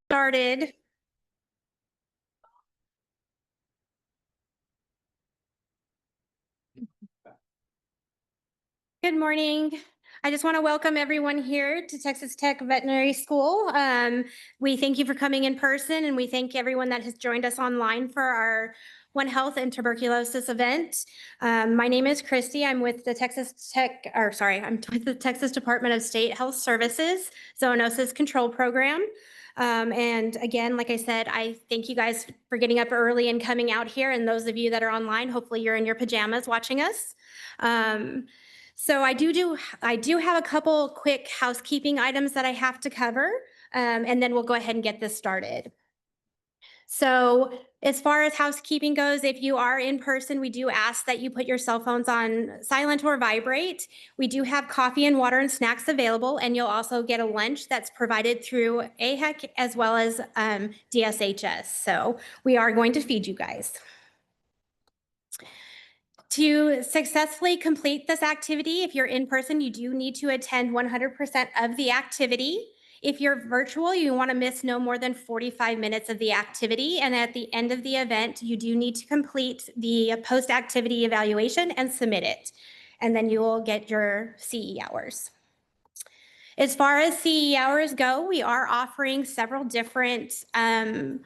Started. Good morning. I just want to welcome everyone here to Texas Tech Veterinary School. We thank you for coming in person, and we thank everyone that has joined us online for our One Health and Tuberculosis event. My name is Christy. I'm with the I'm with the Texas Department of State Health Services Zoonosis Control Program. And again, like I said, I thank you guys for getting up early and coming out here. And those of you that are online, hopefully you're in your pajamas watching us. So I do have a couple quick housekeeping items that I have to cover, and then we'll go ahead and get this started. So as far as housekeeping goes, if you are in person, we do ask that you put your cell phones on silent or vibrate. We do have coffee and water and snacks available, and you'll also get a lunch that's provided through AHEC as well as DSHS. So we are going to feed you guys. To successfully complete this activity, if you're in person, you do need to attend 100% of the activity. If you're virtual, you want to miss no more than 45 minutes of the activity. And at the end of the event, you do need to complete the post-activity evaluation and submit it. And then you will get your CE hours. As far as CE hours go, we are offering several different CE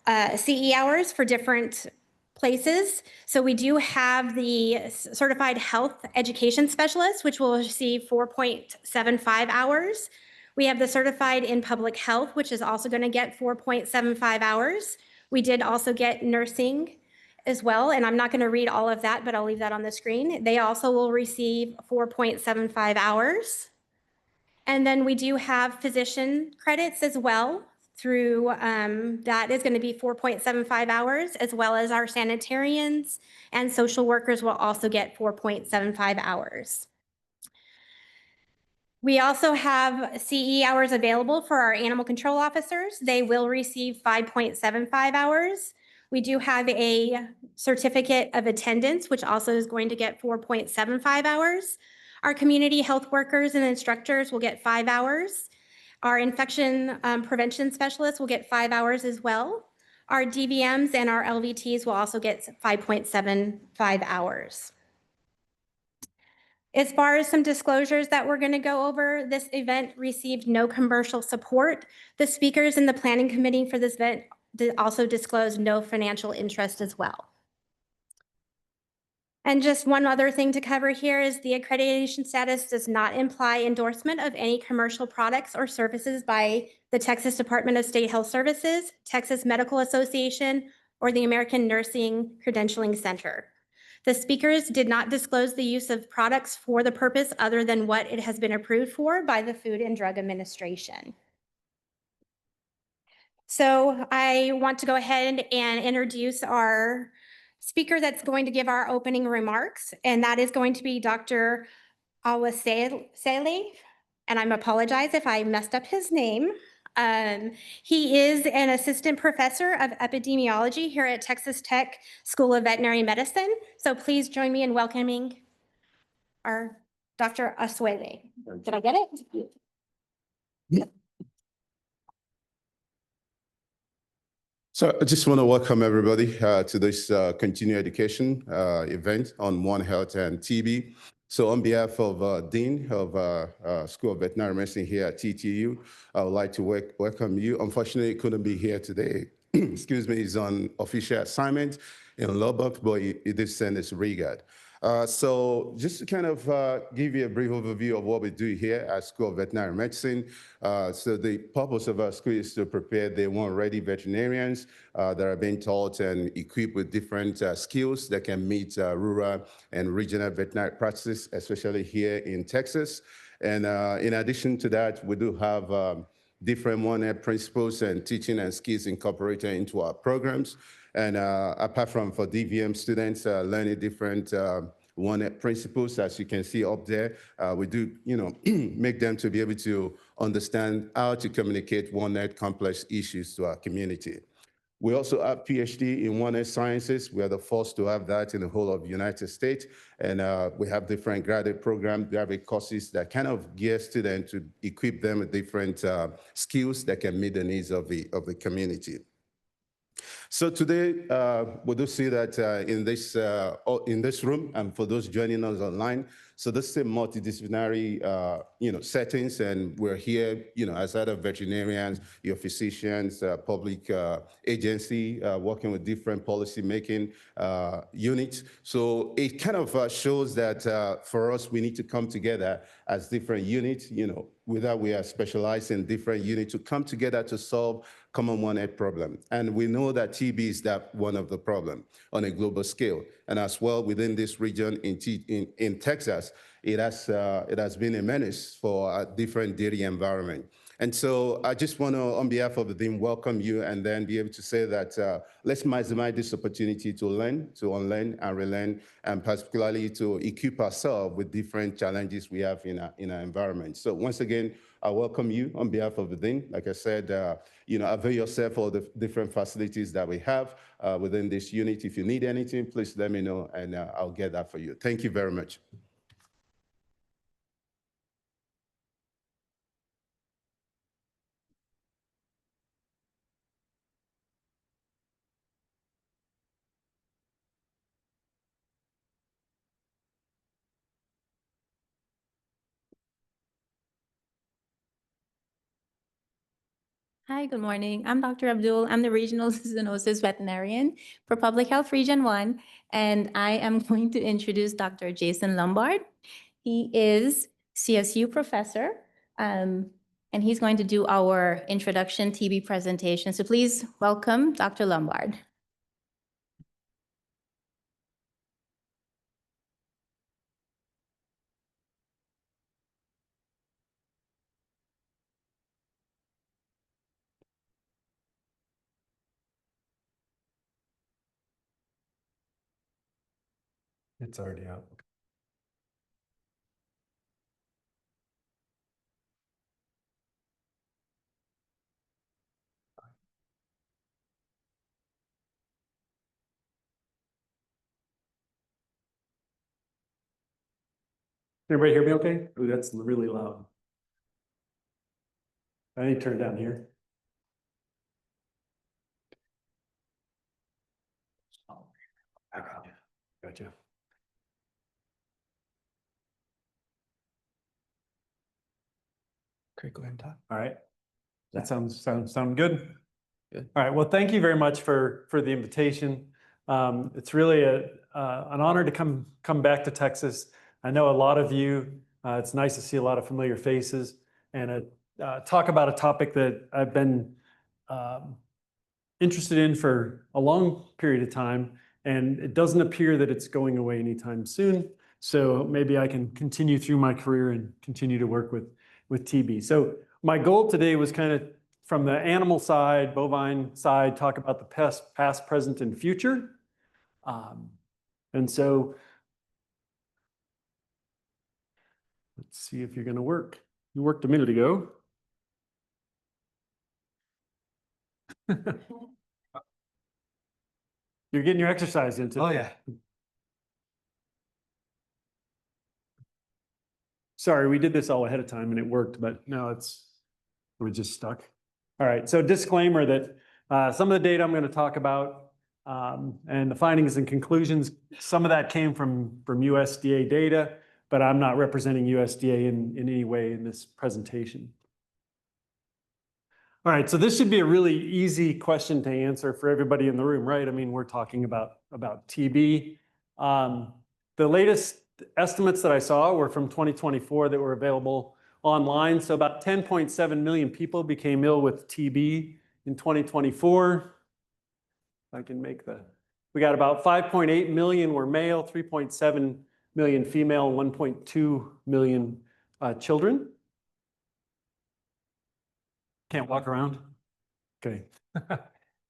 hours for different places. So we do have the Certified Health Education Specialist, which will receive 4.75 hours. We have the Certified in Public Health, which is also going to get 4.75 hours. We did also get nursing as well, and I'm not going to read all of that, but I'll leave that on the screen. They also will receive 4.75 hours. And then we do have physician credits as well through, that is going to be 4.75 hours, as well as our sanitarians and social workers will also get 4.75 hours. We also have CE hours available for our animal control officers. They will receive 5.75 hours. We do have a certificate of attendance, which also is going to get 4.75 hours. Our community health workers and instructors will get 5 hours. Our infection prevention specialists will get 5 hours as well. Our DVMs and our LVTs will also get 5.75 hours. As far as some disclosures that we're going to go over, this event received no commercial support. The speakers and the planning committee for this event also disclosed no financial interest as well. And just one other thing to cover here is the accreditation status does not imply endorsement of any commercial products or services by the Texas Department of State Health Services, Texas Medical Association, or the American Nursing Credentialing Center. The speakers did not disclose the use of products for the purpose other than what it has been approved for by the Food and Drug Administration. So I want to go ahead and introduce our speaker that's going to give our opening remarks, and that is going to be Dr. Awasele, and I apologize if I messed up his name. He is an assistant professor of epidemiology here at Texas Tech School of Veterinary Medicine. So please join me in welcoming our Dr. Awasele. Did I get it? Yeah. So I just want to welcome everybody to this continuing education event on One Health and TB. So on behalf of Dean of School of Veterinary Medicine here at TTU, I would like to welcome you. Unfortunately, he couldn't be here today. Excuse me, he's on official assignment in Lubbock, but it is St. Louis Regard. So just to kind of give you a brief overview of what we do here at School of Veterinary Medicine. So the purpose of our school is to prepare the one-ready veterinarians that are being taught and equipped with different skills that can meet rural and regional veterinary practices, especially here in Texas. And in addition to that, we do have different one-health principles and teaching and skills incorporated into our programs. And apart from for DVM students learning different one-health principles, as you can see up there, we do, make them to be able to understand how to communicate one-health complex issues to our community. We also have PhD in one-health sciences. We are the first to have that in the whole of the United States. And we have different graduate programs, graduate courses that kind of gear students to equip them with different skills that can meet the needs of the community. So today, we do see that in this room, and for those joining us online, so this is a multidisciplinary, settings, and we're here, as other veterinarians, your physicians, public agency, working with different policy-making units. So it kind of shows that for us, we need to come together as different units, whether we are specialized in different units to come together to solve common one-health problem. And we know that TB is that one of the problem on a global scale. And as well within this region in Texas, it has been a menace for a different dairy environment. And so I just want to, on behalf of the team, welcome you and then be able to say that let's maximize this opportunity to learn, to unlearn and relearn, and particularly to equip ourselves with different challenges we have in our environment. So once again, I welcome you on behalf of the dean. Like I said, avail yourself of the different facilities that we have within this unit. If you need anything, please let me know and I'll get that for you. Thank you very much. Hi, good morning. I'm Dr. Abdul. I'm the Regional Zoonosis Veterinarian for Public Health Region 1, and I am going to introduce Dr. Jason Lombard. He is CSU professor, and he's going to do our introduction TB presentation. So please welcome Dr. Lombard. It's already out. Everybody hear me okay? Ooh, that's really loud. I need to turn it down here. Gotcha. Great, go ahead and talk. All right. That sound good? Good. All right. Well, thank you very much for the invitation. It's really an honor to come back to Texas. I know a lot of you. It's nice to see a lot of familiar faces and talk about a topic that I've been interested in for a long period of time, and it doesn't appear that it's going away anytime soon. So maybe I can continue through my career and continue to work with TB. So my goal today was kind of from the animal side, bovine side, talk about the past, present, and future. And so let's see if you're going to work. You worked a minute ago. You're getting your exercise in today. Oh, yeah. Sorry, we did this all ahead of time and it worked, but now we're just stuck. All right, so disclaimer that some of the data I'm going to talk about and the findings and conclusions, some of that came from USDA data, but I'm not representing USDA in any way in this presentation. All right, so this should be a really easy question to answer for everybody in the room, right? I mean, we're talking about about TB. The latest estimates that I saw were from 2024 that were available online. So about 10.7 million people became ill with TB in 2024. I can make we got about 5.8 million were male, 3.7 million female, 1.2 million children. Can't walk around? Okay. All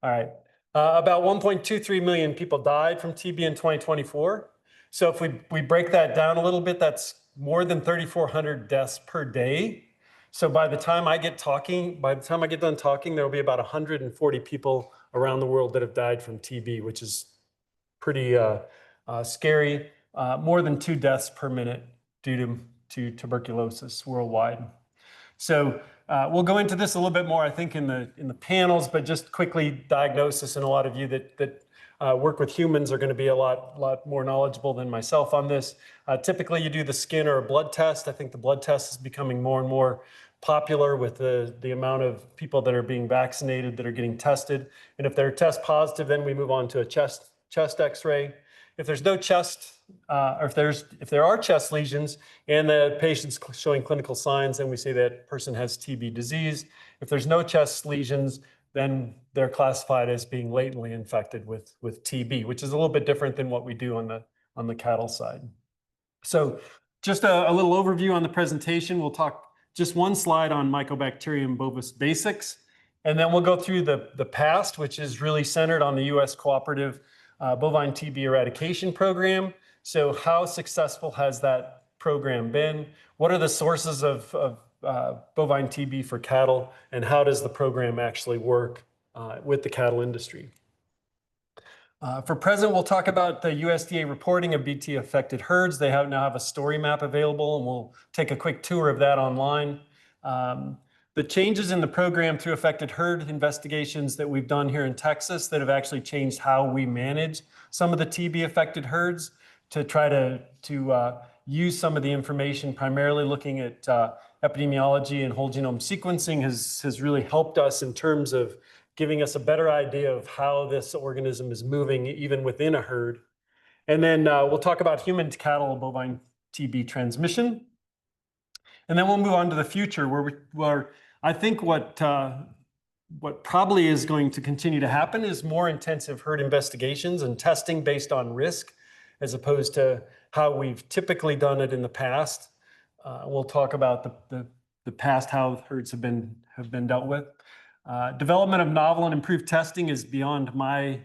right. About 1.23 million people died from TB in 2024. So if we break that down a little bit, that's more than 3,400 deaths per day. So by the time I get done talking, there will be about 140 people around the world that have died from TB, which is pretty scary. More than 2 deaths per minute due to tuberculosis worldwide. So we'll go into this a little bit more, I think, in the panels, but just quickly, diagnosis, and a lot of you that work with humans are going to be a lot more knowledgeable than myself on this. Typically, you do the skin or a blood test. I think the blood test is becoming more and more popular with the amount of people that are being vaccinated that are getting tested. And if they're test positive, then we move on to a chest X-ray. If there's no chest, or if there are chest lesions and the patient's showing clinical signs, then we say that person has TB disease. If there's no chest lesions, then they're classified as being latently infected with TB, which is a little bit different than what we do on the cattle side. So just a little overview on the presentation. We'll talk just one slide on Mycobacterium bovis basics, and then we'll go through the past, which is really centered on the U.S. Cooperative Bovine TB Eradication Program. So how successful has that program been? What are the sources of bovine TB for cattle, and how does the program actually work with the cattle industry? For present, we'll talk about the USDA reporting of BT affected herds. They now have a story map available, and we'll take a quick tour of that online. The changes in the program through affected herd investigations that we've done here in Texas that have actually changed how we manage some of the TB affected herds to try to use some of the information, primarily looking at epidemiology and whole genome sequencing has really helped us in terms of giving us a better idea of how this organism is moving even within a herd. And then we'll talk about human to cattle bovine TB transmission. And then we'll move on to the future where I think what probably is going to continue to happen is more intensive herd investigations and testing based on risk, as opposed to how we've typically done it in the past. We'll talk about the past, how herds have been dealt with. Development of novel and improved testing is beyond my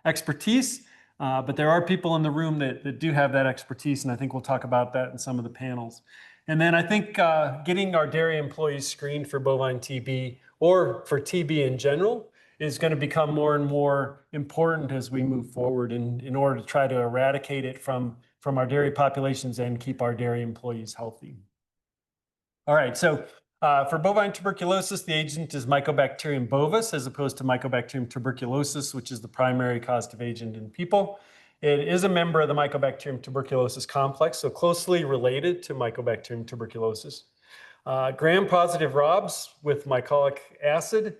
expertise, but there are people in the room that do have that expertise, and I think we'll talk about that in some of the panels. And then I think getting our dairy employees screened for bovine TB or for TB in general is going to become more and more important as we move forward in order to try to eradicate it from our dairy populations and keep our dairy employees healthy. All right, so for bovine tuberculosis, the agent is Mycobacterium bovis as opposed to Mycobacterium tuberculosis, which is the primary causative agent in people. It is a member of the Mycobacterium tuberculosis complex, so closely related to Mycobacterium tuberculosis. Gram-positive ROBs with mycolic acid,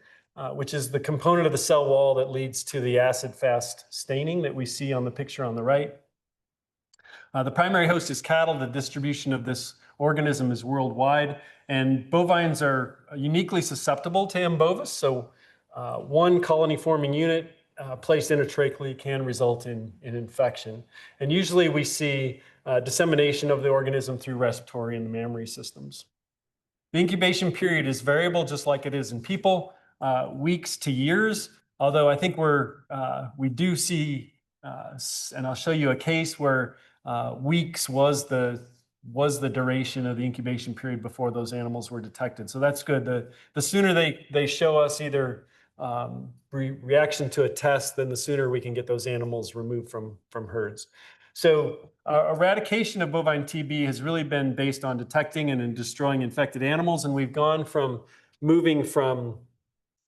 which is the component of the cell wall that leads to the acid-fast staining that we see on the picture on the right. The primary host is cattle. The distribution of this organism is worldwide, and bovines are uniquely susceptible to M. bovis. So one colony-forming unit placed intratracheally can result in infection. And usually we see dissemination of the organism through respiratory and the mammary systems. The incubation period is variable, just like it is in people, weeks to years, although I think we do see, and I'll show you a case where weeks was the duration of the incubation period before those animals were detected. So that's good. The sooner they show us either reaction to a test, then the sooner we can get those animals removed from herds. So eradication of bovine TB has really been based on detecting and in destroying infected animals, and we've gone from moving from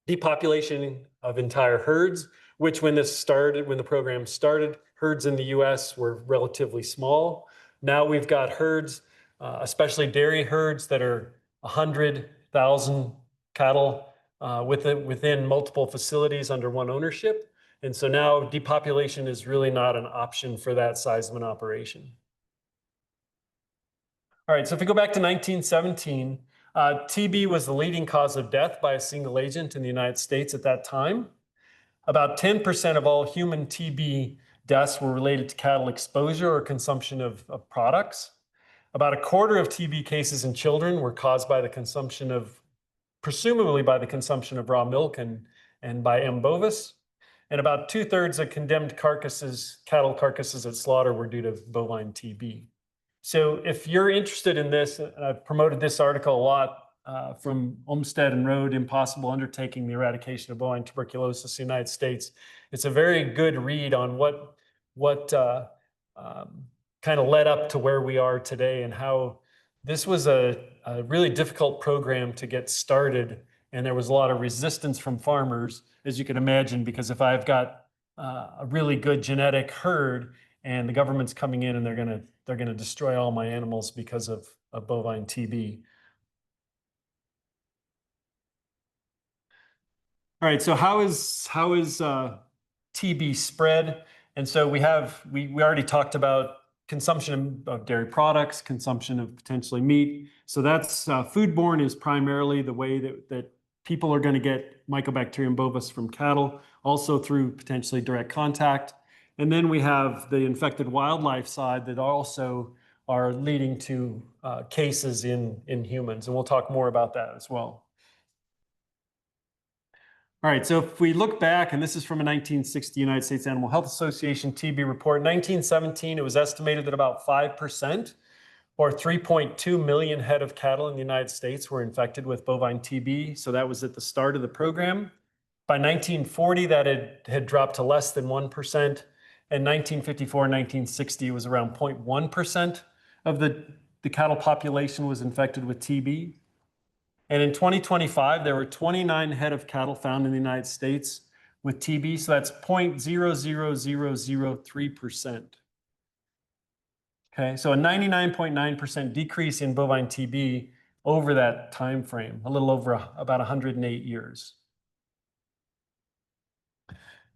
depopulation of entire herds, which when the program started, herds in the US were relatively small. Now we've got herds, especially dairy herds that are 100,000 cattle within multiple facilities under one ownership. And so now depopulation is really not an option for that size of an operation. All right, so if we go back to 1917, TB was the leading cause of death by a single agent in the United States at that time. About 10% of all human TB deaths were related to cattle exposure or consumption of products. About a quarter of TB cases in children were caused by the consumption of, presumably by the consumption of raw milk and by M. bovis. And about 2/3 of condemned carcasses, cattle carcasses at slaughter, were due to bovine TB. So if you're interested in this, I've promoted this article a lot from Olmsted and Road, Impossible Undertaking, the Eradication of Bovine Tuberculosis in the United States. It's a very good read on what kind of led up to where we are today and how this was a really difficult program to get started. And there was a lot of resistance from farmers, as you can imagine, because if I've got a really good genetic herd and the government's coming in and they're gonna destroy all my animals because of bovine TB. All right, so how is TB spread? And so we already talked about consumption of dairy products, consumption of potentially meat. So that's foodborne is primarily the way that people are going to get Mycobacterium bovis from cattle, also through potentially direct contact. And then we have the infected wildlife side that also are leading to cases in humans. And we'll talk more about that as well. All right, so if we look back, and this is from a 1960 United States Animal Health Association TB report, 1917, it was estimated that about 5% or 3.2 million head of cattle in the United States were infected with bovine TB. So that was at the start of the program. By 1940, that had dropped to less than 1%. In 1954 and 1960, it was around 0.1% of the cattle population was infected with TB. And in 2025, there were 29 head of cattle found in the United States with TB. So that's 0.00003%. Okay, so a 99.9% decrease in bovine TB over that time frame, a little over about 108 years.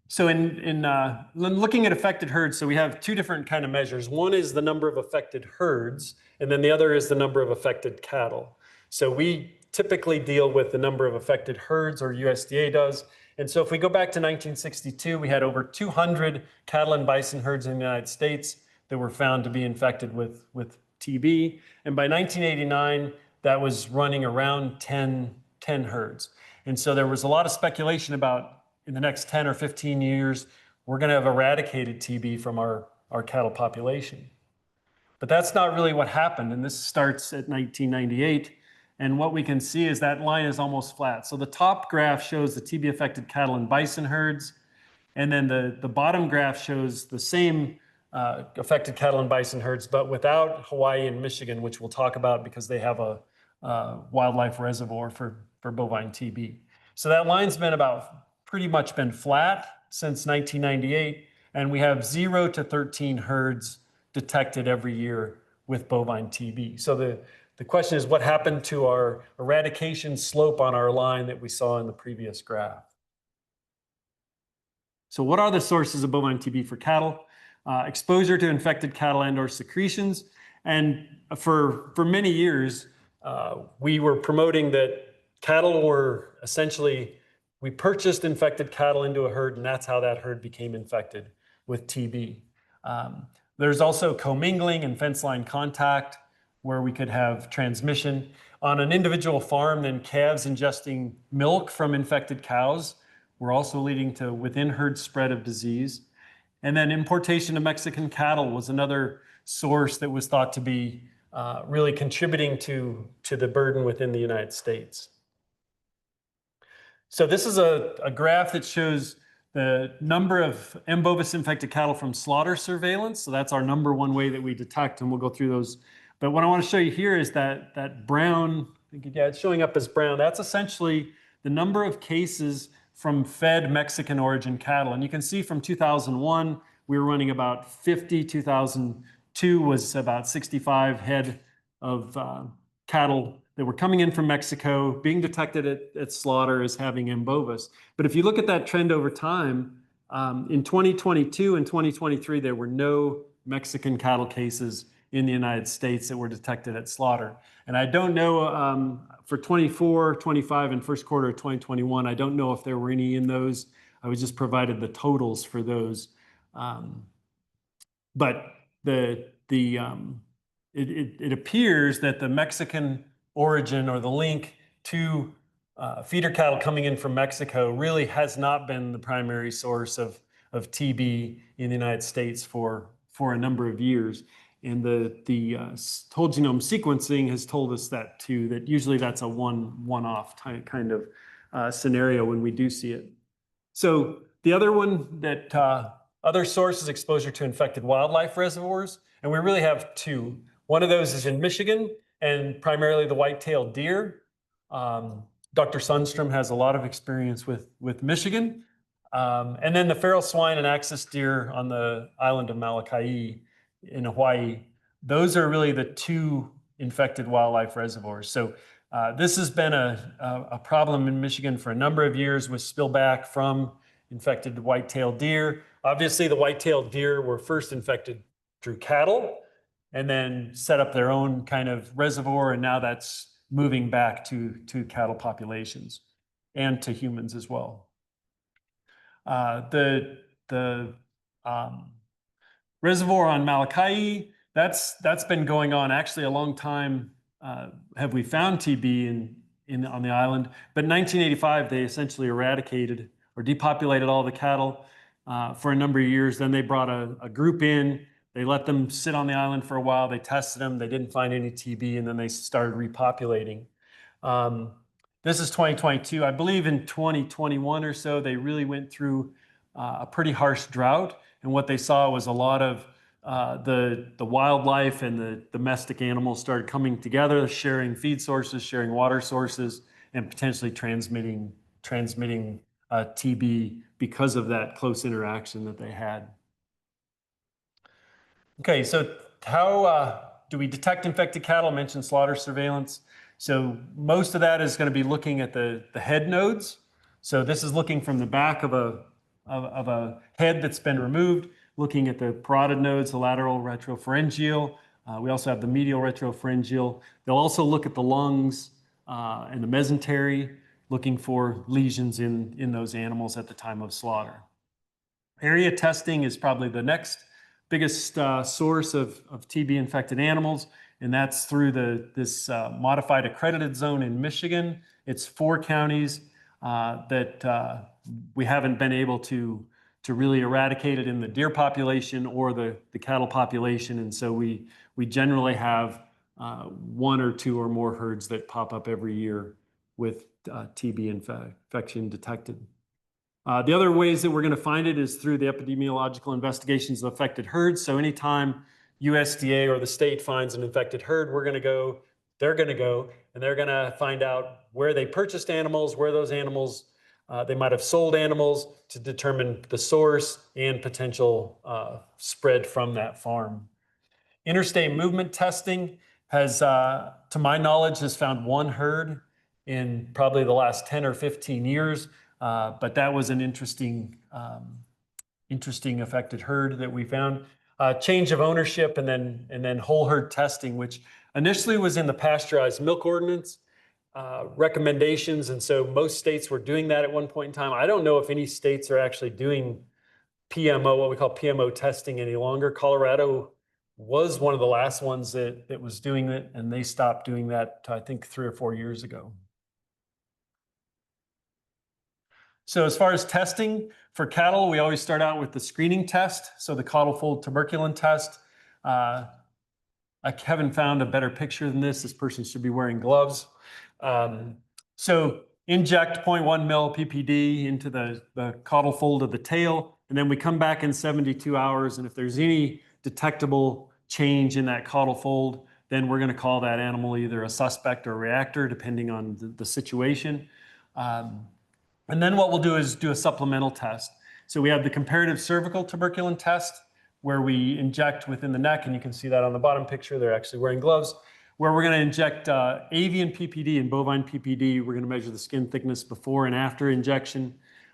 So in looking at affected herds, so we have two different kind of measures. One is the number of affected herds, and then the other is the number of affected cattle. So we typically deal with the number of affected herds, or USDA does. And so if we go back to 1962, we had over 200 cattle and bison herds in the United States that were found to be infected with TB. And by 1989, that was running around 10 herds. And so there was a lot of speculation about in the next 10 or 15 years, we're going to have eradicated TB from our cattle population. But that's not really what happened. And this starts at 1998. And what we can see is that line is almost flat. So the top graph shows the TB-affected cattle and bison herds. And then the bottom graph shows the same affected cattle and bison herds, but without Hawaii and Michigan, which we'll talk about because they have a wildlife reservoir for bovine TB. So that line's been pretty much been flat since 1998. And we have 0 to 13 herds detected every year with bovine TB. So the question is, what happened to our eradication slope on our line that we saw in the previous graph? So what are the sources of bovine TB for cattle? Exposure to infected cattle and or secretions. And for many years, we were promoting that cattle were essentially, we purchased infected cattle into a herd, and that's how that herd became infected with TB. There's also commingling and fence line contact, where we could have transmission. On an individual farm, then calves ingesting milk from infected cows were also leading to within herd spread of disease. And then importation of Mexican cattle was another source that was thought to be really contributing to the burden within the United States. So this is a graph that shows the number of M. bovis infected cattle from slaughter surveillance. So that's our number one way that we detect, and we'll go through those. But what I want to show you here is that brown, yeah, it's showing up as brown. That's essentially the number of cases from fed Mexican origin cattle. And you can see from 2001, we were running about 50. 2002 was about 65 head of cattle that were coming in from Mexico, being detected at slaughter as having M. bovis. But if you look at that trend over time, In 2022 and 2023, there were no Mexican cattle cases in the United States that were detected at slaughter. And I don't know for 24, 25, and first quarter of 2021, I don't know if there were any in those. I was just provided the totals for those. But it appears that the Mexican origin or the link to feeder cattle coming in from Mexico really has not been the primary source of TB in the United States for a number of years. And the whole genome sequencing has told us that too, that usually that's a one-off kind of scenario when we do see it. So the other one that other source is exposure to infected wildlife reservoirs. And we really have two. One of those is in Michigan and primarily the white-tailed deer. Dr. Sundstrom has a lot of experience with Michigan. And then the feral swine and axis deer on the island of Molokai in Hawaii. Those are really the two infected wildlife reservoirs. So this has been a problem in Michigan for a number of years with spillback from infected white-tailed deer. Obviously, the white-tailed deer were first infected through cattle and then set up their own kind of reservoir, and now that's moving back to cattle populations and to humans as well. The reservoir on Molokai, that's been going on actually a long time. Have we found TB on the island? But in 1985, they essentially eradicated or depopulated all the cattle for a number of years. Then they brought a group in. They let them sit on the island for a while. They tested them. They didn't find any TB, and then they started repopulating. This is 2022. I believe in 2021 or so, they really went through a pretty harsh drought. And what they saw was a lot of the wildlife and the domestic animals started coming together, sharing feed sources, sharing water sources, and potentially transmitting TB because of that close interaction that they had. Okay, so how do we detect infected cattle? I mentioned slaughter surveillance. So most of that is going to be looking at the head nodes. So this is looking from the back of a head that's been removed, looking at the parotid nodes, the lateral retropharyngeal. We also have the medial retropharyngeal. They'll also look at the lungs and the mesentery, looking for lesions in those animals at the time of slaughter. Area testing is probably the next biggest source of TB-infected animals, and that's through this modified accredited zone in Michigan. It's 4 counties that we haven't been able to really eradicate it in the deer population or the cattle population, and so we generally have 1 or 2 or more herds that pop up every year with TB infection detected. The other ways that we're going to find it is through the epidemiological investigations of affected herds. So anytime USDA or the state finds an infected herd, they're going to go, and they're going to find out where they purchased animals, where those animals, they might have sold animals, to determine the source and potential spread from that farm. Interstate movement testing has, to my knowledge, has found 1 herd in probably the last 10 or 15 years. But that was an interesting affected herd that we found. Change of ownership and then whole herd testing, which initially was in the pasteurized milk ordinance recommendations. And so most states were doing that at one point in time. I don't know if any states are actually doing PMO, what we call PMO testing any longer. Colorado was one of the last ones that was doing it, and they stopped doing that, I think, 3 or 4 years ago. So as far as testing for cattle, we always start out with the screening test. So the caudal fold tuberculin test. I haven't found a better picture than this. This person should be wearing gloves. So inject 0.1 mil PPD into the caudal fold of the tail, and then we come back in 72 hours. And if there's any detectable change in that caudal fold, then we're going to call that animal either a suspect or a reactor, depending on the situation. And then what we'll do is do a supplemental test. So we have the comparative cervical tuberculin test, where we inject within the neck, and you can see that on the bottom picture. They're actually wearing gloves, where we're going to inject avian PPD and bovine PPD. We're going to measure the skin thickness before and after injection.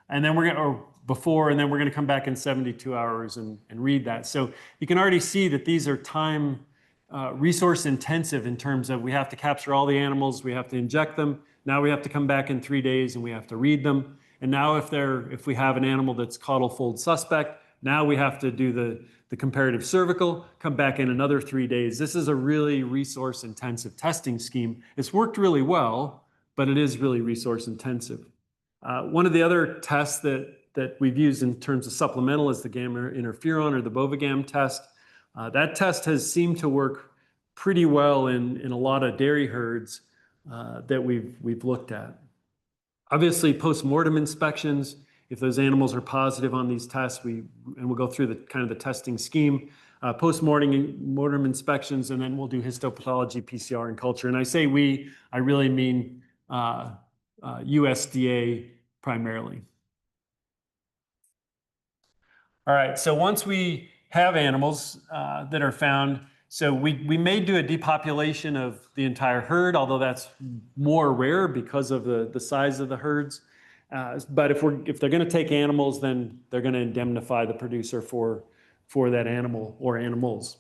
and then we're going to, or before, and then we're going to come back in 72 hours and read that. So you can already see that these are time resource intensive in terms of we have to capture all the animals, we have to inject them. Now we have to come back in 3 days and we have to read them. And now if we have an animal that's caudal fold suspect, now we have to do the comparative cervical, come back in another 3 days. This is a really resource intensive testing scheme. It's worked really well, but it is really resource intensive. One of the other tests that we've used in terms of supplemental is the gamma interferon or the Bovigam test. That test has seemed to work pretty well in a lot of dairy herds that we've looked at. Obviously, post-mortem inspections, if those animals are positive on these tests, we'll go through the testing scheme, post-mortem inspections, and then we'll do histopathology, PCR, and culture. And I say I really mean USDA primarily. All right, so once we have animals that are found, so we may do a depopulation of the entire herd, although that's more rare because of the size of the herds. But if they're going to take animals, then they're going to indemnify the producer for that animal or animals.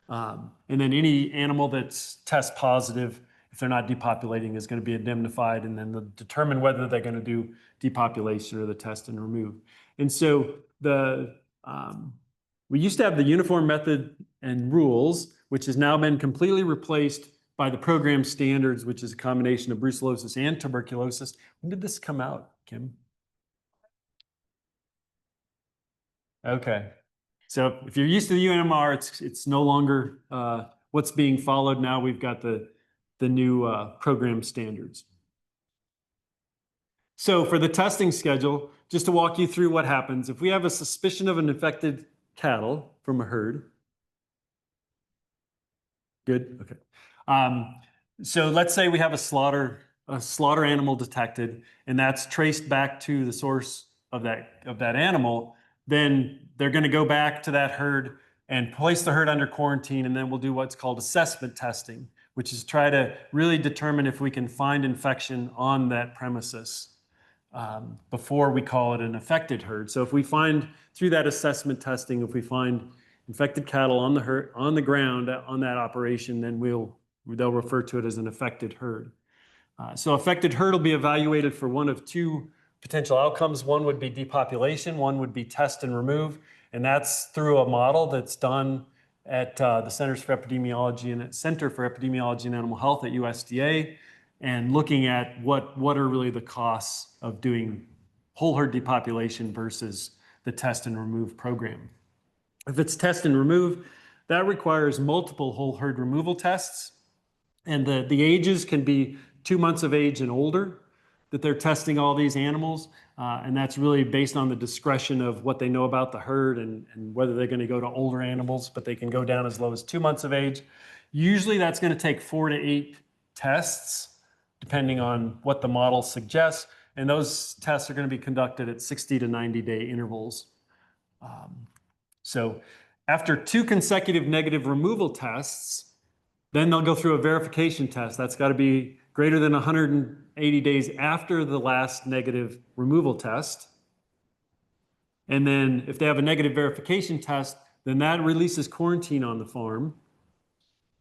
And then any animal that's test positive, if they're not depopulating, is going to be indemnified, and then they'll determine whether they're going to do depopulation or the test and remove. And so we used to have the uniform method and rules, which has now been completely replaced by the program standards, which is a combination of brucellosis and tuberculosis. When did this come out, Kim? Okay. So if you're used to the UNMR, it's no longer what's being followed. Now we've got the new program standards. So for the testing schedule, just to walk you through what happens, if we have a suspicion of an infected cattle from a herd. Good, okay. So let's say we have a slaughter animal detected, and that's traced back to the source of that animal. Then they're going to go back to that herd and place the herd under quarantine, and then we'll do what's called assessment testing, which is try to really determine if we can find infection on that premises before we call it an affected herd. So if we find through that assessment testing, if we find infected cattle on the ground on that operation, then they'll refer to it as an affected herd. So affected herd will be evaluated for one of two potential outcomes. One would be depopulation, one would be test and remove, and that's through a model that's done at the Center for Epidemiology and Animal Health at USDA, and looking at what are really the costs of doing whole herd depopulation versus the test and remove program. If it's test and remove, that requires multiple whole herd removal tests, and the ages can be 2 months of age and older that they're testing all these animals, and that's really based on the discretion of what they know about the herd and whether they're going to go to older animals, but they can go down as low as 2 months of age. Usually that's going to take 4 to 8 tests, depending on what the model suggests, and those tests are going to be conducted at 60 to 90-day intervals. So after 2 consecutive negative removal tests, then they'll go through a verification test. That's got to be greater than 180 days after the last negative removal test. And then if they have a negative verification test, then that releases quarantine on the farm.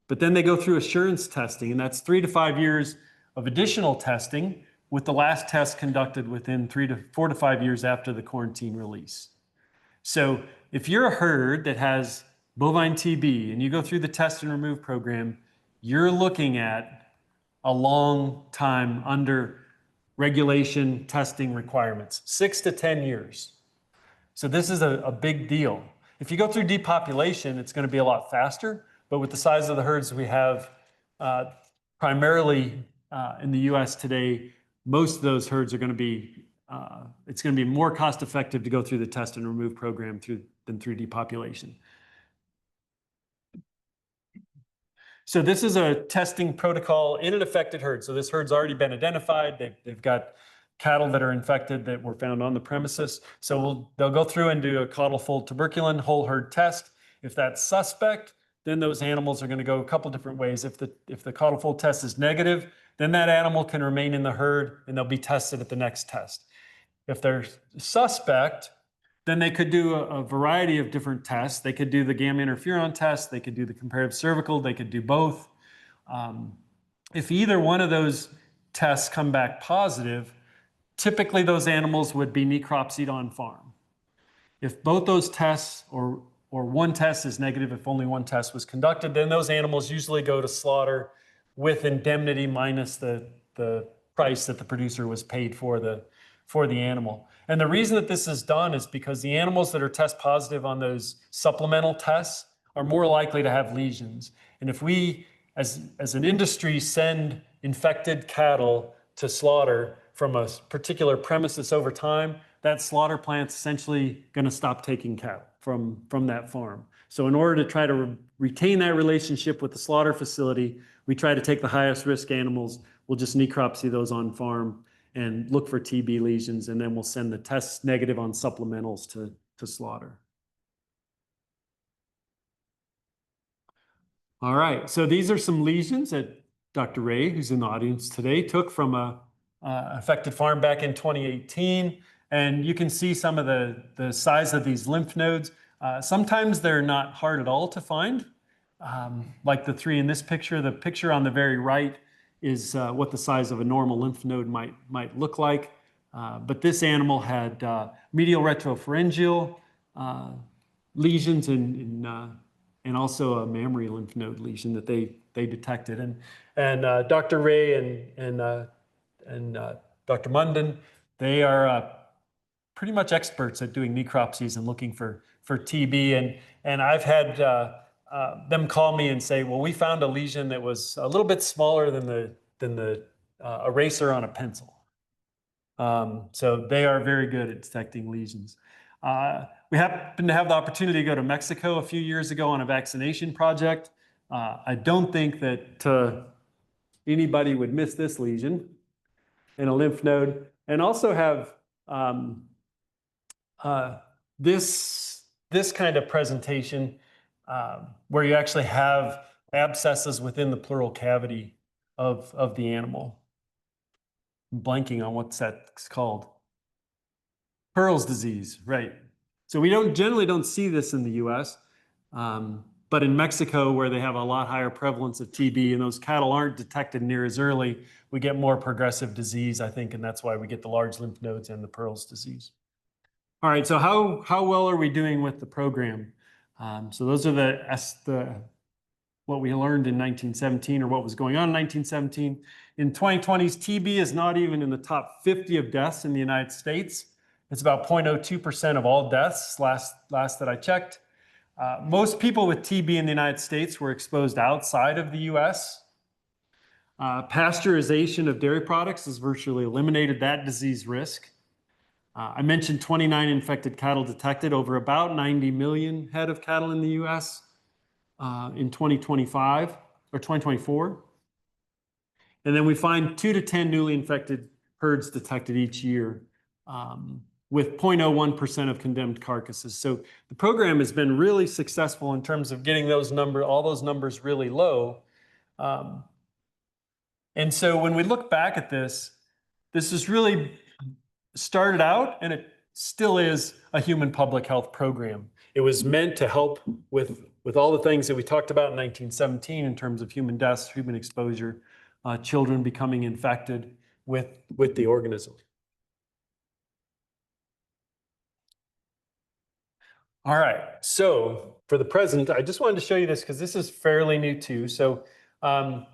But then they go through assurance testing, and that's 3 to 5 years of additional testing, with the last test conducted within 4 to 5 years after the quarantine release. So if you're a herd that has bovine TB and you go through the test and remove program, you're looking at a long time under regulation testing requirements, 6 to 10 years. So this is a big deal. If you go through depopulation, it's going to be a lot faster, but with the size of the herds we have primarily in the US today, most of those herds are going to be, it's going to be more cost effective to go through the test and remove program than through depopulation. So this is a testing protocol in an affected herd. So this herd's already been identified. They've got cattle that are infected that were found on the premises. So they'll go through and do a caudal fold tuberculin whole herd test. If that's suspect, then those animals are going to go a couple different ways. If the caudal fold test is negative, then that animal can remain in the herd and they'll be tested at the next test. If they're suspect, then they could do a variety of different tests. They could do the gamma interferon test. They could do the comparative cervical. They could do both. If either one of those tests come back positive, typically those animals would be necropsied on farm. If both those tests or one test is negative, if only one test was conducted, then those animals usually go to slaughter with indemnity minus the price that the producer was paid for the animal. And the reason that this is done is because the animals that are test positive on those supplemental tests are more likely to have lesions. And if we, as an industry, send infected cattle to slaughter from a particular premises over time, that slaughter plant's essentially going to stop taking cattle from that farm. So in order to try to retain that relationship with the slaughter facility, we try to take the highest risk animals. We'll just necropsy those on farm and look for TB lesions, and then we'll send the tests negative on supplementals to slaughter. All right, so these are some lesions that Dr. Ray, who's in the audience today, took from a affected farm back in 2018. And you can see some of the size of these lymph nodes. Sometimes they're not hard at all to find, like the three in this picture. The picture on the very right is what the size of a normal lymph node might look like. But this animal had medial retropharyngeal lesions and also a mammary lymph node lesion that they detected. And Dr. Ray and Dr. Munden, they are pretty much experts at doing necropsies and looking for TB. And I've had them call me and say, well, we found a lesion that was a little bit smaller than the eraser on a pencil. So they are very good at detecting lesions. We happened to have the opportunity to go to Mexico a few years ago on a vaccination project. I don't think that anybody would miss this lesion in a lymph node, and also have this kind of presentation where you actually have abscesses within the pleural cavity of the animal. I'm blanking on what that's called. Pearl's disease, right. So we generally don't see this in the US, but in Mexico, where they have a lot higher prevalence of TB and those cattle aren't detected near as early, we get more progressive disease, I think, and that's why we get the large lymph nodes and the Pearl's disease. All right, so how well are we doing with the program? So those are what we learned in 1917, or what was going on in 1917. In 2020s, TB is not even in the top 50 of deaths in the United States. It's about 0.02% of all deaths, last that I checked. Most people with TB in the United States were exposed outside of the US. Pasteurization of dairy products has virtually eliminated that disease risk. I mentioned 29 infected cattle detected over about 90 million head of cattle in the US in 2025 or 2024. And then we find 2 to 10 newly infected herds detected each year, with 0.01% of condemned carcasses. So the program has been really successful in terms of getting all those numbers really low. And so when we look back at this is really started out, and it still is, a human public health program. It was meant to help with all the things that we talked about in 1917 in terms of human deaths, human exposure, children becoming infected with the organism. All right, so for the present, I just wanted to show you this because this is fairly new too. So the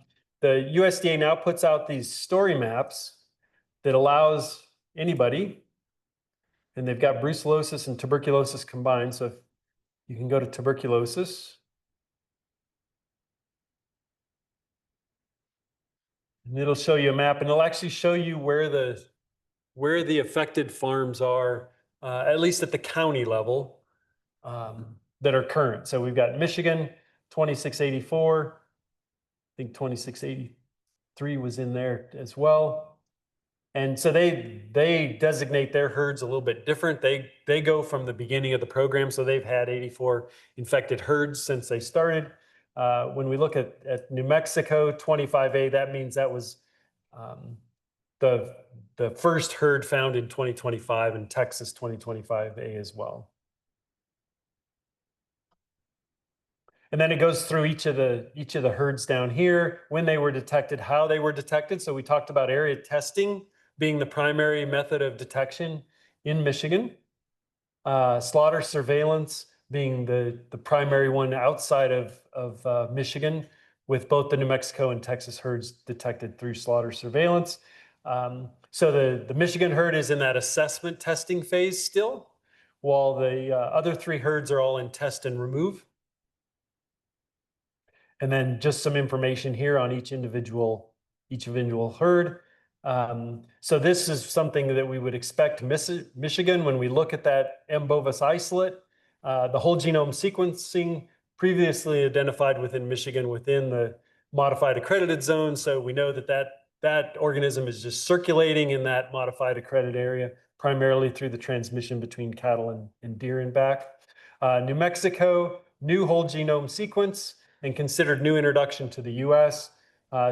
USDA now puts out these story maps that allows anybody, and they've got brucellosis and tuberculosis combined. So if you can go to tuberculosis, and it'll show you a map, and it'll actually show you where the affected farms are, at least at the county level. That are current. So we've got Michigan, 2684. I think 2683 was in there as well. And so they designate their herds a little bit different. They go from the beginning of the program. So they've had 84 infected herds since they started. When we look at New Mexico, 25A, that means that was the first herd found in 2025 and Texas 2025A as well. And then it goes through each of the herds down here, when they were detected, how they were detected. So we talked about area testing being the primary method of detection in Michigan. Slaughter surveillance being the primary one outside of Michigan, with both the New Mexico and Texas herds detected through slaughter surveillance. So the Michigan herd is in that assessment testing phase still, while the other 3 herds are all in test and remove. And then just some information here on each individual herd. So this is something that we would expect Michigan when we look at that M. bovis isolate. The whole genome sequencing previously identified within Michigan within the modified accredited zone. So we know that organism is just circulating in that modified accredited area, primarily through the transmission between cattle and deer and back. New Mexico, new whole genome sequence and considered new introduction to the US.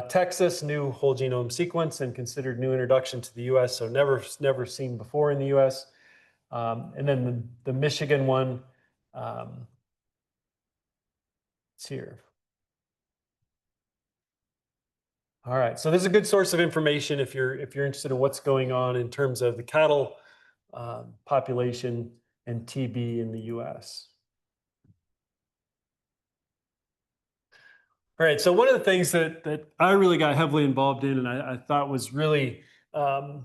Texas, new whole genome sequence and considered new introduction to the US, so never seen before in the US. And then the Michigan one, it's here. All right, so this is a good source of information if you're interested in what's going on in terms of the cattle population and TB in the US. All right, so one of the things that I really got heavily involved in and I thought was really, I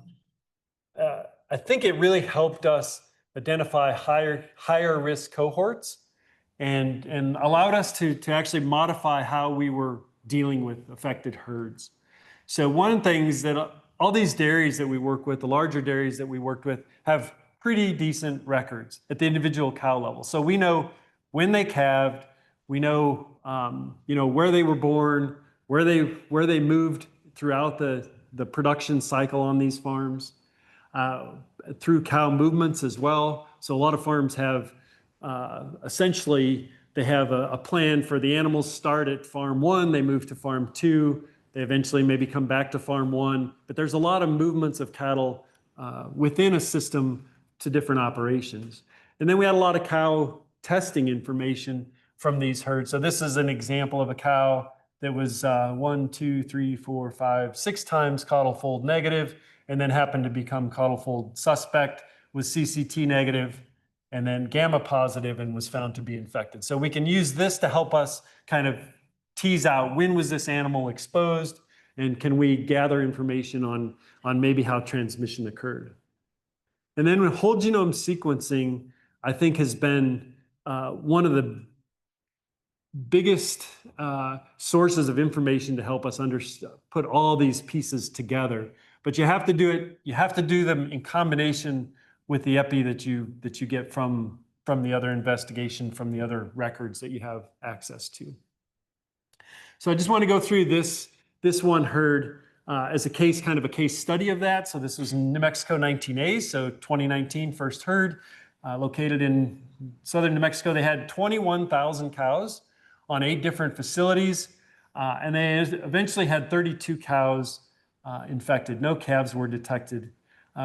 think it really helped us identify higher risk cohorts and allowed us to actually modify how we were dealing with affected herds. So one of the things that all these dairies that we work with, the larger dairies that we worked with, have pretty decent records at the individual cow level. So we know when they calved, we know where they were born, where they moved throughout the production cycle on these farms, through cow movements as well. So a lot of farms have essentially they have a plan for the animals start at farm 1, they move to farm 2, they eventually maybe come back to farm 1. But there's a lot of movements of cattle within a system to different operations. And then we had a lot of cow testing information from these herds. So this is an example of a cow that was 1, 2, 3, 4, 5, 6 times caudal fold negative, and then happened to become caudal fold suspect, was CCT negative, and then gamma positive, and was found to be infected. So we can use this to help us kind of tease out when was this animal exposed, and can we gather information on maybe how transmission occurred. And then with whole genome sequencing, I think has been one of the biggest sources of information to help us put all these pieces together. But you have to do it. You have to do them in combination with the epi that you get from the other investigation, from the other records that you have access to. So I just want to go through this one herd as a case study of that. So this was New Mexico 19A, so 2019 first herd, located in southern New Mexico. They had 21,000 cows on 8 different facilities, and they eventually had 32 cows infected. No calves were detected.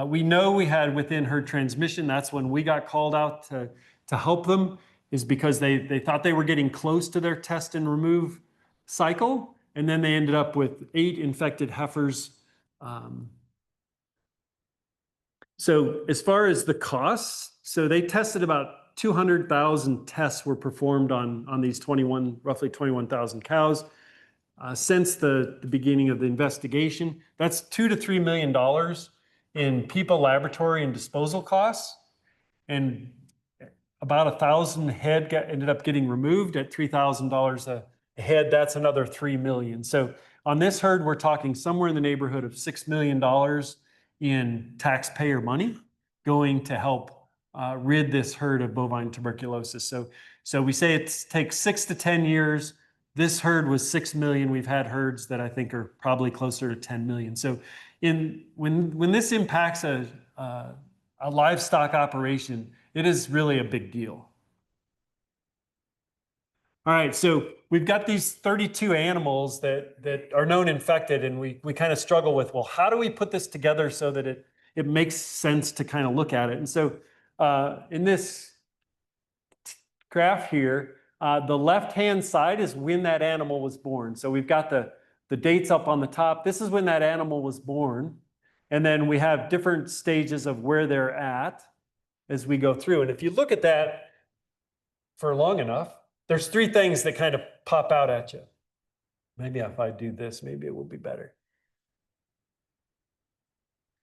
We know we had within herd transmission. That's when we got called out to help them, is because they thought they were getting close to their test and remove cycle, and then they ended up with 8 infected heifers. So as far as the costs, so they tested about 200,000 tests were performed on these roughly 21,000 cows since the beginning of the investigation. That's $2 to $3 million in people, laboratory, and disposal costs, and about 1,000 head ended up getting removed at $3,000 a head. That's another $3 million. So on this herd, we're talking somewhere in the neighborhood of $6 million in taxpayer money going to help rid this herd of bovine tuberculosis. So we say it takes 6 to 10 years. This herd was 6 million. We've had herds that I think are probably closer to 10 million. So when this impacts a livestock operation, it is really a big deal. All right, so we've got these 32 animals that are known infected, and we kind of struggle with, well, how do we put this together so that it makes sense to kind of look at it? And so in this graph here, the left-hand side is when that animal was born. So we've got the dates up on the top. This is when that animal was born. And then we have different stages of where they're at as we go through. And if you look at that for long enough, there's three things that kind of pop out at you. Maybe if I do this, maybe it will be better.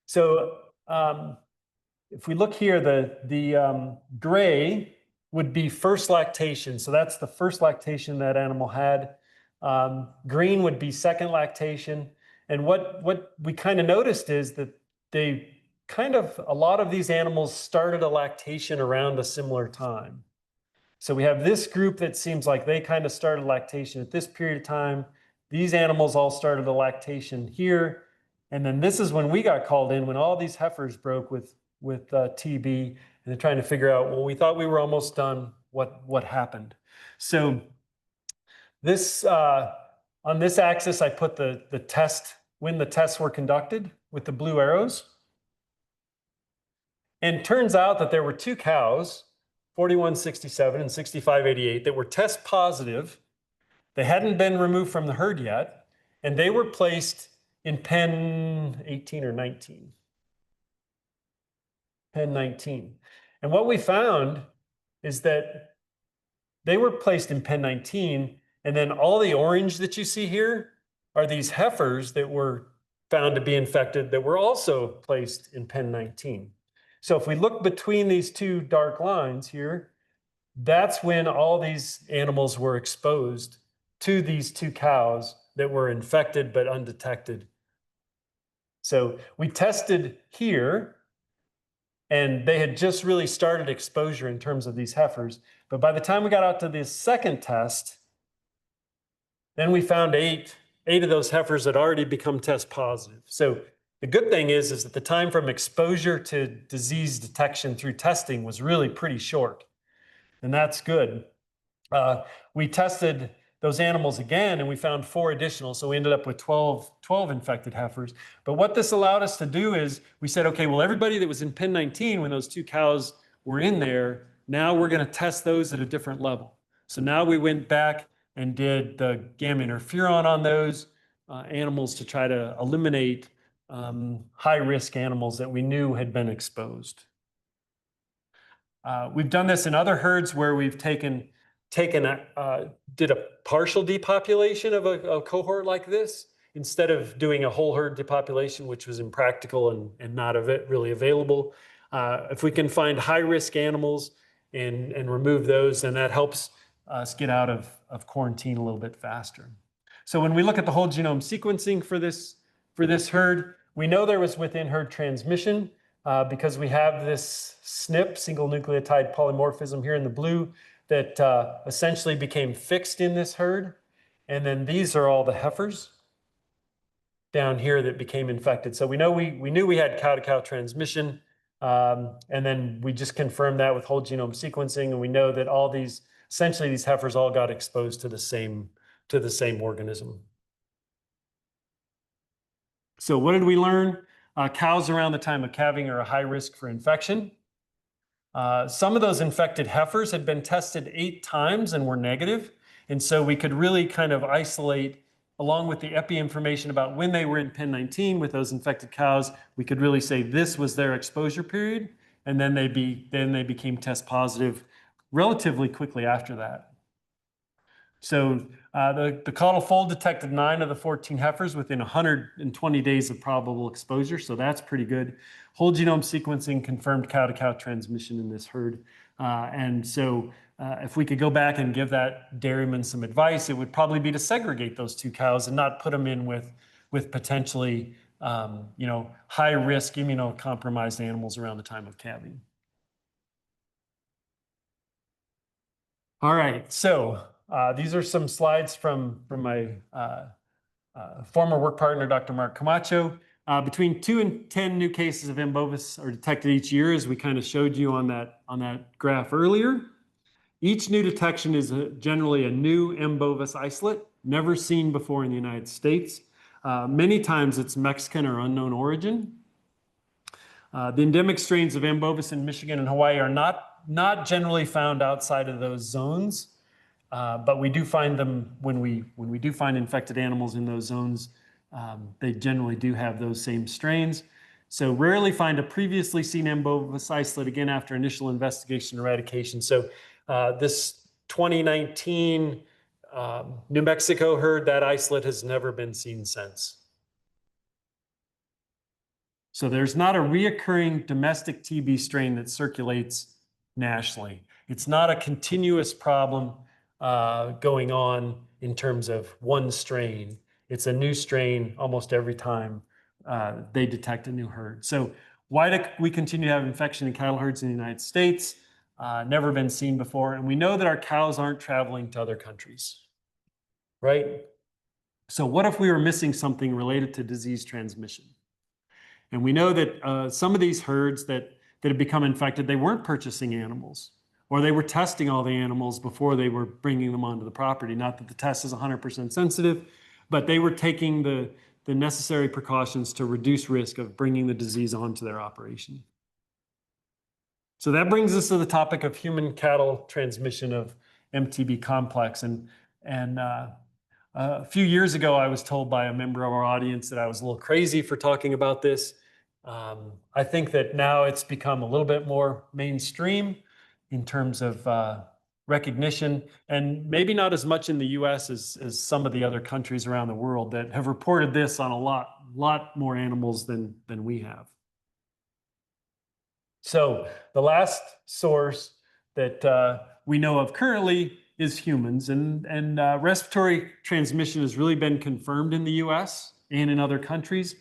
So if we look here, the gray would be first lactation. So that's the first lactation that animal had. Green would be second lactation. And what we kind of noticed is that a lot of these animals started a lactation around a similar time. So we have this group that seems like they kind of started lactation at this period of time. These animals all started a lactation here. And then this is when we got called in, when all these heifers broke with TB, and they're trying to figure out, well, we thought we were almost done. What happened? So this, on this axis, I put the test, when the tests were conducted with the blue arrows. And it turns out that there were two cows, 4167 and 6588, that were test positive. They hadn't been removed from the herd yet, and they were placed in pen 18 or 19. Pen 19. And what we found is that they were placed in pen 19, and then all the orange that you see here are these heifers that were found to be infected that were also placed in pen 19. So if we look between these two dark lines here, that's when all these animals were exposed to these two cows that were infected but undetected. So we tested here, and they had just really started exposure in terms of these heifers. But by the time we got out to this second test, then we found eight of those heifers had already become test positive. So the good thing is that the time from exposure to disease detection through testing was really pretty short. And that's good. We tested those animals again, and we found 4 additional. So we ended up with 12 infected heifers. But what this allowed us to do is we said, okay, well, everybody that was in pen 19 when those 2 cows were in there, now we're going to test those at a different level. So now we went back and did the gamma interferon on those animals to try to eliminate high-risk animals that we knew had been exposed. We've done this in other herds where we've did a partial depopulation of a cohort like this instead of doing a whole herd depopulation, which was impractical and not really available. If we can find high-risk animals and remove those, then that helps us get out of quarantine a little bit faster. So when we look at the whole genome sequencing for this herd, we know there was within herd transmission because we have this SNP, single nucleotide polymorphism here in the blue, that essentially became fixed in this herd. And then these are all the heifers down here that became infected. So we know we knew we had cow-to-cow transmission, and then we just confirmed that with whole genome sequencing, and we know that all these, essentially these heifers all got exposed to the same organism. So what did we learn? Cows around the time of calving are a high risk for infection. Some of those infected heifers had been tested 8 times and were negative. And so we could really kind of isolate, along with the epi information about when they were in pen 19 with those infected cows, we could really say this was their exposure period. And then they became test positive relatively quickly after that. So the caudal fold detected 9 of the 14 heifers within 120 days of probable exposure. So that's pretty good. Whole genome sequencing confirmed cow-to-cow transmission in this herd. And so if we could go back and give that dairyman some advice, it would probably be to segregate those 2 cows and not put them in with potentially high-risk immunocompromised animals around the time of calving. All right, so these are some slides from my former work partner, Dr. Mark Camacho. Between 2 and 10 new cases of M. bovis are detected each year, as we kind of showed you on that graph earlier. Each new detection is generally a new M. bovis isolate, never seen before in the United States. Many times it's Mexican or unknown origin. The endemic strains of M. bovis in Michigan and Hawaii are not generally found outside of those zones, but we do find them when we do find infected animals in those zones. They generally do have those same strains. So rarely find a previously seen M. bovis isolate again after initial investigation and eradication. So this 2019 New Mexico herd, that isolate has never been seen since. So there's not a reoccurring domestic TB strain that circulates nationally. It's not a continuous problem going on in terms of one strain. It's a new strain almost every time they detect a new herd. So why do we continue to have infection in cattle herds in the United States? Never been seen before. And we know that our cows aren't traveling to other countries, right? So what if we were missing something related to disease transmission? And we know that some of these herds that have become infected, they weren't purchasing animals, or they were testing all the animals before they were bringing them onto the property. Not that the test is 100% sensitive, but they were taking the necessary precautions to reduce risk of bringing the disease onto their operation. So that brings us to the topic of human cattle transmission of MTB complex. And a few years ago, I was told by a member of our audience that I was a little crazy for talking about this. I think that now it's become a little bit more mainstream in terms of recognition, and maybe not as much in the US as some of the other countries around the world that have reported this on a lot more animals than we have. So the last source that we know of currently is humans, and respiratory transmission has really been confirmed in the US and in other countries.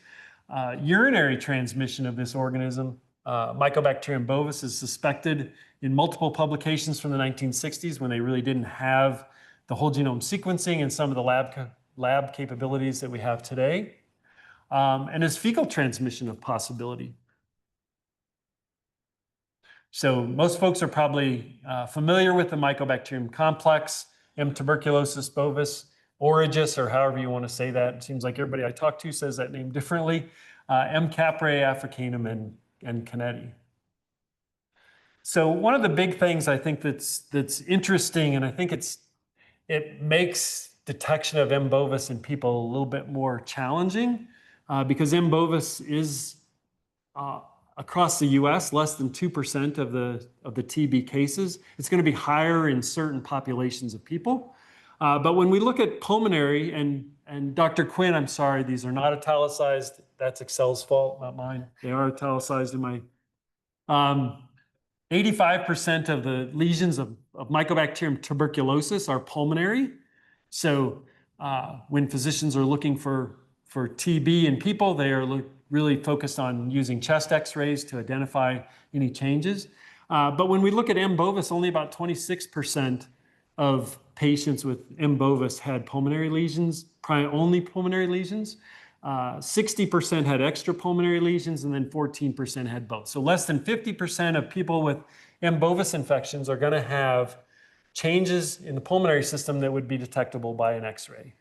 Urinary transmission of this organism, Mycobacterium bovis, is suspected in multiple publications from the 1960s when they really didn't have the whole genome sequencing and some of the lab capabilities that we have today. And is fecal transmission a possibility? So most folks are probably familiar with the Mycobacterium complex, M. tuberculosis bovis, Origis, or however you want to say that. It seems like everybody I talk to says that name differently. M. caprae africanum and Kennedy. So one of the big things I think that's interesting, and I think it makes detection of M. bovis in people a little bit more challenging, because M. bovis is across the U.S. less than 2% of the TB cases. It's going to be higher in certain populations of people. But when we look at pulmonary, and Dr. Quinn, I'm sorry, these are not italicized. That's Excel's fault, not mine. They are italicized in my. 85% of the lesions of Mycobacterium tuberculosis are pulmonary. So when physicians are looking for TB in people, they are really focused on using chest x-rays to identify any changes. But when we look at M. bovis, only about 26% of patients with M. bovis had pulmonary lesions, only pulmonary lesions. 60% had extrapulmonary lesions, and then 14% had both. So less than 50% of people with M. bovis infections are going to have changes in the pulmonary system that would be detectable by an x-ray.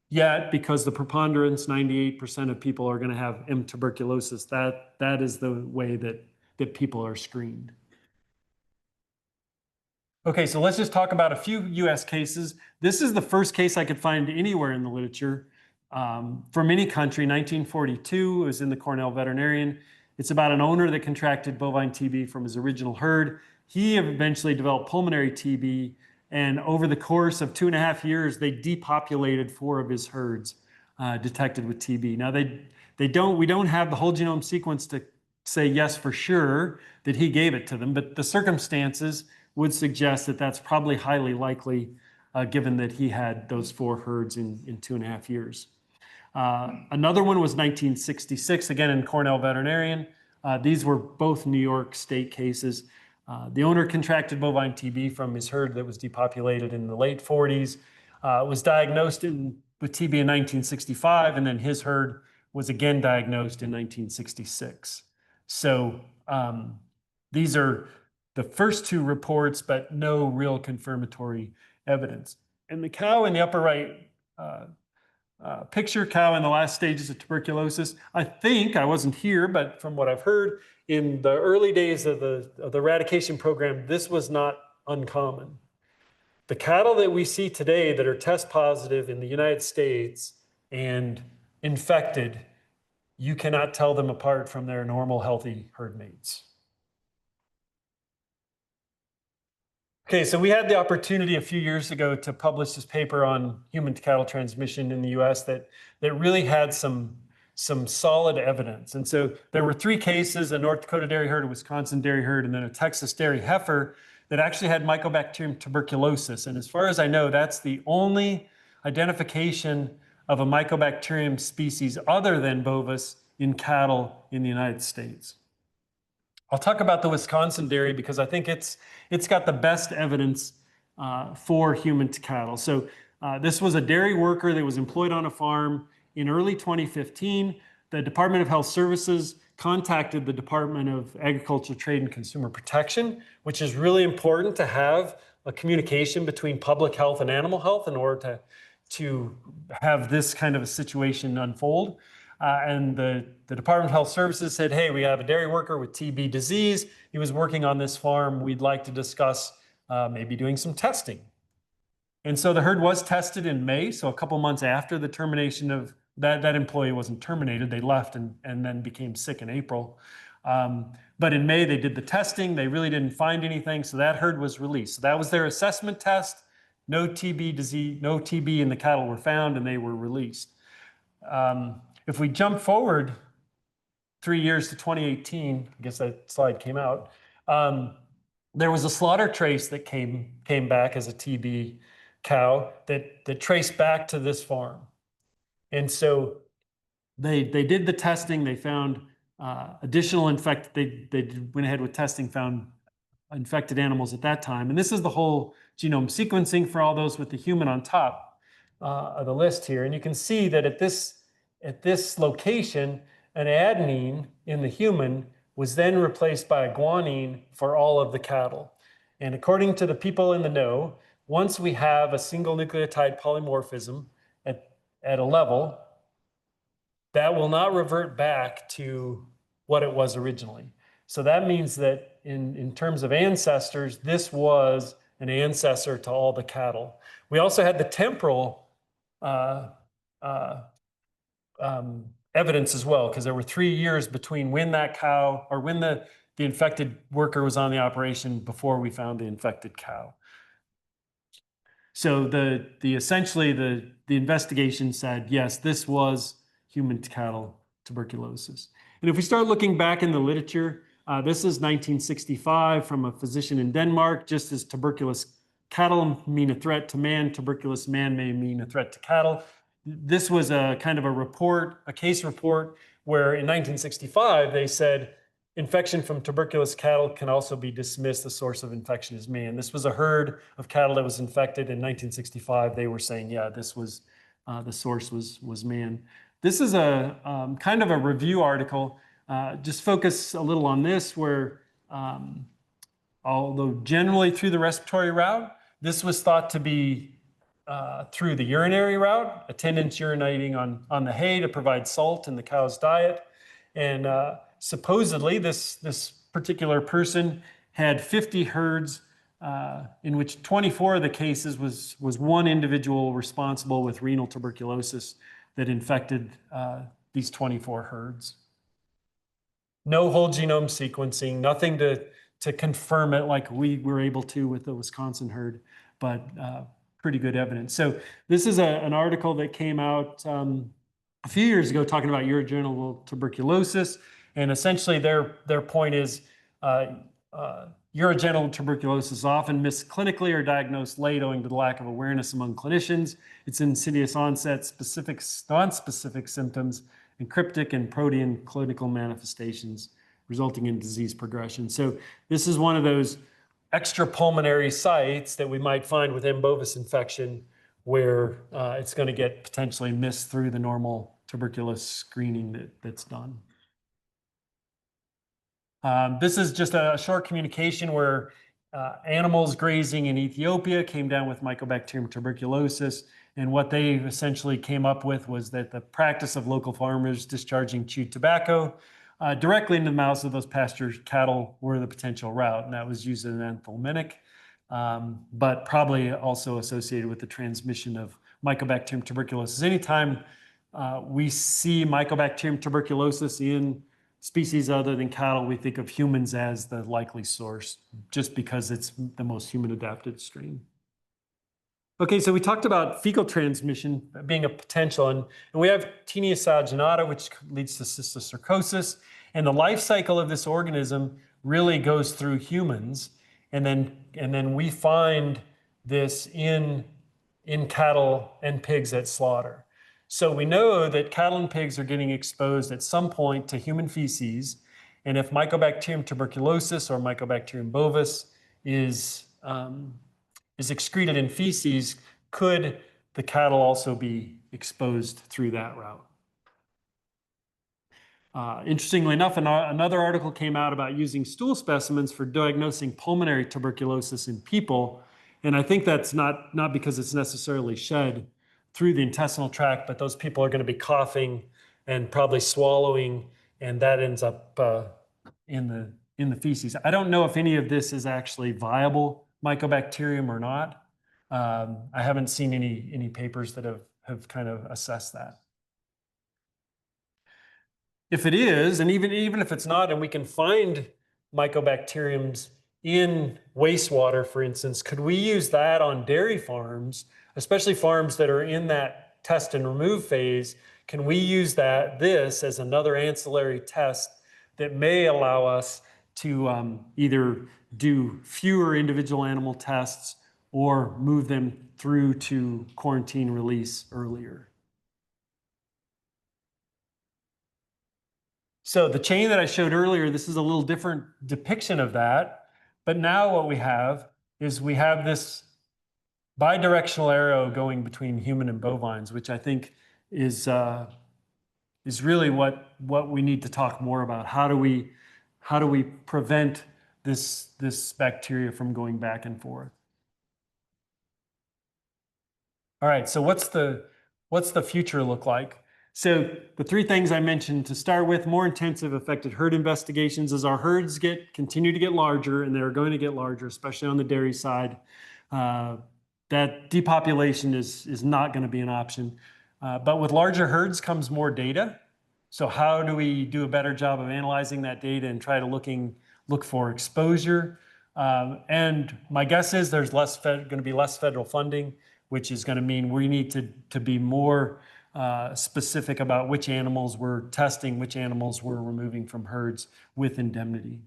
Yet, because the preponderance, 98% of people are going to have M. tuberculosis, that is the way that people are screened. Okay, so let's just talk about a few US cases. This is the first case I could find anywhere in the literature from any country. 1942, it was in the Cornell Veterinarian. It's about an owner that contracted bovine TB from his original herd. He eventually developed pulmonary TB, and over the course of 2.5 years, they depopulated 4 of his herds detected with TB. Now, we don't have the whole genome sequence to say yes for sure that he gave it to them, but the circumstances would suggest that that's probably highly likely, given that he had those 4 herds in 2.5 years. Another one was 1966, again in Cornell Veterinarian. These were both New York State cases. The owner contracted bovine TB from his herd that was depopulated in the late 40s, was diagnosed with TB in 1965, and then his herd was again diagnosed in 1966. So these are the first two reports, but no real confirmatory evidence. And the cow in the upper right picture, cow in the last stages of tuberculosis, I think, I wasn't here, but from what I've heard, in the early days of the eradication program, this was not uncommon. The cattle that we see today that are test positive in the United States and infected, you cannot tell them apart from their normal, healthy herd mates. Okay, so we had the opportunity a few years ago to publish this paper on human to cattle transmission in the US that really had some solid evidence. And so there were 3 cases, a North Dakota dairy herd, a Wisconsin dairy herd, and then a Texas dairy heifer that actually had Mycobacterium tuberculosis. And as far as I know, that's the only identification of a Mycobacterium species other than bovis in cattle in the United States. I'll talk about the Wisconsin dairy because I think it's got the best evidence for human to cattle. So this was a dairy worker that was employed on a farm in early 2015. The Department of Health Services contacted the Department of Agriculture, Trade, and Consumer Protection, which is really important to have a communication between public health and animal health in order to have this kind of a situation unfold. And the Department of Health Services said, hey, we have a dairy worker with TB disease. He was working on this farm. We'd like to discuss maybe doing some testing. And so the herd was tested in May, so a couple months after the termination of that employee wasn't terminated. They left and then became sick in April. But in May, they did the testing. They really didn't find anything, so that herd was released. So that was their assessment test. No TB disease, no TB in the cattle were found, and they were released. If we jump forward 3 years to 2018, I guess that slide came out, there was a slaughter trace that came back as a TB cow that traced back to this farm. And so they did the testing, they found additional infected, they went ahead with testing, found infected animals at that time. And this is the whole genome sequencing for all those with the human on top of the list here. And you can see that at this location, an adenine in the human was then replaced by a guanine for all of the cattle. And according to the people in the know, once we have a single nucleotide polymorphism at a level, that will not revert back to what it was originally. So that means that in terms of ancestors, this was an ancestor to all the cattle. We also had the temporal evidence as well, because there were 3 years between when that cow, or when the infected worker was on the operation before we found the infected cow. So essentially the investigation said, yes, this was human to cattle tuberculosis. And if we start looking back in the literature, this is 1965 from a physician in Denmark. Just as tuberculous cattle mean a threat to man, tuberculous man may mean a threat to cattle. This was a kind of a report, a case report, where in 1965 they said infection from tuberculous cattle can also be dismissed. The source of infection is man. This was a herd of cattle that was infected in 1965. They were saying, yeah, this was the source was man. This is a kind of a review article. Just focus a little on this, where although generally through the respiratory route, this was thought to be through the urinary route, attendants urinating on the hay to provide salt in the cow's diet. And supposedly this particular person had 50 herds in which 24 of the cases was one individual responsible with renal tuberculosis that infected these 24 herds. No whole genome sequencing, nothing to confirm it like we were able to with the Wisconsin herd, but pretty good evidence. So this is an article that came out a few years ago talking about urogenital tuberculosis. And essentially their point is urogenital tuberculosis is often missed clinically or diagnosed late owing to the lack of awareness among clinicians. It's insidious onset, non-specific symptoms, and cryptic and protean clinical manifestations resulting in disease progression. So this is one of those extrapulmonary sites that we might find with M. bovis infection where it's going to get potentially missed through the normal tuberculosis screening that's done. This is just a short communication where animals grazing in Ethiopia came down with Mycobacterium tuberculosis. And what they essentially came up with was that the practice of local farmers discharging chewed tobacco directly into the mouths of those pasture cattle were the potential route. And that was used as an anthelmintic, but probably also associated with the transmission of Mycobacterium tuberculosis. Anytime we see Mycobacterium tuberculosis in species other than cattle, we think of humans as the likely source, just because it's the most human adapted strain. Okay, so we talked about fecal transmission being a potential, and we have Taenia asaginata, which leads to cysticercosis, and the life cycle of this organism really goes through humans, and then we find this in cattle and pigs at slaughter. So we know that cattle and pigs are getting exposed at some point to human feces, and if Mycobacterium tuberculosis or Mycobacterium bovis is excreted in feces, could the cattle also be exposed through that route? Interestingly enough, another article came out about using stool specimens for diagnosing pulmonary tuberculosis in people, and I think that's not because it's necessarily shed through the intestinal tract, but those people are going to be coughing and probably swallowing, and that ends up in the feces. I don't know if any of this is actually viable Mycobacterium or not. I haven't seen any papers that have kind of assessed that. If it is, and even if it's not, and we can find Mycobacteriums in wastewater, for instance, could we use that on dairy farms, especially farms that are in that test and remove phase? Can we use this as another ancillary test that may allow us to either do fewer individual animal tests or move them through to quarantine release earlier? So the chain that I showed earlier, this is a little different depiction of that. But now what we have is we have this bidirectional arrow going between human and bovines, which I think is really what we need to talk more about. How do we prevent this bacteria from going back and forth? All right, so what's the future look like? So the three things I mentioned to start with: more intensive affected herd investigations. As our herds continue to get larger, and they're going to get larger, especially on the dairy side, that depopulation is not going to be an option. But with larger herds comes more data. So how do we do a better job of analyzing that data and try to look for exposure? And my guess is there's going to be less federal funding, which is going to mean we need to be more specific about which animals we're testing, which animals we're removing from herds with indemnity.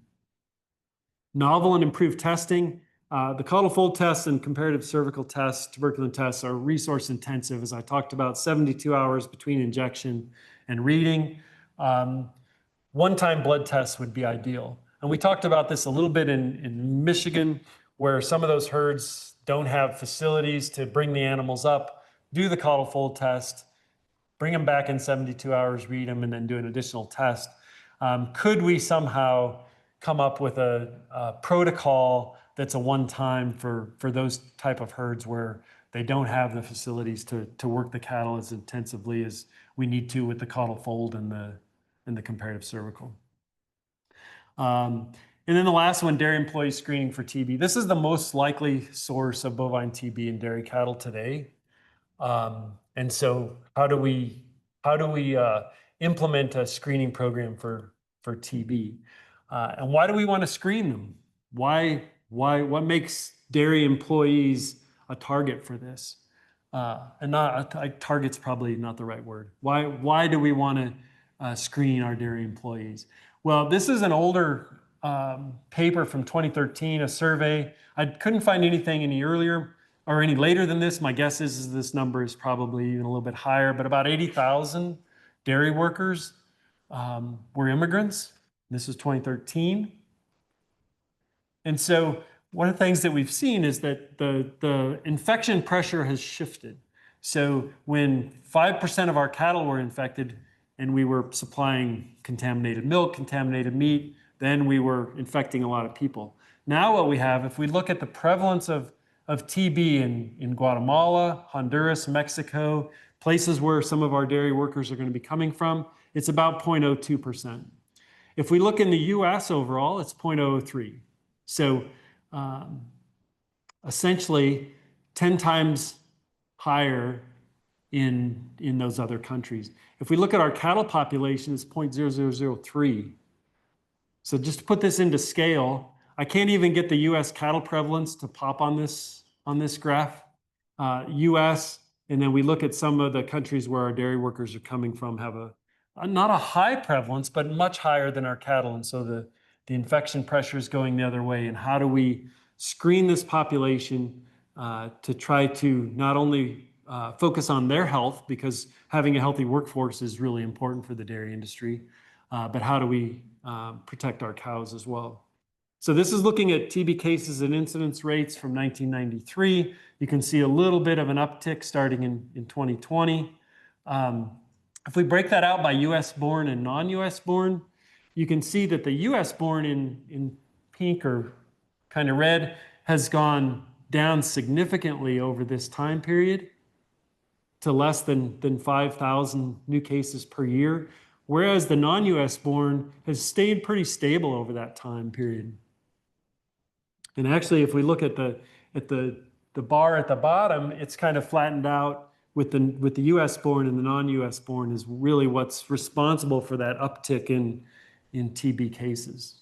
Novel and improved testing. The caudal fold tests and comparative cervical tests, tuberculin tests, are resource intensive. As I talked about, 72 hours between injection and reading. One-time blood tests would be ideal. And we talked about this a little bit in Michigan, where some of those herds don't have facilities to bring the animals up, do the caudal fold test, bring them back in 72 hours, read them, and then do an additional test. Could we somehow come up with a protocol that's a one-time for those type of herds where they don't have the facilities to work the cattle as intensively as we need to with the caudal fold and the comparative cervical? And then the last one, dairy employee screening for TB. This is the most likely source of bovine TB in dairy cattle today. And so how do we implement a screening program for TB? And why do we want to screen them? What makes dairy employees a target for this? And target's probably not the right word. Why do we want to screen our dairy employees? Well, this is an older paper from 2013, a survey. I couldn't find anything any earlier or any later than this. My guess is this number is probably even a little bit higher, but about 80,000 dairy workers were immigrants. This is 2013. And so one of the things that we've seen is that the infection pressure has shifted. So when 5% of our cattle were infected and we were supplying contaminated milk, contaminated meat, then we were infecting a lot of people. Now what we have, if we look at the prevalence of TB in Guatemala, Honduras, Mexico, places where some of our dairy workers are going to be coming from, it's about 0.02%. If we look in the US overall, it's 0.03. So essentially 10 times higher in those other countries. If we look at our cattle population, it's 0.0003. So just to put this into scale, I can't even get the US cattle prevalence to pop on this graph. US, and then we look at some of the countries where our dairy workers are coming from have not a high prevalence, but much higher than our cattle. And so the infection pressure is going the other way. And how do we screen this population to try to not only focus on their health, because having a healthy workforce is really important for the dairy industry, but how do we protect our cows as well? So this is looking at TB cases and incidence rates from 1993. You can see a little bit of an uptick starting in 2020. If we break that out by US born and non-US born, you can see that the US born in pink or kind of red has gone down significantly over this time period to less than 5,000 new cases per year, whereas the non-US born has stayed pretty stable over that time period. And actually, if we look at the bar at the bottom, it's kind of flattened out with the US born, and the non-US born is really what's responsible for that uptick in TB cases.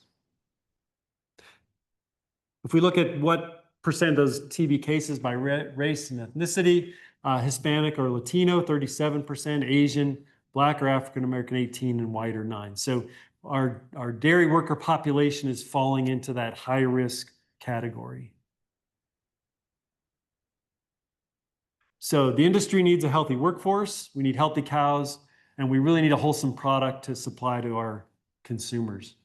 If we look at what percent of those TB cases by race and ethnicity, Hispanic or Latino, 37%, Asian, Black or African American, 18%, and white are 9%. So our dairy worker population is falling into that high risk category. So the industry needs a healthy workforce, we need healthy cows, and we really need a wholesome product to supply to our consumers.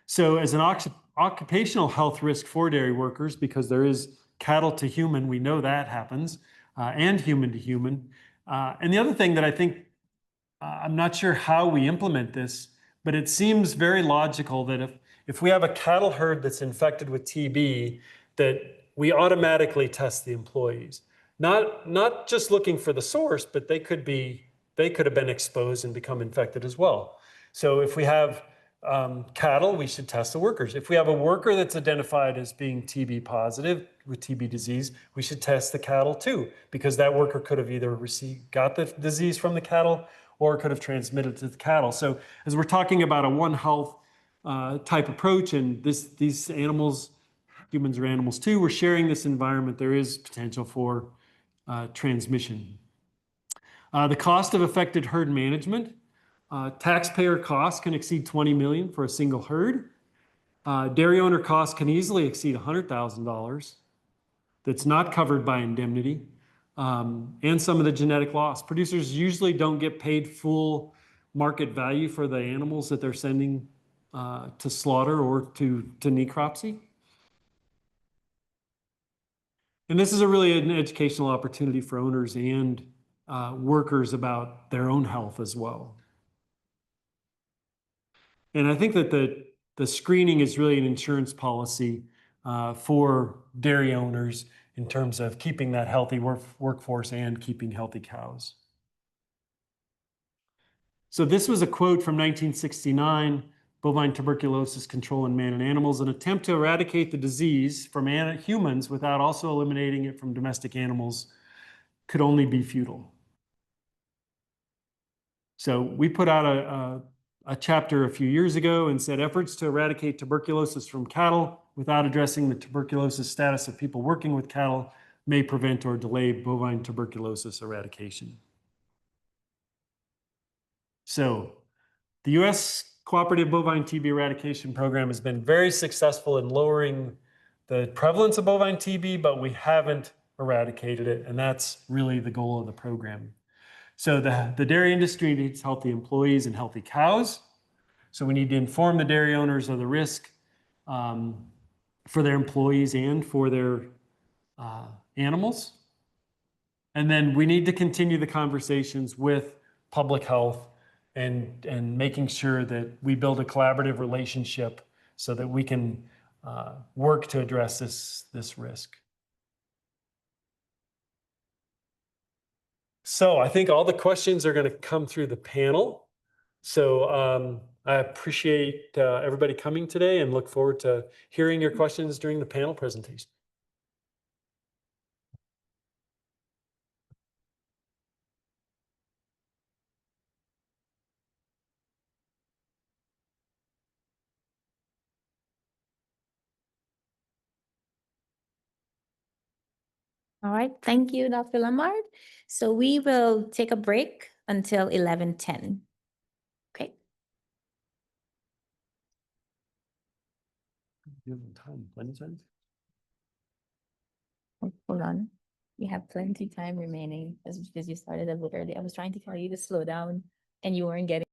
So as an occupational health risk for dairy workers, because there is cattle to human, we know that happens, and human to human. And the other thing that I think, I'm not sure how we implement this, but it seems very logical that if we have a cattle herd that's infected with TB, that we automatically test the employees. Not just looking for the source, but they could have been exposed and become infected as well. So if we have cattle, we should test the workers. If we have a worker that's identified as being TB positive with TB disease, we should test the cattle too, because that worker could have either got the disease from the cattle or could have transmitted it to the cattle. So as we're talking about a One Health type approach, and these animals, humans are animals too, we're sharing this environment, there is potential for transmission. The cost of affected herd management. Taxpayer costs can exceed $20 million for a single herd. Dairy owner costs can easily exceed $100,000. That's not covered by indemnity. And some of the genetic loss. Producers usually don't get paid full market value for the animals that they're sending to slaughter or to necropsy. And this is really an educational opportunity for owners and workers about their own health as well. And I think that the screening is really an insurance policy for dairy owners in terms of keeping that healthy workforce and keeping healthy cows. So this was a quote from 1969, Bovine Tuberculosis Control in Man and Animals, an attempt to eradicate the disease from humans without also eliminating it from domestic animals could only be futile. So we put out a chapter a few years ago and said efforts to eradicate tuberculosis from cattle without addressing the tuberculosis status of people working with cattle may prevent or delay bovine tuberculosis eradication. So the U.S. Cooperative Bovine TB Eradication Program has been very successful in lowering the prevalence of bovine TB, but we haven't eradicated it, and that's really the goal of the program. So the dairy industry needs healthy employees and healthy cows. So we need to inform the dairy owners of the risk for their employees and for their animals. And then we need to continue the conversations with public health and making sure that we build a collaborative relationship so that we can work to address this risk. So I think all the questions are going to come through the panel. So I appreciate everybody coming today and look forward to hearing your questions during the panel presentation. All right, thank you, Dr. Lombard. So we will take a break until 11:10. Okay. You have time, plenty of time? Hold on. We have plenty time remaining because you started a bit early. I was trying to tell you to slow down and you weren't getting.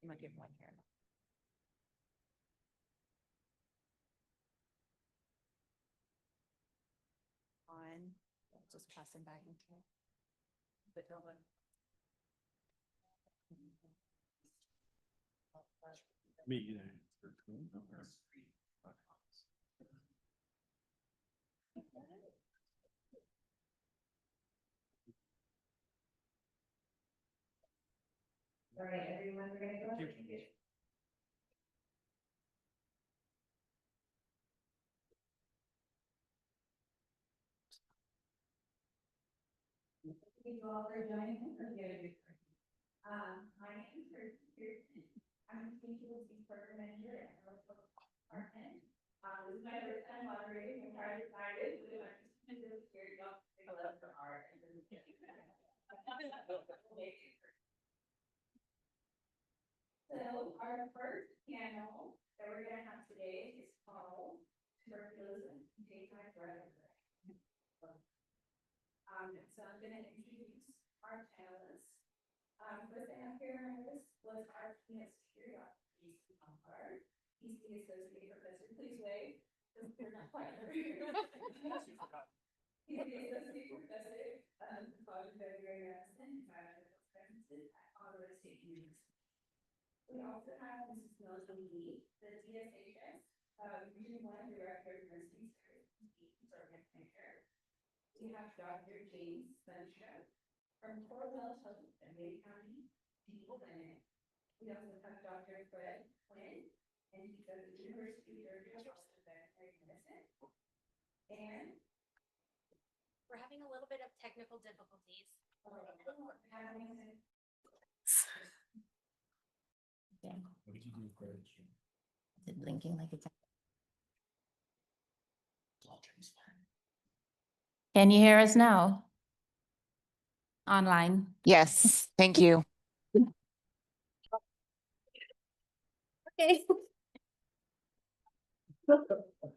You might give one here. On, just pass them back into. But no one. Me either. All right, everyone, we're gonna go. Thank you all for joining us for the other. My name is Kirsten Pearson. I'm a teacher with the program manager at North Department. This is my first time moderating. I'm kind of excited. So I'm just here to take a look for art. So our first panel that we're gonna have today is called Tuberculosis, Take My Breath Away. So I'm gonna introduce our panelists. First I have here on this was our Phoenix Curiosity Lombard. He's the associate professor. Please wave. We're not quite there. He's the associate professor of veterinary medicine and biomedical sciences at Colorado State University. We also have Mrs. Melanie Lee, the DSHS, Region 1 Director of Nursing Services, We have Dr. James Spencer from Cornell Health and May County People Clinic. We also have Dr. Fred Quinn, and he's at the University of Georgia School of Veterinary Medicine. And We're having a little bit of technical difficulties. Yeah. Is it blinking like it's? Can you hear us now? Online. Yes, thank you. Okay.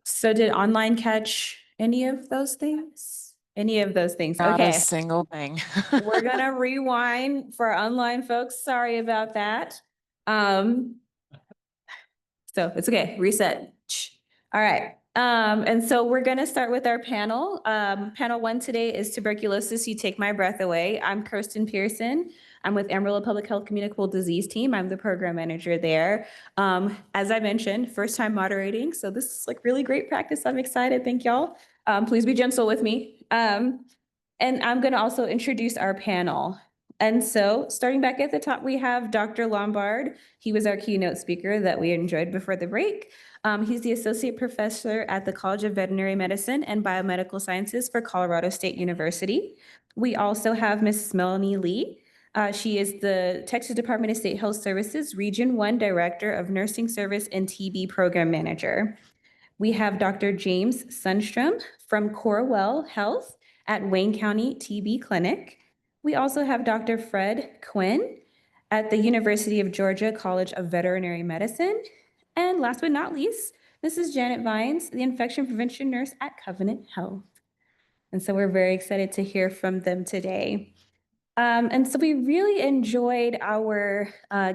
So did online catch any of those things? Any of those things? Not Okay, a single thing. we're gonna rewind for our online folks. Sorry about that. So it's okay, reset. All right. And so we're gonna start with our panel. Panel 1 today is tuberculosis, you take my breath away. I'm Kirsten Pearson. I'm with Amarillo Public Health Communicable Disease Team. I'm the program manager there. As I mentioned, first time moderating, so this is like really great practice. I'm excited. Thank y'all. Please be gentle with me. And I'm going to also introduce our panel. And so starting back at the top, we have Dr. Lombard. He was our keynote speaker that we enjoyed before the break. He's the associate professor at the College of Veterinary Medicine and Biomedical Sciences for Colorado State University. We also have Mrs. Melanie Lee. She is the Texas Department of State Health Services Region 1 Director of Nursing Service and TB Program Manager. We have Dr. James Sundstrom from Corewell Health at Wayne County TB Clinic. We also have Dr. Fred Quinn at the University of Georgia College of Veterinary Medicine. And last but not least, this is Janet Vines, the infection prevention nurse at Covenant Health. And so we're very excited to hear from them today. And so we really enjoyed our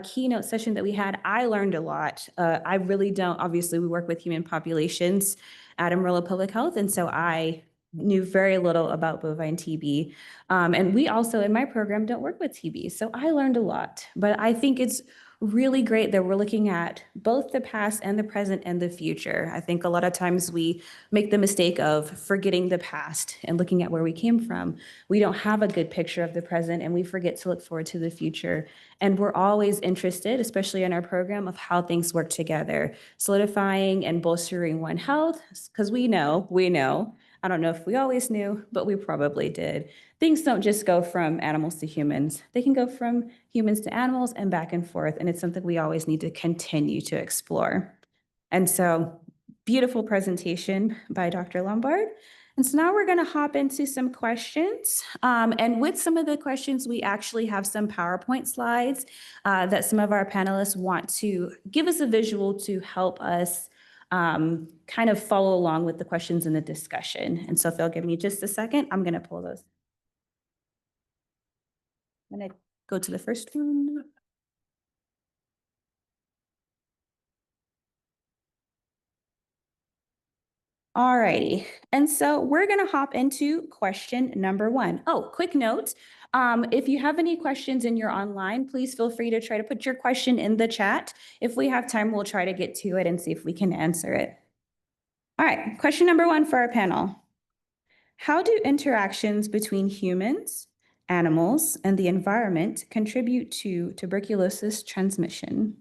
keynote session that we had. I learned a lot. I really don't, obviously we work with human populations at Amarillo Public Health, and so I knew very little about bovine TB. And we also in my program don't work with TB, so I learned a lot. But I think it's really great that we're looking at both the past and the present and the future. I think a lot of times we make the mistake of forgetting the past and looking at where we came from. We don't have a good picture of the present and we forget to look forward to the future. And we're always interested, especially in our program, of how things work together, solidifying and bolstering One Health, because we know, I don't know if we always knew, but we probably did. Things don't just go from animals to humans. They can go from humans to animals and back and forth. And it's something we always need to continue to explore. And so beautiful presentation by Dr. Lombard. And so now we're going to hop into some questions. And with some of the questions, we actually have some PowerPoint slides that some of our panelists want to give us a visual to help us kind of follow along with the questions in the discussion. And so if they'll give me just a second, I'm going to pull those. I'm going to go to the first one. All righty. And so we're going to hop into question number 1. Oh, quick note. If you have any questions and you're online, please feel free to try to put your question in the chat. If we have time, we'll try to get to it and see if we can answer it. All right, question number 1 for our panel. How do interactions between humans, animals, and the environment contribute to tuberculosis transmission?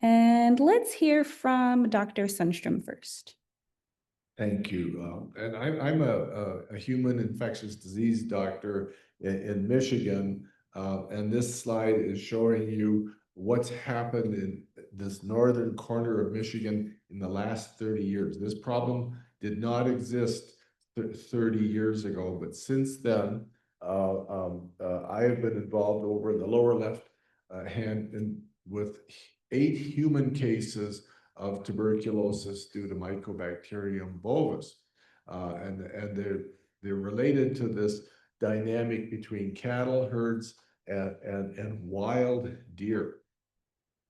And let's hear from Dr. Sundstrom first. Thank you. And I'm a human infectious disease doctor in Michigan. And this slide is showing you what's happened in this northern corner of Michigan in the last 30 years. This problem did not exist 30 years ago, but since then, I have been involved over in the lower left hand with 8 human cases of tuberculosis due to Mycobacterium bovis. And they're related to this dynamic between cattle herds and wild deer.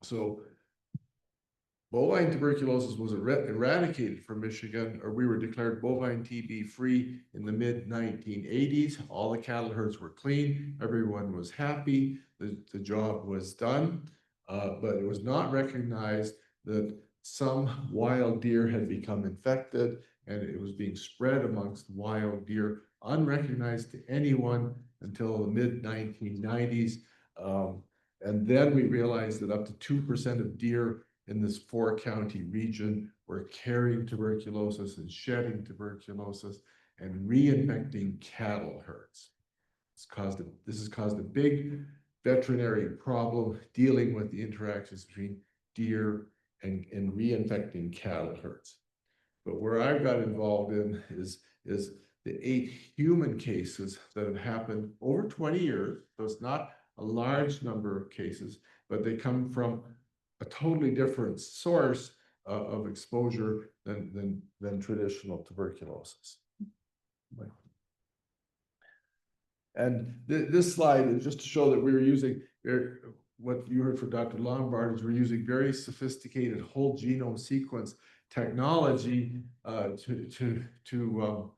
So bovine tuberculosis was eradicated from Michigan, or we were declared bovine TB free in the mid-1980s. All the cattle herds were clean. Everyone was happy. The job was done, but it was not recognized that some wild deer had become infected and it was being spread amongst wild deer, unrecognized to anyone until the mid-1990s. And then we realized that up to 2% of deer in this 4-county region were carrying tuberculosis and shedding tuberculosis and reinfecting cattle herds. This has caused a big veterinary problem dealing with the interactions between deer and reinfecting cattle herds. But where I've got involved in is the 8 human cases that have happened over 20 years. So it's not a large number of cases, but they come from a totally different source of exposure than traditional tuberculosis. And this slide is just to show that we were using what you heard from Dr. Lombard is we're using very sophisticated whole genome sequence technology to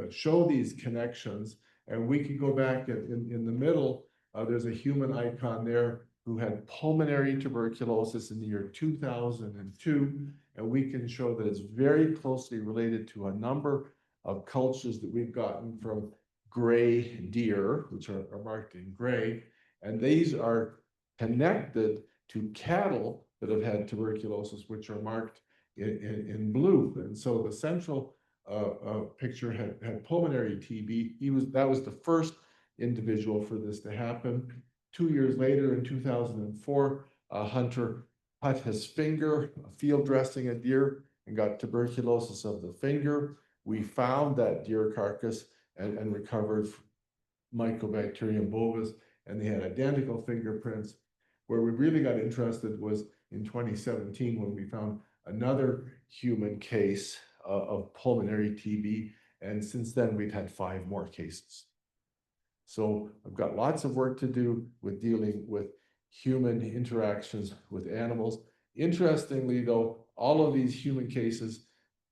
show these connections. And we can go back in the middle There's a human icon there who had pulmonary tuberculosis in the year 2002. And we can show that it's very closely related to a number of cultures that we've gotten from gray deer, which are marked in gray. And these are connected to cattle that have had tuberculosis, which are marked in blue. And so the central picture had pulmonary TB. That was the first individual for this to happen. 2 years later, in 2004, a hunter cut his finger, field dressing a deer, and got tuberculosis of the finger. We found that deer carcass and recovered Mycobacterium bovis, and they had identical fingerprints. Where we really got interested was in 2017 when we found another human case of pulmonary TB, and since then we've had 5 more cases. So I've got lots of work to do with dealing with human interactions with animals. Interestingly, though, all of these human cases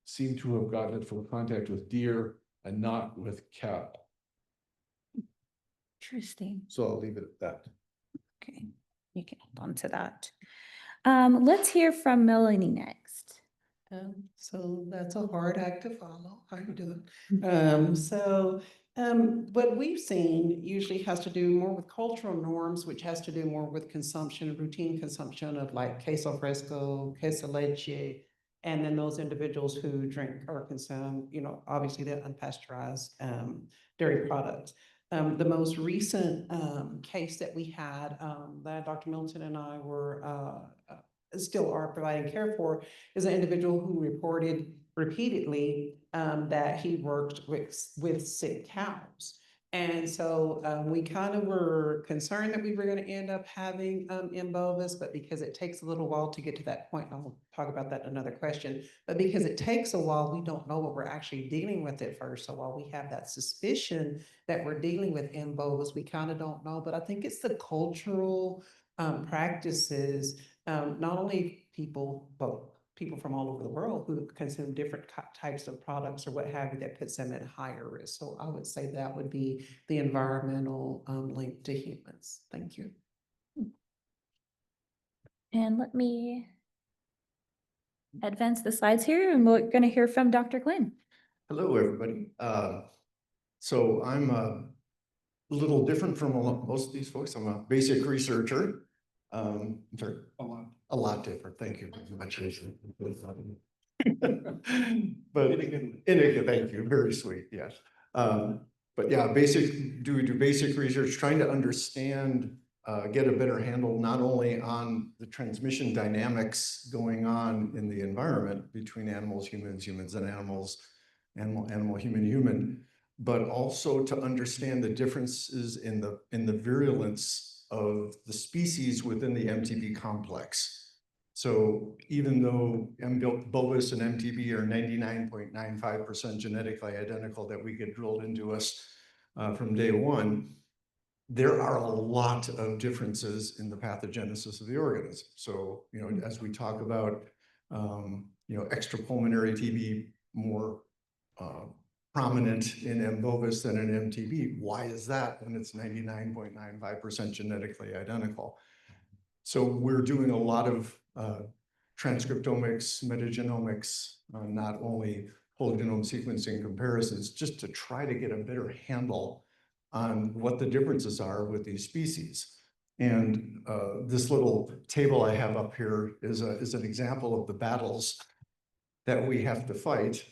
seem to have gotten it from contact with deer and not with cattle. Interesting. So I'll leave it at that. Okay, you can hold on to that. Let's hear from Melanie next. So that's a hard act to follow. How you doing? What we've seen usually has to do more with cultural norms, which has to do more with consumption, routine consumption of like queso fresco, queso leche, and then those individuals who drink or consume, you know, obviously the unpasteurized dairy products. The most recent case that we had that Dr. Milton and I were still are providing care for is an individual who reported repeatedly that he worked with sick cows. And so we kind of were concerned that we were going to end up having M. bovis, but because it takes a little while to get to that point, and I'll talk about that in another question, but because it takes a while, we don't know what we're actually dealing with at first. So while we have that suspicion that we're dealing with M. bovis, we kind of don't know, but I think it's the cultural practices, not only people, but people from all over the world who consume different types of products or what have you that puts them at higher risk. So I would say that would be the environmental link to humans. Thank you. And let me advance the slides here, and we're going to hear from Dr. Glenn. Hello, everybody. So I'm a little different from most of these folks. I'm a basic researcher. I'm sorry, a lot different. Thank you very much. But thank you. Very sweet. Yes. But yeah, do basic research, trying to understand, get a better handle not only on the transmission dynamics going on in the environment between animals, humans and animals, animal, human, but also to understand the differences in the virulence of the species within the MTB complex. So even though M. bovis and MTB are 99.95% genetically identical that we get drilled into us from day one, there are a lot of differences in the pathogenesis of the organism. So, you know, as we talk about, you know, extrapulmonary TB more prominent in M. bovis than in MTB. Why is that when it's 99.95% genetically identical? So we're doing a lot of transcriptomics, metagenomics, not only whole genome sequencing comparisons, just to try to get a better handle on what the differences are with these species. And this little table I have up here is an example of the battles that we have to fight.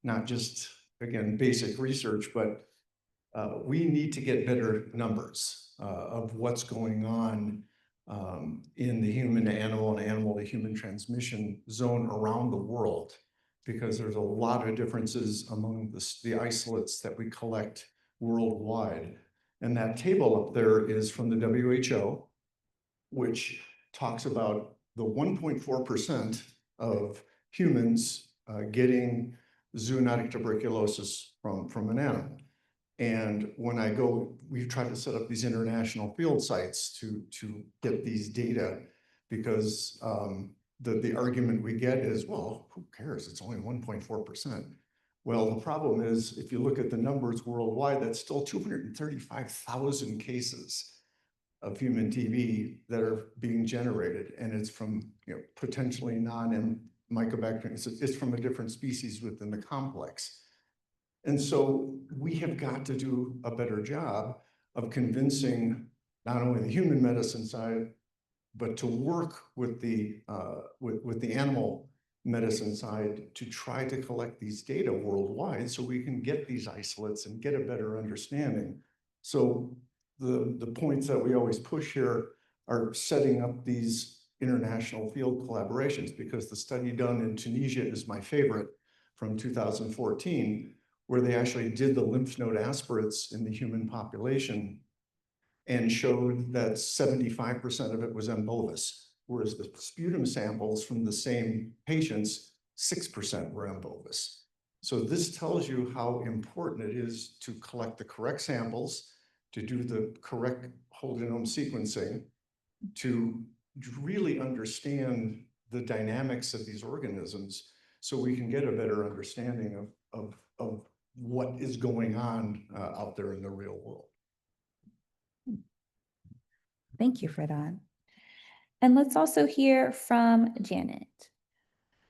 Not just, again, basic research, but we need to get better numbers of what's going on in the human to animal and animal to human transmission zone around the world, because there's a lot of differences among the isolates that we collect worldwide. And that table up there is from the WHO, which talks about the 1.4% of humans getting zoonotic tuberculosis from an animal. And when I go, we've tried to set up these international field sites to get these data, because the argument we get is, well, who cares? It's only 1.4%. Well, the problem is, if you look at the numbers worldwide, that's still 235,000 cases of human TB that are being generated, and it's from, potentially non-Mycobacterium. It's from a different species within the complex. And so we have got to do a better job of convincing not only the human medicine side, but to work with the animal medicine side to try to collect these data worldwide so we can get these isolates and get a better understanding. So the points that we always push here are setting up these international field collaborations, because the study done in Tunisia is my favorite, from 2014, where they actually did the lymph node aspirates in the human population and showed that 75% of it was M. bovis, whereas the sputum samples from the same patients, 6% were M. bovis. So this tells you how important it is to collect the correct samples, to do the correct whole genome sequencing, to really understand the dynamics of these organisms so we can get a better understanding of what is going on out there in the real world. Thank you for that. And let's also hear from Janet.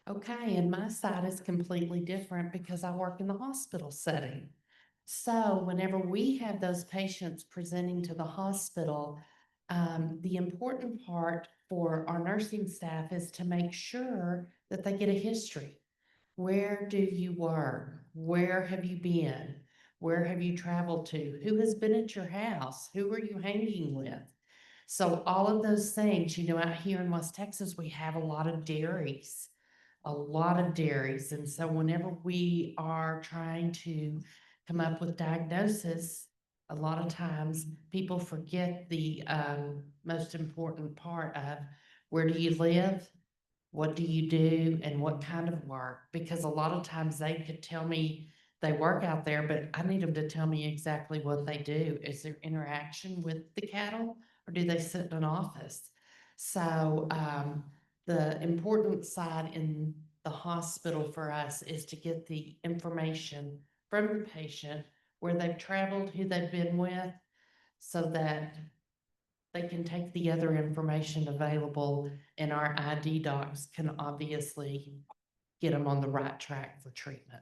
Okay, and my side is completely different because I work in the hospital setting. So whenever we have those patients presenting to the hospital, the important part for our nursing staff is to make sure that they get a history. Where do you work? Where have you been? Where have you traveled to? Who has been at your house? Who are you hanging with? So all of those things, out here in West Texas, we have a lot of dairies. And so whenever we are trying to come up with diagnosis, a lot of times people forget the most important part of where do you live, what do you do, and what kind of work? Because a lot of times they could tell me they work out there, but I need them to tell me exactly what they do. Is there interaction with the cattle, or do they sit in an office? So the important side in the hospital for us is to get the information from the patient, where they've traveled, who they've been with, so that they can take the other information available, and our ID docs can obviously get them on the right track for treatment.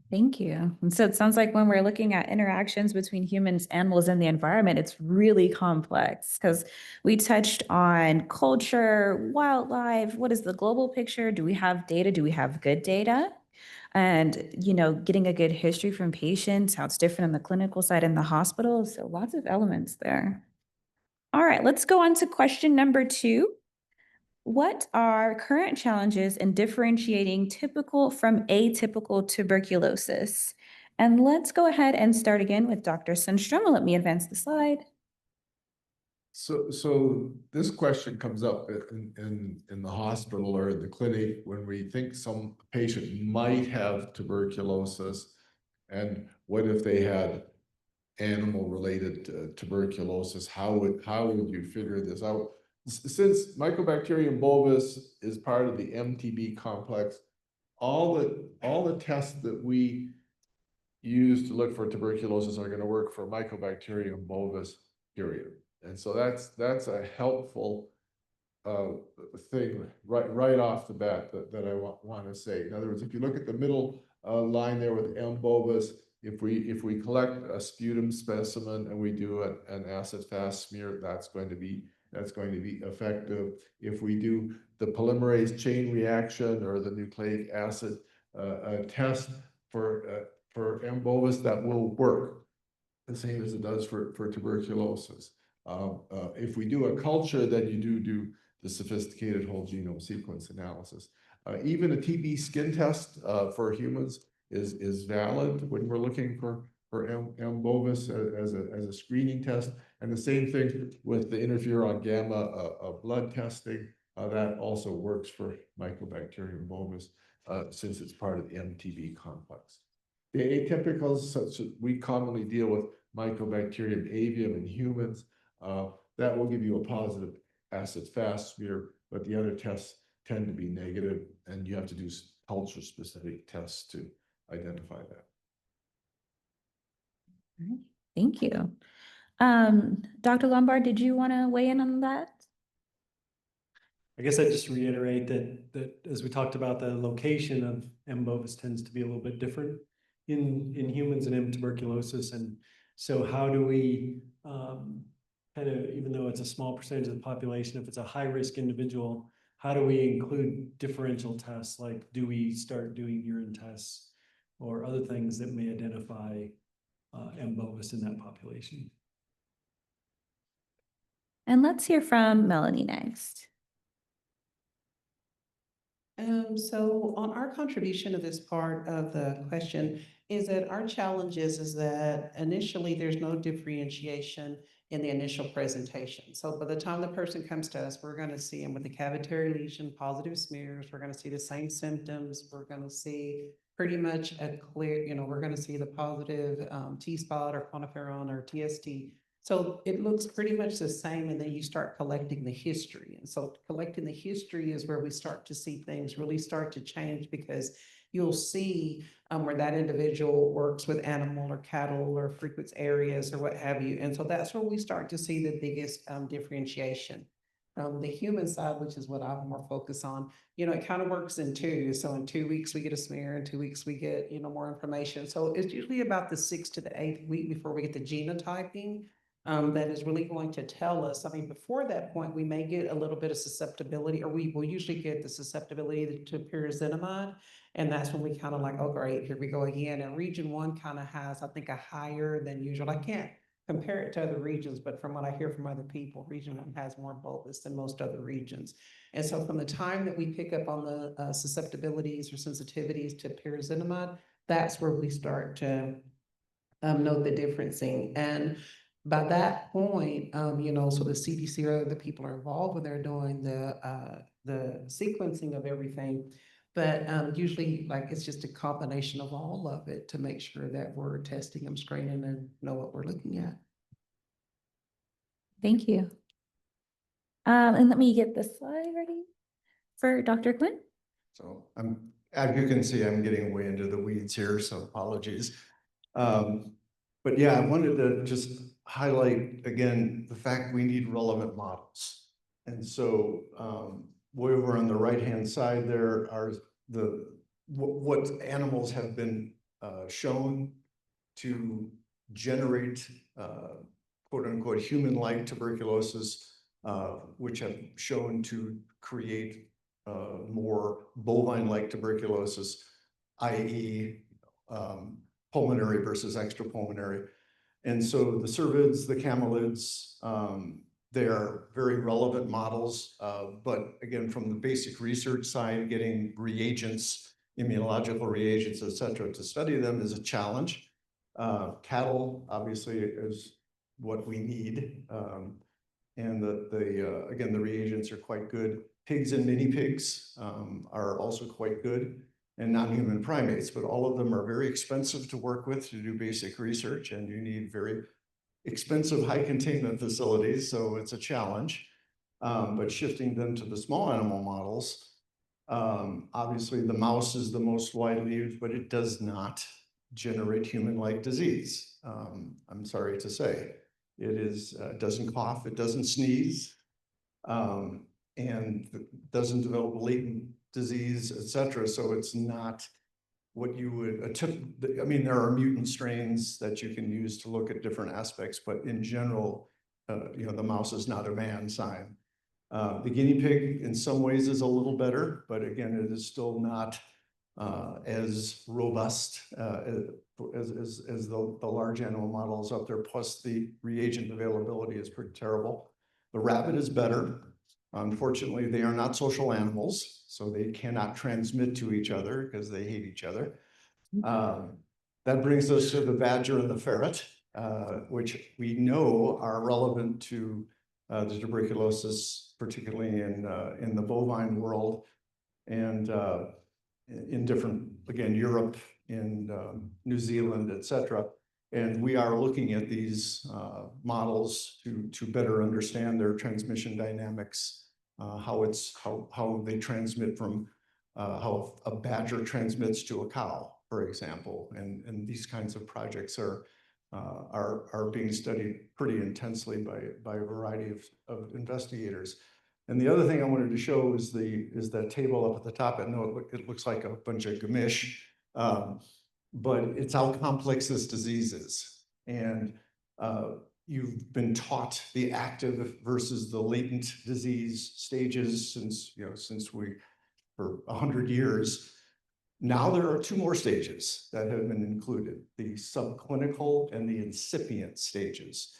Thank you. And so it sounds like when we're looking at interactions between humans, animals, and the environment, it's really complex, because we touched on culture, wildlife. What is the global picture? Do we have data? Do we have good data? And, getting a good history from patients, how it's different on the clinical side in the hospital. So lots of elements there. All right, let's go on to question number 2. What are current challenges in differentiating typical from atypical tuberculosis? And let's go ahead and start again with Dr. Sundstrom. Let me advance the slide. So this question comes up in the hospital or in the clinic when we think some patient might have tuberculosis, and what if they had animal-related tuberculosis? How would you figure this out? Since Mycobacterium bovis is part of the MTB complex, all the tests that we use to look for tuberculosis are going to work for Mycobacterium bovis, period. And so that's a helpful thing right off the bat that I want to say. In other words, if you look at the middle line there with M. bovis, if we collect a sputum specimen and we do an acid-fast smear, that's going to be effective. If we do the polymerase chain reaction or the nucleic acid test for M. bovis, that will work the same as it does for tuberculosis. If we do a culture, then you do the sophisticated whole genome sequence analysis. Even a TB skin test for humans is valid when we're looking for M. bovis as a screening test. And the same thing with the interferon gamma blood testing. That also works for Mycobacterium bovis since it's part of the MTB complex. The atypicals, such as we commonly deal with Mycobacterium avium in humans, that will give you a positive acid-fast smear, but the other tests tend to be negative, and you have to do culture-specific tests to identify that. Thank you. Dr. Lombard, did you want to weigh in on that? I guess I'd just reiterate that as we talked about, the location of M. bovis tends to be a little bit different in humans and M. tuberculosis. And so how do we kind of, even though it's a small percentage of the population, if it's a high-risk individual, how do we include differential tests? Like, do we start doing urine tests or other things that may identify M. bovis in that population? And let's hear from Melanie next. So on our contribution to this part of the question is that our challenge is that initially there's no differentiation in the initial presentation. So by the time the person comes to us, we're going to see them with a cavitary lesion, positive smears. We're going to see the same symptoms. We're going to see pretty much a clear, we're going to see the positive T-spot or quantiferon or TST. So it looks pretty much the same, and then you start collecting the history. And so collecting the history is where we start to see things really start to change, because you'll see where that individual works with animal or cattle or frequents areas or what have you. And so that's where we start to see the biggest differentiation. The human side, which is what I'm more focused on, it kind of works in two. So in 2 weeks, we get a smear. In 2 weeks, we get, more information. So it's usually about the 6th to the 8th week before we get the genotyping. That is really going to tell us. I mean, before that point, we may get a little bit of susceptibility, or we will usually get the susceptibility to pyrazinamide. And that's when we kind of like, oh, great, here we go again. And region 1 kind of has, I think, a higher than usual. I can't compare it to other regions, but from what I hear from other people, region 1 has more bovis than most other regions. And so from the time that we pick up on the susceptibilities or sensitivities to pyrazinamide, that's where we start to note the differencing. And by that point, so the CDC or the people are involved when they're doing the sequencing of everything. But usually, like, it's just a combination of all of it to make sure that we're testing them, screening, and know what we're looking at. Thank you. And let me get this slide ready for Dr. Quinn. So as you can see, I'm getting way into the weeds here, so apologies. But yeah, I wanted to just highlight again the fact we need relevant models. And so way over on the right-hand side there are what animals have been shown to generate quote unquote human-like tuberculosis, which have shown to create more bovine-like tuberculosis, i.e. Pulmonary versus extrapulmonary. And so the cervids, the camelids, they are very relevant models. But again, from the basic research side, getting reagents, immunological reagents, et cetera, to study them is a challenge. Cattle, obviously, is what we need. And again, the reagents are quite good. Pigs and mini pigs are also quite good. And non-human primates, but all of them are very expensive to work with to do basic research, and you need very expensive high containment facilities, so it's a challenge. But shifting them to the small animal models, obviously the mouse is the most widely used, but it does not generate human-like disease. I'm sorry to say. It doesn't cough, it doesn't sneeze, and doesn't develop latent disease, et cetera. So it's not what you would, I mean, there are mutant strains that you can use to look at different aspects, but in general, the mouse is not a man sign. The guinea pig in some ways is a little better, but again, it is still not as robust as the large animal models up there, plus the reagent availability is pretty terrible. The rabbit is better. Unfortunately, they are not social animals, so they cannot transmit to each other because they hate each other. That brings us to the badger and the ferret, which we know are relevant to the tuberculosis, particularly in the bovine world and in different, again, Europe, in New Zealand, et cetera. And we are looking at these models to better understand their transmission dynamics, how they transmit from how a badger transmits to a cow, for example. And these kinds of projects are being studied pretty intensely by a variety of investigators. And the other thing I wanted to show is that table up at the top. I know it looks like a bunch of gamish, but it's how complex this disease is. And you've been taught the active versus the latent disease stages since for 100 years. Now there are two more stages that have been included, the subclinical and the incipient stages.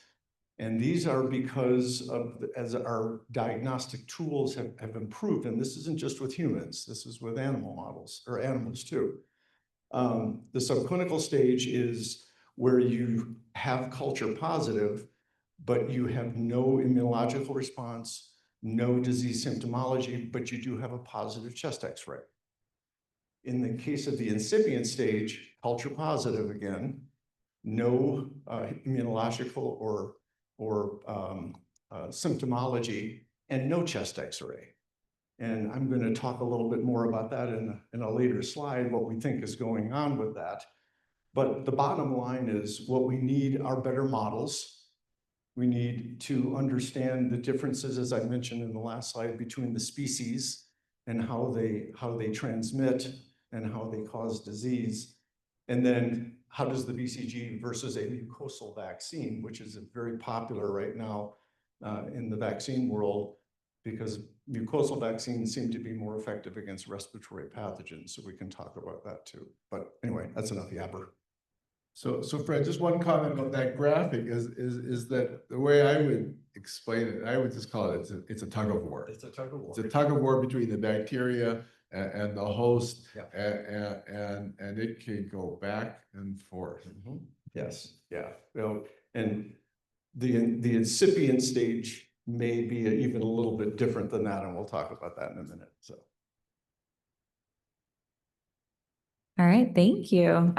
And these are because as our diagnostic tools have improved, and this isn't just with humans, this is with animal models or animals too. The subclinical stage is where you have culture positive, but you have no immunological response, no disease symptomology, but you do have a positive chest X-ray. In the case of the incipient stage, culture positive again, no immunological or symptomology, and no chest X-ray. And I'm going to talk a little bit more about that in a later slide, what we think is going on with that. But the bottom line is what we need are better models. We need to understand the differences, as I mentioned in the last slide, between the species and how they transmit and how they cause disease. And then how does the BCG versus a mucosal vaccine, which is very popular right now in the vaccine world, because mucosal vaccines seem to be more effective against respiratory pathogens. So we can talk about that too. But anyway, that's enough yabber. So Fred, just one comment about that graphic is that the way I would explain it, I would just call it, it's a tug of war. It's a tug of war. It's a tug of war between the bacteria and the host, Yeah. and it can go back and forth. Mm-hmm. Yes, yeah. Well, and the incipient stage may be even a little bit different than that, and we'll talk about that in a minute. So. All right, thank you.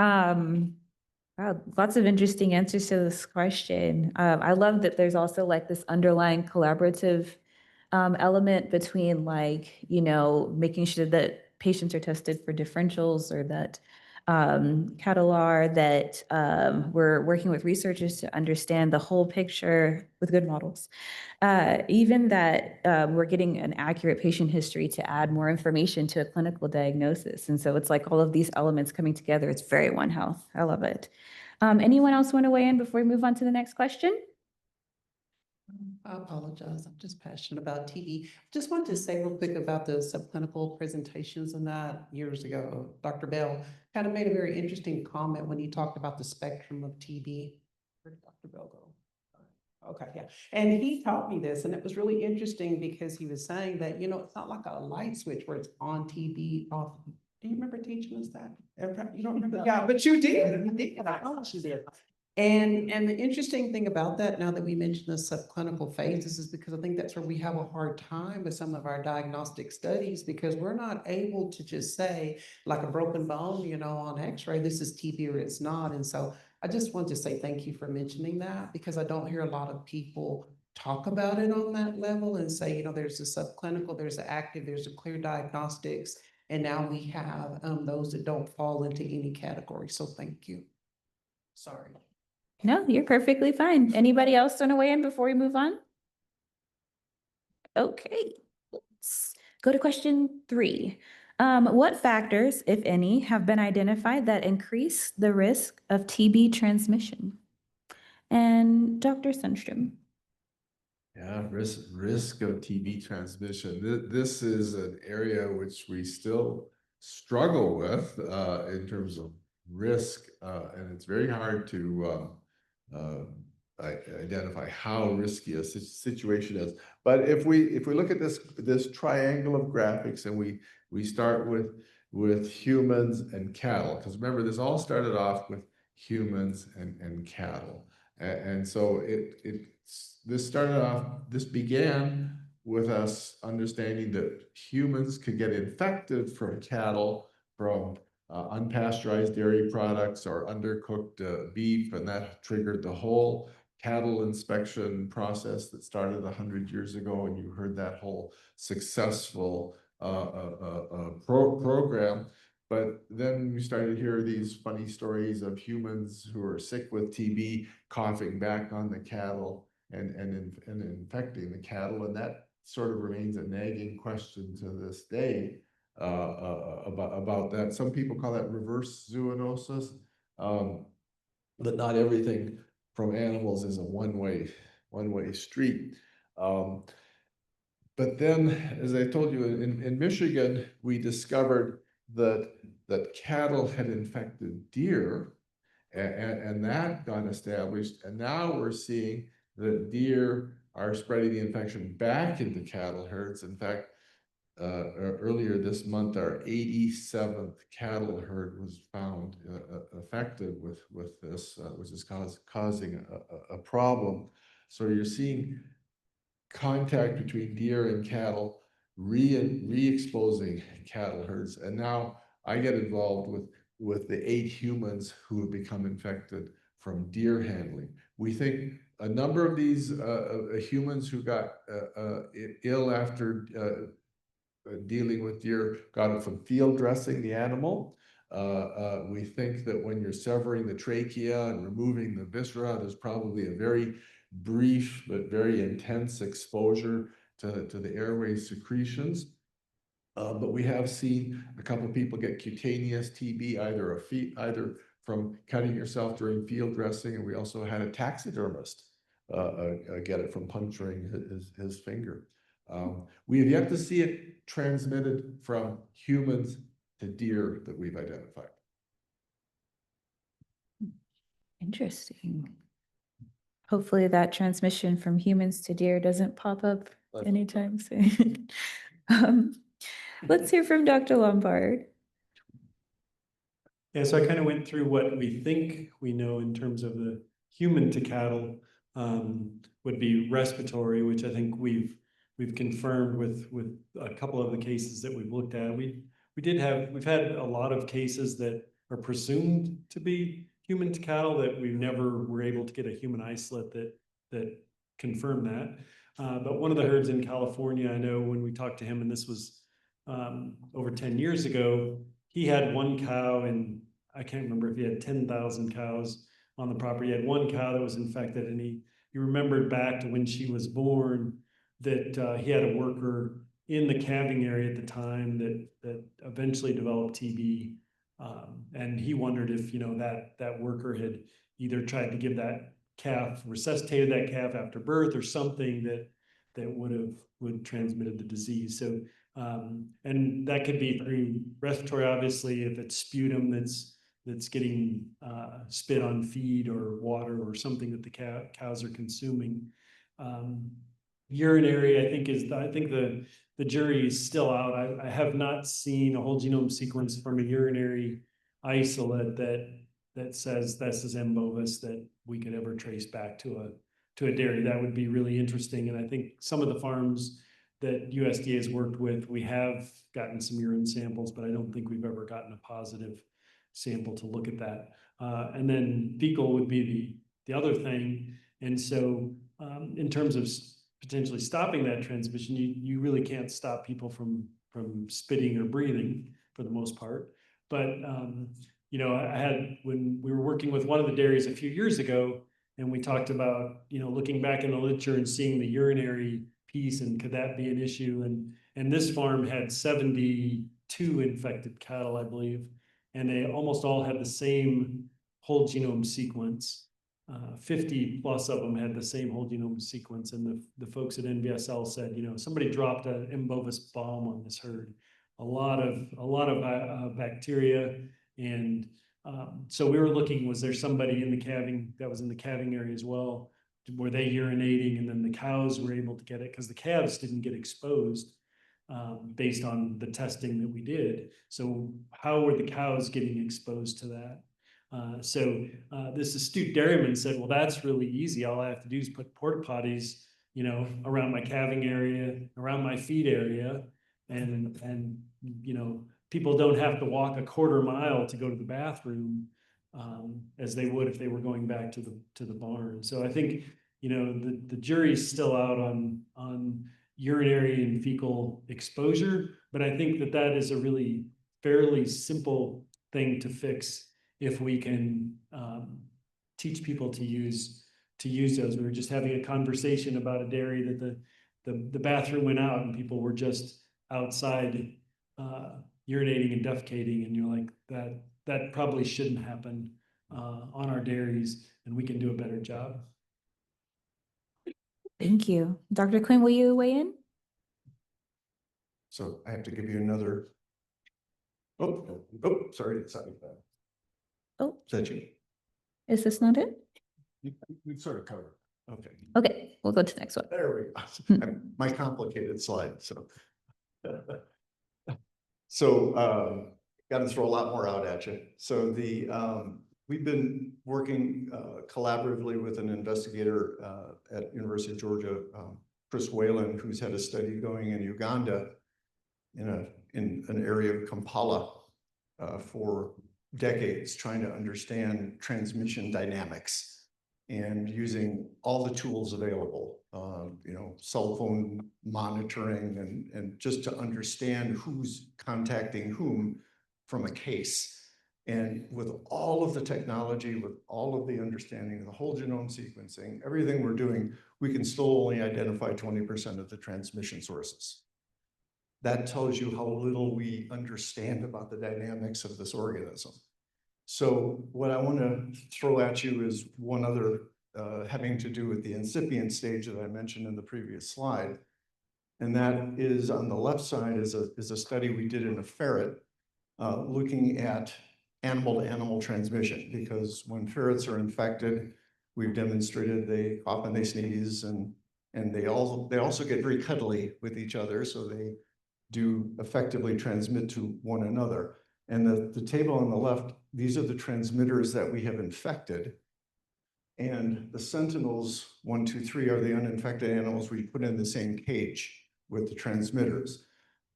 Wow, lots of interesting answers to this question. I love that there's also like this underlying collaborative element between making sure that patients are tested for differentials, or that CATALR, that we're working with researchers to understand the whole picture with good models. Even that we're getting an accurate patient history to add more information to a clinical diagnosis. And so it's like all of these elements coming together. It's very One Health. I love it. Anyone else want to weigh in before we move on to the next question? I apologize. I'm just passionate about TB. Just wanted to say real quick about the subclinical presentations and that years ago. Dr. Bell kind of made a very interesting comment when he talked about the spectrum of TB. Where did Dr. Bell go? Okay, yeah. And he taught me this, and it was really interesting because he was saying that, it's not like a light switch where it's on TB, off. Do you remember teaching us that? You don't remember? Yeah, but you did. You did. I know you did. And the interesting thing about that, now that we mentioned the subclinical phases, is because I think that's where we have a hard time with some of our diagnostic studies, because we're not able to just say, like a broken bone, on X-ray, this is TB or it's not. And so I just want to say thank you for mentioning that, because I don't hear a lot of people talk about it on that level and say, there's a subclinical, there's an active, there's a clear diagnostics, and now we have those that don't fall into any category. So thank you. Sorry. No, you're perfectly fine. Anybody else want to weigh in before we move on? Okay, let's go to question 3. What factors, if any, have been identified that increase the risk of TB transmission? And Dr. Sundstrom. Yeah, risk of TB transmission. This is an area which we still struggle with in terms of risk, and it's very hard to identify how risky a situation is. But if we look at this triangle of graphics, and we start with humans and cattle, because remember, this all started off with humans and cattle, and so this began with us understanding that humans could get infected from cattle, from unpasteurized dairy products or undercooked beef, and that triggered the whole cattle inspection process that started 100 years ago, and you heard that whole successful program. But then we started to hear these funny stories of humans who are sick with TB coughing back on the cattle and infecting the cattle. And that sort of remains a nagging question to this day about that. Some people call that reverse zoonosis, but not everything from animals is a one-way street. But then, as I told you, in Michigan, we discovered that cattle had infected deer, and that got established. And now we're seeing that deer are spreading the infection back into cattle herds. In fact, earlier this month, our 87th cattle herd was found affected with this, which is causing a problem. So you're seeing contact between deer and cattle re-exposing cattle herds. And now I get involved with the 8 humans who have become infected from deer handling. We think a number of these humans who got ill after dealing with deer got it from field dressing the animal. We think that when you're severing the trachea and removing the viscera, there's probably a very brief but very intense exposure to the airway secretions. But we have seen a couple of people get cutaneous TB, either from cutting yourself during field dressing, and we also had a taxidermist get it from puncturing his finger. We have yet to see it transmitted from humans to deer that we've identified. Interesting. Hopefully that transmission from humans to deer doesn't pop up anytime soon. Let's hear from Dr. Lombard. Yeah, so I kind of went through what we think we know in terms of the human to cattle would be respiratory, which I think we've confirmed with a couple of the cases that we've looked at. We've had a lot of cases that are presumed to be human to cattle that we never were able to get a human isolate that confirmed that. But one of the herds in California, I know when we talked to him, and this was over 10 years ago, he had one cow, and I can't remember if he had 10,000 cows on the property. He had one cow that was infected, and he remembered back to when she was born that he had a worker in the calving area at the time that eventually developed TB. And he wondered if, that worker had either tried to give that calf, resuscitated that calf after birth or something that would transmitted the disease. So, and that could be through respiratory, obviously, if it's sputum that's getting spit on feed or water or something that the cows are consuming. Urinary, I think the jury is still out. I have not seen a whole genome sequence from a urinary isolate that says this is M. bovis that we could ever trace back to a dairy. That would be really interesting. And I think some of the farms that USDA has worked with, we have gotten some urine samples, but I don't think we've ever gotten a positive sample to look at that. And then fecal would be the other thing. And so in terms of potentially stopping that transmission, you really can't stop people from spitting or breathing for the most part. But, when we were working with one of the dairies a few years ago, and we talked about, looking back in the literature and seeing the urinary piece and could that be an issue? And this farm had 72 infected cattle, I believe, and they almost all had the same whole genome sequence. 50 plus of them had the same whole genome sequence, and the folks at NVSL said, somebody dropped an M. bovis bomb on this herd. A lot of bacteria, and so we were looking, was there somebody in the calving that was in the calving area as well? Were they urinating, and then the cows were able to get it because the calves didn't get exposed based on the testing that we did. So how were the cows getting exposed to that? So this astute dairyman said, well, that's really easy. All I have to do is put porta potties, around my calving area, around my feed area. And people don't have to walk a quarter mile to go to the bathroom as they would if they were going back to the barn. So I think, the jury's still out on urinary and fecal exposure. But I think that that is a really fairly simple thing to fix if we can teach people to use those. We were just having a conversation about a dairy that the bathroom went out and people were just outside urinating and defecating, and you're like, that probably shouldn't happen on our dairies, and we can do a better job. Thank you. Dr. Quinn, will you weigh in? So I have to give you another. Oh, sorry, it's not that. Oh, Is that you? is this not it? We've sort of covered. Okay, Okay, we'll go to the next one. there we go. My complicated slide, so. So, got to throw a lot more out at you. So we've been working collaboratively with an investigator at University of Georgia, Chris Whalen, who's had a study going in Uganda in an area of Kampala for decades, trying to understand transmission dynamics and using all the tools available, cell phone monitoring and just to understand who's contacting whom from a case. And with all of the technology, with all of the understanding of the whole genome sequencing, everything we're doing, we can still only identify 20% of the transmission sources. That tells you how little we understand about the dynamics of this organism. So what I want to throw at you is one other having to do with the incipient stage that I mentioned in the previous slide. And that is on the left side is a study we did in a ferret looking at animal-to-animal transmission, because when ferrets are infected, we've demonstrated they often sneeze and they also get very cuddly with each other, so they do effectively transmit to one another. And the table on the left, these are the transmitters that we have infected. And the sentinels, 1, 2, 3, are the uninfected animals we put in the same cage with the transmitters.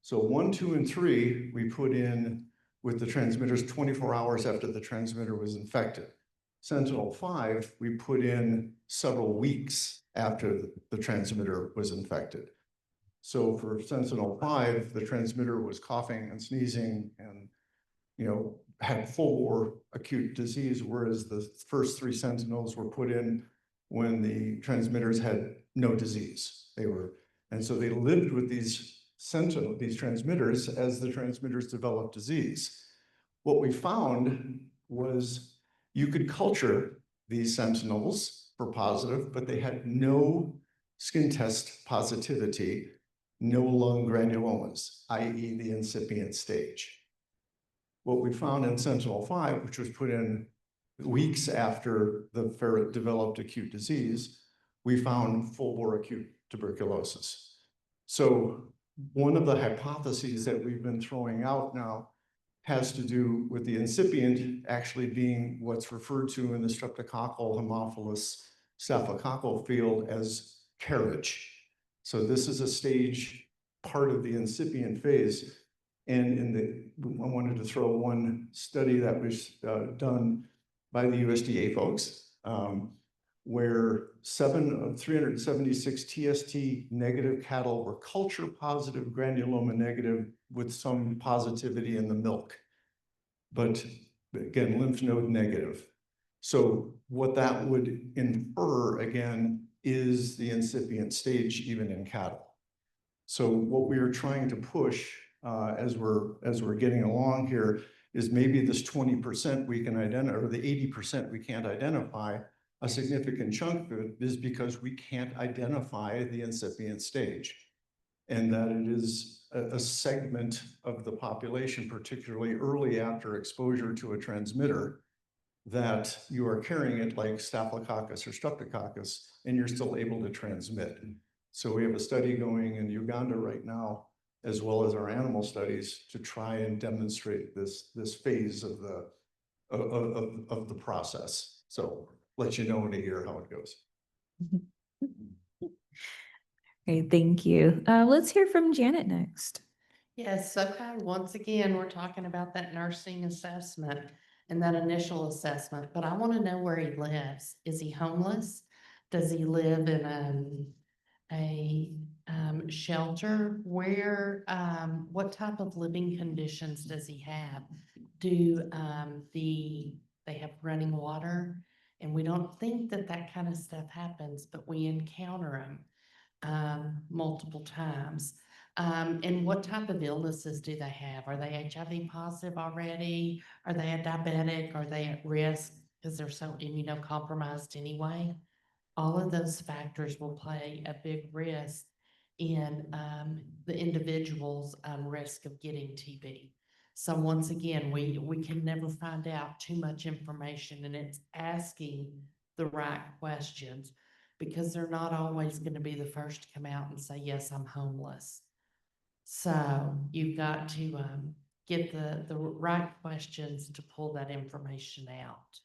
So 1, 2, and 3, we put in with the transmitters 24 hours after the transmitter was infected. Sentinel-5, we put in several weeks after the transmitter was infected. So for Sentinel-5, the transmitter was coughing and sneezing and, had full-bore acute disease, whereas the first 3 sentinels were put in when the transmitters had no disease. And so they lived with these transmitters as the transmitters developed disease. What we found was you could culture these sentinels for positive, but they had no skin test positivity, no lung granulomas, i.e. the incipient stage. What we found in Sentinel-5, which was put in weeks after the ferret developed acute disease, we found full-bore acute tuberculosis. So one of the hypotheses that we've been throwing out now has to do with the incipient actually being what's referred to in the streptococcal Haemophilus staphylococcal field as carriage. So this is a stage part of the incipient phase. And I wanted to throw one study that was done by the USDA folks, where 7 of 376 TST negative cattle were culture positive, granuloma negative, with some positivity in the milk, but again, lymph node negative. So what that would infer, again, is the incipient stage even in cattle. So what we are trying to push as we're getting along here is maybe this 20% we can identify, or the 80% we can't identify. A significant chunk of it is because we can't identify the incipient stage, and that it is a segment of the population, particularly early after exposure to a transmitter, that you are carrying it like Staphylococcus or Streptococcus, and you're still able to transmit. So we have a study going in Uganda right now, as well as our animal studies, to try and demonstrate this phase of the process. So let you know in a year how it goes. Great, thank you. Let's hear from Janet next. Yes, okay, once again, we're talking about that nursing assessment and that initial assessment, but I want to know where he lives. Is he homeless? Does he live in a shelter? Where, what type of living conditions does he have? Do they have running water? And we don't think that that kind of stuff happens, but we encounter them multiple times. And what type of illnesses do they have? Are they HIV positive already? Are they a diabetic? Are they at risk because they're so immunocompromised anyway? All of those factors will play a big risk in the individual's risk of getting TB. So once again, we can never find out too much information, and it's asking the right questions because they're not always going to be the first to come out and say, yes, I'm homeless. So you've got to get the right questions to pull that information out.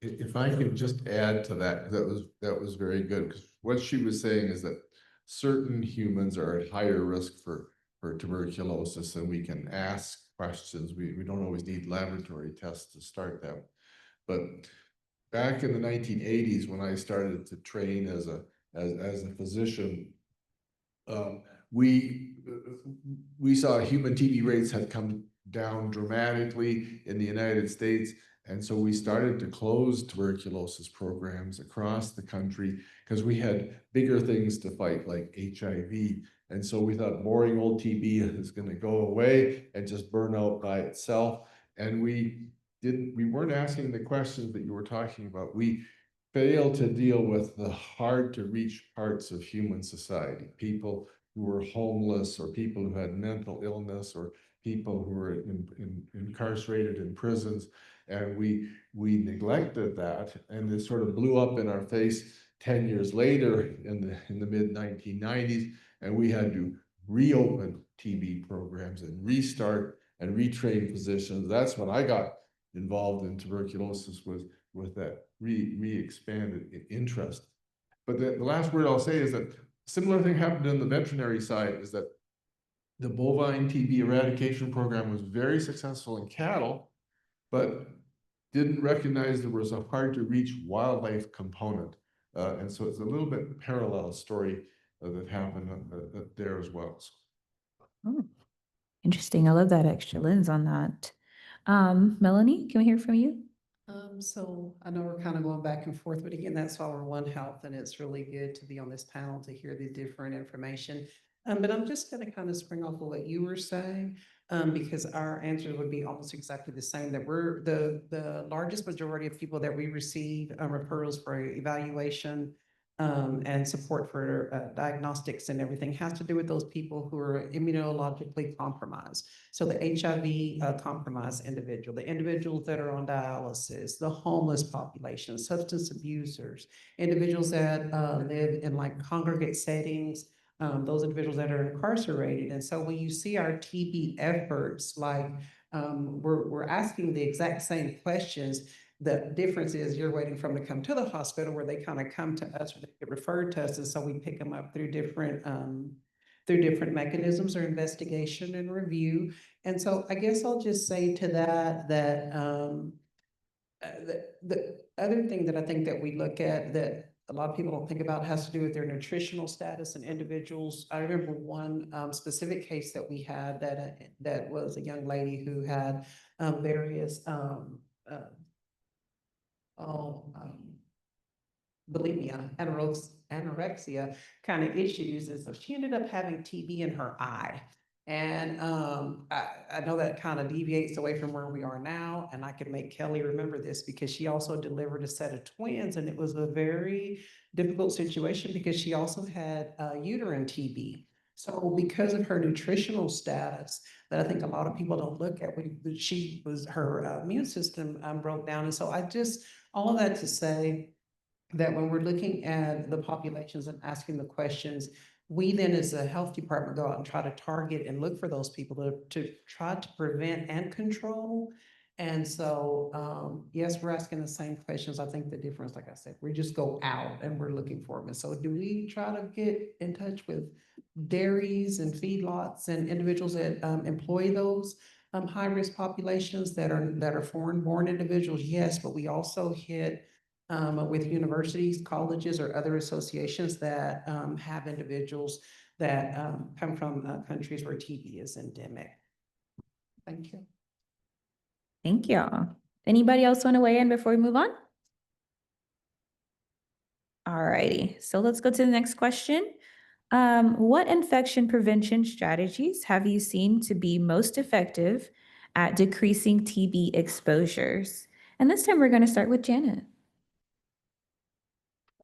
If I can just add to that, that was very good, because what she was saying is that certain humans are at higher risk for tuberculosis, and we can ask questions. We don't always need laboratory tests to start that. But back in the 1980s, when I started to train as a physician, we saw human TB rates had come down dramatically in the United States. And so we started to close tuberculosis programs across the country because we had bigger things to fight, like HIV. And so we thought boring old TB is going to go away and just burn out by itself. And we weren't asking the questions that you were talking about. We failed to deal with the hard to reach parts of human society, people who were homeless, or people who had mental illness, or people who were incarcerated in prisons. And we neglected that, and it sort of blew up in our face 10 years later in the mid 1990s, and we had to reopen TB programs and restart and retrain physicians. That's when I got involved in tuberculosis, with that re-expanded interest. But the last word I'll say is that similar thing happened in the veterinary side, is that the bovine TB eradication program was very successful in cattle, but didn't recognize there was a hard to reach wildlife component. And so it's a little bit parallel story that happened there as well. Oh, interesting. I love that extra lens on that. Melanie, can we hear from you? So I know we're kind of going back and forth, but again, that's why we're One Health, and it's really good to be on this panel to hear the different information. But I'm just going to kind of spring off of what you were saying, because our answer would be almost exactly the same, that we're the largest majority of people that we receive referrals for evaluation and support for diagnostics and everything has to do with those people who are immunologically compromised. So the HIV compromised individual, the individuals that are on dialysis, the homeless population, substance abusers, individuals that live in like congregate settings, those individuals that are incarcerated. And so when you see our TB efforts, like we're asking the exact same questions. The difference is you're waiting for them to come to the hospital, where they kind of come to us or they get referred to us. And so we pick them up through different mechanisms or investigation and review. And so I guess I'll just say to that, the other thing that I think that we look at that a lot of people don't think about has to do with their nutritional status and individuals. I remember one specific case that we had that was a young lady who had various bulimia, anorexia kind of issues. And so she ended up having TB in her eye. And I know that kind of deviates away from where we are now. And I can make Kelly remember this because she also delivered a set of twins. And it was a very difficult situation because she also had uterine TB. So because of her nutritional status, that I think a lot of people don't look at, her immune system broke down. And so all of that to say that when we're looking at the populations and asking the questions, we then as a health department go out and try to target and look for those people to try to prevent and control. And so, yes, we're asking the same questions. I think the difference, like I said, we just go out and we're looking for them. And so do we try to get in touch with dairies and feedlots and individuals that employ those high-risk populations that are foreign-born individuals? Yes, but we also hit with universities, colleges, or other associations that have individuals that come from countries where TB is endemic. Thank you. Thank y'all. Anybody else want to weigh in before we move on? All righty, so let's go to the next question. What infection prevention strategies have you seen to be most effective at decreasing TB exposures? And this time we're going to start with Janet.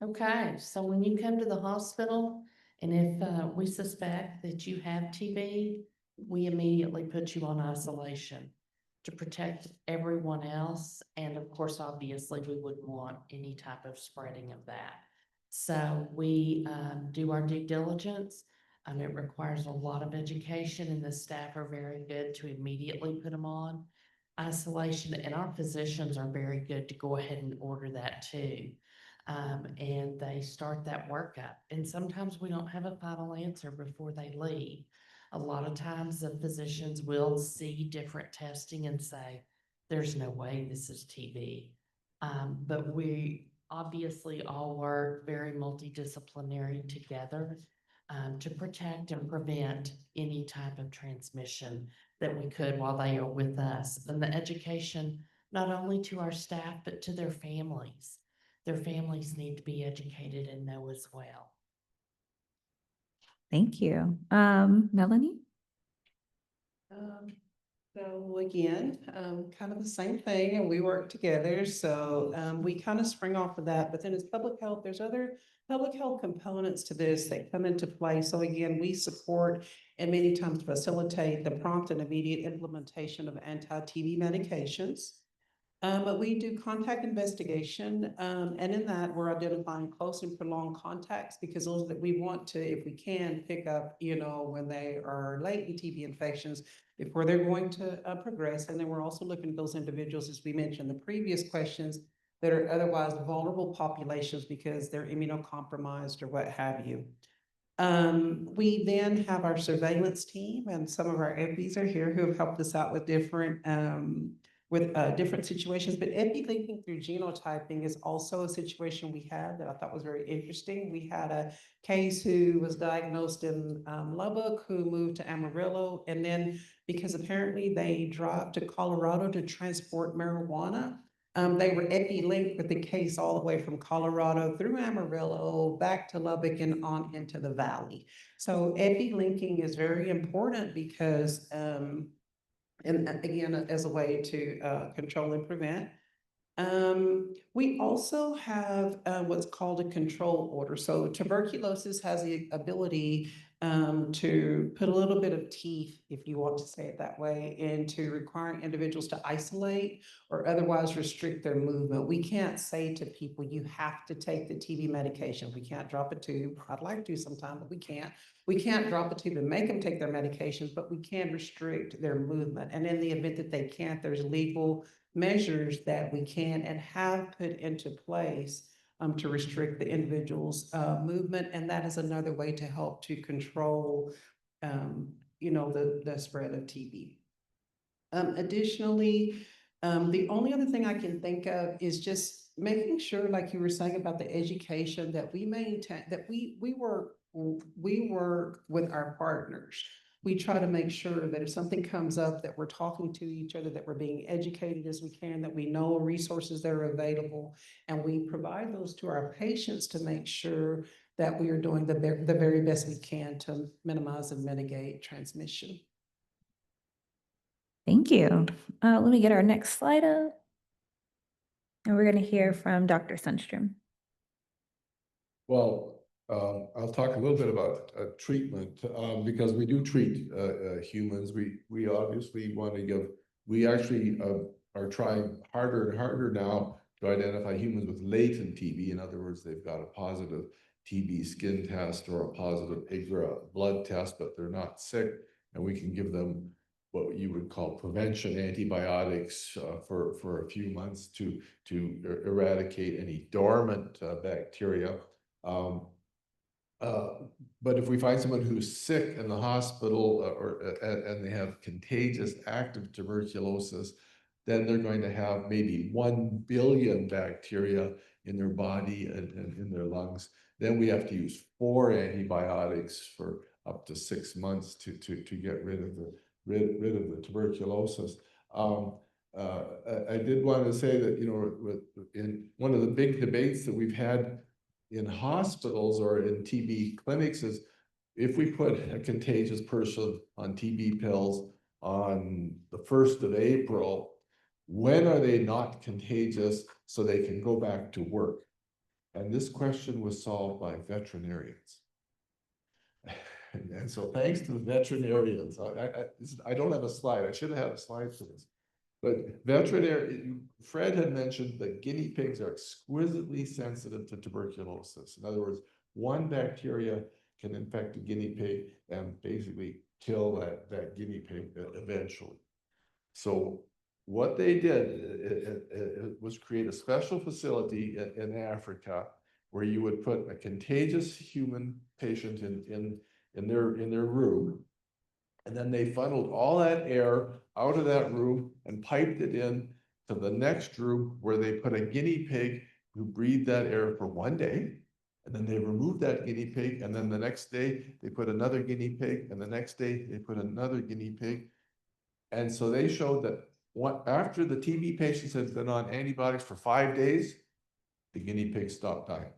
Okay, so when you come to the hospital and if we suspect that you have TB, we immediately put you on isolation to protect everyone else. And of course, obviously, we wouldn't want any type of spreading of that. So we do our due diligence. It requires a lot of education, and the staff are very good to immediately put them on isolation. And our physicians are very good to go ahead and order that too. And they start that workup. And sometimes we don't have a final answer before they leave. A lot of times the physicians will see different testing and say, there's no way this is TB. But we obviously all work very multidisciplinary together to protect and prevent any type of transmission that we could while they are with us. And the education, not only to our staff, but to their families. Their families need to be educated and know as well. Thank you. Melanie? So again, kind of the same thing, and we work together. So we kind of spring off of that, but then as public health, there's other public health components to this that come into play. So again, we support and many times facilitate the prompt and immediate implementation of anti-TB medications. But we do contact investigation, and in that we're identifying close and prolonged contacts because those that we want to, if we can, pick up, when they are latent TB infections before they're going to progress. And then we're also looking at those individuals, as we mentioned in the previous questions, that are otherwise vulnerable populations because they're immunocompromised or what have you. We then have our surveillance team, and some of our FBs are here who have helped us out with different situations, but epi-linking through genotyping is also a situation we had that I thought was very interesting. We had a case who was diagnosed in Lubbock, who moved to Amarillo, and then because apparently they drove to Colorado to transport marijuana, they were epi-linked with the case all the way from Colorado through Amarillo, back to Lubbock and on into the valley. So epi-linking is very important because and again, as a way to control and prevent. We also have what's called a control order. So tuberculosis has the ability to put a little bit of teeth, if you want to say it that way, into requiring individuals to isolate or otherwise restrict their movement. We can't say to people, you have to take the TB medication. We can't drop a tube. I'd like to sometime, but we can't. We can't drop a tube and make them take their medications, but we can restrict their movement. And in the event that they can't, there's legal measures that we can and have put into place to restrict the individual's movement. And that is another way to help to control, the spread of TB. Additionally, the only other thing I can think of is just making sure, like you were saying about the education, that we maintain, that we work with our partners. We try to make sure that if something comes up, that we're talking to each other, that we're being educated as we can, that we know resources that are available, and we provide those to our patients to make sure that we are doing the very best we can to minimize and mitigate transmission. Thank you. Let me get our next slide up. And we're going to hear from Dr. Sundstrom. Well, I'll talk a little bit about treatment because we do treat humans. We obviously want to give, we actually are trying harder and harder now to identify humans with latent TB. In other words, they've got a positive TB skin test or a positive IGRA blood test, but they're not sick. And we can give them what you would call prevention antibiotics for a few months to eradicate any dormant bacteria. But if we find someone who's sick in the hospital and they have contagious active tuberculosis, then they're going to have maybe 1 billion bacteria in their body and in their lungs. Then we have to use 4 antibiotics for up to 6 months to get rid of the tuberculosis. I did want to say that, you know, in one of the big debates that we've had in hospitals or in TB clinics is if we put a contagious person on TB pills on the 1st of April, when are they not contagious so they can go back to work? And this question was solved by veterinarians. And so thanks to the veterinarians, I don't have a slide. I should have had a slide for this. But Fred had mentioned that guinea pigs are exquisitely sensitive to tuberculosis. In other words, one bacteria can infect a guinea pig and basically kill that guinea pig eventually. So what they did was create a special facility in Africa where you would put a contagious human patient in their room, and then they funneled all that air out of that room and piped it in to the next room where they put a guinea pig who breathed that air for 1 day. And then they removed that guinea pig. And then the next day they put another guinea pig. And the next day they put another guinea pig. And so they showed that after the TB patients had been on antibiotics for 5 days, the guinea pigs stopped dying.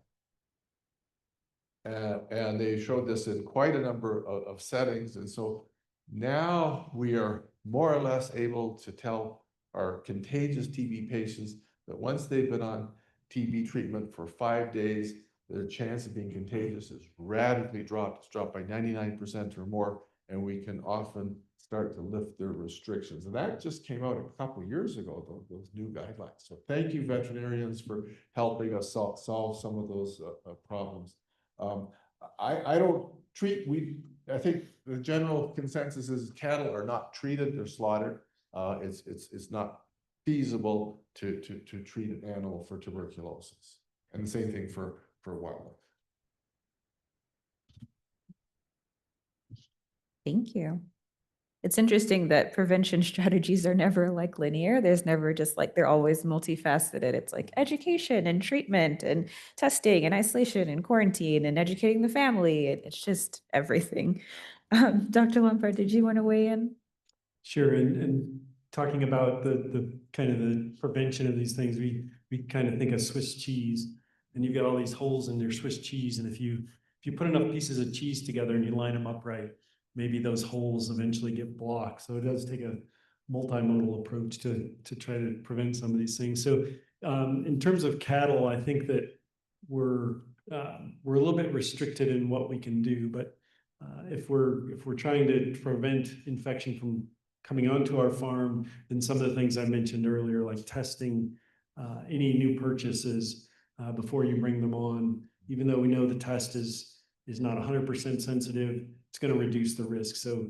And they showed this in quite a number of settings. And so now we are more or less able to tell our contagious TB patients that once they've been on TB treatment for 5 days, their chance of being contagious is radically dropped. It's dropped by 99% or more, and we can often start to lift their restrictions. And that just came out a couple of years ago, those new guidelines. So thank you, veterinarians, for helping us solve some of those problems. I don't treat, I think the general consensus is cattle are not treated, they're slaughtered. It's not feasible to treat an animal for tuberculosis. And the same thing for wildlife. Thank you. It's interesting that prevention strategies are never like linear. There's never just like, they're always multifaceted. It's like education and treatment and testing and isolation and quarantine and educating the family. It's just everything. Dr. Lombard, did you want to weigh in? Sure, and talking about the kind of the prevention of these things, we kind of think of Swiss cheese, and you've got all these holes in your Swiss cheese, and if you put enough pieces of cheese together and you line them up right, maybe those holes eventually get blocked. So it does take a multimodal approach to try to prevent some of these things. So in terms of cattle, I think that we're a little bit restricted in what we can do, but if we're trying to prevent infection from coming onto our farm, then some of the things I mentioned earlier, like testing any new purchases before you bring them on, even though we know the test is not 100% sensitive, it's going to reduce the risk. So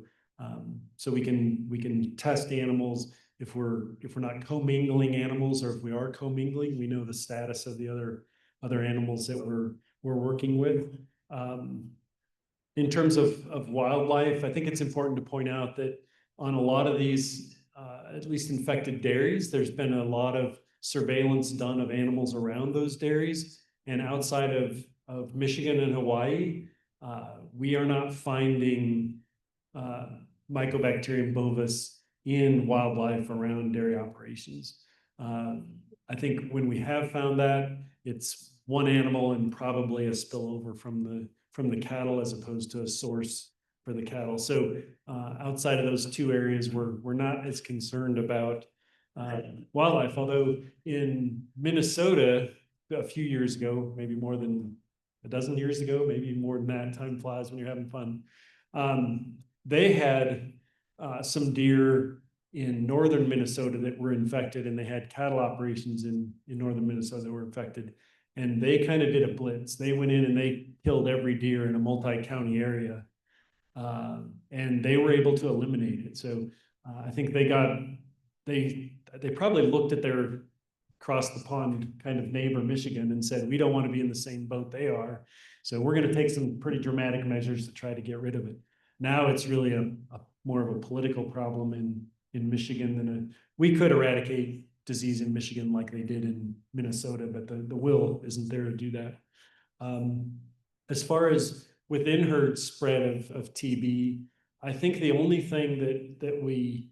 so we can test animals if we're not commingling animals, or if we are commingling, we know the status of the other animals that we're working with. In terms of wildlife, I think it's important to point out that on a lot of these, at least infected dairies, there's been a lot of surveillance done of animals around those dairies. And outside of Michigan and Hawaii, we are not finding Mycobacterium bovis in wildlife around dairy operations. I think when we have found that, it's one animal and probably a spillover from the cattle as opposed to a source for the cattle. So outside of those two areas, we're not as concerned about wildlife. Although in Minnesota, a few years ago, maybe more than a dozen years ago, maybe more than that, time flies when you're having fun. They had some deer in northern Minnesota that were infected, and they had cattle operations in northern Minnesota that were infected. And they kind of did a blitz. They went in and they killed every deer in a multi-county area. And they were able to eliminate it. So I think they probably looked at their across the pond kind of neighbor Michigan and said, we don't want to be in the same boat they are. So we're going to take some pretty dramatic measures to try to get rid of it. Now it's really a more of a political problem in Michigan than we could eradicate disease in Michigan like they did in Minnesota, but the will isn't there to do that. As far as within her spread of TB, I think the only thing that we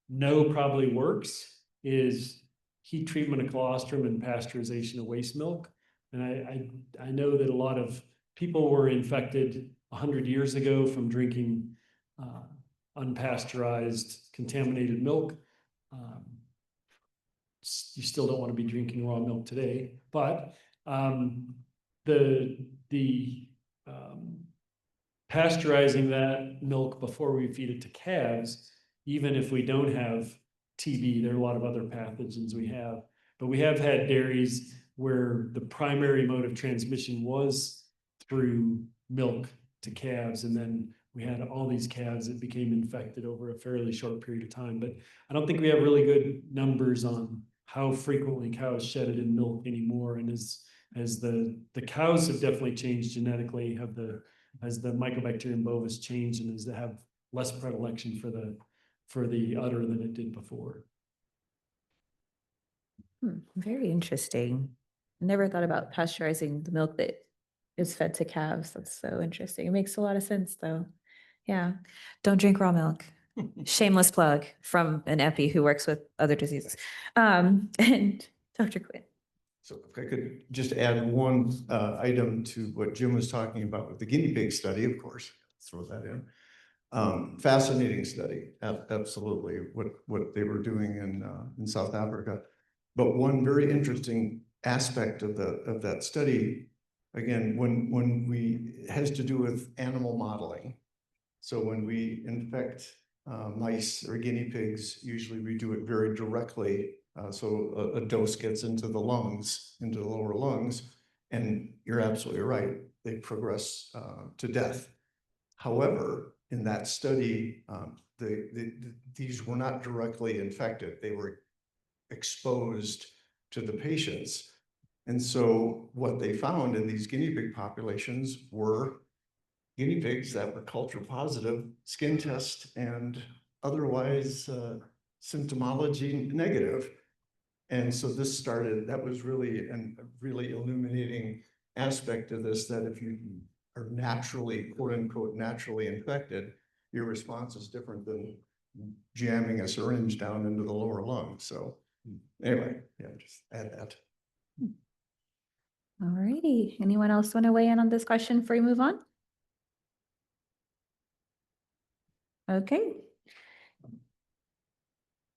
know probably works is heat treatment of colostrum and pasteurization of waste milk. And I know that a lot of people were infected 100 years ago from drinking unpasteurized, contaminated milk. You still don't want to be drinking raw milk today, but pasteurizing that milk before we feed it to calves, even if we don't have TB, there are a lot of other pathogens we have, but we have had dairies where the primary mode of transmission was through milk to calves, and then we had all these calves that became infected over a fairly short period of time. But I don't think we have really good numbers on how frequently cows shed it in milk anymore. And as the cows have definitely changed genetically, as the Mycobacterium bovis changed, and as they have less predilection for the udder than it did before. Very interesting. Never thought about pasteurizing the milk that is fed to calves. That's so interesting. It makes a lot of sense though. Yeah. Don't drink raw milk. Shameless plug from an epi who works with other diseases. And Dr. Quinn. So if I could just add one item to what Jim was talking about with the guinea pig study, of course, throw that in. Fascinating study, absolutely, what they were doing in South Africa. But one very interesting aspect of that study, again, it has to do with animal modeling. So when we infect mice or guinea pigs, usually we do it very directly. So a dose gets into the lungs, into the lower lungs, and you're absolutely right, they progress to death. However, in that study, these were not directly infected. They were exposed to the patients. And so what they found in these guinea pig populations were guinea pigs that were culture positive, skin test, and otherwise symptomology negative. And so that was really a really illuminating aspect of this, that if you are naturally, quote unquote, naturally infected, your response is different than jamming a syringe down into the lower lung. So anyway, yeah, just add that. All righty. Anyone else want to weigh in on this question before we move on? Okay.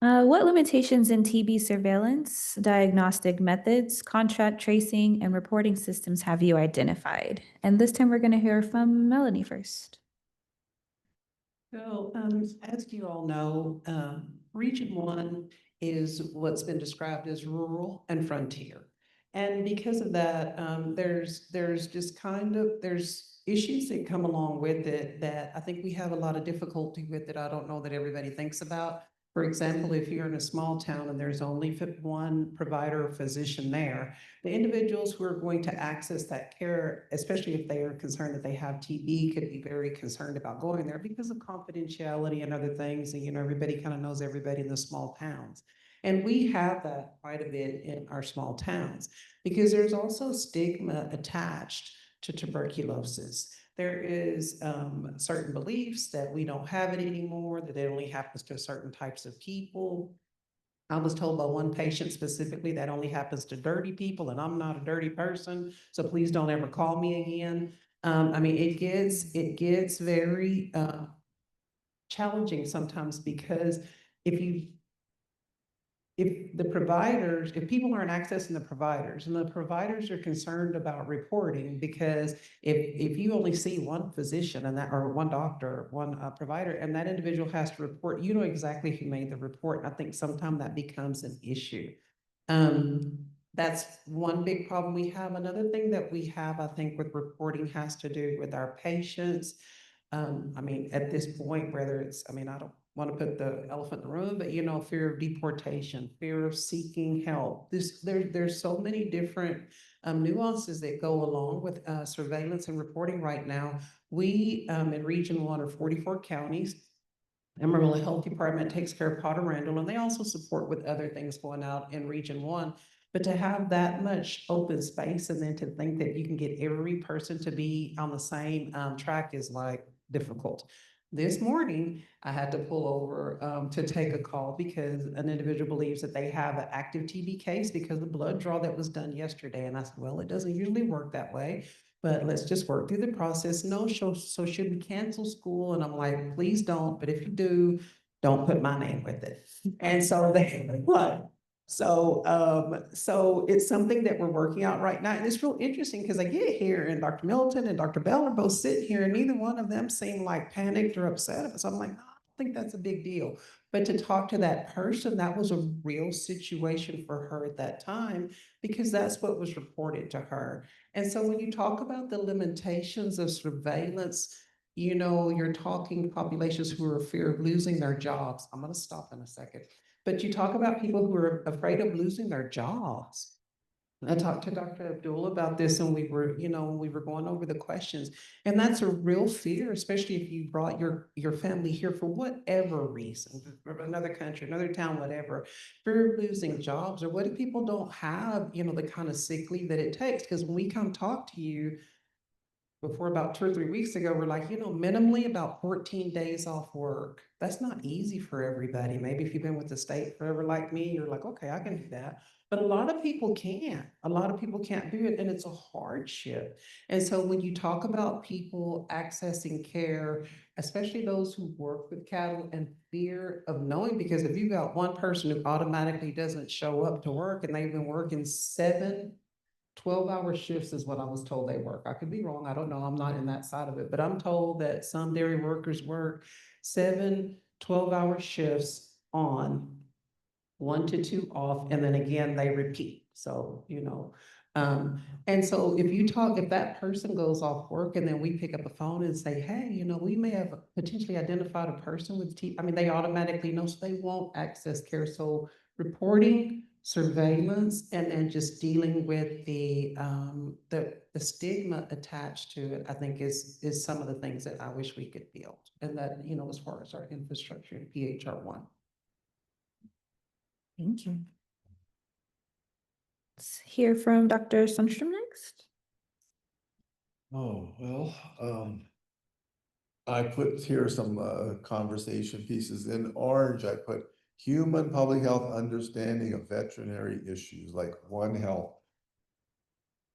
What limitations in TB surveillance, diagnostic methods, contact tracing, and reporting systems have you identified? And this time we're going to hear from Melanie first. So, as you all know, Region 1 is what's been described as rural and frontier. And because of that, there's issues that come along with it that I think we have a lot of difficulty with that I don't know that everybody thinks about. For example, if you're in a small town and there's only one provider or physician there, the individuals who are going to access that care, especially if they are concerned that they have TB, could be very concerned about going there because of confidentiality and other things. And, everybody kind of knows everybody in the small towns. And we have that quite a bit in our small towns because there's also stigma attached to tuberculosis. There is certain beliefs that we don't have it anymore, that it only happens to certain types of people. I was told by one patient specifically that only happens to dirty people, and I'm not a dirty person, so please don't ever call me again. It gets very challenging sometimes because if people aren't accessing the providers and the providers are concerned about reporting, because if you only see one physician or one doctor, one provider, and that individual has to report, you know exactly who made the report. And I think sometimes that becomes an issue. That's one big problem we have. Another thing that we have, I think, with reporting has to do with our patients. At this point, whether it's, I don't want to put the elephant in the room, but fear of deportation, fear of seeking help. There's so many different nuances that go along with surveillance and reporting right now. We in Region 1 are 44 counties. Amarillo Health Department takes care of Potter Randall, and they also support with other things going out in Region 1. But to have that much open space and then to think that you can get every person to be on the same track is like difficult. This morning, I had to pull over to take a call because an individual believes that they have an active TB case because of the blood draw that was done yesterday. And I said, well, it doesn't usually work that way, but let's just work through the process. No, so should we cancel school? And I'm like, please don't, but if you do, don't put my name with it. And so they, what? So it's something that we're working out right now. And it's real interesting because I get here and Dr. Middleton and Dr. Bell are both sitting here and neither one of them seem like panicked or upset. So I'm like, no, I don't think that's a big deal. But to talk to that person, that was a real situation for her at that time because that's what was reported to her. And so when you talk about the limitations of surveillance, you know, you're talking populations who are fear of losing their jobs. I'm going to stop in a second. But you talk about people who are afraid of losing their jobs. I talked to Dr. Abdul about this and we were going over the questions. And that's a real fear, especially if you brought your family here for whatever reason, from another country, another town, whatever, fear of losing jobs, or what if people don't have, the kind of sick leave that it takes? Because when we come talk to you, before about 2 or 3 weeks ago, we're like, minimally about 14 days off work. That's not easy for everybody. Maybe if you've been with the state forever like me, you're like, okay, I can do that. But a lot of people can't. A lot of people can't do it, and it's a hardship. And so when you talk about people accessing care, especially those who work with cattle and fear of knowing, because if you've got one person who automatically doesn't show up to work and they've been working 12-hour shifts is what I was told they work. I could be wrong. I don't know. I'm not in that side of it, but I'm told that some dairy workers work 12-hour shifts on, 1 to 2 off, and then again, they repeat. So, and so if that person goes off work and then we pick up a phone and say, hey, we may have potentially identified a person with they automatically know, so they won't access care. So reporting, surveillance, and then just dealing with the stigma attached to it, I think is some of the things that I wish we could build. And that, as far as our infrastructure in PHR1. Thank you. Let's hear from Dr. Sundstrom next. Oh, well, I put here some conversation pieces. In orange, I put human public health understanding of veterinary issues like One Health.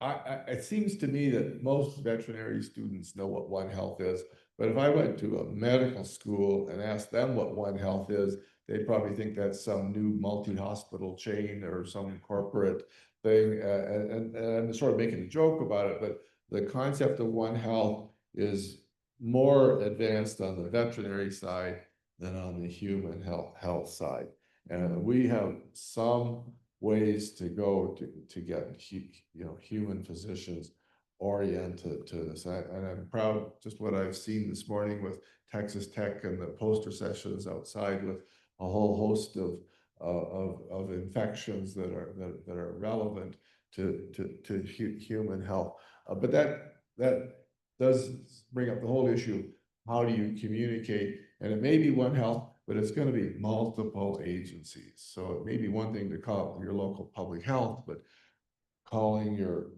It seems to me that most veterinary students know what One Health is, but if I went to a medical school and asked them what One Health is, they'd probably think that's some new multi-hospital chain or some corporate thing. And I'm sort of making a joke about it, but the concept of One Health is more advanced on the veterinary side than on the human health side. And we have some ways to go to get human physicians oriented to this. And I'm proud just what I've seen this morning with Texas Tech and the poster sessions outside with a whole host of infections that are relevant to human health. But that does bring up the whole issue of how do you communicate? And it may be One Health, but it's going to be multiple agencies. So it may be one thing to call your local public health, but calling your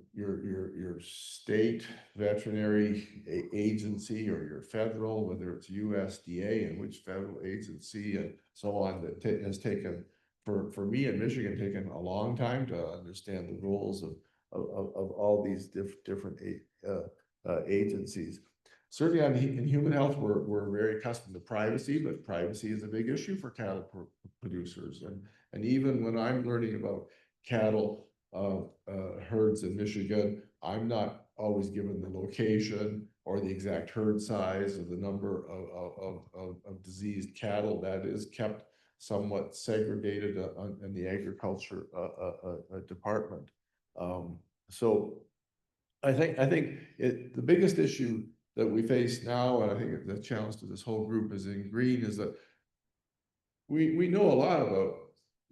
state veterinary agency or your federal, whether it's USDA and which federal agency and so on, that has taken, for me in Michigan, taken a long time to understand the roles of all these different agencies. Certainly in human health, we're very accustomed to privacy, but privacy is a big issue for cattle producers. And even when I'm learning about cattle herds in Michigan, I'm not always given the location or the exact herd size or the number of diseased cattle. That is kept somewhat segregated in the agriculture department. So I think the biggest issue that we face now, and I think the challenge to this whole group is in green, is that we know a lot about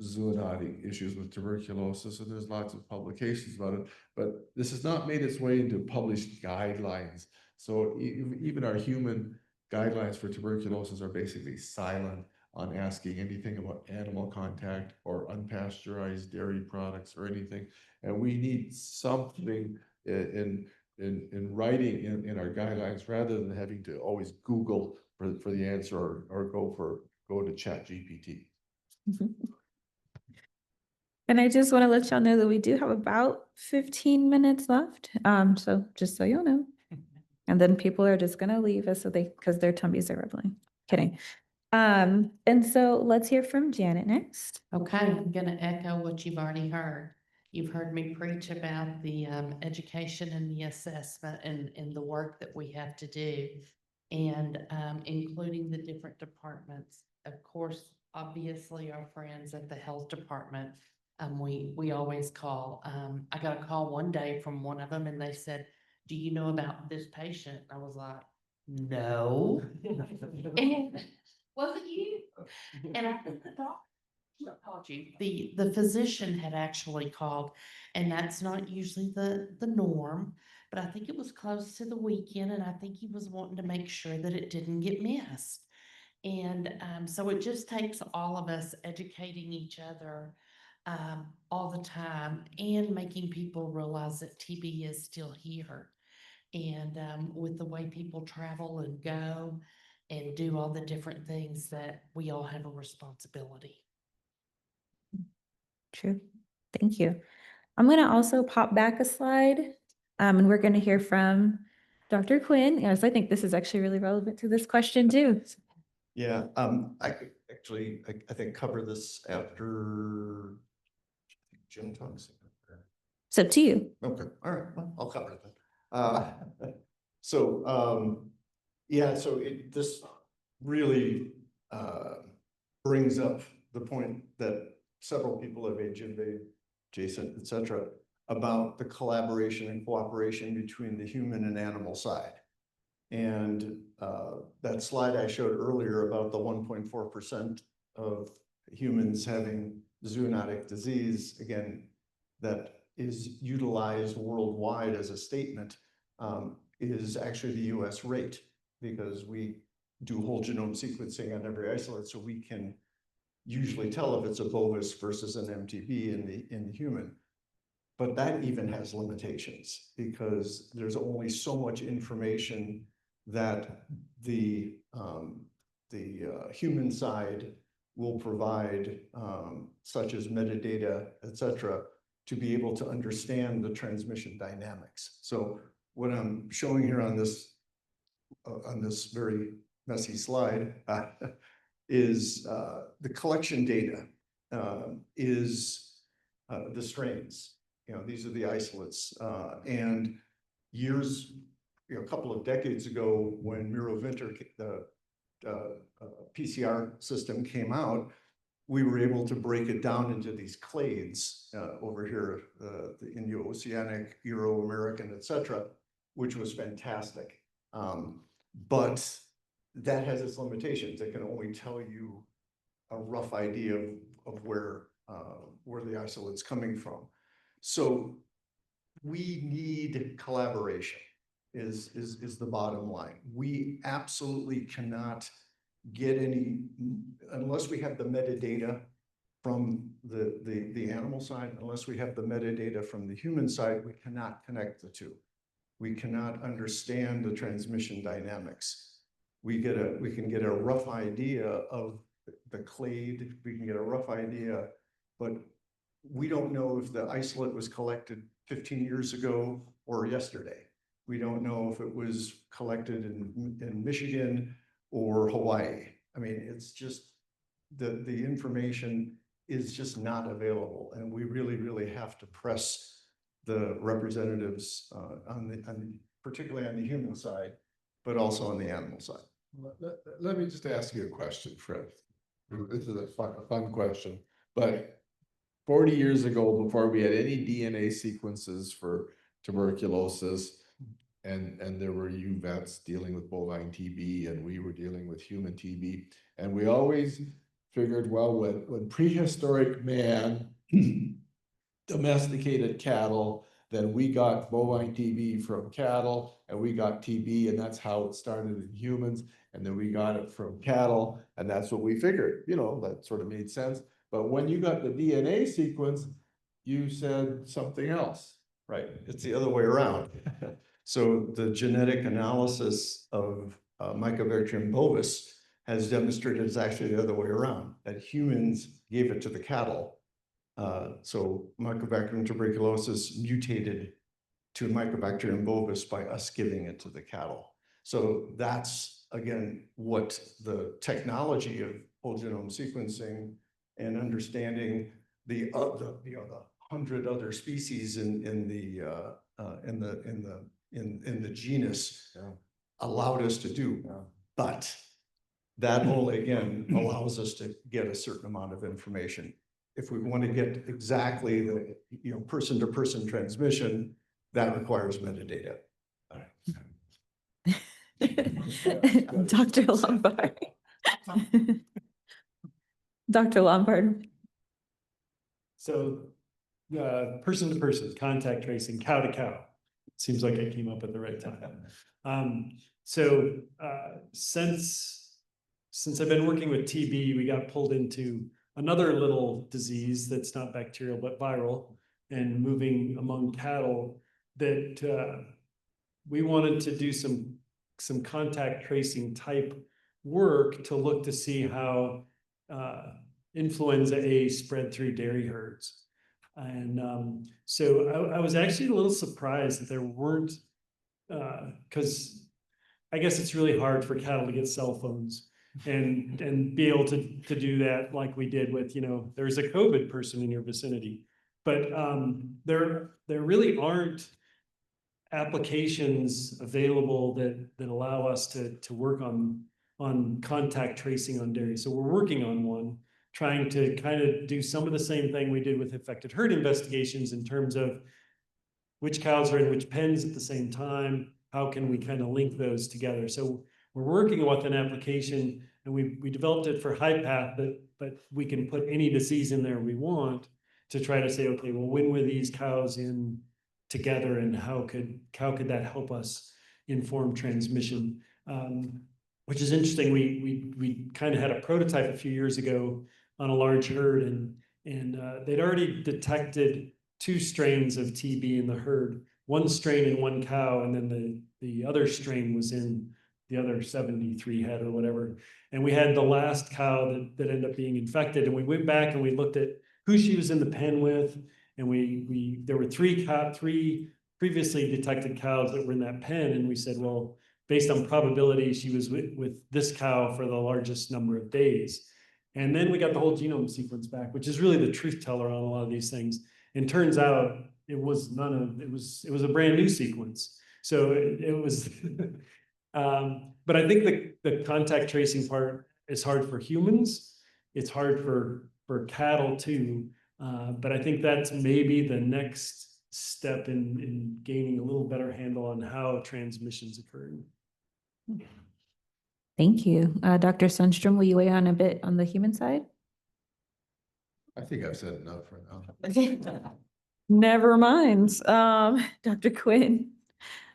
zoonotic issues with tuberculosis, and there's lots of publications about it, but this has not made its way into published guidelines. So even our human guidelines for tuberculosis are basically silent on asking anything about animal contact or unpasteurized dairy products or anything. And we need something in writing in our guidelines rather than having to always Google for the answer or go to ChatGPT. And I just want to let y'all know that we do have about 15 minutes left. So just so y'all know. And then people are just gonna leave us because their tummies are rumbling. Kidding. And so let's hear from Janet next. Okay, I'm gonna echo what you've already heard. You've heard me preach about the education and the assessment and the work that we have to do. And including the different departments. Of course, obviously, our friends at the health department, we always call. I got a call one day from one of them and they said, "Do you know about this patient?" I was like, "No." And was it you? And I think the doctor called you. The physician had actually called, and that's not usually the norm, but I think it was close to the weekend, and I think he was wanting to make sure that it didn't get missed. And so it just takes all of us educating each other all the time and making people realize that TB is still here. And with the way people travel and go and do all the different things, that we all have a responsibility. True. Thank you. I'm going to also pop back a slide, and we're going to hear from Dr. Quinn. Yes, I think this is actually really relevant to this question too. Yeah, I could actually, I think cover this after Jim talks. It's up to you. Okay, all right, well, I'll cover it then. Yeah, so this really brings up the point that several people have made, Jim, Jason, et cetera, about the collaboration and cooperation between the human and animal side. And that slide I showed earlier about the 1.4% of humans having zoonotic disease, again, that is utilized worldwide as a statement, is actually the US rate, because we do whole genome sequencing on every isolate, so we can usually tell if it's a bovis versus an MTB in the human. But that even has limitations, because there's only so much information that the human side will provide, such as metadata, et cetera, to be able to understand the transmission dynamics. So what I'm showing here on this very messy slide is the collection data, is the strains. You know, these are the isolates, and years, a couple of decades ago, when Mirovinter, the PCR system came out, we were able to break it down into these clades over here, the Indo-Oceanic, Euro-American, et cetera, which was fantastic. But that has its limitations. It can only tell you a rough idea of where the isolate's coming from. So we need collaboration is the bottom line. We absolutely cannot get any, unless we have the metadata from the animal side, unless we have the metadata from the human side, we cannot connect the two. We cannot understand the transmission dynamics. We can get a rough idea of the clade, we can get a rough idea, but we don't know if the isolate was collected 15 years ago or yesterday. We don't know if it was collected in Michigan or Hawaii. I mean, it's just the information is just not available, and we really have to press the representatives particularly on the human side, but also on the animal side. Let me just ask you a question, Fred. This is a fun question, but 40 years ago, before we had any DNA sequences for tuberculosis, and there were you vets dealing with bovine TB, and we were dealing with human TB, and we always figured, well, when prehistoric man domesticated cattle, Then we got bovine TB from cattle, and we got TB, and that's how it started in humans. And then we got it from cattle, and that's what we figured, that sort of made sense. But when you got the DNA sequence, you said something else. Right, it's the other way around. So the genetic analysis of Mycobacterium bovis has demonstrated it's actually the other way around, that humans gave it to the cattle. So Mycobacterium tuberculosis mutated to Mycobacterium bovis by us giving it to the cattle. So that's, again, what the technology of whole genome sequencing and understanding the 100 other species in the genus allowed us to do. But that only, again, allows us to get a certain amount of information. If we want to get exactly the, person-to-person transmission, that requires metadata. Dr. Lombard. Dr. Lombard. So, person to person, contact tracing, cow to cow. Seems like I came up at the right time. Since I've been working with TB, we got pulled into another little disease that's not bacterial but viral, and moving among cattle that we wanted to do some contact tracing type work to look to see how influenza A spread through dairy herds. And so I was actually a little surprised that there weren't, because I guess it's really hard for cattle to get cell phones and be able to do that like we did with, there's a COVID person in your vicinity. But there really aren't applications available that allow us to work on contact tracing on dairy. So we're working on one, trying to kind of do some of the same thing we did with affected herd investigations in terms of which cows are in which pens at the same time, how can we kind of link those together. So we're working with an application, and we developed it for HiPath, but we can put any disease in there we want to try to say, okay, well, when were these cows in together, and how could that help us inform transmission? Which is interesting. We kind of had a prototype a few years ago on a large herd, and they'd already detected 2 strains of TB in the herd, one strain in one cow, and then the other strain was in the other 73 head or whatever. And we had the last cow that ended up being infected, and we went back and we looked at who she was in the pen with, and there were 3 previously detected cows that were in that pen, and we said, well, based on probability, she was with this cow for the largest number of days. And then we got the whole genome sequence back, which is really the truth teller on a lot of these things. And turns out it was a brand new sequence. So it was, but I think the contact tracing part is hard for humans. It's hard for cattle too. But I think that's maybe the next step in gaining a little better handle on how transmissions occur. Thank you. Dr. Sundstrom, will you weigh on a bit on the human side? I think I've said enough for now. Never mind. Dr. Quinn,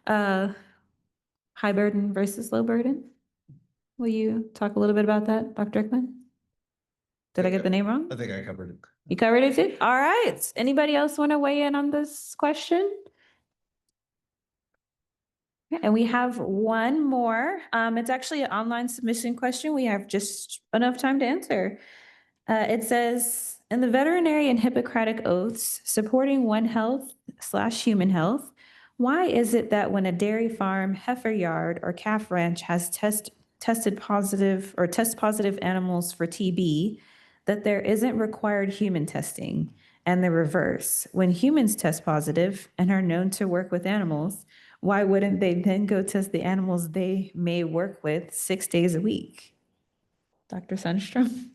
high burden versus low burden. Will you talk a little bit about that, Dr. Quinn? Did I get the name wrong? I think I covered it. You covered it too? All right. Anybody else want to weigh in on this question? And we have one more. It's actually an online submission question. We have just enough time to answer. It says, in the veterinary and Hippocratic oaths supporting One Health/human health, why is it that when a dairy farm, heifer yard, or calf ranch has tested positive or test positive animals for TB, that there isn't required human testing, and the reverse? When humans test positive and are known to work with animals, why wouldn't they then go test the animals they may work with 6 days a week? Dr. Sundstrom?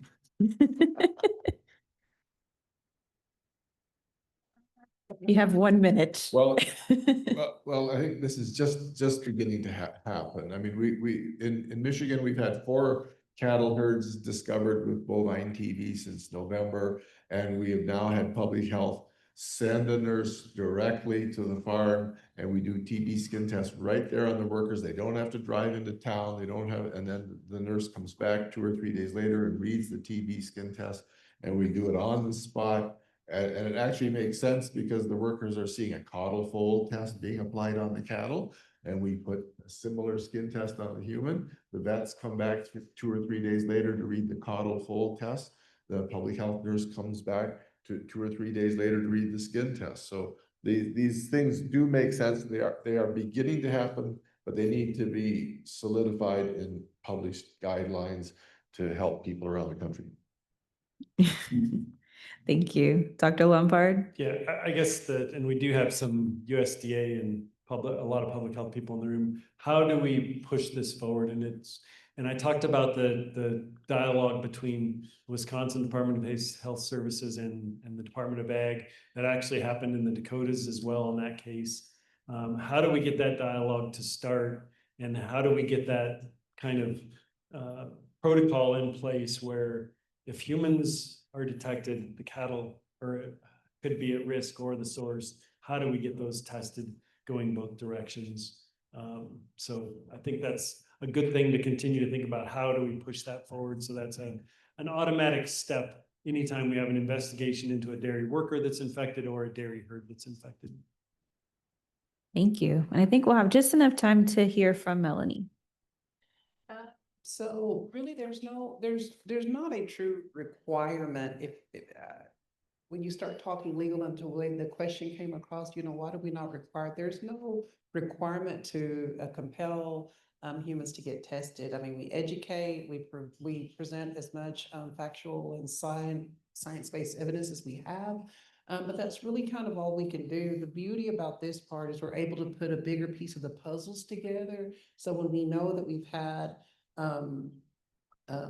You have 1 minute. Well, I think this is just beginning to happen. I mean, we in Michigan, we've had 4 cattle herds discovered with bovine TB since November, and we have now had public health send a nurse directly to the farm, and we do TB skin tests right there on the workers. They don't have to drive into town. They don't have, and then the nurse comes back 2 or 3 days later and reads the TB skin test, and we do it on the spot. And it actually makes sense because the workers are seeing a caudal fold test being applied on the cattle, and we put a similar skin test on the human. The vets come back 2 or 3 days later to read the caudal fold test. The public health nurse comes back 2 or 3 days later to read the skin test. So these things do make sense. They are beginning to happen, but they need to be solidified in published guidelines to help people around the country. Thank you. Dr. Lombard? Yeah, I guess that, and we do have some USDA and a lot of public health people in the room. How do we push this forward? And I talked about the dialogue between Wisconsin Department of Health Services and the Department of Ag that actually happened in the Dakotas as well in that case. How do we get that dialogue to start? And how do we get that kind of protocol in place where if humans are detected, the cattle could be at risk or the source, how do we get those tested going both directions? So I think that's a good thing to continue to think about. How do we push that forward? So that's an automatic step anytime we have an investigation into a dairy worker that's infected or a dairy herd that's infected. Thank you. And I think we'll have just enough time to hear from Melanie. So really, there's not a true requirement if when you start talking legal and the way the question came across, why do we not require? There's no requirement to compel humans to get tested. I mean, we educate, we present as much factual and science-based evidence as we have. But that's really kind of all we can do. The beauty about this part is we're able to put a bigger piece of the puzzles together. So when we know that we've had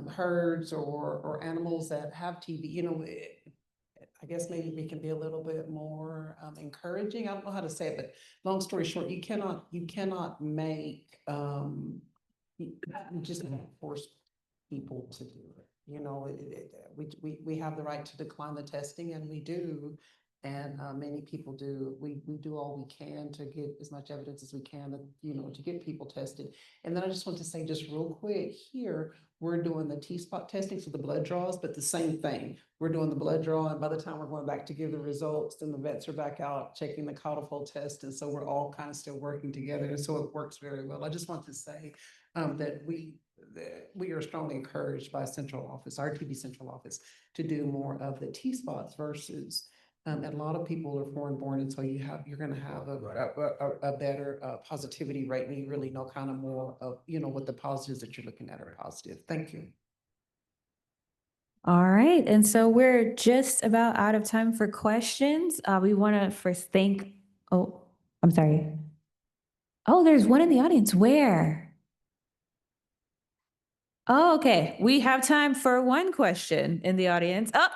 herds or animals that have TB, I guess maybe we can be a little bit more encouraging. I don't know how to say it, but long story short, you cannot make you just can't force people to do it. We have the right to decline the testing, and we do. And many people do. We do all we can to get as much evidence as we can, to get people tested. And then I just want to say just real quick here, we're doing the T-spot testing for the blood draws, but the same thing. We're doing the blood draw, and by the time we're going back to give the results, then the vets are back out checking the caudal fold test. And so we're all kind of still working together. And so it works very well. I just want to say that we are strongly encouraged by central office, our TB central office, to do more of the T-spots versus and a lot of people are foreign born, and so you're going to have a better positivity rate, and you really know kind of more of what the positives that you're looking at are positive. Thank you. All right, and so we're just about out of time for questions. We want to first thank. Oh, I'm sorry. Oh, there's one in the audience. Where? Oh, okay. We have time for one question in the audience. Oh,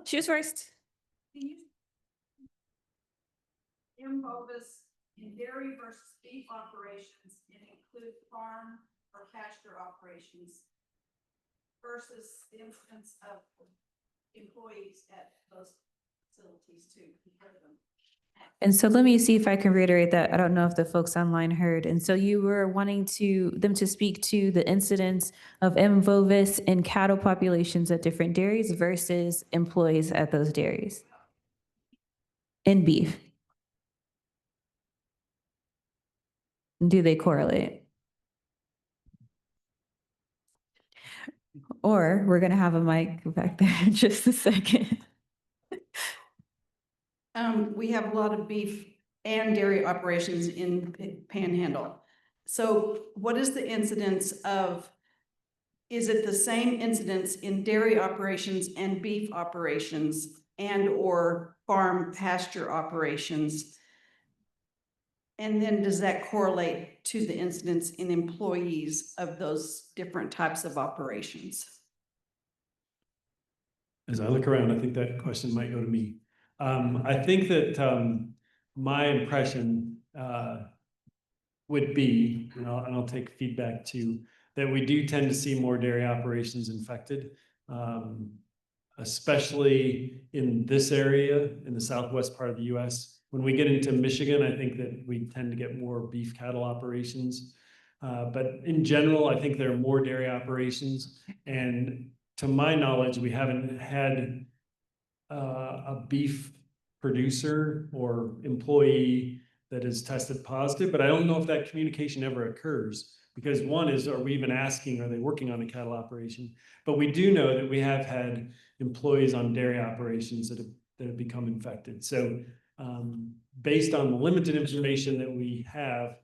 choose first. M. bovis in dairy versus beef operations and include farm or pasture operations versus the instance of employees at those facilities to compare them. And so let me see if I can reiterate that. I don't know if the folks online heard. And so you were wanting them to speak to the incidence of M. bovis in cattle populations at different dairies versus employees at those dairies. In beef. Do they correlate? Or we're going to have a mic back there in just a second. We have a lot of beef and dairy operations in Panhandle. So what is the incidence of, is it the same incidence in dairy operations and beef operations and or farm pasture operations? And then does that correlate to the incidence in employees of those different types of operations? As I look around, I think that question might go to me. I think that my impression would be, and I'll take feedback too, that we do tend to see more dairy operations infected. especially in this area, in the southwest part of the US. When we get into Michigan, I think that we tend to get more beef cattle operations. But in general, I think there are more dairy operations. And to my knowledge, we haven't had a beef producer or employee that is tested positive, but I don't know if that communication ever occurs. Because one is, are we even asking, are they working on a cattle operation? But we do know that we have had employees on dairy operations that have become infected. So based on the limited information that we have,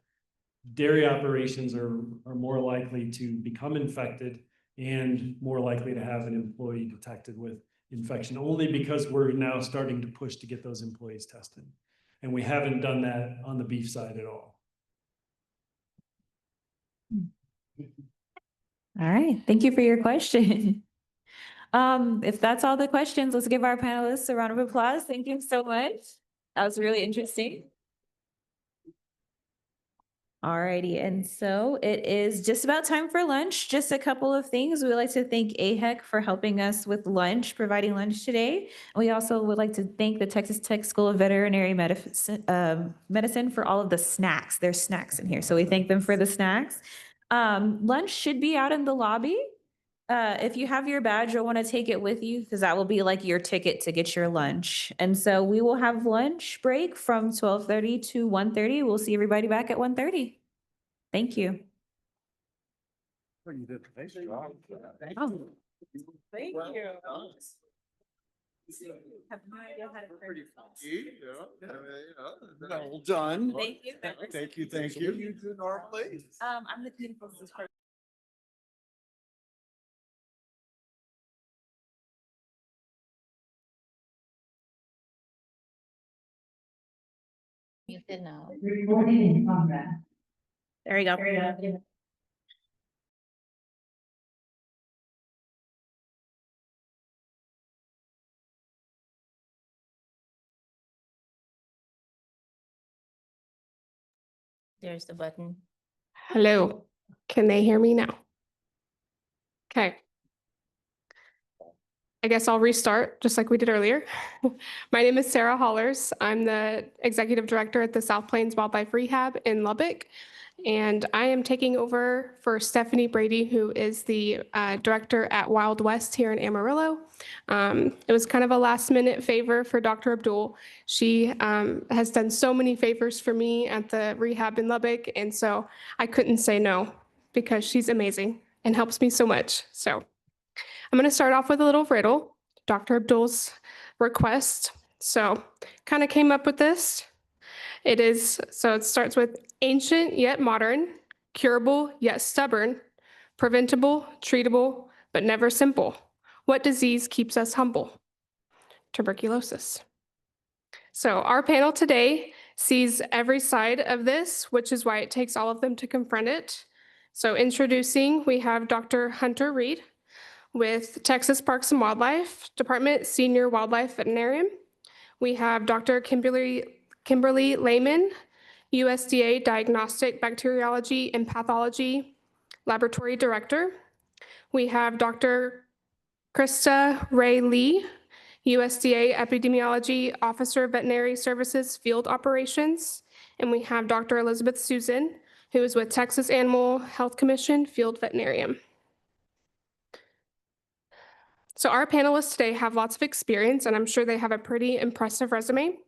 dairy operations are more likely to become infected and more likely to have an employee detected with infection, only because we're now starting to push to get those employees tested. And we haven't done that on the beef side at all. All right, thank you for your question. If that's all the questions, let's give our panelists a round of applause. Thank you so much. That was really interesting. All righty, and so it is just about time for lunch. Just a couple of things. We'd like to thank AHEC for helping us with lunch, providing lunch today. We also would like to thank the Texas Tech School of Veterinary Medicine for all of the snacks. There's snacks in here, so we thank them for the snacks. Lunch should be out in the lobby. If you have your badge, you'll want to take it with you because that will be like your ticket to get your lunch. And so we will have lunch break from 12:30 to 1:30. We'll see everybody back at 1:30. Thank you. You did a nice job. Oh. Thank you. Well done. Thank you. Thank you, thank you. You do normally. I'm the clinical support. You did know. There we go. There's the button. Hello, can they hear me now? Okay. I guess I'll restart just like we did earlier. My name is Sarah Hollers. I'm the Executive Director at the South Plains Wildlife Rehab in Lubbock. And I am taking over for Stephanie Brady, who is the Director at Wild West here in Amarillo. It was kind of a last minute favor for Dr. Abdul. She has done so many favors for me at the rehab in Lubbock. And so I couldn't say no because she's amazing and helps me so much. So I'm going to start off with a little riddle, Dr. Abdul's request. So kind of came up with this. It starts with ancient yet modern, curable yet stubborn, preventable, treatable, but never simple. What disease keeps us humble? Tuberculosis. So our panel today sees every side of this, which is why it takes all of them to confront it. So introducing, we have Dr. Hunter Reed with Texas Parks and Wildlife Department, Senior Wildlife Veterinarian. We have Dr. Kimberly Lehman, USDA Diagnostic Bacteriology and Pathology Laboratory Director. We have Dr. Krista Ray Lee, USDA Epidemiology Officer, Veterinary Services Field Operations. And we have Dr. Elizabeth Susan, who is with Texas Animal Health Commission Field Veterinarian. So our panelists today have lots of experience, and I'm sure they have a pretty impressive resume.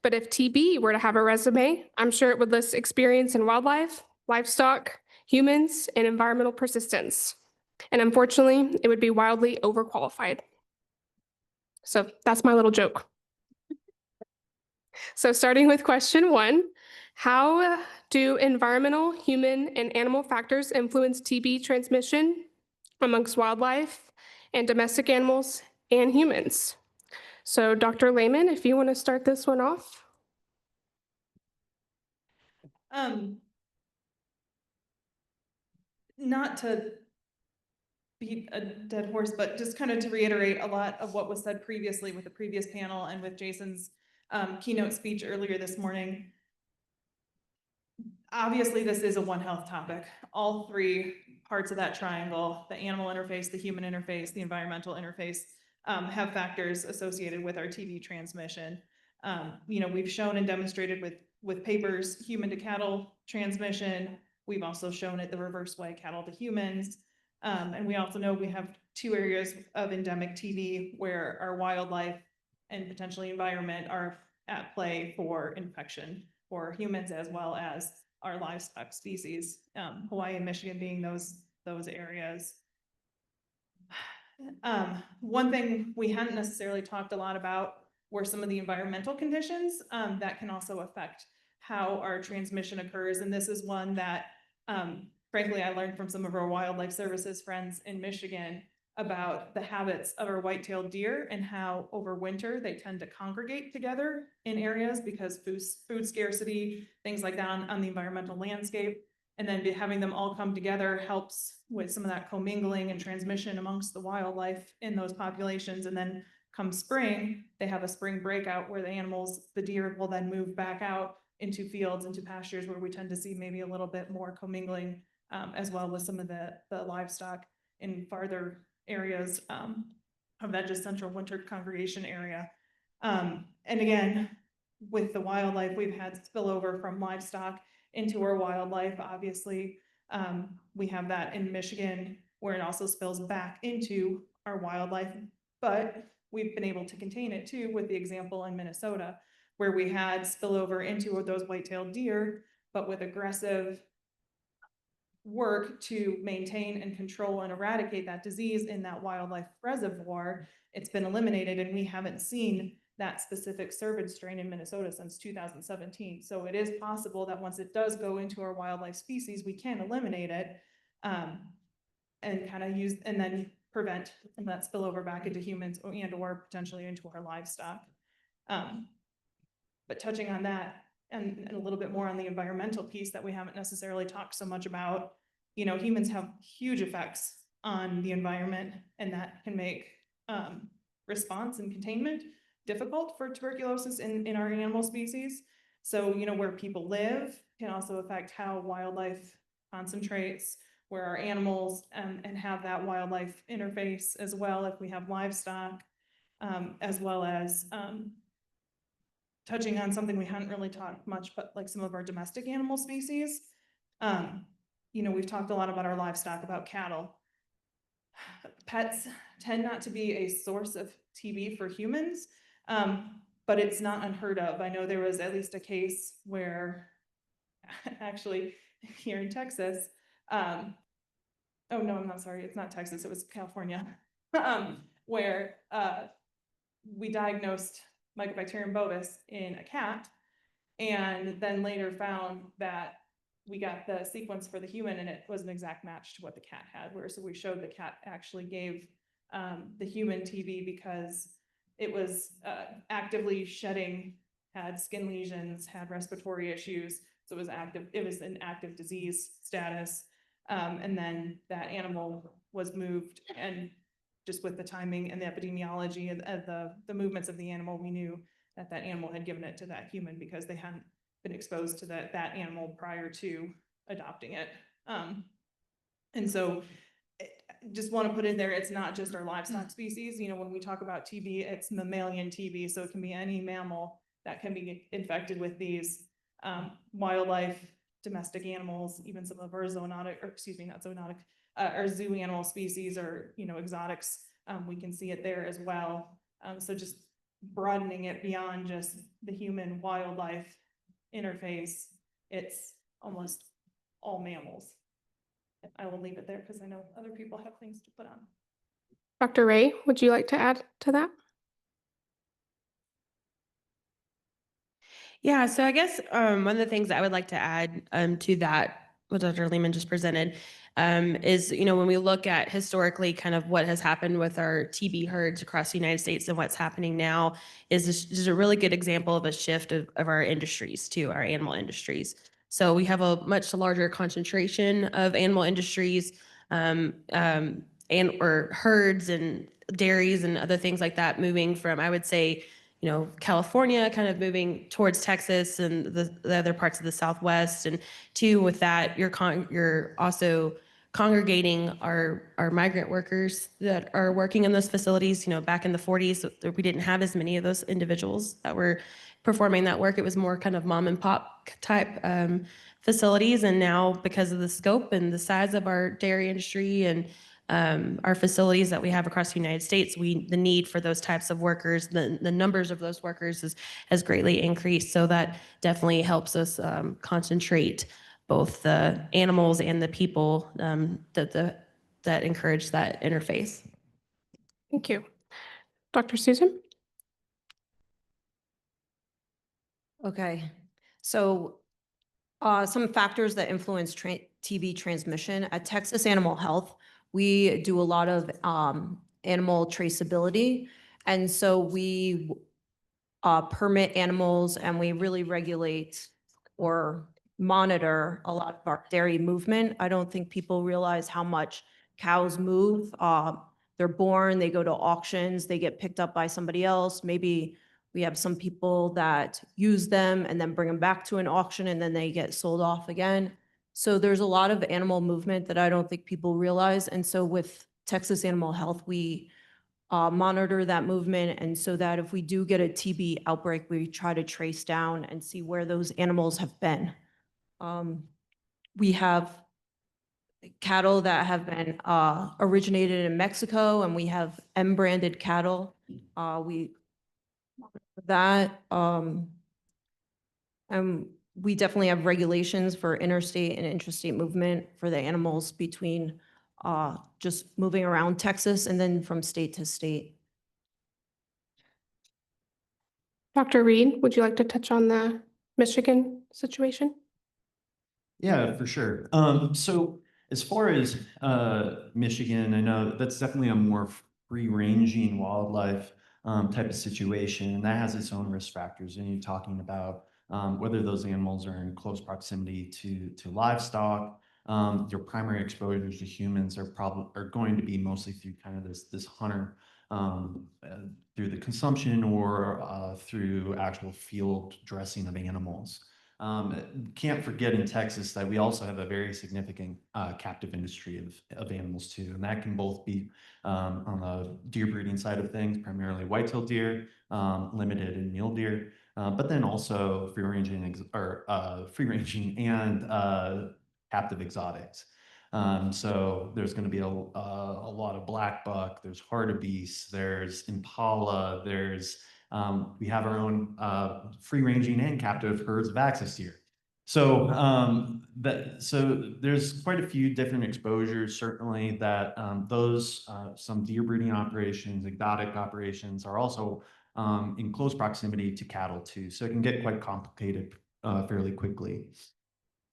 But if TB were to have a resume, I'm sure it would list experience in wildlife, livestock, humans, and environmental persistence. And unfortunately, it would be wildly overqualified. So that's my little joke. So starting with question 1, how do environmental, human, and animal factors influence TB transmission amongst wildlife and domestic animals and humans? So Dr. Lehman, if you want to start this one off. Not to beat a dead horse, but just kind of to reiterate a lot of what was said previously with the previous panel and with Jason's keynote speech earlier this morning. Obviously, this is a One Health topic. All 3 parts of that triangle, the animal interface, the human interface, the environmental interface, have factors associated with our TB transmission. We've shown and demonstrated with papers, human to cattle transmission. We've also shown it the reverse way, cattle to humans. And we also know we have 2 areas of endemic TB where our wildlife and potentially environment are at play for infection for humans as well as our livestock species, Hawaii and Michigan being those areas. One thing we hadn't necessarily talked a lot about were some of the environmental conditions that can also affect how our transmission occurs. And this is one that, frankly, I learned from some of our wildlife services friends in Michigan about the habits of our white-tailed deer and how over winter they tend to congregate together in areas because food scarcity, things like that on the environmental landscape. And then having them all come together helps with some of that commingling and transmission amongst the wildlife in those populations. And then come spring, they have a spring breakout where the deer will then move back out into fields, into pastures where we tend to see maybe a little bit more commingling, as well with some of the livestock in farther areas of that just central winter congregation area. And again, with the wildlife, we've had spillover from livestock into our wildlife. Obviously, we have that in Michigan where it also spills back into our wildlife, but we've been able to contain it too with the example in Minnesota where we had spillover into those white-tailed deer, but with aggressive work to maintain and control and eradicate that disease in that wildlife reservoir, it's been eliminated, and we haven't seen that specific cervid strain in Minnesota since 2017. So it is possible that once it does go into our wildlife species, we can eliminate it and kind of use and then prevent that spillover back into humans and or potentially into our livestock. But touching on that and a little bit more on the environmental piece that we haven't necessarily talked so much about, humans have huge effects on the environment, and that can make response and containment difficult for tuberculosis in our animal species. So, where people live can also affect how wildlife concentrates, where our animals and have that wildlife interface as well if we have livestock, as well as touching on something we hadn't really talked much, but like some of our domestic animal species. We've talked a lot about our livestock, about cattle. Pets tend not to be a source of TB for humans, but it's not unheard of. I know there was at least a case where actually here in Texas, oh no, I'm not sorry, it's not Texas, it was California, where we diagnosed Mycobacterium bovis in a cat, and then later found that we got the sequence for the human and it was an exact match to what the cat had, so we showed the cat actually gave the human TB because it was actively shedding, had skin lesions, had respiratory issues, so it was an active disease status. And then that animal was moved, and just with the timing and the epidemiology of the movements of the animal, we knew that animal had given it to that human because they hadn't been exposed to that animal prior to adopting it. And so just want to put in there, it's not just our livestock species. When we talk about TB, it's mammalian TB, so it can be any mammal that can be infected with these wildlife, domestic animals, even some of our our zoo animal species or exotics. We can see it there as well. So just broadening it beyond just the human wildlife interface, it's almost all mammals. I will leave it there because I know other people have things to put on. Dr. Ray, would you like to add to that? Yeah, so I guess one of the things that I would like to add to that, what Dr. Lehman just presented, is, when we look at historically kind of what has happened with our TB herds across the United States and what's happening now is a really good example of a shift of our industries to our animal industries. So we have a much larger concentration of animal industries or herds and dairies and other things like that moving from, I would say, California kind of moving towards Texas and the other parts of the Southwest. And two, with that, you're also congregating our migrant workers that are working in those facilities. You know, back in the 40s, we didn't have as many of those individuals that were performing that work. It was more kind of mom and pop type facilities. And now, because of the scope and the size of our dairy industry and our facilities that we have across the United States, the need for those types of workers, the numbers of those workers has greatly increased. So that definitely helps us concentrate both the animals and the people that encourage that interface. Thank you. Dr. Susan? Okay, so some factors that influence TB transmission. At Texas Animal Health, we do a lot of animal traceability. And so we permit animals and we really regulate or monitor a lot of our dairy movement. I don't think people realize how much cows move. They're born, they go to auctions, they get picked up by somebody else. Maybe we have some people that use them and then bring them back to an auction and then they get sold off again. So there's a lot of animal movement that I don't think people realize. And so with Texas Animal Health, we monitor that movement. And so that if we do get a TB outbreak, we try to trace down and see where those animals have been. We have cattle that have been originated in Mexico, and we have M-branded cattle. And we definitely have regulations for interstate and intrastate movement for the animals between just moving around Texas and then from state to state. Dr. Reed, would you like to touch on the Michigan situation? Yeah, for sure. So as far as Michigan, I know that's definitely a more free-ranging wildlife type of situation, and that has its own risk factors. And you're talking about whether those animals are in close proximity to livestock. Your primary exposures to humans are going to be mostly through kind of this hunter through the consumption or through actual field dressing of animals. Can't forget in Texas that we also have a very significant captive industry of animals too, and that can both be on the deer breeding side of things, primarily white-tailed deer, limited in mule deer, but then also free-ranging and captive exotics. So there's going to be a lot of black buck, there's hartebeest, there's impala, we have our own free-ranging and captive herds of axis deer. So there's quite a few different exposures, certainly that some deer breeding operations, exotic operations are also in close proximity to cattle too. So it can get quite complicated fairly quickly.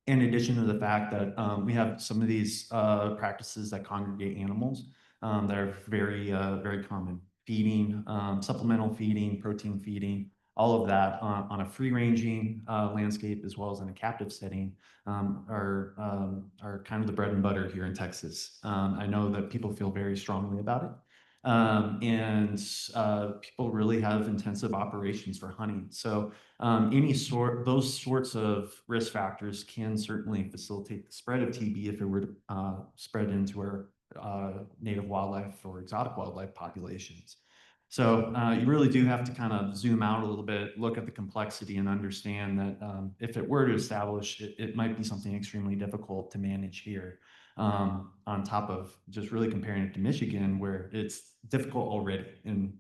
In addition to the fact that we have some of these practices that congregate animals that are very, very common. Feeding, supplemental feeding, protein feeding, all of that on a free-ranging landscape as well as in a captive setting are kind of the bread and butter here in Texas. I know that people feel very strongly about it. And people really have intensive operations for hunting. So those sorts of risk factors can certainly facilitate the spread of TB if it were to spread into our native wildlife or exotic wildlife populations. So you really do have to kind of zoom out a little bit, look at the complexity and understand that if it were to establish, it might be something extremely difficult to manage here. On top of just really comparing it to Michigan, where it's difficult already, and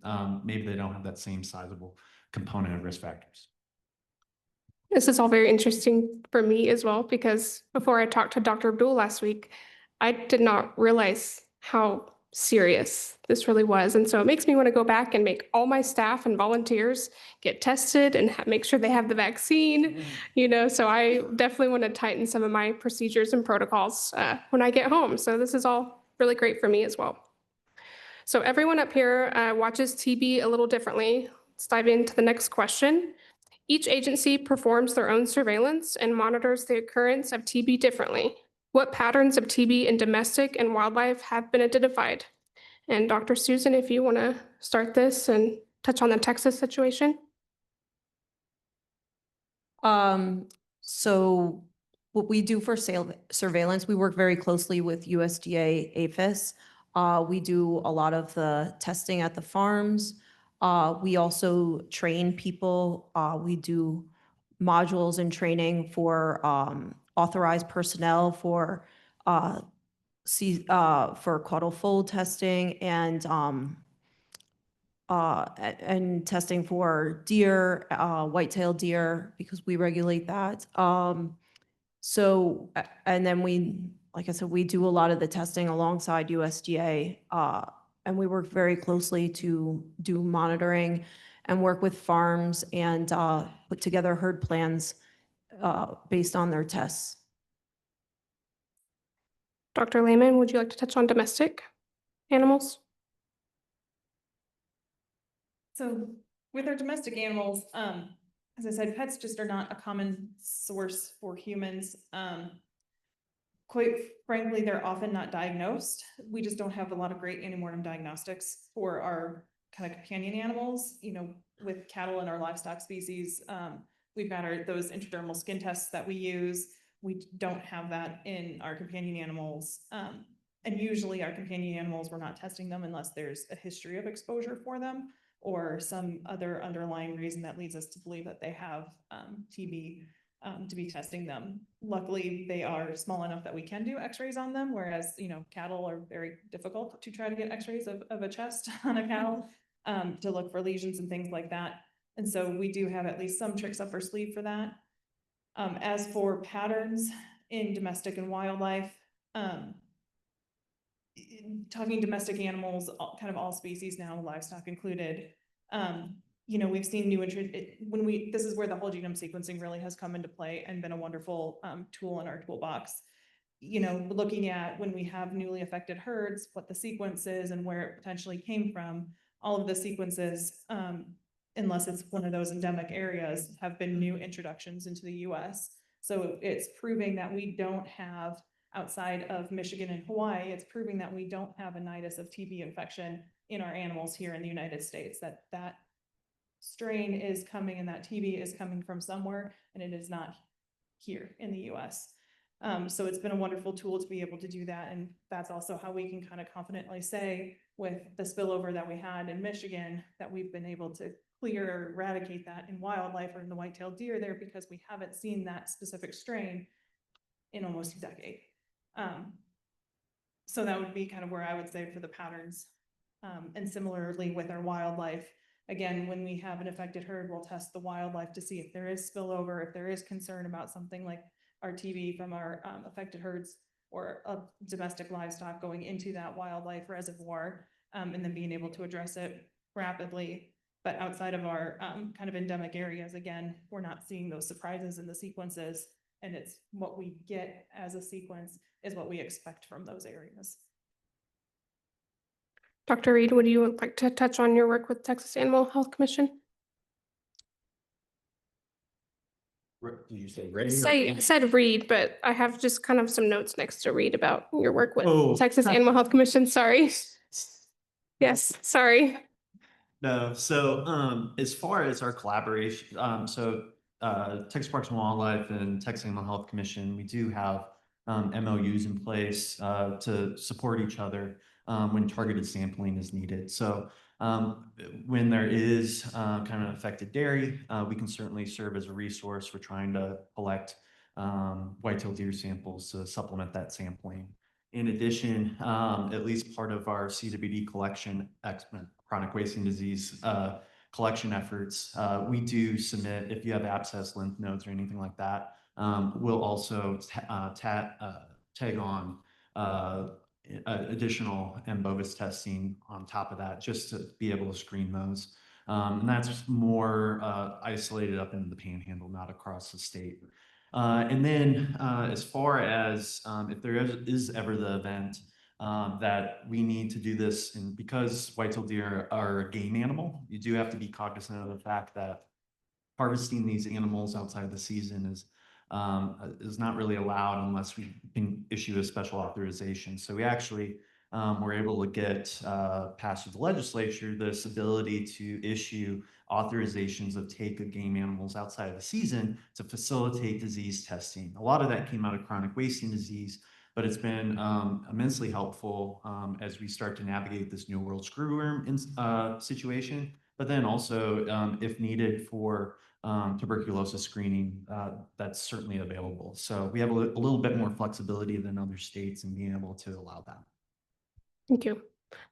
maybe they don't have that same sizable component of risk factors. This is all very interesting for me as well, because before I talked to Dr. Abdul last week, I did not realize how serious this really was. And so it makes me want to go back and make all my staff and volunteers get tested and make sure they have the vaccine, so I definitely want to tighten some of my procedures and protocols when I get home. So this is all really great for me as well. So everyone up here watches TB a little differently. Let's dive into the next question. Each agency performs their own surveillance and monitors the occurrence of TB differently. What patterns of TB in domestic and wildlife have been identified? And Dr. Susan, if you want to start this and touch on the Texas situation. So what we do for surveillance, we work very closely with USDA APHIS. We do a lot of the testing at the farms. We also train people. We do modules and training for authorized personnel for caudal fold testing and testing for deer, white-tailed deer, because we regulate that. And then like I said, we do a lot of the testing alongside USDA, and we work very closely to do monitoring and work with farms and put together herd plans based on their tests. Dr. Lehman, would you like to touch on domestic animals? So with our domestic animals, as I said, pets just are not a common source for humans. Quite frankly, they're often not diagnosed. We just don't have a lot of great antemortem diagnostics for our kind of companion animals. You know, with cattle and our livestock species, we've got those intradermal skin tests that we use. We don't have that in our companion animals. And usually our companion animals, we're not testing them unless there's a history of exposure for them or some other underlying reason that leads us to believe that they have TB to be testing them. Luckily, they are small enough that we can do x-rays on them, whereas, you know, cattle are very difficult to try to get x-rays of a chest on a cow to look for lesions and things like that. And so we do have at least some tricks up our sleeve for that. As for patterns in domestic and wildlife, talking domestic animals, kind of all species now, livestock included, you know, we've seen this is where the whole genome sequencing really has come into play and been a wonderful tool in our toolbox. You know, looking at when we have newly affected herds, what the sequence is and where it potentially came from, all of the sequences, unless it's one of those endemic areas, have been new introductions into the US. So it's proving that we don't have, outside of Michigan and Hawaii, it's proving that we don't have a nidus of TB infection in our animals here in the United States, that strain is coming and that TB is coming from somewhere and it is not here in the US. So it's been a wonderful tool to be able to do that. And that's also how we can kind of confidently say with the spillover that we had in Michigan, that we've been able to clear or eradicate that in wildlife or in the white-tailed deer there, because we haven't seen that specific strain in almost a decade. So that would be kind of where I would say for the patterns. And similarly with our wildlife, again, when we have an affected herd, we'll test the wildlife to see if there is spillover, if there is concern about something like our TB from our affected herds or domestic livestock going into that wildlife reservoir, and then being able to address it rapidly. But outside of our kind of endemic areas, again, we're not seeing those surprises in the sequences, and it's what we get as a sequence is what we expect from those areas. Dr. Reed, would you like to touch on your work with Texas Animal Health Commission? Did you say Ray? I said Reed, but I have just kind of some notes next to Reed about your work with Oh. Texas Animal Health Commission. Sorry. Yes, sorry. No, so as far as our collaboration, Texas Parks and Wildlife and Texas Animal Health Commission, we do have MOUs in place to support each other when targeted sampling is needed. So when there is kind of affected dairy, we can certainly serve as a resource for trying to collect white-tailed deer samples to supplement that sampling. In addition, at least part of our CWD collection, chronic wasting disease collection efforts, we do submit, if you have abscess lymph nodes or anything like that, we'll also tag on additional M. bovis testing on top of that, just to be able to screen those. And that's more isolated up into the Panhandle, not across the state. And then as far as if there is ever the event that we need to do this, and because white-tailed deer are a game animal, you do have to be cognizant of the fact that harvesting these animals outside the season is not really allowed unless we can issue a special authorization. So we actually we're able to get passed through the legislature this ability to issue authorizations of take of game animals outside of the season to facilitate disease testing. A lot of that came out of chronic wasting disease, but it's been immensely helpful as we start to navigate this New World screwworm situation, but then also if needed for tuberculosis screening, that's certainly available. So we have a little bit more flexibility than other states in being able to allow that. Thank you.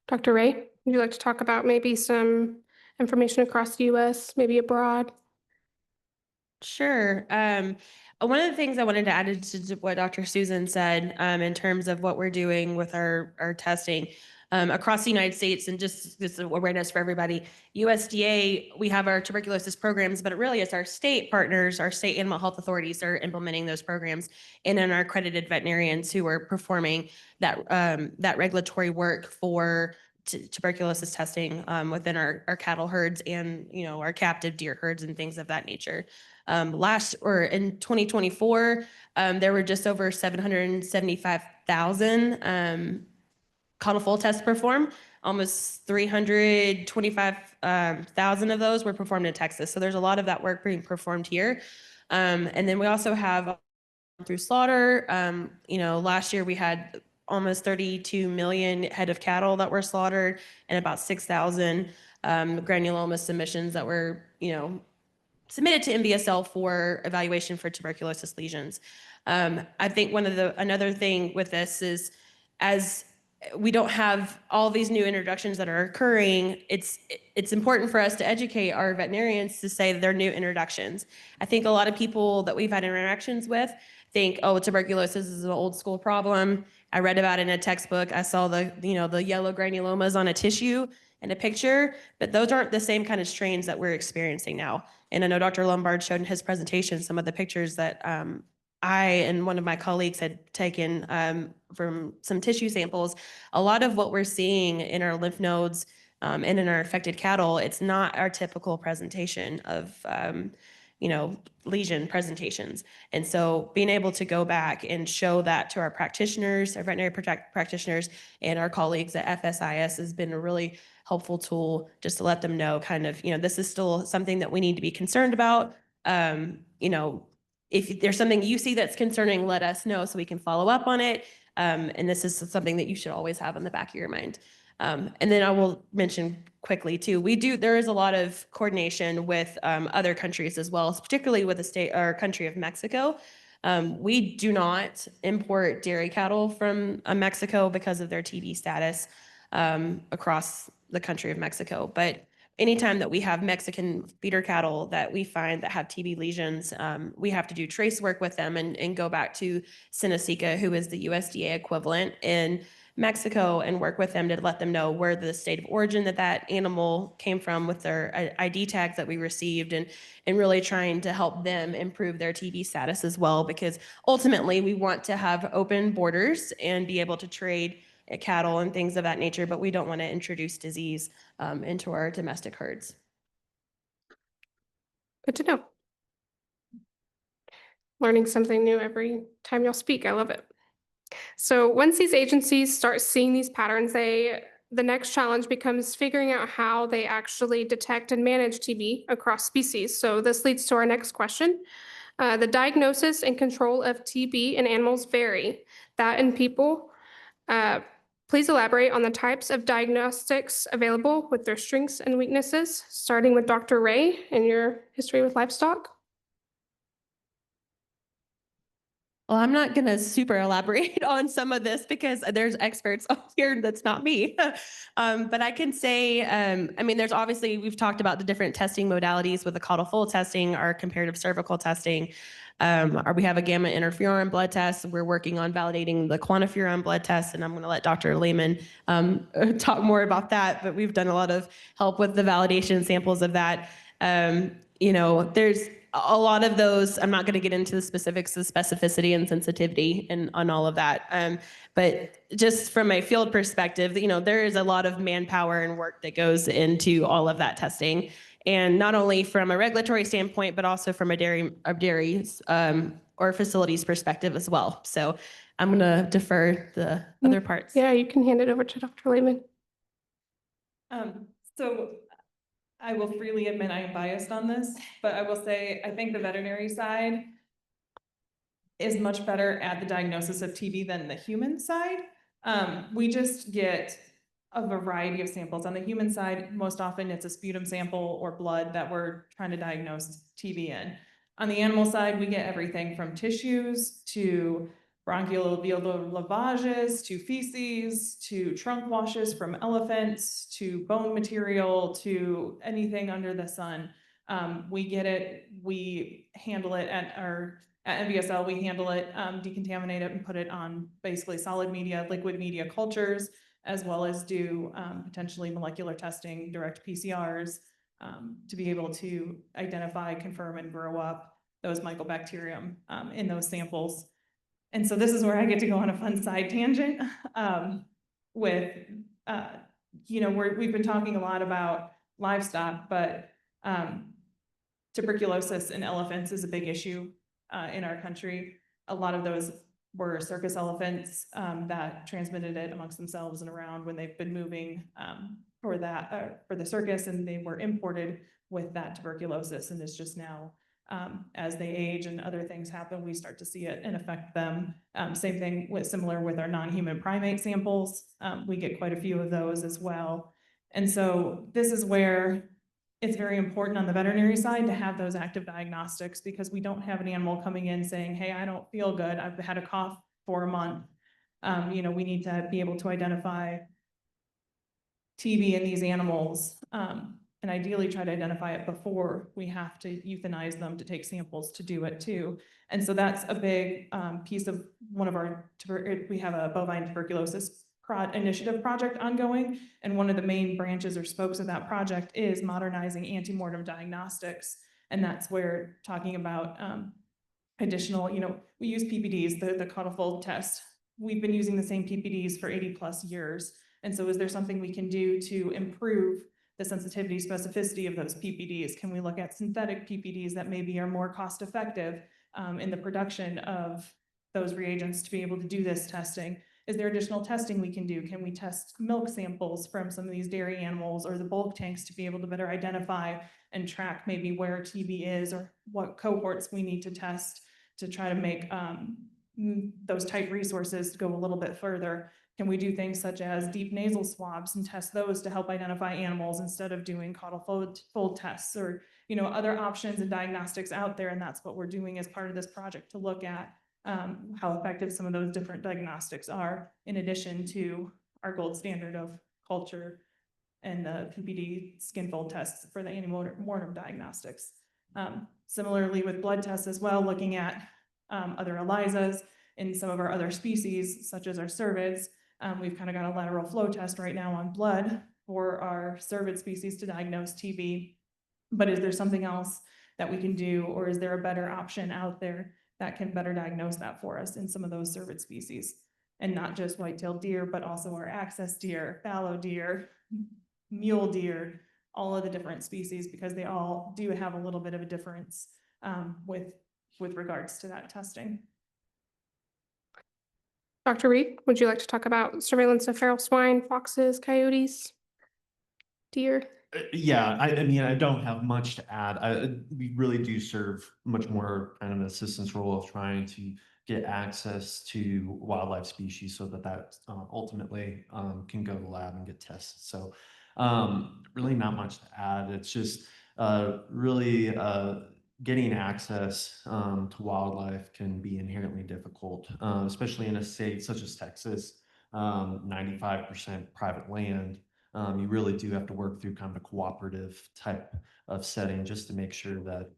Dr. Ray, would you like to talk about maybe some information across the US, maybe abroad? Sure. One of the things I wanted to add to what Dr. Susan said in terms of what we're doing with our testing across the United States, and just this awareness for everybody, USDA, we have our tuberculosis programs, but it really is our state partners, our state animal health authorities are implementing those programs, and then our accredited veterinarians who are performing that regulatory work for tuberculosis testing within our cattle herds and our captive deer herds and things of that nature. In 2024, there were just over 775,000 cattle foal tests performed. Almost 325,000 of those were performed in Texas. So there's a lot of that work being performed here. And then we also have through slaughter. Last year we had almost 32 million head of cattle that were slaughtered and about 6,000 granuloma submissions that were, submitted to NBSL for evaluation for tuberculosis lesions. I think another thing with this is, as we don't have all these new introductions that are occurring, it's important for us to educate our veterinarians to say they're new introductions. I think a lot of people that we've had interactions with think, oh, tuberculosis is an old school problem. I read about it in a textbook. I saw the yellow granulomas on a tissue and a picture, but those aren't the same kind of strains that we're experiencing now. And I know Dr. Lombard showed in his presentation some of the pictures that I and one of my colleagues had taken from some tissue samples. A lot of what we're seeing in our lymph nodes and in our affected cattle, it's not our typical presentation of lesion presentations. And so being able to go back and show that to our practitioners, our veterinary practitioners, and our colleagues at FSIS has been a really helpful tool just to let them know this is still something that we need to be concerned about. If there's something you see that's concerning, let us know so we can follow up on it. And this is something that you should always have in the back of your mind. And then I will mention quickly too, there is a lot of coordination with other countries as well, particularly with the state or country of Mexico. We do not import dairy cattle from Mexico because of their TB status across the country of Mexico. But anytime that we have Mexican feeder cattle that we find that have TB lesions, we have to do trace work with them and go back to Senacica, who is the USDA equivalent in Mexico, and work with them to let them know where the state of origin that animal came from with their ID tags that we received, and really trying to help them improve their TB status as well, because ultimately we want to have open borders and be able to trade cattle and things of that nature, but we don't want to introduce disease into our domestic herds. Good to know. Learning something new every time y'all speak. I love it. So once these agencies start seeing these patterns, the next challenge becomes figuring out how they actually detect and manage TB across species. So this leads to our next question. The diagnosis and control of TB in animals vary. That in people, please elaborate on the types of diagnostics available with their strengths and weaknesses, starting with Dr. Ray and your history with livestock. Well, I'm not going to super elaborate on some of this because there's experts here that's not me. But I can say, there's obviously, we've talked about the different testing modalities with the caudal foal testing, our comparative cervical testing. We have a gamma interferon blood test. We're working on validating the quantiferon blood test, and I'm going to let Dr. Lehman talk more about that. But we've done a lot of help with the validation samples of that. There's a lot of those. I'm not going to get into the specifics of specificity and sensitivity and on all of that. But just from a field perspective, there is a lot of manpower and work that goes into all of that testing. and not only from a regulatory standpoint, but also from a dairy or facilities perspective as well. So I'm going to defer the other parts. Yeah, you can hand it over to Dr. Lehman. So I will freely admit I am biased on this, but I will say, I think the veterinary side is much better at the diagnosis of TB than the human side. We just get a variety of samples. On the human side, most often it's a sputum sample or blood that we're trying to diagnose TB in. On the animal side, we get everything from tissues to bronchoalveolar lavages, to feces, to trunk washes from elephants, to bone material, to anything under the sun. We get it, we handle it at MVSL, we handle it, decontaminate it and put it on basically solid media, liquid media cultures, as well as do potentially molecular testing, direct PCRs, to be able to identify, confirm, and grow up those mycobacterium in those samples. And so this is where I get to go on a fun side tangent with, we've been talking a lot about livestock, but tuberculosis in elephants is a big issue in our country. A lot of those were circus elephants that transmitted it amongst themselves and around when they've been moving for the circus, and they were imported with that tuberculosis, and it's just now as they age and other things happen, we start to see it and affect them. Same thing similar with our non-human primate samples. We get quite a few of those as well. And so this is where it's very important on the veterinary side to have those active diagnostics, because we don't have an animal coming in saying, hey, I don't feel good, I've had a cough for a month. We need to be able to identify TB in these animals, and ideally try to identify it before we have to euthanize them to take samples to do it too. And so that's a big piece of one of our, we have a bovine tuberculosis initiative project ongoing. And one of the main branches or spokes of that project is modernizing antemortem diagnostics. And that's where talking about additional, we use PPDs, the caudal fold test. We've been using the same PPDs for 80+ years. And so is there something we can do to improve the sensitivity, specificity of those PPDs? Can we look at synthetic PPDs that maybe are more cost effective in the production of those reagents to be able to do this testing? Is there additional testing we can do? Can we test milk samples from some of these dairy animals or the bulk tanks to be able to better identify and track maybe where TB is, or what cohorts we need to test to try to make those type resources go a little bit further? Can we do things such as deep nasal swabs and test those to help identify animals instead of doing caudal fold tests, or other options and diagnostics out there? And that's what we're doing as part of this project, to look at how effective some of those different diagnostics are, in addition to our gold standard of culture and the PPD skin fold tests for the antemortem diagnostics. Similarly with blood tests as well, looking at other ELISAs in some of our other species, such as our cervids. We've kind of got a lateral flow test right now on blood for our cervid species to diagnose TB. But is there something else that we can do, or is there a better option out there that can better diagnose that for us in some of those cervid species? And not just white-tailed deer, but also our access deer, fallow deer, mule deer, all of the different species, because they all do have a little bit of a difference with regards to that testing. Dr. Reed, would you like to talk about surveillance of feral swine, foxes, coyotes, deer? Yeah, I mean, I don't have much to add. We really do serve much more kind of an assistance role of trying to get access to wildlife species so that ultimately can go to the lab and get tested. So really not much to add. It's just really getting access to wildlife can be inherently difficult, especially in a state such as Texas, 95% private land. You really do have to work through kind of a cooperative type of setting just to make sure that,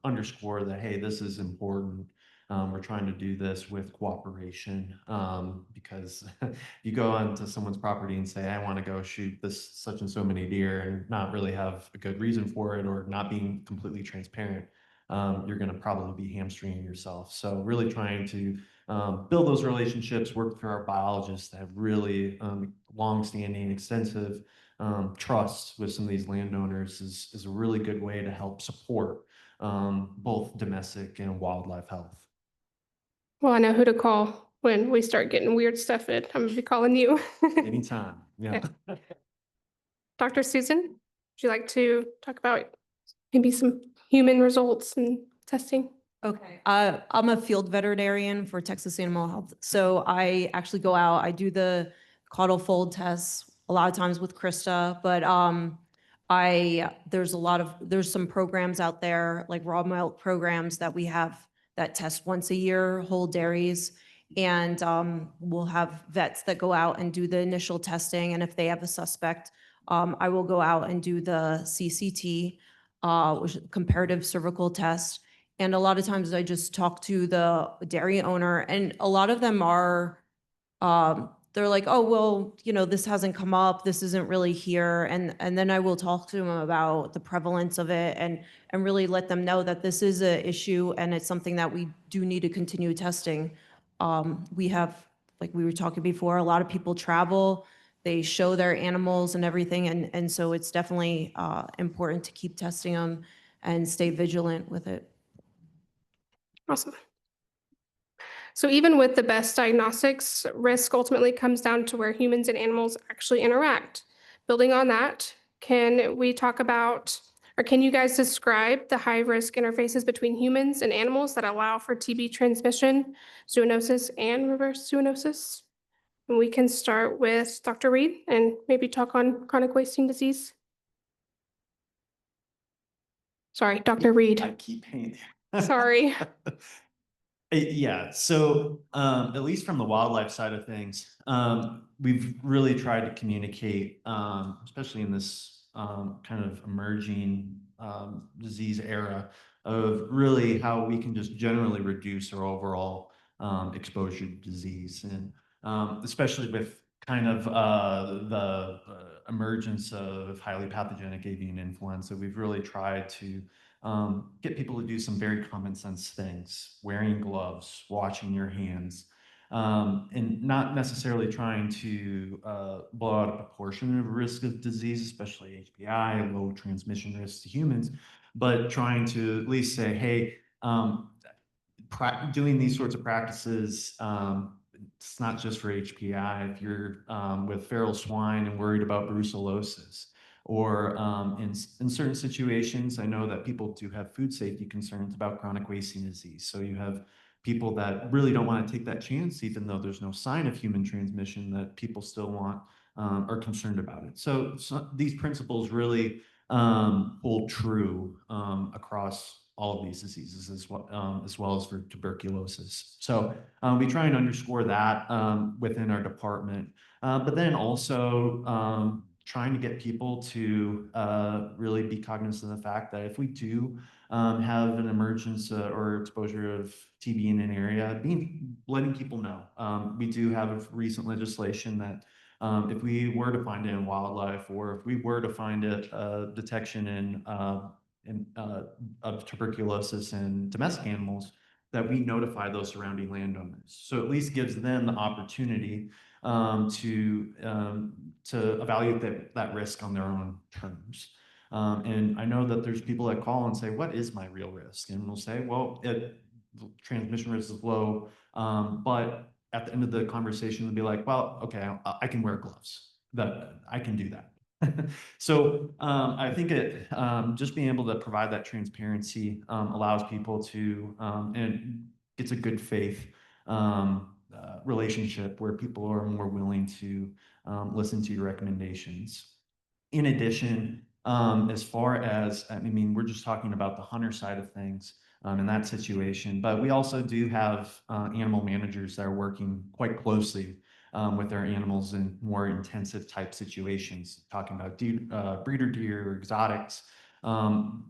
underscore that, hey, this is important. We're trying to do this with cooperation, because you go onto someone's property and say, I want to go shoot this such and so many deer, and not really have a good reason for it, or not being completely transparent, you're going to probably be hamstringing yourself. So really trying to build those relationships, work through our biologists that have really long-standing, extensive trust with some of these landowners is a really good way to help support both domestic and wildlife health. Well, I know who to call when we start getting weird stuff in. I'm gonna be calling you. Anytime, yeah. Dr. Susan, would you like to talk about maybe some human results and testing? Okay, I'm a field veterinarian for Texas Animal Health. So I actually go out, I do the caudal fold tests a lot of times with Krista, but there's some programs out there, like raw milk programs that we have that test once a year, whole dairies. And we'll have vets that go out and do the initial testing. And if they have a suspect, I will go out and do the CCT, which is comparative cervical test. And a lot of times I just talk to the dairy owner, and a lot of them are, they're like, oh, well, this hasn't come up, this isn't really here. And then I will talk to them about the prevalence of it and really let them know that this is an issue and it's something that we do need to continue testing. We have, like we were talking before, a lot of people travel, they show their animals and everything. And so it's definitely important to keep testing them and stay vigilant with it. Awesome. So even with the best diagnostics, risk ultimately comes down to where humans and animals actually interact. Building on that, can we talk about, or can you guys describe the high-risk interfaces between humans and animals that allow for TB transmission, zoonosis, and reverse zoonosis? And we can start with Dr. Reed and maybe talk on chronic wasting disease. Sorry, Dr. Reed. I keep paying. Sorry. Yeah, so at least from the wildlife side of things, we've really tried to communicate, especially in this kind of emerging disease era, of really how we can just generally reduce our overall exposure to disease. And especially with kind of the emergence of highly pathogenic avian influenza, we've really tried to get people to do some very common sense things, wearing gloves, washing your hands, and not necessarily trying to blow out a proportion of risk of disease, especially HPI, low transmission risk to humans, but trying to at least say, hey, doing these sorts of practices, it's not just for HPI. If you're with feral swine and worried about brucellosis, or in certain situations, I know that people do have food safety concerns about chronic wasting disease. So you have people that really don't want to take that chance, even though there's no sign of human transmission, that people still are concerned about it. So these principles really hold true across all of these diseases as well as for tuberculosis. So we try and underscore that within our department, but then also trying to get people to really be cognizant of the fact that if we do have an emergence or exposure of TB in an area, letting people know. We do have recent legislation that if we were to find it in wildlife, or if we were to find a detection of tuberculosis in domestic animals, that we notify those surrounding landowners. So at least gives them the opportunity to evaluate that risk on their own terms. And I know that there's people that call and say, what is my real risk? And we'll say, well, transmission risk is low, but at the end of the conversation, they'll be like, well, okay, I can wear gloves. I can do that. So I think just being able to provide that transparency allows people to, and it's a good faith relationship where people are more willing to listen to your recommendations. In addition, as far as, I mean, we're just talking about the hunter side of things in that situation, but we also do have animal managers that are working quite closely with their animals in more intensive type situations, talking about breeder deer or exotics.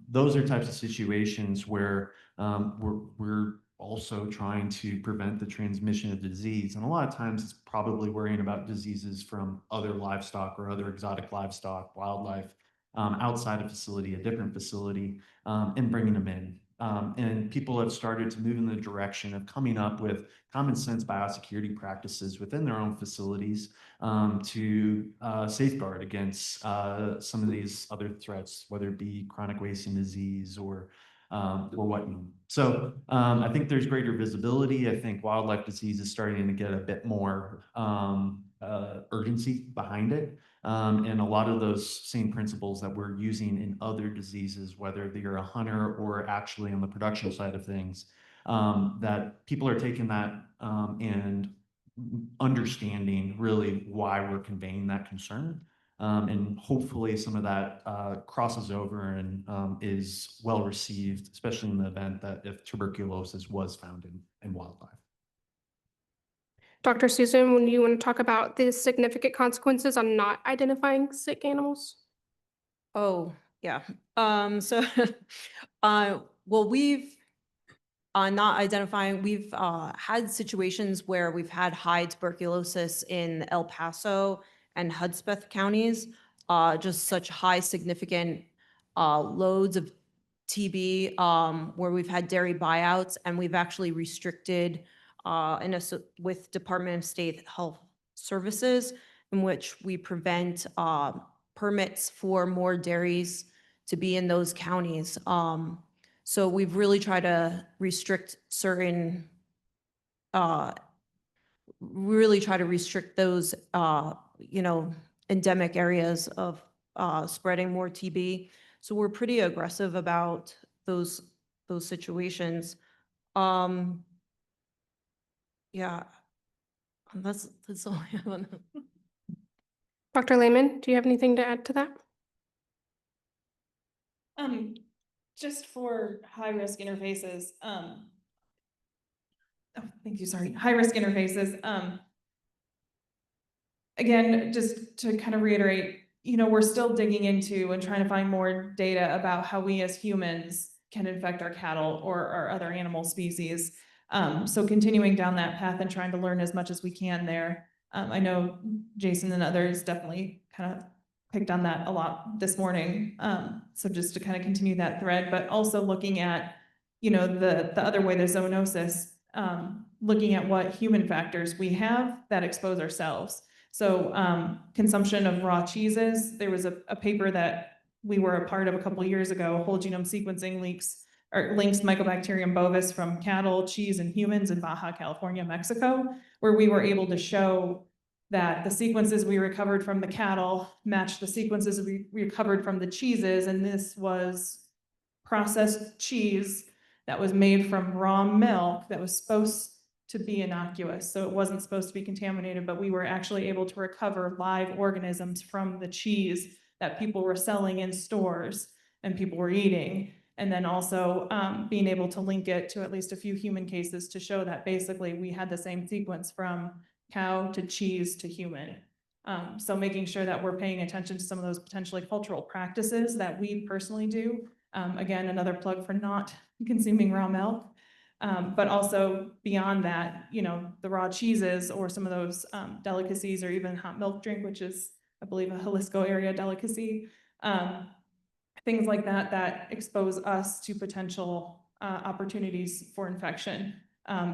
Those are types of situations where we're also trying to prevent the transmission of disease. And a lot of times it's probably worrying about diseases from other livestock or other exotic livestock, wildlife, outside a facility, a different facility, and bringing them in. And people have started to move in the direction of coming up with common sense biosecurity practices within their own facilities to safeguard against some of these other threats, whether it be chronic wasting disease or whatnot. So I think there's greater visibility. I think wildlife disease is starting to get a bit more urgency behind it. And a lot of those same principles that we're using in other diseases, whether you're a hunter or actually on the production side of things, that people are taking that and understanding really why we're conveying that concern. And hopefully some of that crosses over and is well received, especially in the event that if tuberculosis was found in wildlife. Dr. Susan, when you want to talk about the significant consequences on not identifying sick animals? Oh, yeah. So, well, we've not identifying, we've had situations where we've had high tuberculosis in El Paso and Hudspeth counties, just such high significant loads of TB, where we've had dairy buyouts, and we've actually restricted with Department of State Health Services, in which we prevent permits for more dairies to be in those counties. So we've really tried to restrict certain, really try to restrict those, endemic areas of spreading more TB. So we're pretty aggressive about those situations. Yeah, that's all I have on that. Dr. Lehman, do you have anything to add to that? Just for high-risk interfaces, oh, thank you, sorry, high-risk interfaces, again, just to kind of reiterate, we're still digging into and trying to find more data about how we as humans can infect our cattle or our other animal species. So continuing down that path and trying to learn as much as we can there. I know Jason and others definitely kind of picked on that a lot this morning. So just to kind of continue that thread, but also looking at, the other way, the zoonosis, looking at what human factors we have that expose ourselves. So consumption of raw cheeses, there was a paper that we were a part of a couple of years ago, whole genome sequencing links Mycobacterium bovis from cattle, cheese, and humans in Baja California, Mexico, where we were able to show that the sequences we recovered from the cattle matched the sequences we recovered from the cheeses, and this was processed cheese that was made from raw milk that was supposed to be innocuous, so it wasn't supposed to be contaminated, but we were actually able to recover live organisms from the cheese that people were selling in stores and people were eating. And then also being able to link it to at least a few human cases to show that basically we had the same sequence from cow to cheese to human. So making sure that we're paying attention to some of those potentially cultural practices that we personally do. Again, another plug for not consuming raw milk. But also beyond that, the raw cheeses or some of those delicacies, or even hot milk drink, which is, I believe, a Jalisco area delicacy. Things like that expose us to potential opportunities for infection.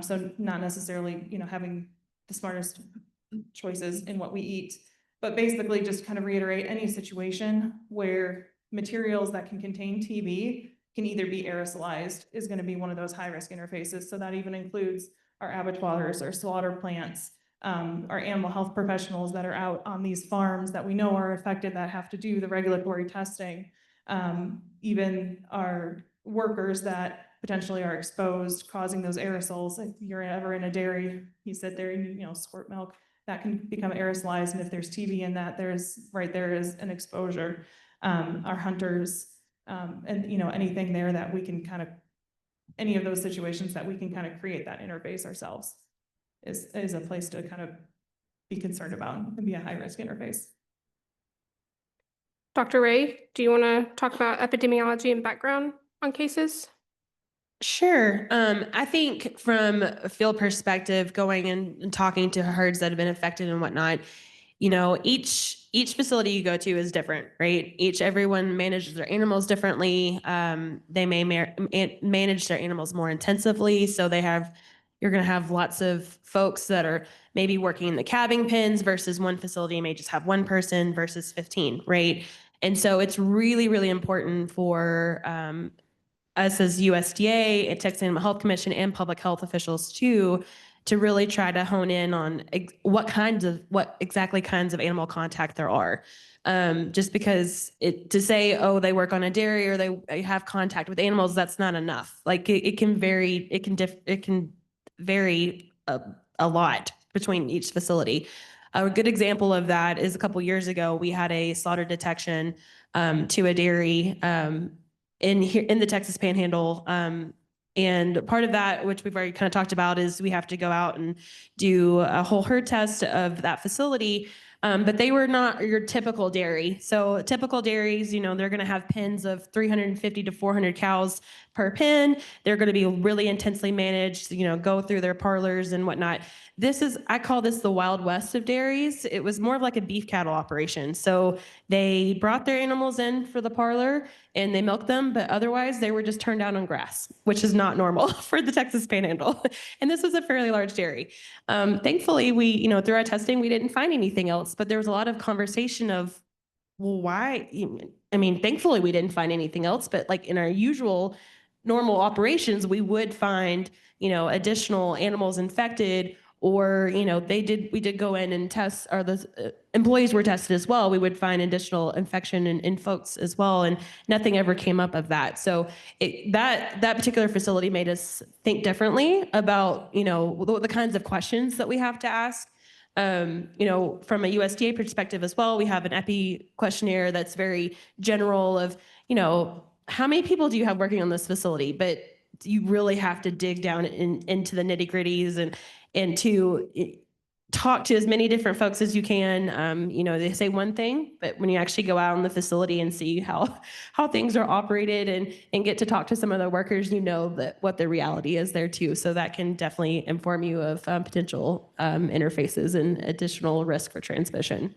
So not necessarily, having the smartest choices in what we eat, but basically just kind of reiterate any situation where materials that can contain TB can either be aerosolized is going to be one of those high-risk interfaces. So that even includes our abattoirs, our slaughter plants, our animal health professionals that are out on these farms that we know are affected, that have to do the regulatory testing. Even our workers that potentially are exposed, causing those aerosols. If you're ever in a dairy, you sit there and squirt milk, that can become aerosolized, and if there's TB in that, there is an exposure. Our hunters, and anything there that we can kind of, any of those situations that we can kind of create that interface ourselves is a place to kind of be concerned about and be a high-risk interface. Dr. Ray, do you want to talk about epidemiology and background on cases? Sure. I think from a field perspective, going and talking to herds that have been affected and whatnot, each facility you go to is different, right? Everyone manages their animals differently. They may manage their animals more intensively. So you're going to have lots of folks that are maybe working in the calving pens versus one facility may just have one person versus 15, right? And so it's really, really important for us as USDA, Texas Animal Health Commission, and public health officials too, to really try to hone in on what exactly kinds of animal contact there are. Just because to say, oh, they work on a dairy or they have contact with animals, that's not enough. Like it can vary. It can vary a lot between each facility. A good example of that is a couple years ago, we had a slaughter detection to a dairy in the Texas Panhandle. And part of that, which we've already kind of talked about, is we have to go out and do a whole herd test of that facility. But they were not your typical dairy. So typical dairies, they're going to have pens of 350 to 400 cows per pen. They're going to be really intensely managed, go through their parlors and whatnot. I call this the Wild West of dairies. It was more of like a beef cattle operation. So they brought their animals in for the parlor and they milked them, but otherwise they were just turned down on grass, which is not normal for the Texas Panhandle. And this was a fairly large dairy. Thankfully, we, through our testing, we didn't find anything else, but there was a lot of conversation of, well, why? Thankfully we didn't find anything else, but like in our usual normal operations, we would find, additional animals infected, or, we did go in and test, or the employees were tested as well. We would find additional infection in folks as well, and nothing ever came up of that. So that particular facility made us think differently about, the kinds of questions that we have to ask. From a USDA perspective as well, we have an EPI questionnaire that's very general of, how many people do you have working on this facility? But you really have to dig down into the nitty gritties and to talk to as many different folks as you can. They say one thing, but when you actually go out in the facility and see how things are operated and get to talk to some of the workers, that what the reality is there too. So that can definitely inform you of potential interfaces and additional risk for transmission.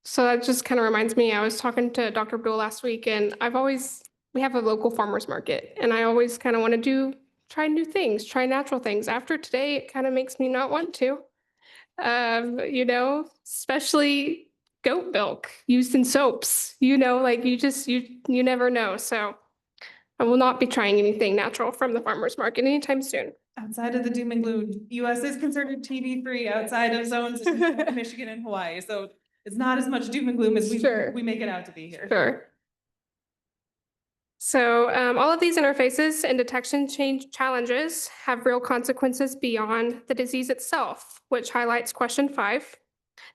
So that just kind of reminds me, I was talking to Dr. Abdul last week, and we have a local farmers market, and I always kind of want to try new things, try natural things. After today, it kind of makes me not want to, especially goat milk used in soaps, you never know. So I will not be trying anything natural from the farmer's market anytime soon. Outside of the doom and gloom, US is considered TB-free outside of zones in Michigan and Hawaii. So it's not as much doom and gloom as we make it out to be here. Sure. So all of these interfaces and detection challenges have real consequences beyond the disease itself, which highlights question 5.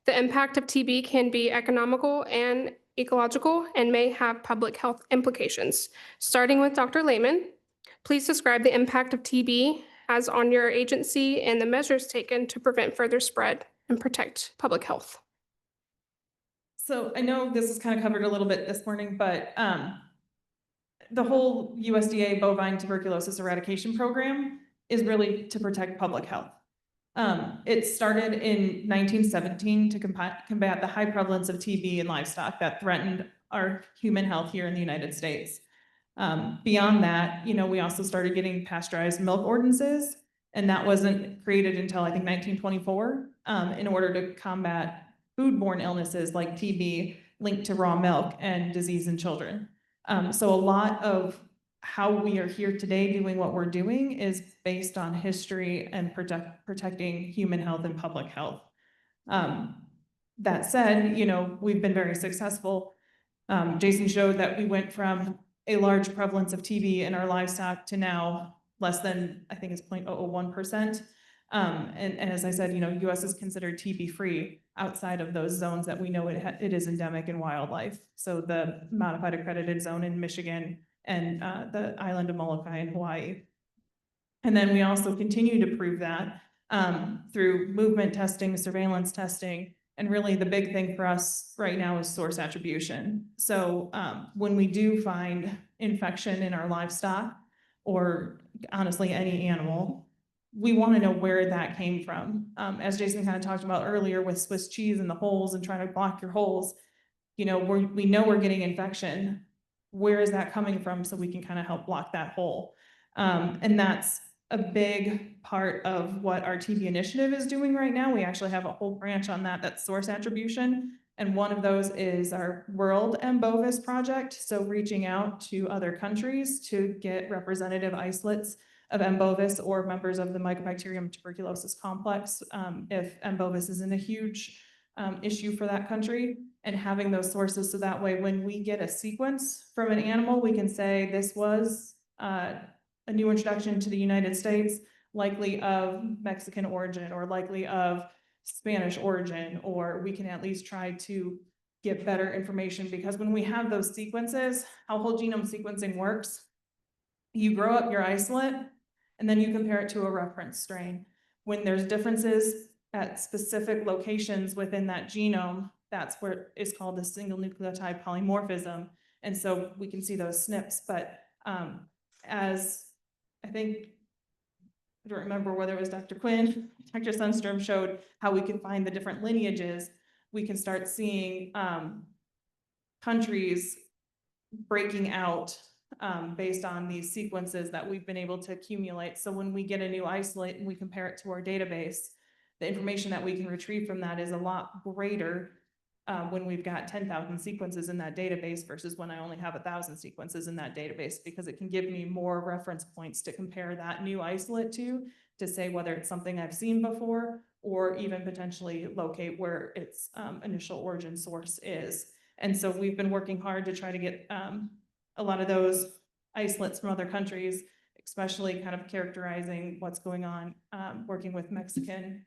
The impact of TB can be economical and ecological and may have public health implications. Starting with Dr. Lehman, please describe the impact of TB as on your agency and the measures taken to prevent further spread and protect public health. So I know this is kind of covered a little bit this morning, but the whole USDA bovine tuberculosis eradication program is really to protect public health. It started in 1917 to combat the high prevalence of TB in livestock that threatened our human health here in the United States. Beyond that, we also started getting pasteurized milk ordinances, and that wasn't created until I think 1924 in order to combat foodborne illnesses like TB linked to raw milk and disease in children. So a lot of how we are here today doing what we're doing is based on history and protecting human health and public health. That said, we've been very successful. Jason showed that we went from a large prevalence of TB in our livestock to now less than, I think it's 0.001%. And as I said, US is considered TB-free outside of those zones that we know it is endemic in wildlife. So the modified accredited zone in Michigan and the island of Molokai in Hawaii. And then we also continue to prove that through movement testing, surveillance testing, and really the big thing for us right now is source attribution. So when we do find infection in our livestock, or honestly any animal, we want to know where that came from. As Jason kind of talked about earlier with Swiss cheese and the holes and trying to block your holes, we know we're getting infection. Where is that coming from so we can kind of help block that hole? And that's a big part of what our TB initiative is doing right now. We actually have a whole branch on that, that's source attribution. And one of those is our World M. bovis project. So reaching out to other countries to get representative isolates of M. bovis or members of the Mycobacterium tuberculosis complex, if M. bovis isn't a huge issue for that country, and having those sources so that way when we get a sequence from an animal, we can say this was a new introduction to the United States, likely of Mexican origin or likely of Spanish origin, or we can at least try to get better information, because when we have those sequences, how whole genome sequencing works, you grow up your isolate and then you compare it to a reference strain. When there's differences at specific locations within that genome, that's where it's called the single nucleotide polymorphism. And so we can see those SNPs, but as I think, I don't remember whether it was Dr. Quinn, Dr. Sundstrom showed how we can find the different lineages. We can start seeing countries breaking out based on these sequences that we've been able to accumulate. So when we get a new isolate and we compare it to our database, the information that we can retrieve from that is a lot greater when we've got 10,000 sequences in that database versus when I only have 1,000 sequences in that database, because it can give me more reference points to compare that new isolate to say whether it's something I've seen before or even potentially locate where its initial origin source is. And so we've been working hard to try to get a lot of those isolates from other countries, especially kind of characterizing what's going on, working with Mexican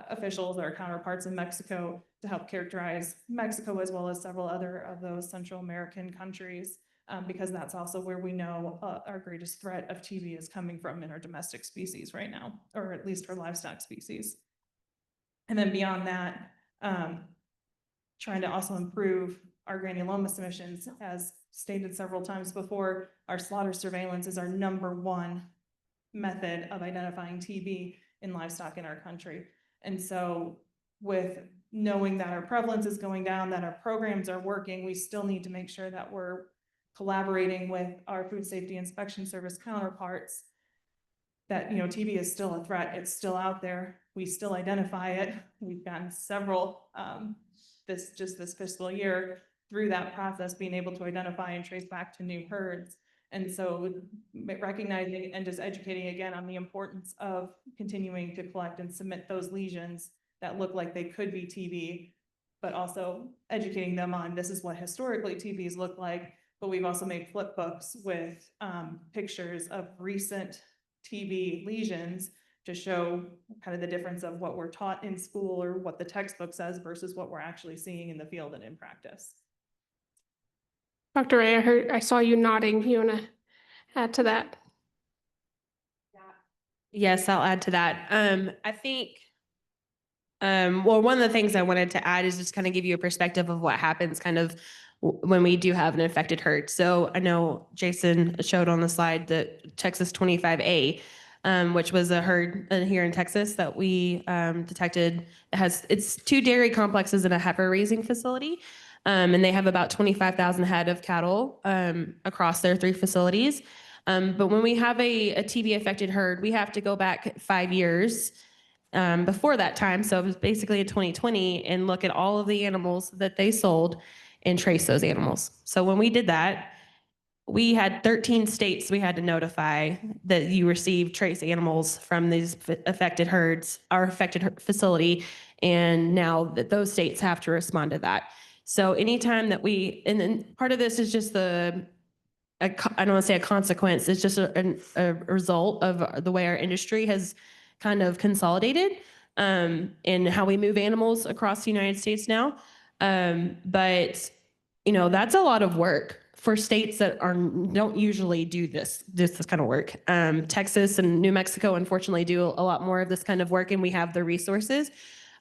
officials, our counterparts in Mexico, to help characterize Mexico as well as several other of those Central American countries, because that's also where we know our greatest threat of TB is coming from in our domestic species right now, or at least for livestock species. And then beyond that, trying to also improve our granuloma submissions. As stated several times before, our slaughter surveillance is our #1 method of identifying TB in livestock in our country. And so with knowing that our prevalence is going down, that our programs are working, we still need to make sure that we're collaborating with our food safety inspection service counterparts, that, TB is still a threat. It's still out there. We still identify it. We've gotten several this fiscal year through that process, being able to identify and trace back to new herds. And so recognizing and just educating again on the importance of continuing to collect and submit those lesions that look like they could be TB, but also educating them on this is what historically TBs look like. But we've also made flip books with pictures of recent TB lesions to show kind of the difference of what we're taught in school or what the textbook says versus what we're actually seeing in the field and in practice. Dr. Ray, I saw you nodding. You want to add to that? Yes, I'll add to that. I think, well, one of the things I wanted to add is just kind of give you a perspective of what happens kind of when we do have an infected herd. So I know Jason showed on the slide that Texas 25A, which was a herd here in Texas that we detected. It's 2 dairy complexes and a heifer raising facility. And they have about 25,000 head of cattle across their 3 facilities. But when we have a TB affected herd, we have to go back 5 years before that time. So it was basically in 2020 and look at all of the animals that they sold and trace those animals. So when we did that, we had 13 states we had to notify that you received trace animals from these affected herds, our affected facility. And now that those states have to respond to that. So anytime that and then part of this is just I don't want to say a consequence, it's just a result of the way our industry has kind of consolidated in how we move animals across the United States now. But, that's a lot of work for states that don't usually do this kind of work. Texas and New Mexico, unfortunately, do a lot more of this kind of work, and we have the resources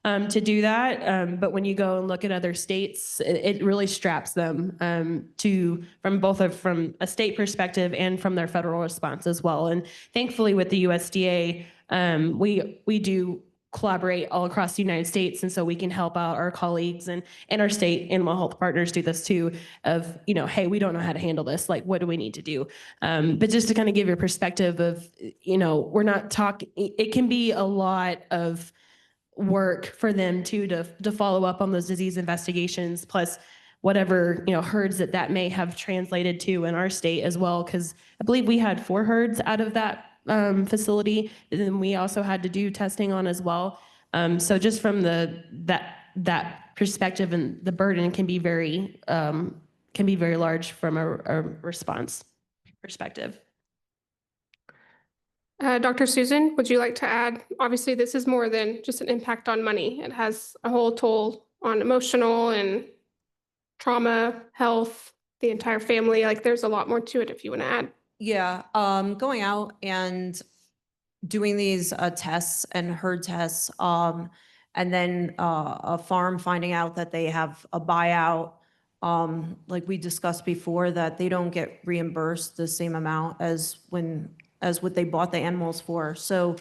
to do that. But when you go and look at other states, it really straps them from a state perspective and from their federal response as well. And thankfully with the USDA, we do collaborate all across the United States. And so we can help out our colleagues and our state animal health partners do this too of, you know, hey, we don't know how to handle this. Like, what do we need to do? But just to kind of give your perspective of, you know, we're not talking, it can be a lot of work for them too, to follow up on those disease investigations, plus whatever, you know, herds that may have translated to in our state as well. Cause I believe we had 4 herds out of that facility. And then we also had to do testing on as well. So just from that perspective, and the burden can be very large from a response perspective. Dr. Susan, would you like to add? Obviously, this is more than just an impact on money. It has a whole toll on emotional and trauma, health, the entire family. Like, there's a lot more to it if you want to add. Yeah, going out and doing these tests and herd tests, and then a farm finding out that they have a buyout, like we discussed before, that they don't get reimbursed the same amount as what they bought the animals for. So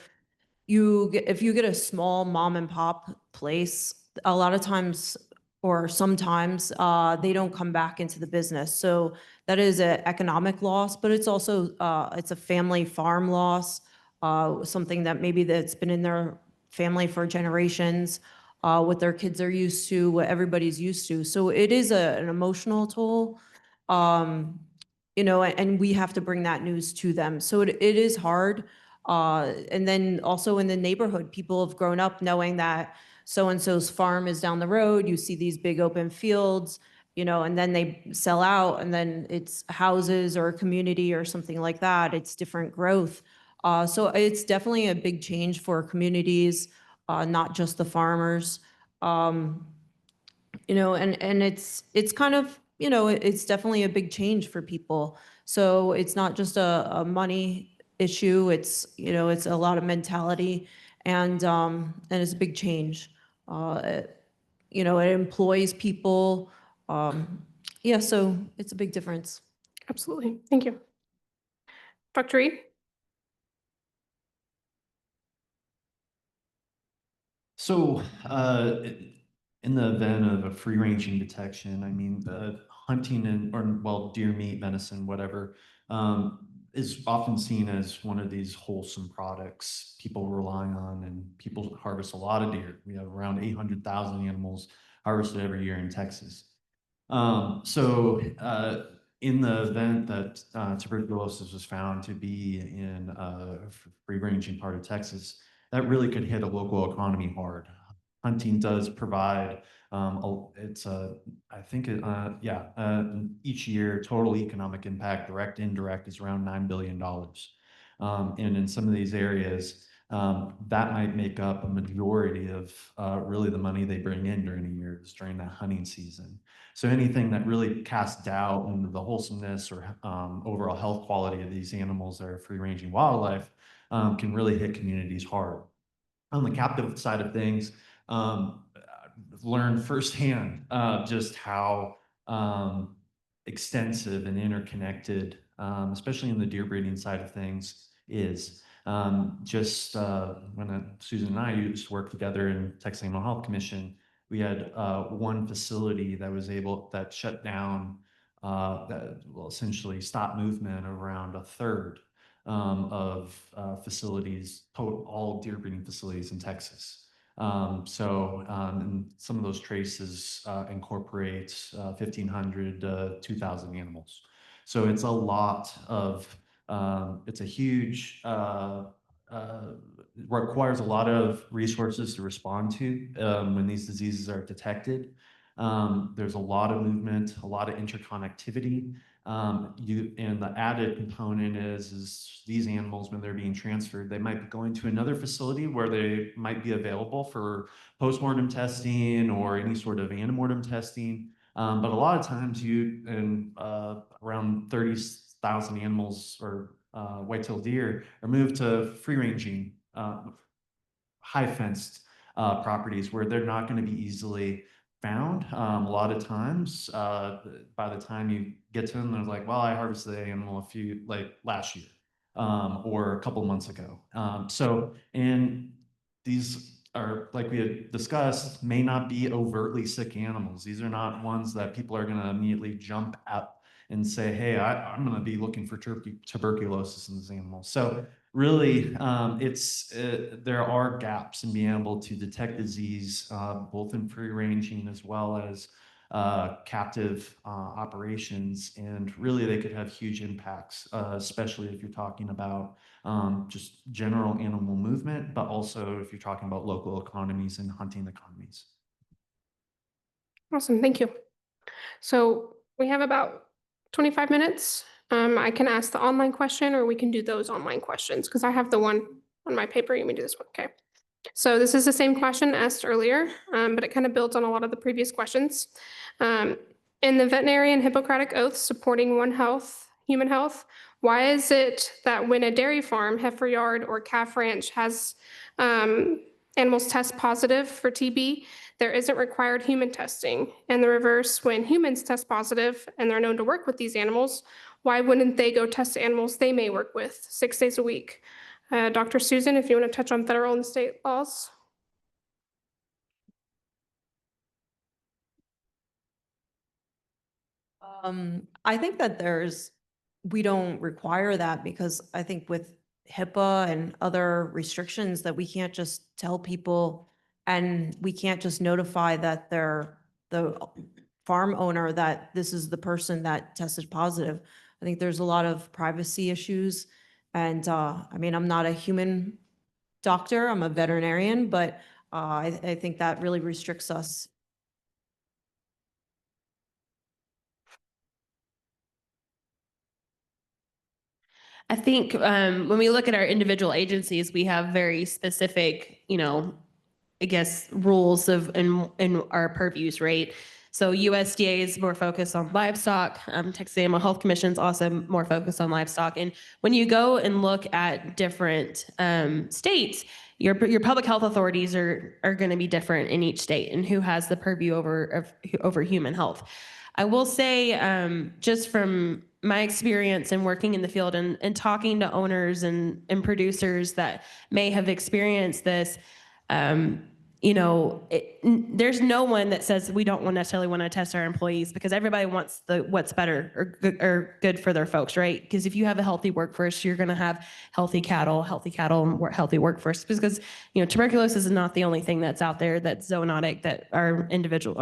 if you get a small mom and pop place, a lot of times or sometimes they don't come back into the business. So that is an economic loss, but it's also it's a family farm loss, something that maybe that's been in their family for generations, what their kids are used to, what everybody's used to. So it is an emotional toll, you know, and we have to bring that news to them. So it is hard. And then also in the neighborhood, people have grown up knowing that so-and-so's farm is down the road. You see these big open fields, you know, and then they sell out and then it's houses or a community or something like that. It's different growth. So it's definitely a big change for communities, not just the farmers. You know, and it's kind of, you know, it's definitely a big change for people. So it's not just a money issue. It's, you know, it's a lot of mentality and it's a big change. You know, it employs people. Yeah, so it's a big difference. Absolutely. Thank you. Dr. Reed? So in the event of a free-ranging detection, I mean, the hunting well, deer meat, venison, whatever, is often seen as one of these wholesome products people rely on, and people harvest a lot of deer. We have around 800,000 animals harvested every year in Texas. So in the event that tuberculosis was found to be in a free-ranging part of Texas, that really could hit a local economy hard. Hunting does provide, each year, total economic impact, direct, indirect, is around $9 billion. And in some of these areas, that might make up a majority of really the money they bring in during the years during that hunting season. So anything that really casts doubt on the wholesomeness or overall health quality of these animals that are free-ranging wildlife can really hit communities hard. On the captive side of things, learned firsthand just how extensive and interconnected, especially in the deer breeding side of things, is. When Susan and I used to work together in Texas Animal Health Commission, we had one facility that shut down, that will essentially stop movement around a third of facilities, all deer breeding facilities in Texas. And some of those traces incorporate 1,500 to 2,000 animals. So it's a lot of, it's a huge, requires a lot of resources to respond to when these diseases are detected. There's a lot of movement, a lot of interconnectivity. And the added component is these animals, when they're being transferred, they might be going to another facility where they might be available for postmortem testing or any sort of antemortem testing. But a lot of times around 30,000 animals or white-tailed deer are moved to free-ranging, high-fenced properties where they're not going to be easily found. A lot of times, by the time you get to them, they're like, well, I harvested the animal last year. or a couple months ago. And these are, like we had discussed, may not be overtly sick animals. These are not ones that people are going to immediately jump at and say, hey, I'm going to be looking for tuberculosis in this animal. So really, there are gaps in being able to detect disease, both in free ranging as well as captive operations. And really, they could have huge impacts, especially if you're talking about just general animal movement, but also if you're talking about local economies and hunting economies. Awesome, thank you. So we have about 25 minutes. I can ask the online question or we can do those online questions because I have the one on my paper. You may do this one, okay? So this is the same question asked earlier, but it kind of builds on a lot of the previous questions. In the veterinarian Hippocratic Oath supporting One Health, human health, why is it that when a dairy farm, heifer yard, or calf ranch has animals test positive for TB, there isn't required human testing? And the reverse, when humans test positive and they're known to work with these animals, why wouldn't they go test animals they may work with 6 days a week? Dr. Susan, if you want to touch on federal and state laws. I think that we don't require that because I think with HIPAA and other restrictions that we can't just tell people and we can't just notify that they're the farm owner that this is the person that tested positive. I think there's a lot of privacy issues. And I mean, I'm not a human doctor, I'm a veterinarian, but I think that really restricts us. I think when we look at our individual agencies, we have very specific, I guess, rules in our purviews, right? So USDA is more focused on livestock. Texas Animal Health Commission is also more focused on livestock. And when you go and look at different states, your public health authorities are going to be different in each state and who has the purview over human health. I will say, just from my experience in working in the field and talking to owners and producers that may have experienced this, there's no one that says we don't necessarily want to test our employees because everybody wants what's better or good for their folks, right? Because if you have a healthy workforce, you're going to have healthy cattle, and healthy workforce. Because tuberculosis is not the only thing that's out there that's zoonotic that our individual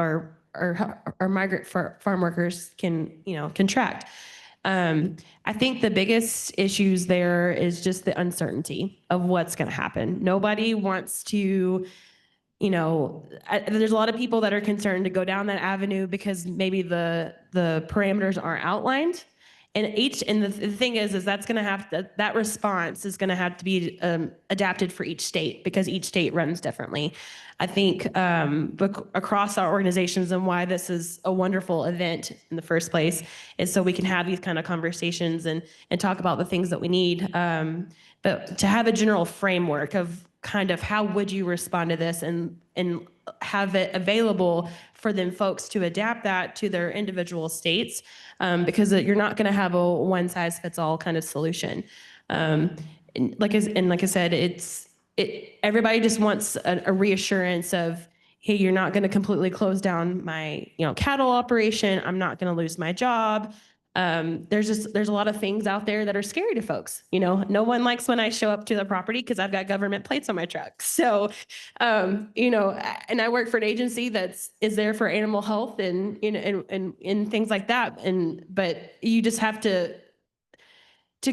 our migrant farm workers can contract. I think the biggest issues there is just the uncertainty of what's going to happen. Nobody wants to, there's a lot of people that are concerned to go down that avenue because maybe the parameters aren't outlined. And the thing is that's going to have that response is going to have to be adapted for each state because each state runs differently. I think across our organizations and why this is a wonderful event in the first place is so we can have these kind of conversations and talk about the things that we need. But to have a general framework of kind of how would you respond to this and have it available for them folks to adapt that to their individual states, because you're not going to have a one size fits all kind of solution. And like I said, everybody just wants a reassurance of, hey, you're not going to completely close down my cattle operation. I'm not going to lose my job. There's a lot of things out there that are scary to folks. No one likes when I show up to the property because I've got government plates on my truck. So, and I work for an agency is there for animal health and things like that. But you just have to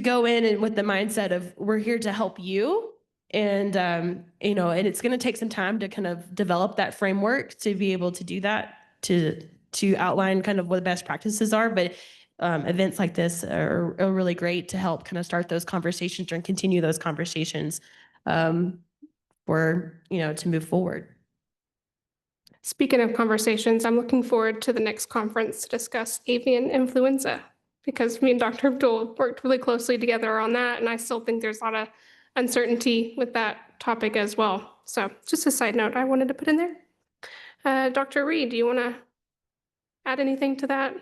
go in and with the mindset of we're here to help you. And, and it's going to take some time to kind of develop that framework to be able to do that, to outline kind of what the best practices are. But events like this are really great to help kind of start those conversations and continue those conversations to move forward. Speaking of conversations, I'm looking forward to the next conference to discuss avian influenza because me and Dr. Abdul worked really closely together on that. And I still think there's a lot of uncertainty with that topic as well. So just a side note I wanted to put in there. Dr. Reed, do you want to add anything to that?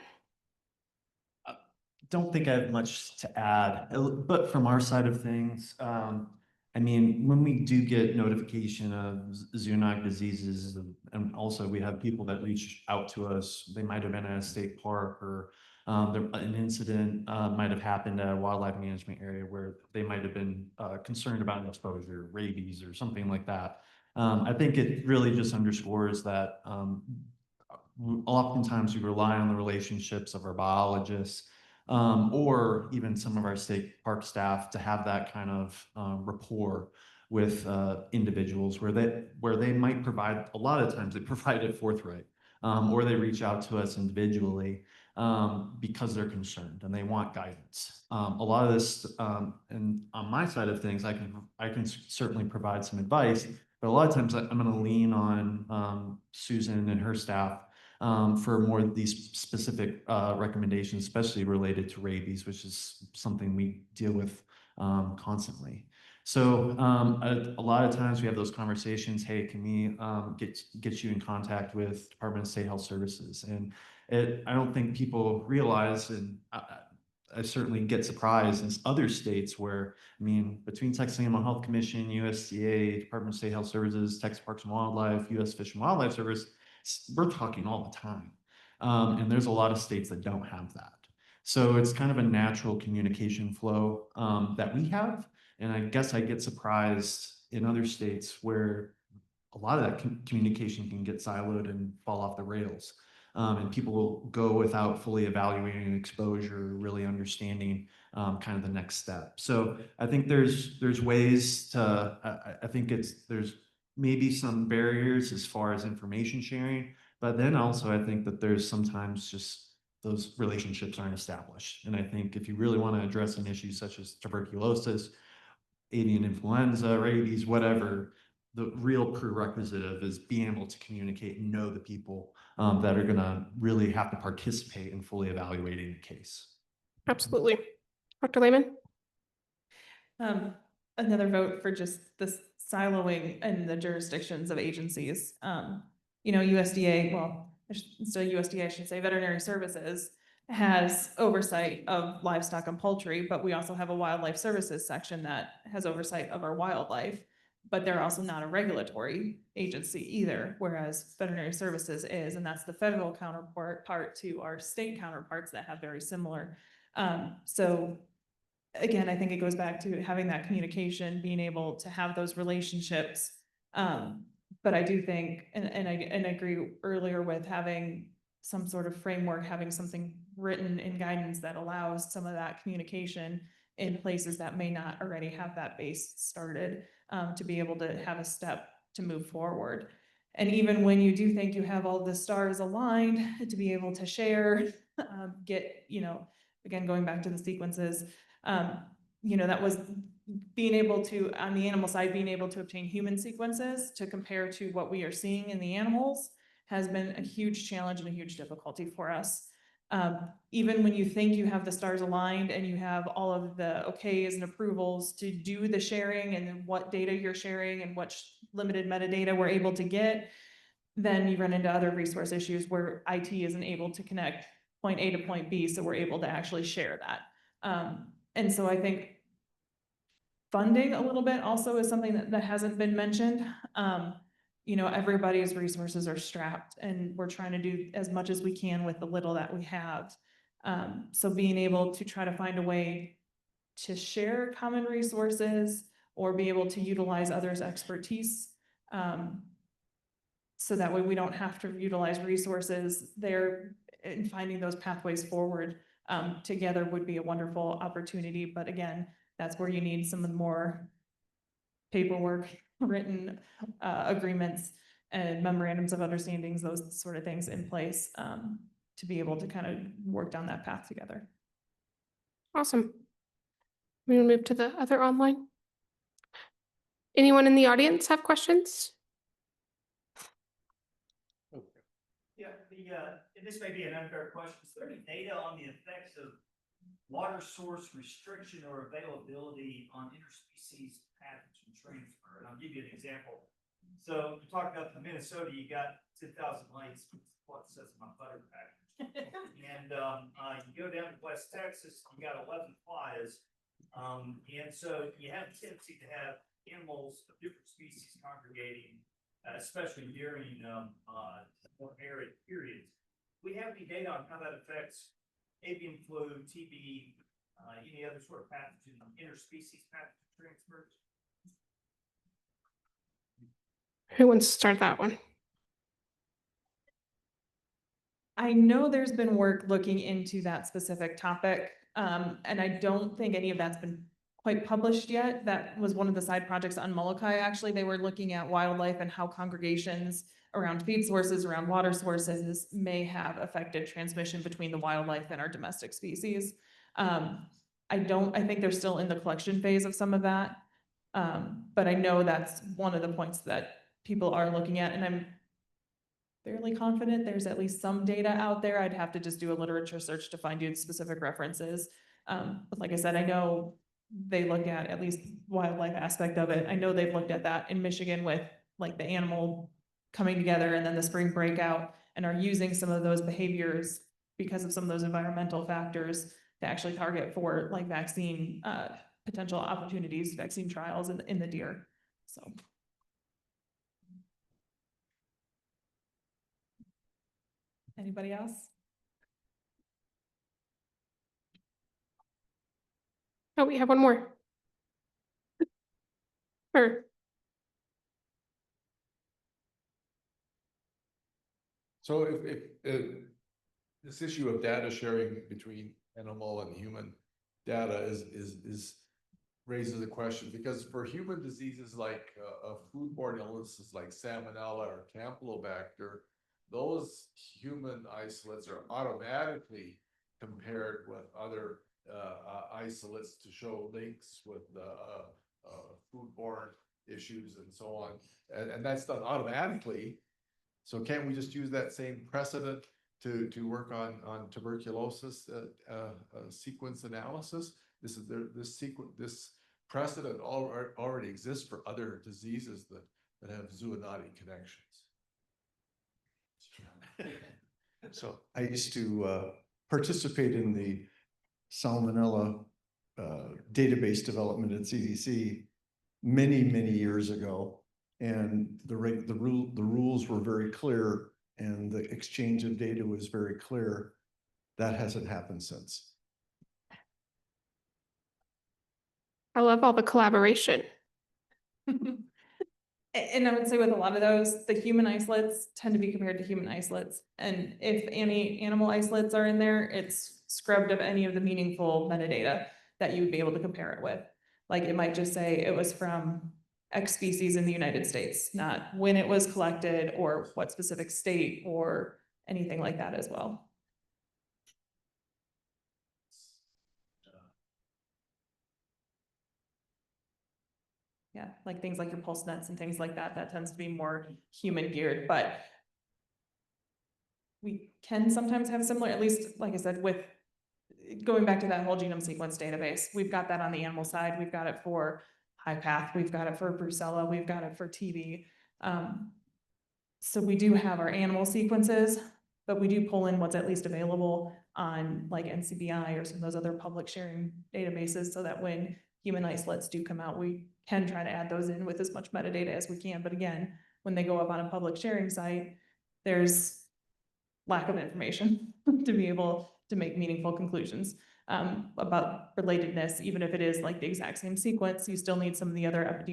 don't think I have much to add, but from our side of things, I mean, when we do get notification of zoonotic diseases, and also we have people that reach out to us, they might have been at a state park or an incident might have happened at a wildlife management area where they might have been concerned about exposure, rabies or something like that. I think it really just underscores that oftentimes we rely on the relationships of our biologists or even some of our state park staff to have that kind of rapport with individuals where they might provide, a lot of times they provide it forthright, or they reach out to us individually because they're concerned and they want guidance. A lot of this, and on my side of things, I can certainly provide some advice, but a lot of times I'm going to lean on Susan and her staff for more of these specific recommendations, especially related to rabies, which is something we deal with constantly. So a lot of times we have those conversations, hey, can we get you in contact with Department of State Health Services? And I don't think people realize, and I certainly get surprised in other states where, I mean, between Texas Animal Health Commission, USDA, Department of State Health Services, Texas Parks and Wildlife, U.S. Fish and Wildlife Service, we're talking all the time. And there's a lot of states that don't have that. So it's kind of a natural communication flow that we have. And I guess I get surprised in other states where a lot of that communication can get siloed and fall off the rails. And people will go without fully evaluating exposure, really understanding kind of the next step. So I think there's ways to, I think there's maybe some barriers as far as information sharing, but then also I think that there's sometimes just those relationships aren't established. And I think if you really want to address an issue such as tuberculosis, avian influenza, rabies, whatever, the real prerequisite of is being able to communicate and know the people that are going to really have to participate in fully evaluating the case. Absolutely. Dr. Lehman? Another vote for just this siloing and the jurisdictions of agencies. You know, USDA, well, instead of USDA, I should say Veterinary Services has oversight of livestock and poultry, but we also have a wildlife services section that has oversight of our wildlife, but they're also not a regulatory agency either, whereas Veterinary Services is, and that's the federal counterpart to our state counterparts that have very similar. So again, I think it goes back to having that communication, being able to have those relationships. But I do think, and I agree earlier with having some sort of framework, having something written in guidance that allows some of that communication in places that may not already have that base started, to be able to have a step to move forward. And even when you do think you have all the stars aligned, to be able to share, get, you know, again, going back to the sequences, you know, that was being able to, on the animal side, being able to obtain human sequences to compare to what we are seeing in the animals has been a huge challenge and a huge difficulty for us. Even when you think you have the stars aligned and you have all of the okays and approvals to do the sharing and what data you're sharing and what limited metadata we're able to get, then you run into other resource issues where IT isn't able to connect point A to point B, so we're able to actually share that. And so I think funding a little bit also is something that hasn't been mentioned. You know, everybody's resources are strapped and we're trying to do as much as we can with the little that we have. So being able to try to find a way to share common resources or be able to utilize others' expertise, so that way we don't have to utilize resources there, and finding those pathways forward together would be a wonderful opportunity. But again, that's where you need some more paperwork, written agreements and memorandums of understandings, those sort of things in place to be able to kind of work down that path together. Awesome. We will move to the other online. Anyone in the audience have questions? Yeah, and this may be an unfair question. Is there any data on the effects of water source restriction or availability on interspecies pathogen transfer? And I'll give you an example. So you talk about the Minnesota, you got 10,000 lights, what says my butter package. And you go down to West Texas, you got 11 flies. And so you have a tendency to have animals of different species congregating, especially during more arid periods. We have any data on how that affects avian flu, TB, any other sort of pathogen, interspecies pathogen transfers? Who wants to start that one? I know there's been work looking into that specific topic, and I don't think any of that's been quite published yet. That was one of the side projects on Molokai. Actually, they were looking at wildlife and how congregations around feed sources, around water sources may have affected transmission between the wildlife and our domestic species. I think they're still in the collection phase of some of that. But I know that's one of the points that people are looking at, and I'm fairly confident there's at least some data out there. I'd have to just do a literature search to find you specific references. But like I said, I know they look at least wildlife aspect of it. I know they've looked at that in Michigan with like the animal coming together and then the spring breakout, and are using some of those behaviors because of some of those environmental factors to actually target for like vaccine potential opportunities, vaccine trials in the deer. So. Anybody else? Oh, we have one more. Or So if this issue of data sharing between animal and human data is raises a question, because for human diseases like foodborne illnesses like Salmonella or Campylobacter, those human isolates are automatically compared with other isolates to show links with foodborne issues and so on. And that's done automatically. So can't we just use that same precedent to work on tuberculosis sequence analysis? This precedent already exists for other diseases that have zoonotic connections. So I used to participate in the Salmonella database development at CDC many, many years ago. And the rules were very clear and the exchange of data was very clear. That hasn't happened since. I love all the collaboration. And I would say with a lot of those, the human isolates tend to be compared to human isolates. And if any animal isolates are in there, it's scrubbed of any of the meaningful metadata that you would be able to compare it with. Like it might just say it was from X species in the United States, not when it was collected or what specific state or anything like that as well. Yeah, like things like your pulse nets and things like that, that tends to be more human geared, but we can sometimes have similar, at least, like I said, with going back to that whole genome sequence database, we've got that on the animal side. We've got it for HiPath, we've got it for Brucella, we've got it for TB. So we do have our animal sequences, but we do pull in what's at least available on like NCBI or some of those other public sharing databases so that when human isolates do come out, we can try to add those in with as much metadata as we can. But again, when they go up on a public sharing site, there's lack of information to be able to make meaningful conclusions about relatedness. Even if it is like the exact same sequence, you still need some of the other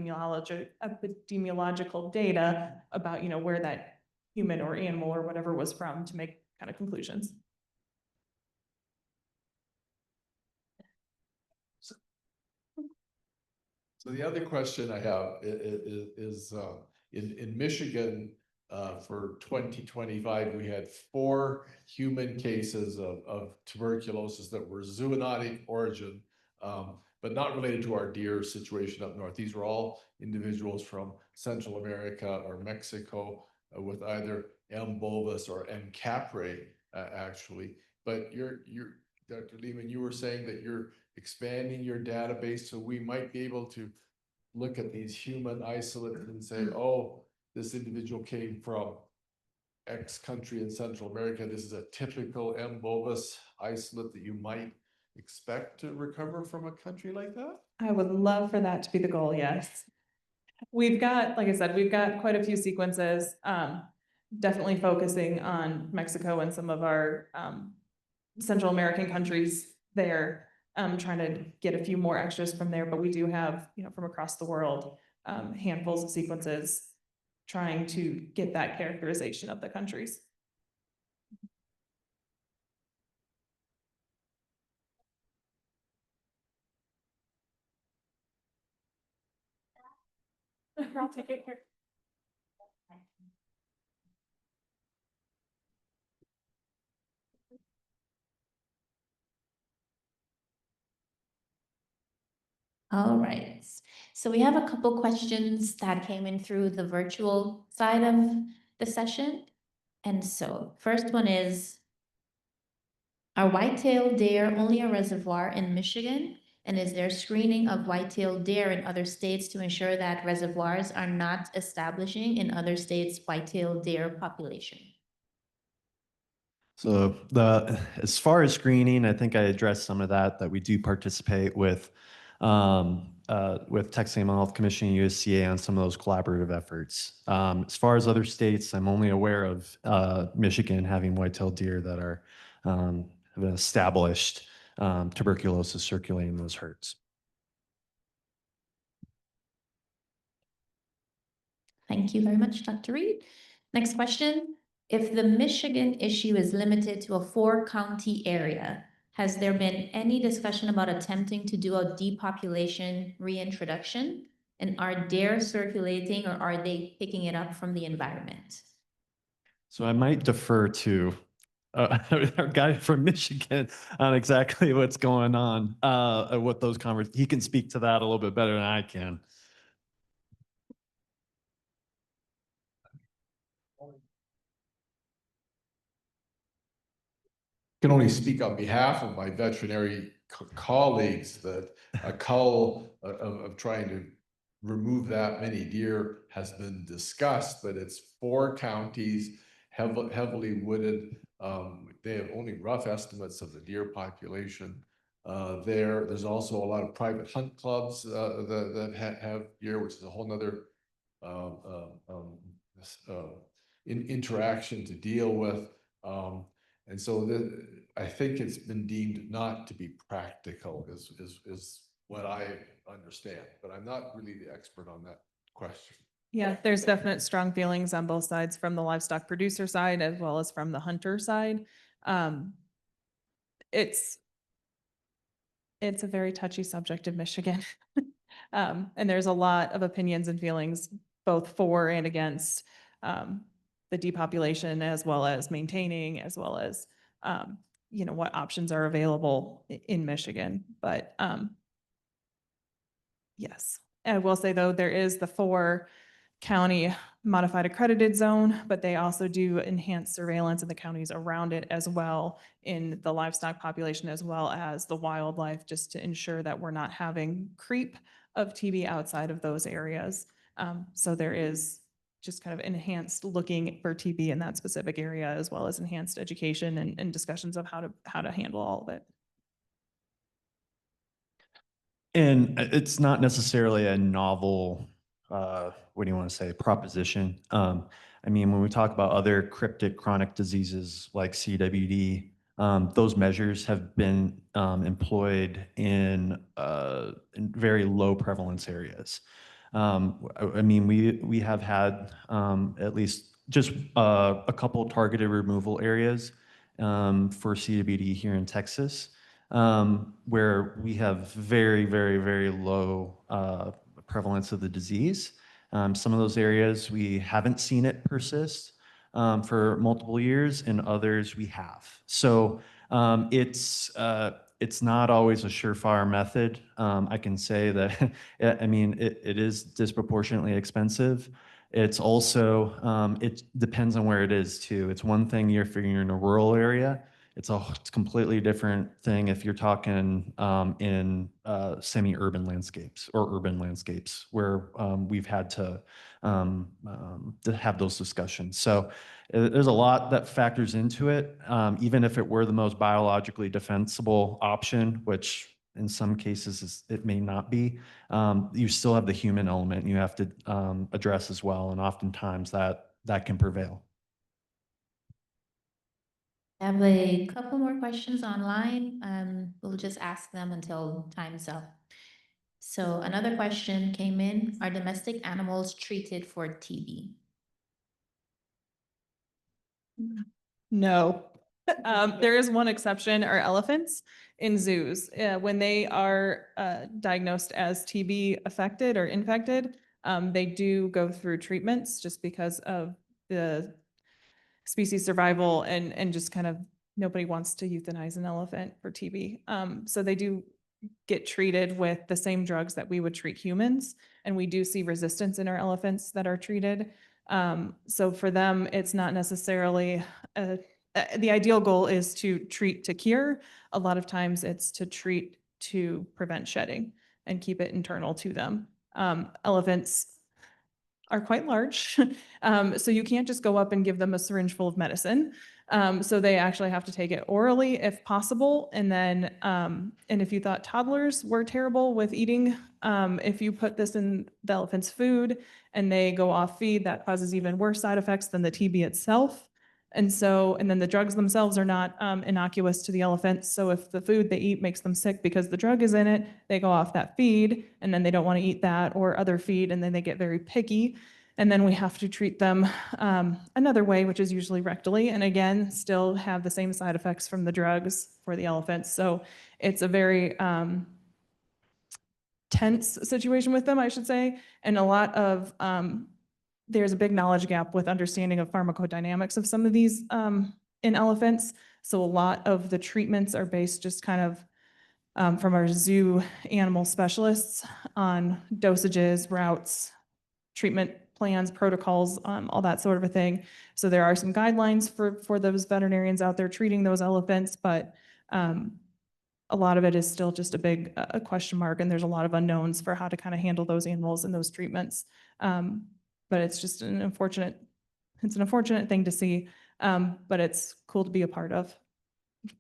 epidemiological data about, you know, where that human or animal or whatever was from to make kind of conclusions. So the other question I have is in Michigan, for 2025, we had 4 human cases of tuberculosis that were zoonotic origin, but not related to our deer situation up north. These were all individuals from Central America or Mexico with either M. bovis or M. capre, actually. But Dr. Lehman, you were saying that you're expanding your database, so we might be able to look at these human isolates and say, oh, this individual came from X country in Central America. This is a typical M. bovis isolate that you might expect to recover from a country like that? I would love for that to be the goal, yes. We've got, like I said, we've got quite a few sequences, definitely focusing on Mexico and some of our Central American countries there, trying to get a few more extras from there, but we do have, from across the world, handfuls of sequences trying to get that characterization of the countries. I'll take it here. All right, so we have a couple questions that came in through the virtual side of the session. And so first one is, are white-tailed deer only a reservoir in Michigan? And is there screening of white-tailed deer in other states to ensure that reservoirs are not establishing in other states' white-tailed deer population? So as far as screening, I think I addressed some of that we do participate with Texas Animal Health Commission and USCA on some of those collaborative efforts. As far as other states, I'm only aware of Michigan having white-tailed deer that are have been established tuberculosis circulating in those herds. Thank you very much, Dr. Reed. Next question. If the Michigan issue is limited to a 4-county area, has there been any discussion about attempting to do a depopulation reintroduction? And are deer circulating or are they picking it up from the environment? So I might defer to our guy from Michigan on exactly what's going on, what those he can speak to that a little bit better than I can. Can only speak on behalf of my veterinary colleagues that a cull of trying to remove that many deer has been discussed, but it's 4 counties, heavily wooded. They have only rough estimates of the deer population there's also a lot of private hunt clubs that have deer, which is a whole nother interaction to deal with. And so I think it's been deemed not to be practical is what I understand, but I'm not really the expert on that question. Yeah, there's definite strong feelings on both sides, from the livestock producer side as well as from the hunter side. It's a very touchy subject in Michigan. And there's a lot of opinions and feelings both for and against the depopulation, as well as maintaining, as well as what options are available in Michigan. But yes, I will say though, there is the 4-county modified accredited zone, but they also do enhance surveillance in the counties around it as well, in the livestock population as well as the wildlife, just to ensure that we're not having creep of TB outside of those areas. So there is just kind of enhanced looking for TB in that specific area, as well as enhanced education and discussions of how to handle all of it. And it's not necessarily a novel, what do you want to say, proposition. I mean, when we talk about other cryptic chronic diseases like CWD, those measures have been employed in very low prevalence areas. I mean, we have had at least just a couple targeted removal areas for CWD here in Texas, where we have very, very, very low prevalence of the disease. Some of those areas we haven't seen it persist for multiple years, and others we have. So it's not always a surefire method. I can say that, I mean, it is disproportionately expensive. It's also, it depends on where it is too. It's one thing if you're in a rural area It's a completely different thing if you're talking in semi-urban landscapes or urban landscapes where we've had to have those discussions. So there's a lot that factors into it, even if it were the most biologically defensible option, which in some cases it may not be. You still have the human element you have to address as well, and oftentimes that can prevail. I have a couple more questions online. We'll just ask them until time's up. So another question came in, are domestic animals treated for TB? No. There is one exception, are elephants in zoos. When they are diagnosed as TB affected or infected, they do go through treatments just because of the species survival and just kind of nobody wants to euthanize an elephant for TB. So they do get treated with the same drugs that we would treat humans. And we do see resistance in our elephants that are treated. So for them, it's not necessarily, the ideal goal is to treat to cure. A lot of times it's to treat to prevent shedding and keep it internal to them. Elephants are quite large. So you can't just go up and give them a syringe full of medicine. So they actually have to take it orally if possible. And then, and if you thought toddlers were terrible with eating, if you put this in the elephant's food and they go off feed, that causes even worse side effects than the TB itself. And so, and then the drugs themselves are not innocuous to the elephants. So if the food they eat makes them sick because the drug is in it, they go off that feed and then they don't want to eat that or other feed, and then they get very picky. And then we have to treat them another way, which is usually rectally, and again, still have the same side effects from the drugs for the elephants. So it's a very tense situation with them, I should say, and a lot of there's a big knowledge gap with understanding of pharmacodynamics of some of these in elephants. So a lot of the treatments are based just kind of from our zoo animal specialists on dosages, routes, treatment plans, protocols, all that sort of a thing. So there are some guidelines for those veterinarians out there treating those elephants, but a lot of it is still just a big question mark, and there's a lot of unknowns for how to kind of handle those animals and those treatments. But it's just an unfortunate thing to see, but it's cool to be a part of.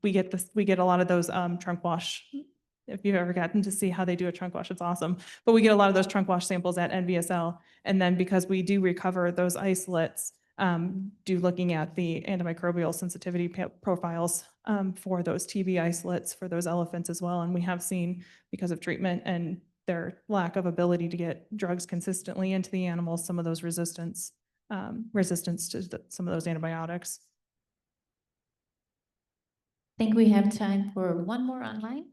We get a lot of those trunk wash. If you've ever gotten to see how they do a trunk wash, it's awesome. But we get a lot of those trunk wash samples at NVSL. And then because we do recover those isolates, looking at the antimicrobial sensitivity profiles for those TB isolates for those elephants as well. And we have seen, because of treatment and their lack of ability to get drugs consistently into the animals, some of those resistance to some of those antibiotics. I think we have time for one more online.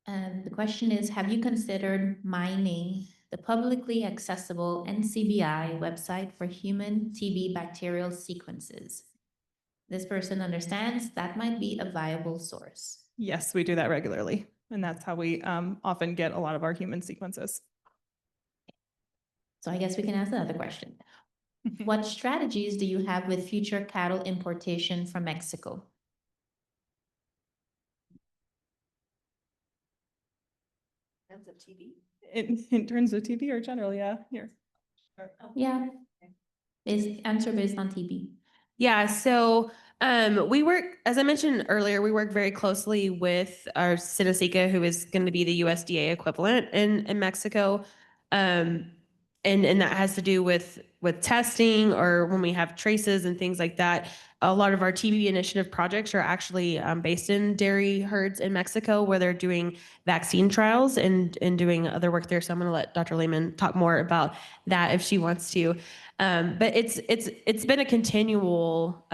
And the question is, have you considered mining the publicly accessible NCBI website for human TB bacterial sequences? This person understands that might be a viable source. Yes, we do that regularly. And that's how we often get a lot of our human sequences. So I guess we can ask another question. What strategies do you have with future cattle importation from Mexico? Of TB? In terms of TB or general, yeah, here. Yeah, answer based on TB. Yeah, so we work, as I mentioned earlier, we work very closely with our SENASICA, who is going to be the USDA equivalent in Mexico. And that has to do with testing or when we have traces and things like that. A lot of our TB initiative projects are actually based in dairy herds in Mexico, where they're doing vaccine trials and doing other work there. So I'm going to let Dr. Lehman talk more about that if she wants to. But it's been a continual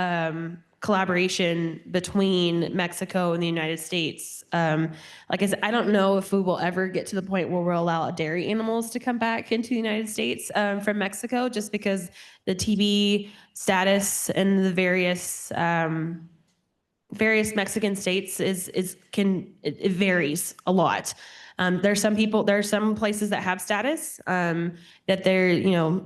collaboration between Mexico and the United States. Like I said, I don't know if we will ever get to the point where we'll allow dairy animals to come back into the United States from Mexico, just because the TB status and the various Mexican states it varies a lot. There are some places that have status that they're,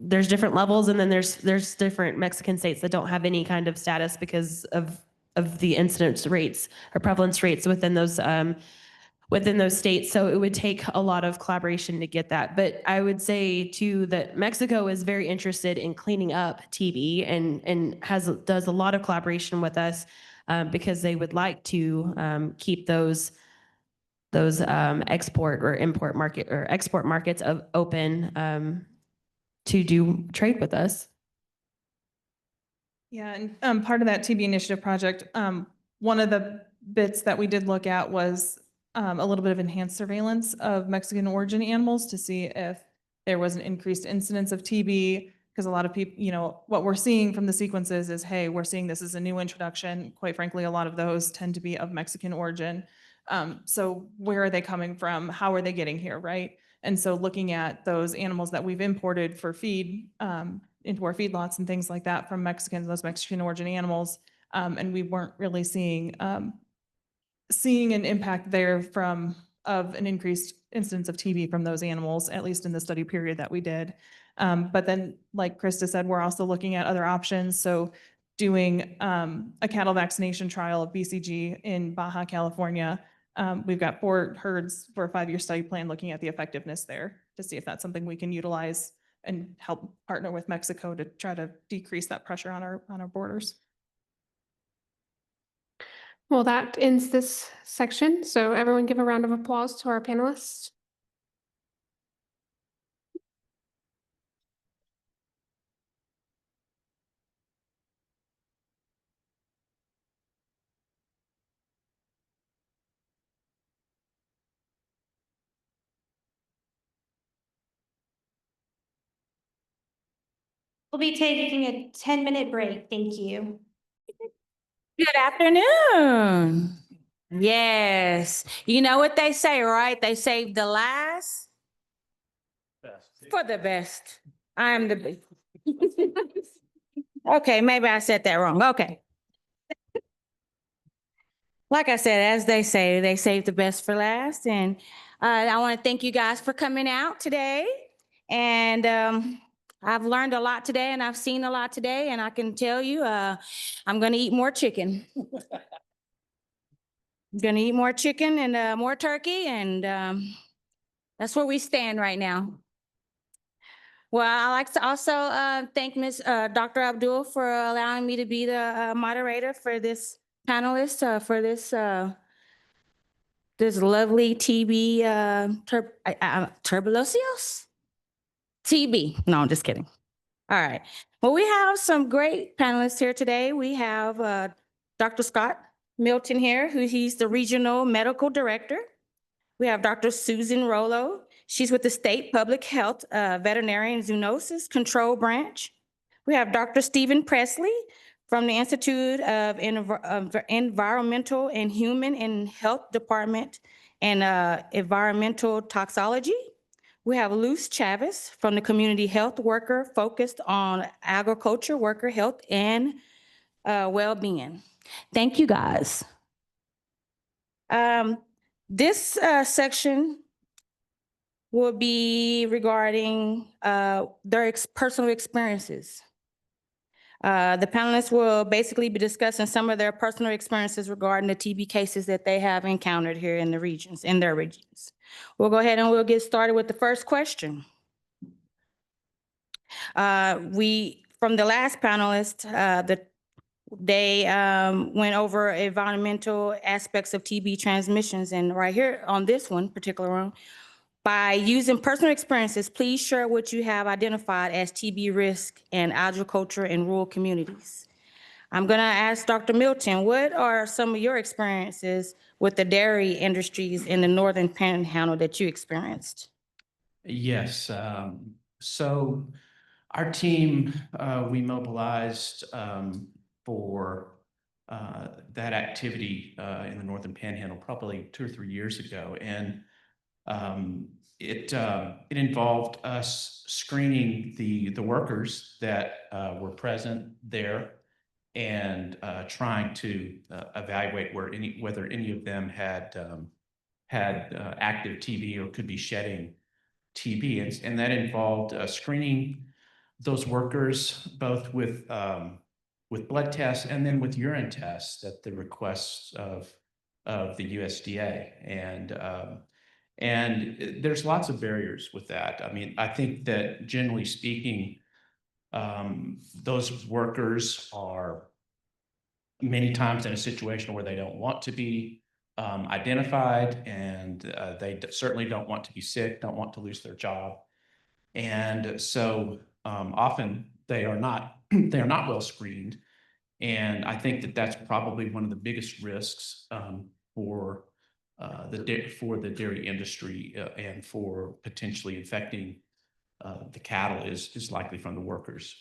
there's different levels, and then there's different Mexican states that don't have any kind of status because of of the incidence rates or prevalence rates within those states. So it would take a lot of collaboration to get that. But I would say too that Mexico is very interested in cleaning up TB and does a lot of collaboration with us because they would like to keep those export or import market or export markets open to do trade with us. Yeah, and part of that TB initiative project, one of the bits that we did look at was a little bit of enhanced surveillance of Mexican origin animals to see if there was an increased incidence of TB. Because a lot of people, you know, what we're seeing from the sequences is, hey, we're seeing this as a new introduction. Quite frankly, a lot of those tend to be of Mexican origin. So where are they coming from? How are they getting here, right? And so looking at those animals that we've imported for feed into our feedlots and things like that from Mexicans, those Mexican origin animals, and we weren't really seeing an impact there of an increased incidence of TB from those animals, at least in the study period that we did. But then, like Krista said, we're also looking at other options. So doing a cattle vaccination trial of BCG in Baja California. We've got 4 herds for a 5-year study plan looking at the effectiveness there to see if that's something we can utilize and help partner with Mexico to try to decrease that pressure on our borders. Well, that ends this section. So everyone give a round of applause to our panelists. We'll be taking a 10-minute break. Thank you. Good afternoon. Yes. You know what they say, right? They save the last for the best. I am the best. Okay, maybe I said that wrong. Okay. Like I said, as they say, they save the best for last. And I want to thank you guys for coming out today. And I've learned a lot today and I've seen a lot today. And I can tell you, I'm going to eat more chicken. I'm going to eat more chicken and more turkey. And that's where we stand right now. Well, I'd like to also thank Dr. Abdul for allowing me to be the moderator for this panelist for this lovely TB tuberculosis? TB. No, I'm just kidding. All right. Well, we have some great panelists here today. We have Dr. Scott Milton here, he's the Regional Medical Director. We have Dr. Susan Rollo. She's with the State Public Health Veterinary and Zoonosis Control Branch. We have Dr. Stephen Presley from the Institute of Environmental and Human and Health Department and Environmental Toxicology. We have Luz Chavez from the Community Health Worker focused on agriculture, worker health, and well-being. Thank you, guys. This section will be regarding their personal experiences. The panelists will basically be discussing some of their personal experiences regarding the TB cases that they have encountered here in their regions. We'll go ahead and we'll get started with the first question. From the last panelist, they went over environmental aspects of TB transmissions, and right here on this particular one, by using personal experiences, please share what you have identified as TB risk in agriculture and rural communities. I'm going to ask Dr. Milton, what are some of your experiences with the dairy industries in the Northern Panhandle that you experienced? Yes. So our team, we mobilized for that activity in the Northern Panhandle probably 2 or 3 years ago. And it involved us screening the workers that were present there and trying to evaluate whether any of them had active TB or could be shedding TB. And that involved screening those workers both with with blood tests and then with urine tests at the requests of the USDA. And there's lots of barriers with that. I mean, I think that generally speaking, those workers are many times in a situation where they don't want to be identified, and they certainly don't want to be sick, don't want to lose their job. And so often they are not well screened. And I think that that's probably one of the biggest risks for the dairy industry and for potentially infecting the cattle is likely from the workers.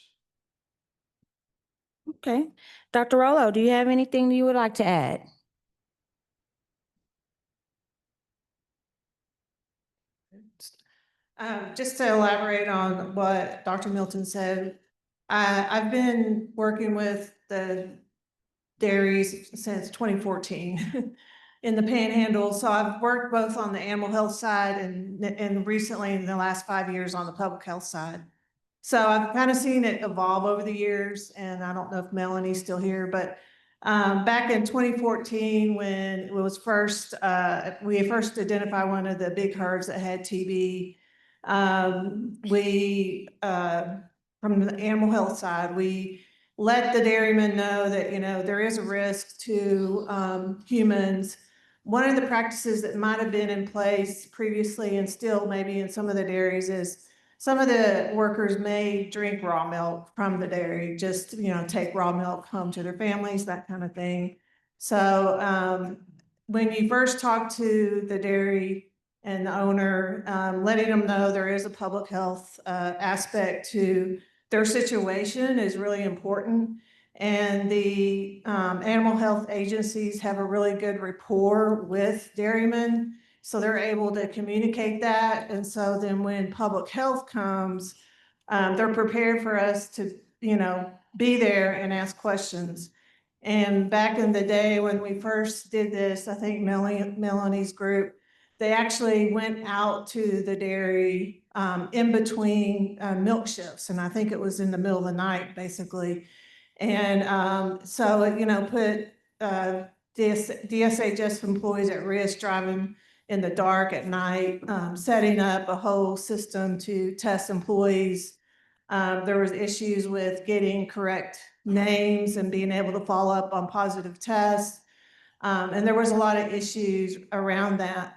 Okay. Dr. Rollo, do you have anything you would like to add? Just to elaborate on what Dr. Milton said, I've been working with the dairies since 2014 in the Panhandle. So I've worked both on the animal health side and recently in the last 5 years on the public health side. So I've kind of seen it evolve over the years, and I don't know if Melanie's still here, but back in 2014, when it was we first identified one of the big herds that had TB, from the animal health side, we let the dairymen know that, there is a risk to humans. One of the practices that might have been in place previously and still maybe in some of the dairies is some of the workers may drink raw milk from the dairy, just, take raw milk home to their families, that kind of thing. So when you first talk to the dairy and the owner, letting them know there is a public health aspect to their situation is really important. And the animal health agencies have a really good rapport with dairymen. So they're able to communicate that. And so then when public health comes, they're prepared for us to, be there and ask questions. And back in the day when we first did this, I think Melanie's group, they actually went out to the dairy in between milk shifts. And I think it was in the middle of the night, basically. And so, put DSHS employees at risk driving in the dark at night, setting up a whole system to test employees. There was issues with getting correct names and being able to follow up on positive tests. And there was a lot of issues around that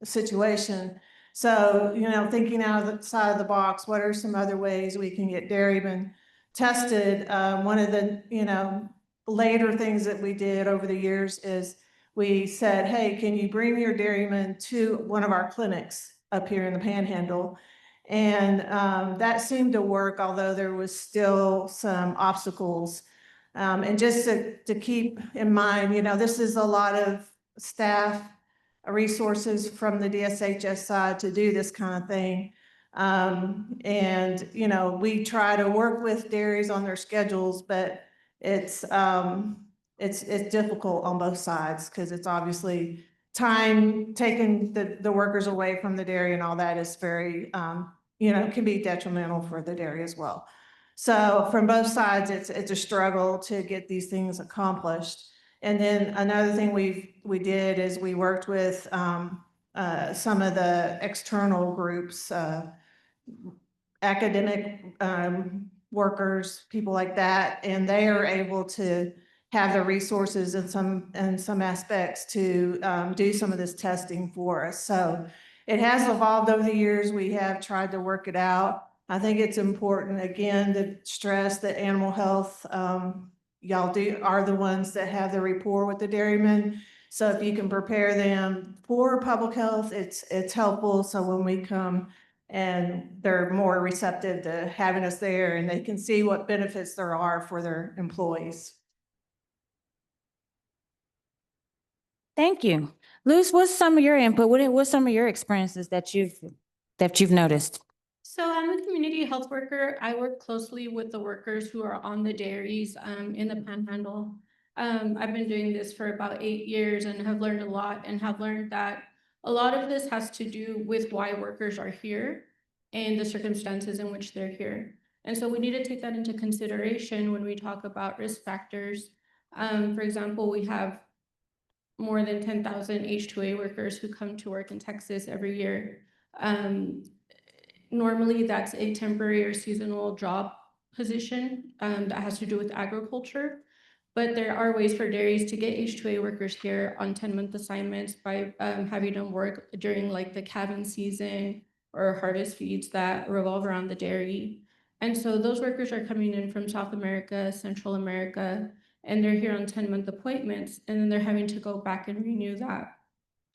situation. So, thinking outside of the box, what are some other ways we can get dairymen tested? One of the, later things that we did over the years is we said, hey, can you bring your dairymen to one of our clinics up here in the Panhandle? And that seemed to work, although there was still some obstacles. And just to keep in mind, this is a lot of staff resources from the DSHS side to do this kind of thing. And, we try to work with dairies on their schedules, but it's difficult on both sides because it's obviously time taking the workers away from the dairy and all that is very, can be detrimental for the dairy as well. So from both sides, it's a struggle to get these things accomplished. And then another thing we did is we worked with some of the external groups, academic workers, people like that, and they are able to have the resources in some aspects to do some of this testing for us. So it has evolved over the years. We have tried to work it out. I think it's important, again, to stress that animal health, y'all are the ones that have the rapport with the dairymen. So if you can prepare them for public health, it's helpful. So when we come and they're more receptive to having us there and they can see what benefits there are for their employees. Thank you. Luz, what's some of your input? What's some of your experiences that you've noticed? So I'm a community health worker. I work closely with the workers who are on the dairies in the Panhandle. I've been doing this for about 8 years and have learned a lot and have learned that a lot of this has to do with why workers are here and the circumstances in which they're here. And so we need to take that into consideration when we talk about risk factors. For example, we have more than 10,000 H-2A workers who come to work in Texas every year. Normally, that's a temporary or seasonal job position that has to do with agriculture. But there are ways for dairies to get H-2A workers here on 10-month assignments by having them work during like the calving season or harvest feeds that revolve around the dairy. And so those workers are coming in from South America, Central America, and they're here on 10-month appointments, and then they're having to go back and renew that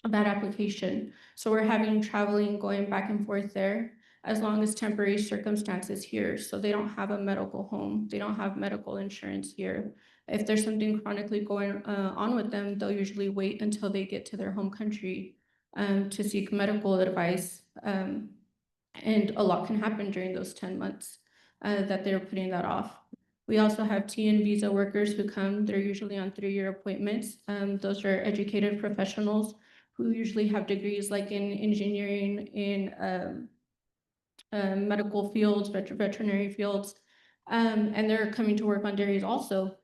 application. So we're having traveling going back and forth there as long as temporary circumstances here. So they don't have a medical home, they don't have medical insurance here. If there's something chronically going on with them, they'll usually wait until they get to their home country to seek medical advice. And a lot can happen during those 10 months that they're putting that off. We also have TN visa workers who come, they're usually on 3-year appointments. Those are educated professionals who usually have degrees like in engineering, in medical fields, veterinary fields, and they're coming to work on dairies also.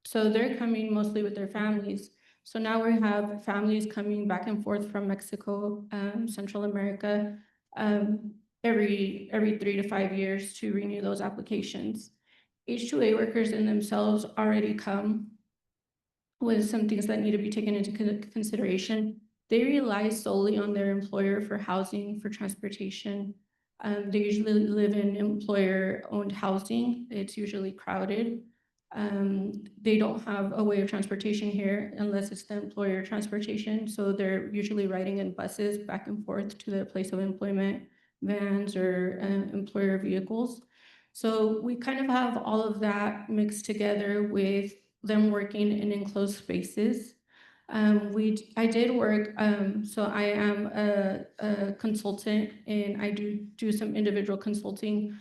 So they're coming mostly with their families. So now we have families coming back and forth from Mexico, Central America, every 3 to 5 years to renew those applications. H-2A workers in themselves already come with some things that need to be taken into consideration. They rely solely on their employer for housing, for transportation. They usually live in employer-owned housing. It's usually crowded. They don't have a way of transportation here unless it's the employer transportation. So they're usually riding in buses back and forth to their place of employment, vans or employer vehicles. So we kind of have all of that mixed together with them working in enclosed spaces. I did work, so I am a consultant and I do some individual consulting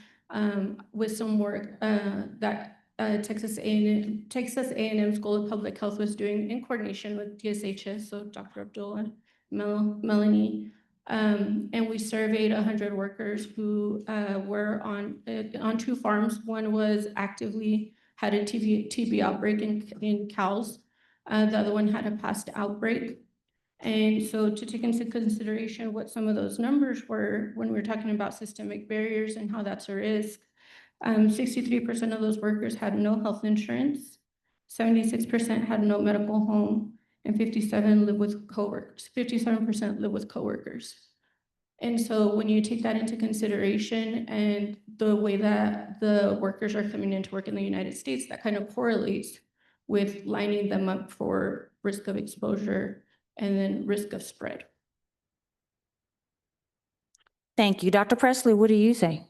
with some work that Texas A&M School of Public Health was doing in coordination with DSHS, so Dr. Abdul and Melanie. And we surveyed 100 workers who were on 2 farms. One was actively had a TB outbreak in cows. The other one had a past outbreak. And so to take into consideration what some of those numbers were when we're talking about systemic barriers and how that's a risk, 63% of those workers had no health insurance, 76% had no medical home, and 57% live with coworkers. And so when you take that into consideration and the way that the workers are coming into work in the United States, that kind of correlates with lining them up for risk of exposure and then risk of spread. Thank you. Dr. Presley, what do you say?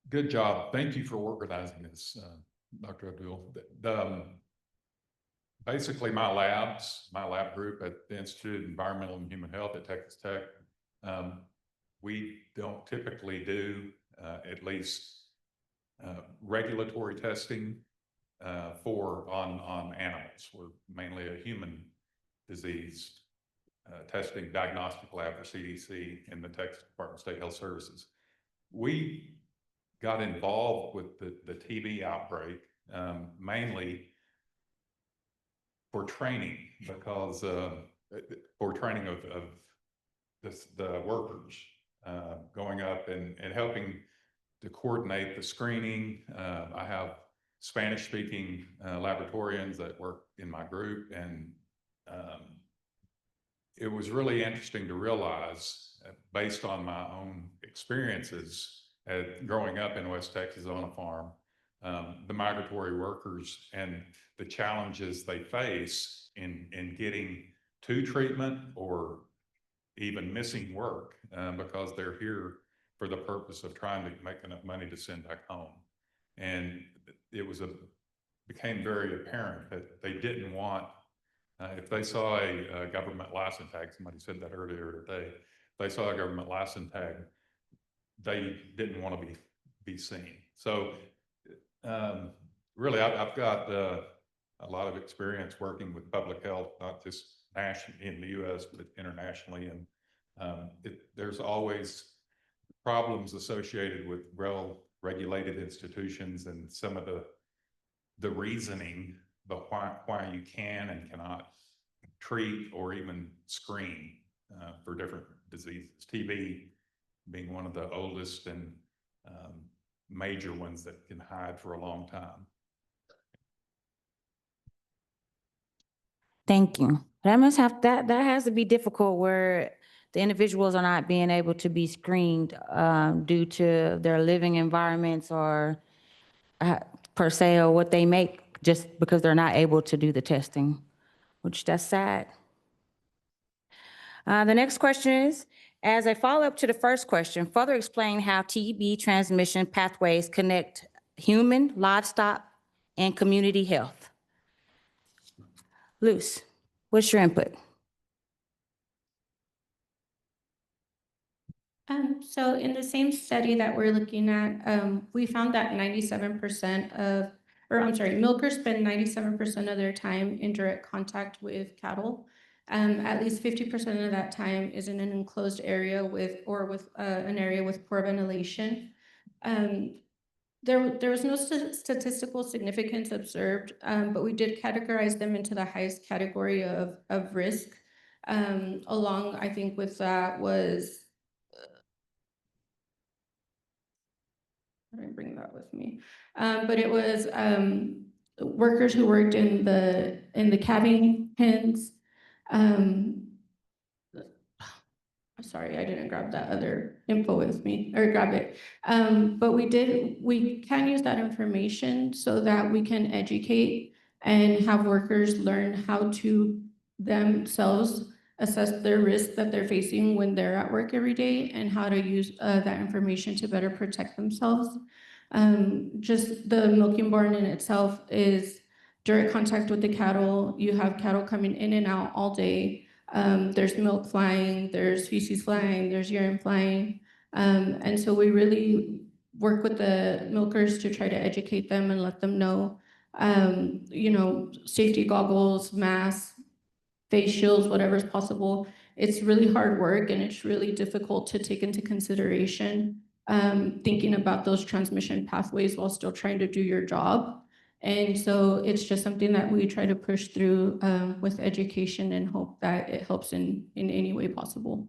Good job. Thank you for organizing this, Dr. Abdul. Basically, my lab group at the Institute of Environmental and Human Health at Texas Tech, we don't typically do at least regulatory testing on animals. We're mainly a human disease testing diagnostic lab for CDC in the Texas Department of State Health Services. We got involved with the TB outbreak mainly for training, because for training of the workers going up and helping to coordinate the screening. I have Spanish-speaking laboratorians that work in my group, and it was really interesting to realize, based on my own experiences growing up in West Texas on a farm, the migratory workers and the challenges they face in getting to treatment or even missing work because they're here for the purpose of trying to make enough money to send back home. And it became very apparent that they didn't want, if they saw a government license tag, somebody said that earlier today, if they saw a government license tag, they didn't want to be seen. So really, I've got a lot of experience working with public health, not just nationally in the U.S., but internationally. And there's always problems associated with well-regulated institutions and some of the reasoning, but why you can and cannot treat or even screen for different diseases. TB being one of the oldest and major ones that can hide for a long time. Thank you. That has to be difficult where the individuals are not being able to be screened due to their living environments or per se, or what they make just because they're not able to do the testing, which that's sad. The next question is, as a follow-up to the first question, further explain how TB transmission pathways connect human, livestock, and community health. Luce, what's your input? So in the same study that we're looking at, we found that 97% of, or I'm sorry, milkers spend 97% of their time in direct contact with cattle. At least 50% of that time is in an enclosed area with an area with poor ventilation. There was no statistical significance observed, but we did categorize them into the highest category of risk. Along, I think with that was, I didn't bring that with me, but it was workers who worked in the calving pens. I'm sorry, I didn't grab that other info with me, or grab it. But we can use that information so that we can educate and have workers learn how to themselves assess their risk that they're facing when they're at work every day and how to use that information to better protect themselves. Just the milking barn in itself is direct contact with the cattle. You have cattle coming in and out all day. There's milk flying, there's feces flying, there's urine flying. And so we really work with the milkers to try to educate them and let them know, safety goggles, masks, face shields, whatever's possible. It's really hard work and it's really difficult to take into consideration, thinking about those transmission pathways while still trying to do your job. And so it's just something that we try to push through with education and hope that it helps in any way possible.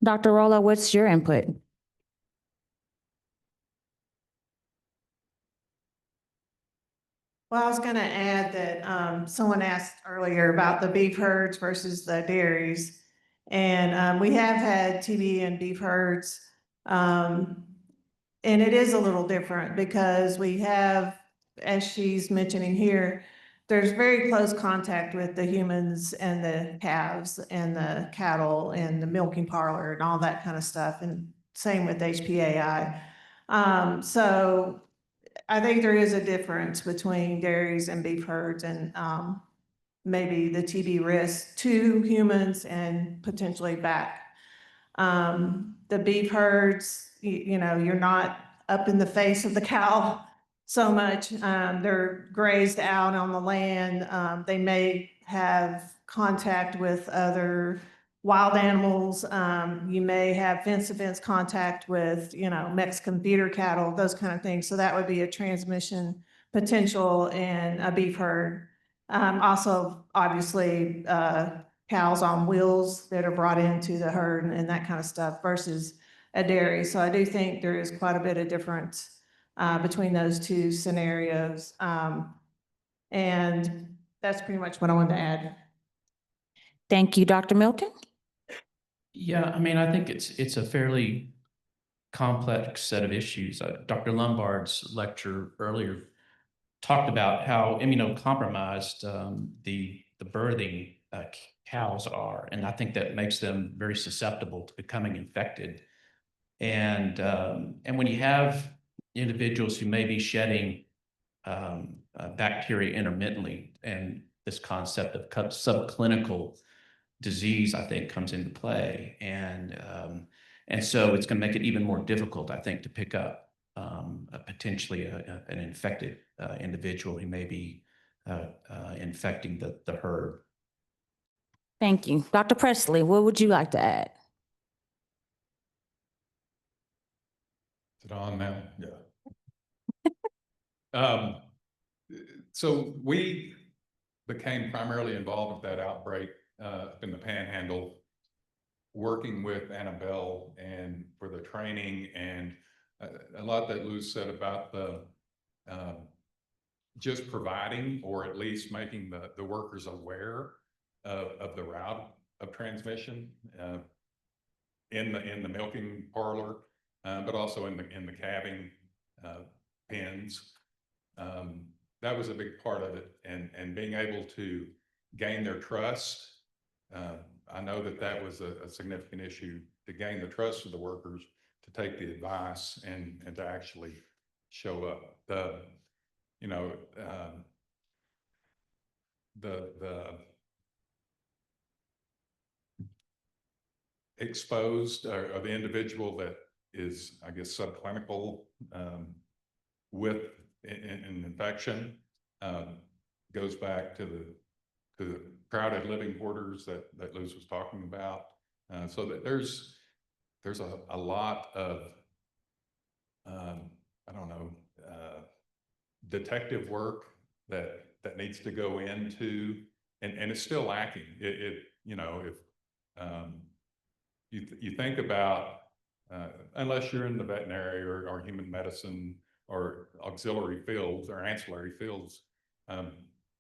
Dr. Rolla, what's your input? Well, I was going to add that someone asked earlier about the beef herds versus the dairies. And we have had TB in beef herds. And it is a little different because we have, as she's mentioning here, there's very close contact with the humans and the calves and the cattle and the milking parlor and all that kind of stuff. And same with HPAI. So I think there is a difference between dairies and beef herds and maybe the TB risk to humans and potentially back. The beef herds, you're not up in the face of the cow so much. They're grazed out on the land. They may have contact with other wild animals. You may have fence-to-fence contact with, Mexican feeder cattle, those kind of things. So that would be a transmission potential in a beef herd. Also, obviously, cows on wheels that are brought into the herd and that kind of stuff versus a dairy. So I do think there is quite a bit of difference between those two scenarios. And that's pretty much what I wanted to add. Thank you, Dr. Milton. Yeah, I mean, I think it's a fairly complex set of issues. Dr. Lombard's lecture earlier talked about how immunocompromised the birthing cows are, and I think that makes them very susceptible to becoming infected. And when you have individuals who may be shedding bacteria intermittently, and this concept of subclinical disease, I think, comes into play, and so it's going to make it even more difficult, I think, to pick up potentially an infected individual who may be infecting the herd. Thank you. Dr. Presley, what would you like to add? Is it on now? Yeah. So we became primarily involved with that outbreak up in the Panhandle, working with Annabelle and for the training and a lot that Lou said about the just providing or at least making the workers aware of the route of transmission in the milking parlor, but also in the calving pens. That was a big part of it, and being able to gain their trust. I know that was a significant issue, to gain the trust of the workers to take the advice and to actually show up. The exposed or the individual that is, I guess, subclinical with an infection goes back to the crowded living quarters that Luz was talking about. So that there's a lot of I don't know, detective work that needs to go into, and it's still lacking. If you think about, unless you're in the veterinary or human medicine or auxiliary fields or ancillary fields,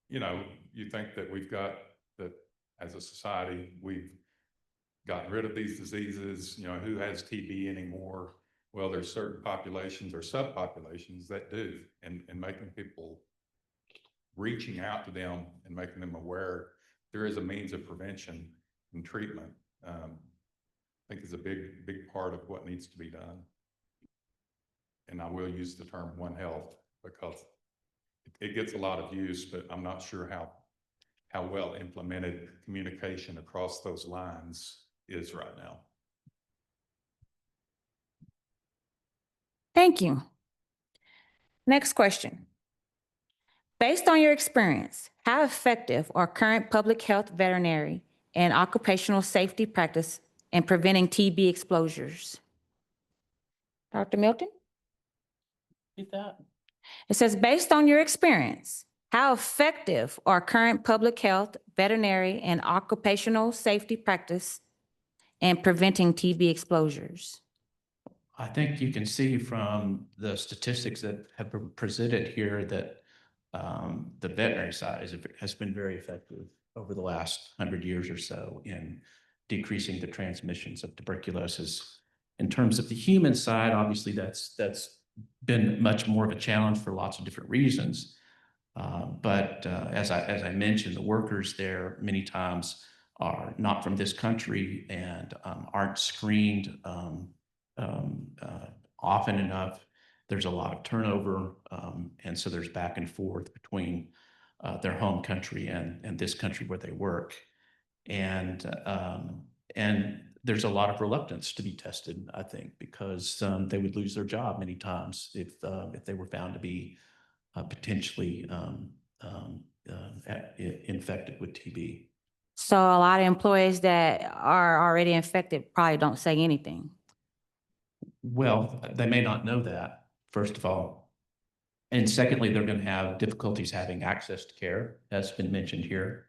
you think that we've got that as a society, we've gotten rid of these diseases, who has TB anymore? Well, there's certain populations or subpopulations that do, and making people, reaching out to them and making them aware there is a means of prevention and treatment, I think is a big part of what needs to be done. And I will use the term One Health because it gets a lot of use, but I'm not sure how well implemented communication across those lines is right now. Thank you. Next question. Based on your experience, how effective are current public health, veterinary, and occupational safety practice in preventing TB exposures? Dr. Milton? Repeat that. It says, based on your experience, how effective are current public health, veterinary, and occupational safety practice in preventing TB exposures? I think you can see from the statistics that have been presented here that the veterinary side has been very effective over the last 100 years or so in decreasing the transmissions of tuberculosis. In terms of the human side, obviously that's been much more of a challenge for lots of different reasons. But as I mentioned, the workers there many times are not from this country and aren't screened often enough. There's a lot of turnover, and so there's back and forth between their home country and this country where they work. And there's a lot of reluctance to be tested, I think, because they would lose their job many times if they were found to be potentially infected with TB. So a lot of employees that are already infected probably don't say anything. Well, they may not know that, first of all. And secondly, they're going to have difficulties having access to care, as has been mentioned here.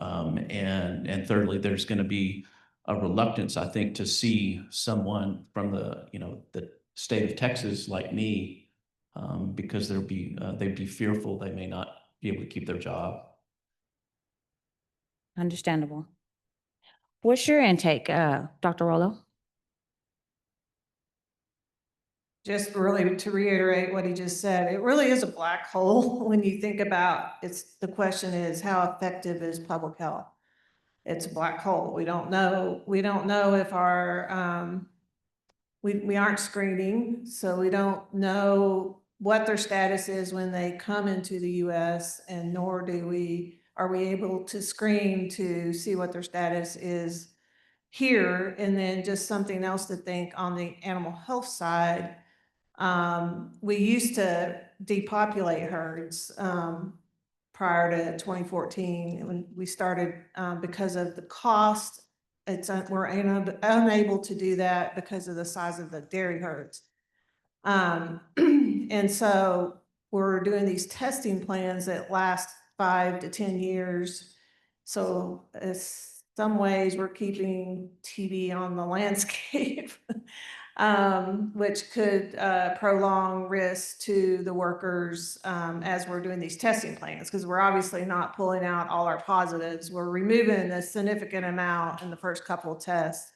And thirdly, there's going to be a reluctance, I think, to see someone from the state of Texas like me, because they'd be fearful they may not be able to keep their job. Understandable. What's your intake, Dr. Rollo? Just really to reiterate what he just said, it really is a black hole when you think about the question is, how effective is public health? It's a black hole. We don't know if our, we aren't screening, so we don't know what their status is when they come into the US, and nor are we able to screen to see what their status is here. And then just something else to think on the animal health side, we used to depopulate herds prior to 2014, when we started, because of the cost. We're unable to do that because of the size of the dairy herds. And so we're doing these testing plans that last 5 to 10 years. So some ways we're keeping TB on the landscape, which could prolong risk to the workers as we're doing these testing plans, because we're obviously not pulling out all our positives. We're removing a significant amount in the first couple of tests,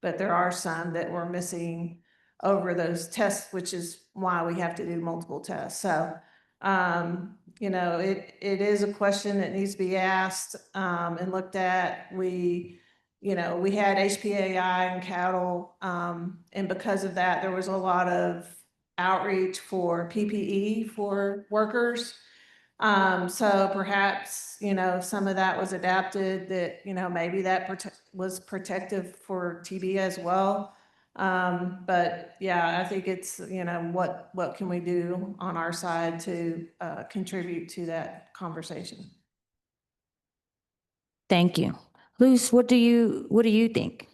but there are some that we're missing over those tests, which is why we have to do multiple tests. So, you know, it is a question that needs to be asked and looked at. We had HPAI and cattle, and because of that, there was a lot of outreach for PPE for workers. So perhaps, some of that was adapted that, maybe that was protective for TB as well. But yeah, I think it's, what can we do on our side to contribute to that conversation? Thank you. Luz, what do you think?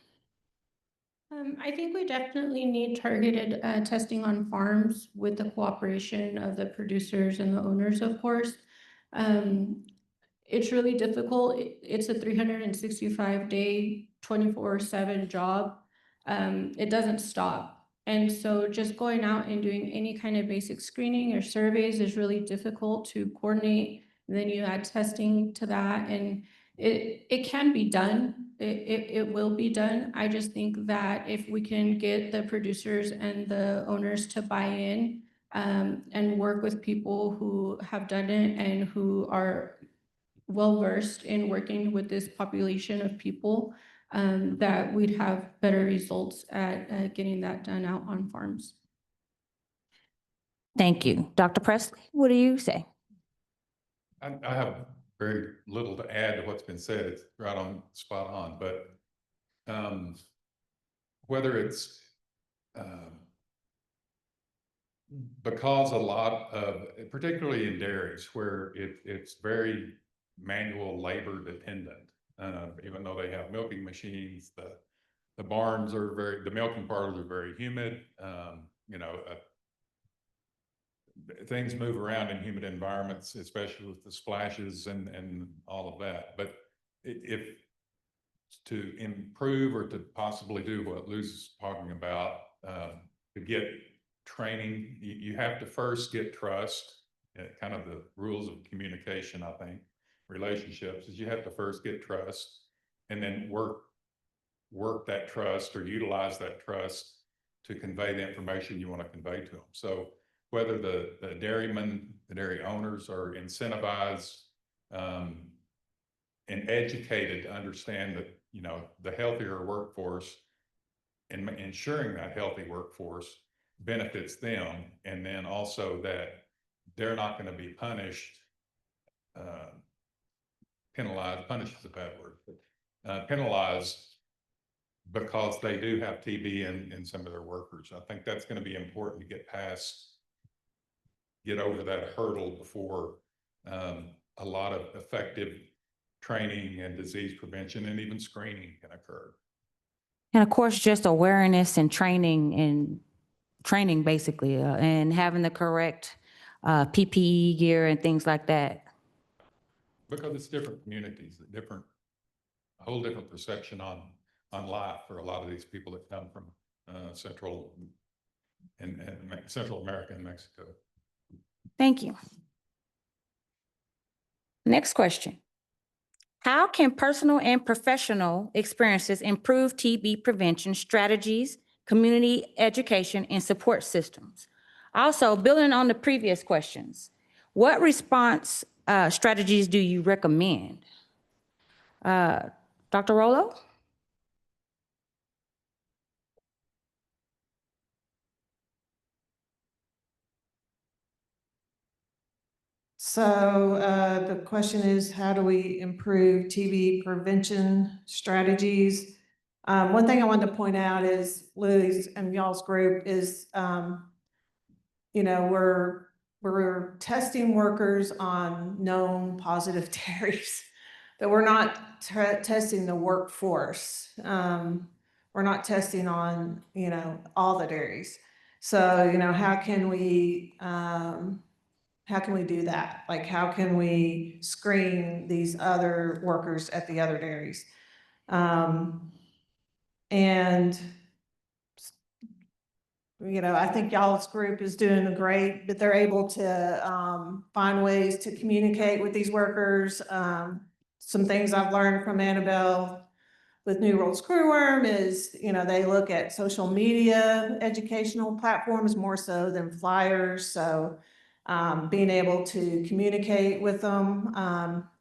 I think we definitely need targeted testing on farms with the cooperation of the producers and the owners, of course. It's really difficult. It's a 365-day, 24/7 job. It doesn't stop. And so just going out and doing any kind of basic screening or surveys is really difficult to coordinate. And then you add testing to that, and it can be done. It will be done. I just think that if we can get the producers and the owners to buy in and work with people who have done it and who are well-versed in working with this population of people, that we'd have better results at getting that done out on farms. Thank you. Dr. Presley, what do you say? I have very little to add to what's been said. It's right on, spot on. But whether it's because a lot of, particularly in dairies, where it's very manual labor dependent, even though they have milking machines, the barns are the milking parlors are very humid. Things move around in humid environments, especially with the splashes and all of that. But if to improve or to possibly do what Luz is talking about, to get training, you have to first get trust, kind of the rules of communication, I think, relationships, is you have to first get trust and then work that trust or utilize that trust to convey the information you want to convey to them. So whether the dairymen, the dairy owners are incentivized and educated to understand that, the healthier workforce and ensuring that healthy workforce benefits them, and then also that they're not going to be punished, penalized, punished is a bad word, but penalized because they do have TB in some of their workers. I think that's going to be important to get over that hurdle before a lot of effective training and disease prevention and even screening can occur. And of course, just awareness and training basically, and having the correct PPE gear and things like that. Because it's different communities, a whole different perception on life for a lot of these people that come from Central America and Mexico. Thank you. Next question. How can personal and professional experiences improve TB prevention strategies, community education, and support systems? Also, building on the previous questions, what response strategies do you recommend? Dr. Rollo? So the question is, how do we improve TB prevention strategies? One thing I wanted to point out is Lily's and y'all's group is, we're we're testing workers on known positive dairies, but we're not testing the workforce. We're not testing on, you know, all the dairies. So, you know, how can we do that? Like, how can we screen these other workers at the other dairies? And you know, I think y'all's group is doing great, but they're able to find ways to communicate with these workers. Some things I've learned from Annabelle with New World Screwworm is, you know, they look at social media educational platforms more so than flyers. So being able to communicate with them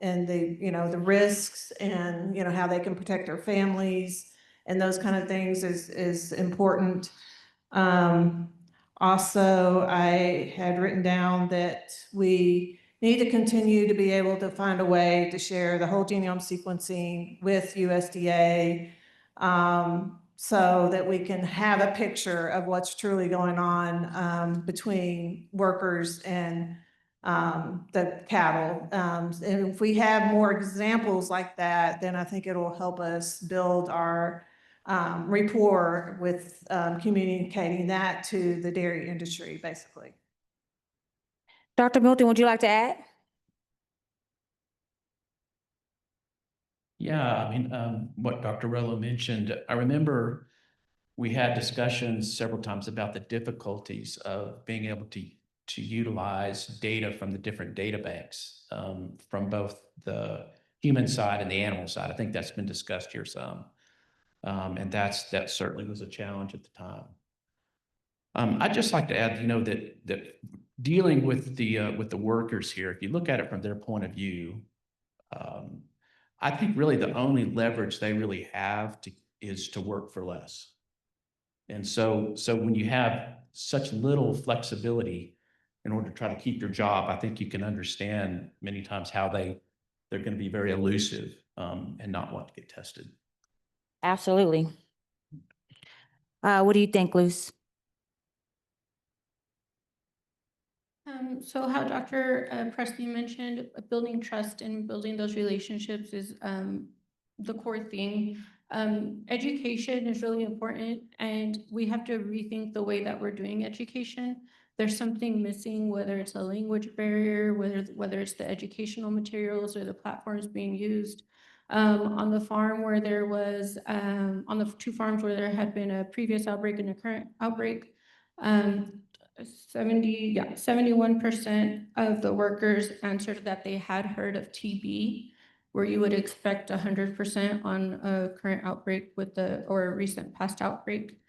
and the, you know, the risks and, you know, how they can protect their families and those kind of things is important. Also, I had written down that we need to continue to be able to find a way to share the whole genome sequencing with USDA so that we can have a picture of what's truly going on between workers and the cattle. And if we have more examples like that, then I think it'll help us build our rapport with communicating that to the dairy industry, basically. Dr. Milton, would you like to add? Yeah, I mean, what Dr. Rello mentioned, I remember we had discussions several times about the difficulties of being able to utilize data from the different data banks from both the human side and the animal side. I think that's been discussed here some. And that certainly was a challenge at the time. I'd just like to add, you know, that dealing with the workers here, if you look at it from their point of view, I think really the only leverage they really have is to work for less. And so when you have such little flexibility in order to try to keep your job, I think you can understand many times how they're going to be very elusive and not want to get tested. Absolutely. What do you think, Luce? So how Dr. Presley mentioned, building trust and building those relationships is the core thing. Education is really important, and we have to rethink the way that we're doing education. There's something missing, whether it's a language barrier, whether it's the educational materials or the platforms being used. On the farm where there was, on the 2 farms where there had been a previous outbreak and a current outbreak, 71% of the workers answered that they had heard of TB, where you would expect 100% on a current outbreak or a recent past outbreak.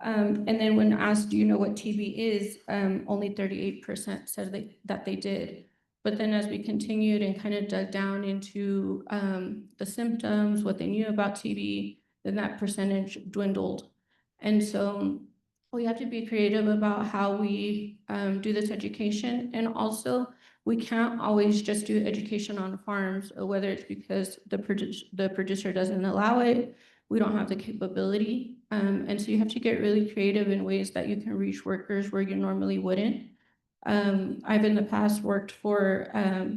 And then when asked, do you know what TB is, only 38% said that they did. But then as we continued and kind of dug down into the symptoms, what they knew about TB, then that percentage dwindled. And so we have to be creative about how we do this education. And also, we can't always just do education on farms, whether it's because the producer doesn't allow it, we don't have the capability. And so you have to get really creative in ways that you can reach workers where you normally wouldn't. I've in the past worked for a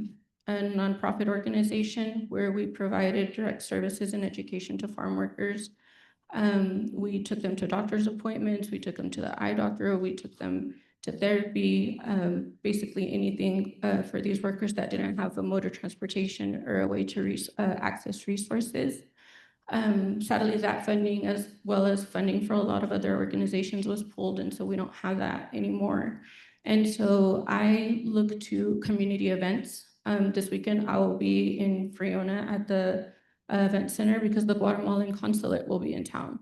nonprofit organization where we provided direct services and education to farm workers. We took them to doctor's appointments, we took them to the eye doctor, we took them to therapy, basically anything for these workers that didn't have a mode of transportation or a way to access resources. Sadly, that funding, as well as funding for a lot of other organizations, was pulled, and so we don't have that anymore. And so I look to community events. This weekend, I will be in Friona at the event center because the Guatemalan consulate will be in town,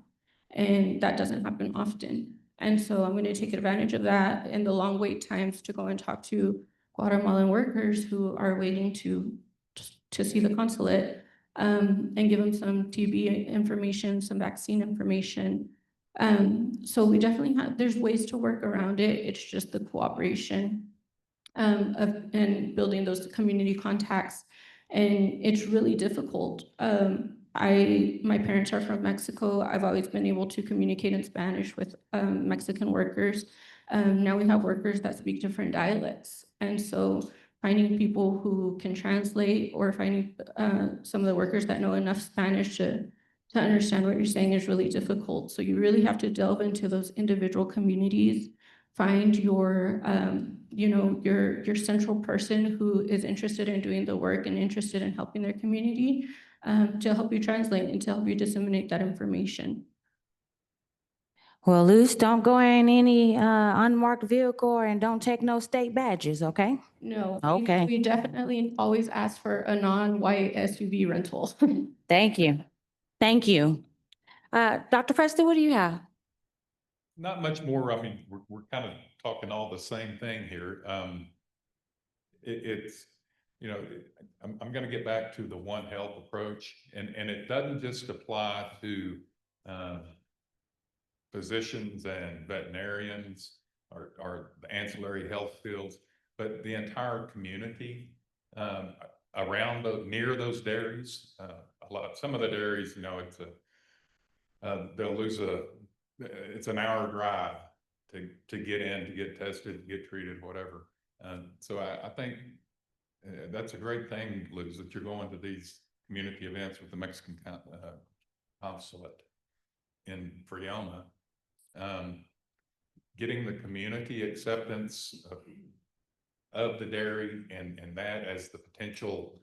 and that doesn't happen often. And so I'm going to take advantage of that and the long wait times to go and talk to Guatemalan workers who are waiting to see the consulate and give them some TB information, some vaccine information. So we definitely there's ways to work around it. It's just the cooperation and building those community contacts. And it's really difficult. My parents are from Mexico. I've always been able to communicate in Spanish with Mexican workers. Now we have workers that speak different dialects. And so finding people who can translate or finding some of the workers that know enough Spanish to understand what you're saying is really difficult. So you really have to delve into those individual communities, find your, your central person who is interested in doing the work and interested in helping their community to help you translate and to help you disseminate that information. Well, Luce, don't go in any unmarked vehicle and don't take no state badges, okay? No. Okay. We definitely always ask for a non-white SUV rental. Thank you. Thank you. Dr. Preston, what do you have? Not much more. I mean, we're kind of talking all the same thing here. It's, you know, I'm going to get back to the One Health approach, and it doesn't just apply to physicians and veterinarians or the ancillary health fields, but the entire community around near those dairies. Some of the dairies, you know, they'll lose it's an hour drive to get in, to get tested, to get treated, whatever. So I think that's a great thing, Liz, that you're going to these community events with the Mexican consulate in Friona. Getting the community acceptance of the dairy and that as the potential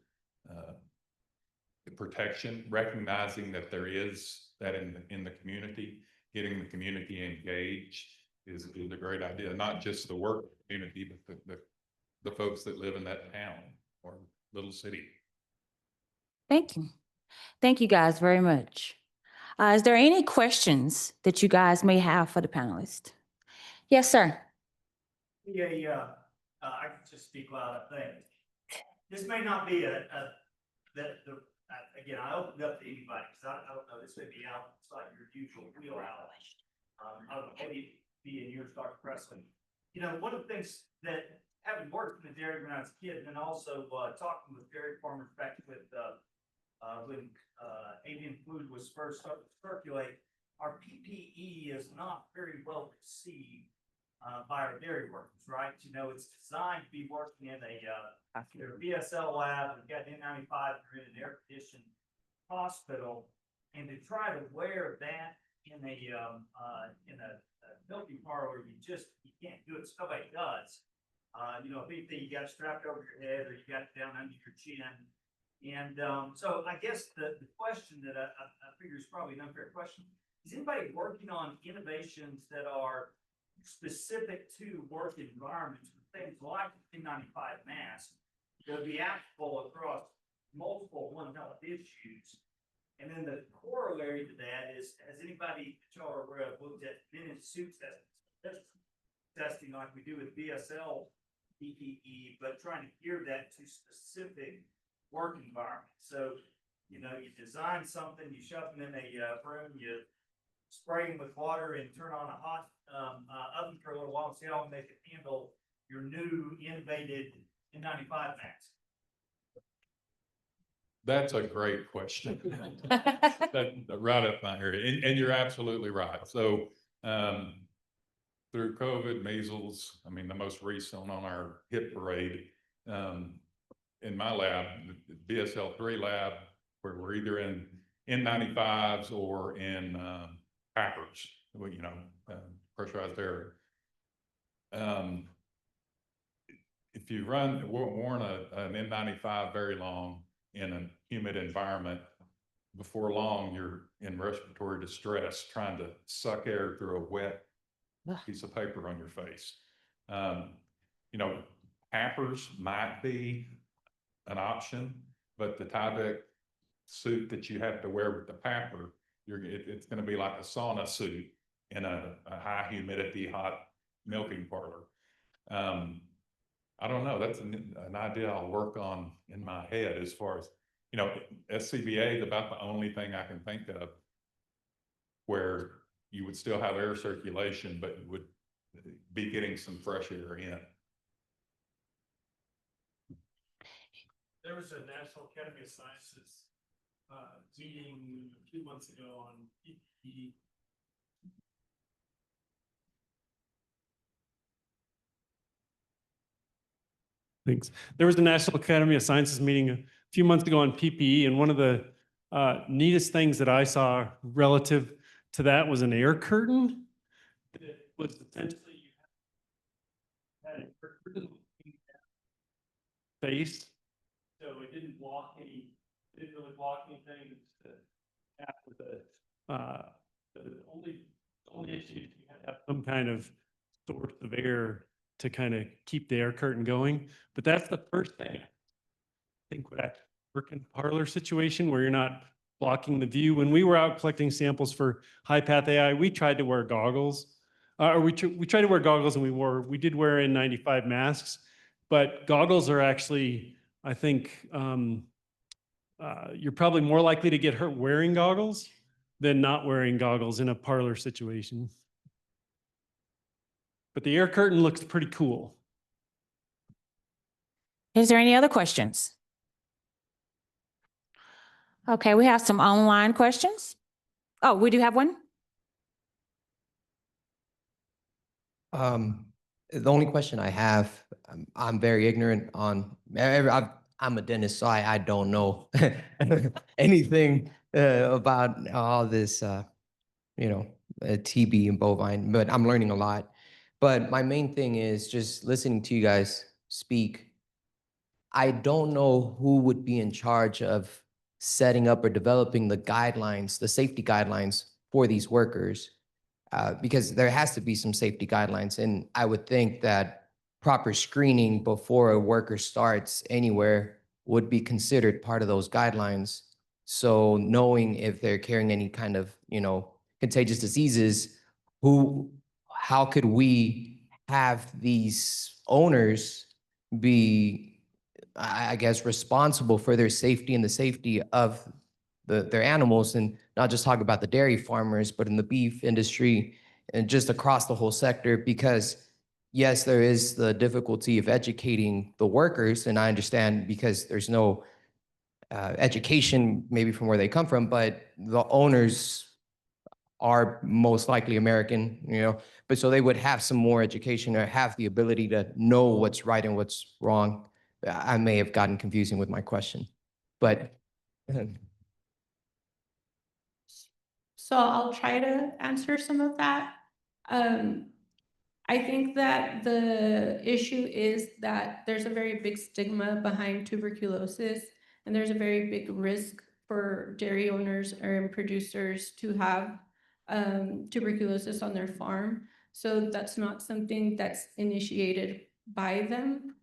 protection, recognizing that there is that in the community, getting the community engaged is a great idea. Not just the work community, but the folks that live in that town or little city. Thank you. Thank you guys very much. Is there any questions that you guys may have for the panelists? Yes, sir. Yeah, I can just speak loud, I think. This may not be again, I opened up to anybody, because I don't know, this may be outside your usual wheelhouse. I don't know, maybe be in yours, Dr. Preston. You know, one of the things that, having worked in the dairy when I was a kid, and then also talking with dairy farmers back with when avian flu was first started to circulate, our PPE is not very well received by our dairy workers, right? You know, it's designed to be working in a BSL lab, and got N95, you're in an air-conditioned hospital, and to try to wear that in a milking parlor, you can't do it. Nobody does. You know, if anything, you got it strapped over your head, or you got it down under your chin. And so I guess the question that I figure is probably an unfair question. Is anybody working on innovations that are specific to work environments with things like the N95 mask that would be applicable across multiple One Health issues? And then the corollary to that is, has anybody that y'all are aware of looked at men in suit testing like we do with BSL PPE, but trying to gear that to specific work environment? So, you know, you design something, you shove them in a room, you spray them with water and turn on a hot oven for a little while and see how they can handle your new innovated N95 mask. That's a great question. That right up my area, and you're absolutely right. So through COVID, measles, I mean, the most recent on our hit parade, in my lab, the BSL-3 lab, where we're either in N95s or in PAPRs, you know, pressurized air. If you worn an N95 very long in a humid environment, before long you're in respiratory distress trying to suck air through a wet piece of paper on your face. You know, PAPRs might be an option, but the Tyvek suit that you have to wear with the PAPR, it's going to be like a sauna suit in a high humidity, hot milking parlor. I don't know. That's an idea I'll work on in my head as far as, you know, SCBA is about the only thing I can think of where you would still have air circulation, but you would be getting some fresh air in. There was a National Academy of Sciences meeting 2 months ago on PPE. Thanks. There was the National Academy of Sciences meeting a few months ago on PPE, and one of the neatest things that I saw relative to that was an air curtain. That was essentially you had an air curtain face, so it didn't block any. It didn't really block anything. With the only issue is you had to have some kind of source of air to kind of keep the air curtain going. But that's the first thing. I think would actually work in a parlor situation where you're not blocking the view. When we were out collecting samples for HiPath AI, we tried to wear goggles. We tried to wear goggles, and we did wear N95 masks. But goggles are actually, I think, you're probably more likely to get hurt wearing goggles than not wearing goggles in a parlor situation. But the air curtain looks pretty cool. Is there any other questions? Okay, we have some online questions. Oh, we do have one? The only question I have, I'm very ignorant on, I'm a dentist, so I don't know anything about all this, TB and bovine, but I'm learning a lot. But my main thing is just listening to you guys speak. I don't know who would be in charge of setting up or developing the guidelines, the safety guidelines for these workers, because there has to be some safety guidelines. And I would think that proper screening before a worker starts anywhere would be considered part of those guidelines. So knowing if they're carrying any kind of, contagious diseases, how could we have these owners be, I guess, responsible for their safety and the safety of their animals, and not just talk about the dairy farmers, but in the beef industry and just across the whole sector? Because yes, there is the difficulty of educating the workers, and I understand because there's no education maybe from where they come from, but the owners are most likely American, but so they would have some more education or have the ability to know what's right and what's wrong. I may have gotten confusing with my question, but. So I'll try to answer some of that. I think that the issue is that there's a very big stigma behind tuberculosis, and there's a very big risk for dairy owners or producers to have tuberculosis on their farm. So that's not something that's initiated by them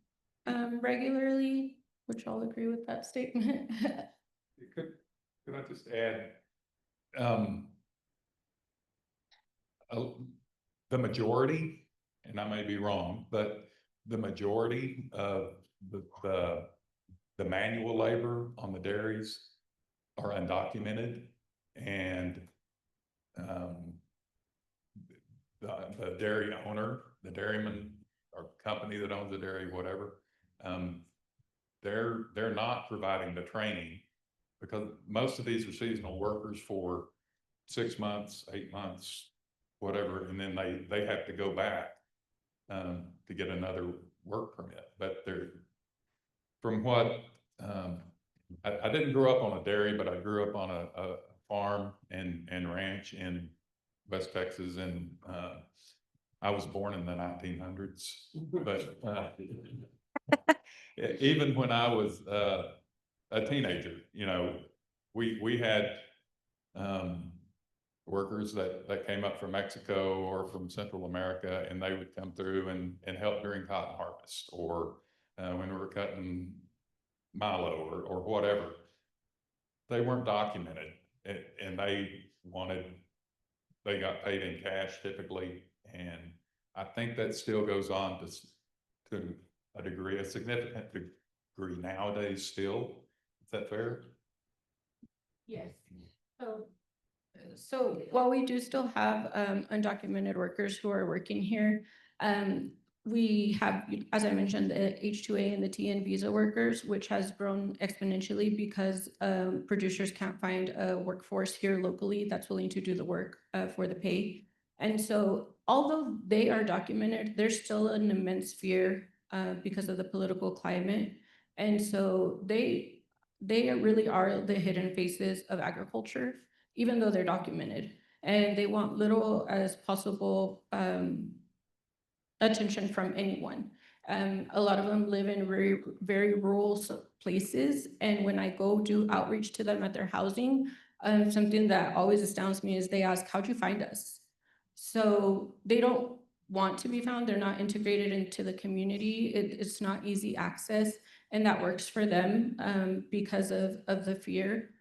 regularly, which I'll agree with that statement. Could I just add, the majority, and I may be wrong, but the majority of the manual labor on the dairies are undocumented, and the dairy owner, the dairyman or company that owns the dairy, whatever, they're not providing the training, because most of these are seasonal workers for 6 months, 8 months, whatever, and then they have to go back to get another work permit. But from what I didn't grow up on a dairy, but I grew up on a farm and ranch in West Texas, and I was born in the 1900s. But even when I was a teenager, we had workers that came up from Mexico or from Central America, and they would come through and help during cotton harvest, or when we were cutting milo or whatever. They weren't documented, and they got paid in cash typically. And I think that still goes on to a degree, a significant degree nowadays still. Is that fair? Yes. So while we do still have undocumented workers who are working here, we have, as I mentioned, the H-2A and the TN visa workers, which has grown exponentially because producers can't find a workforce here locally that's willing to do the work for the pay. And so although they are documented, there's still an immense fear because of the political climate. And so they really are the hidden faces of agriculture, even though they're documented. And they want little as possible attention from anyone. A lot of them live in very, very rural places. And when I go do outreach to them at their housing, something that always astounds me is they ask, how'd you find us? So they don't want to be found. They're not integrated into the community. It's not easy access, and that works for them because of the fear.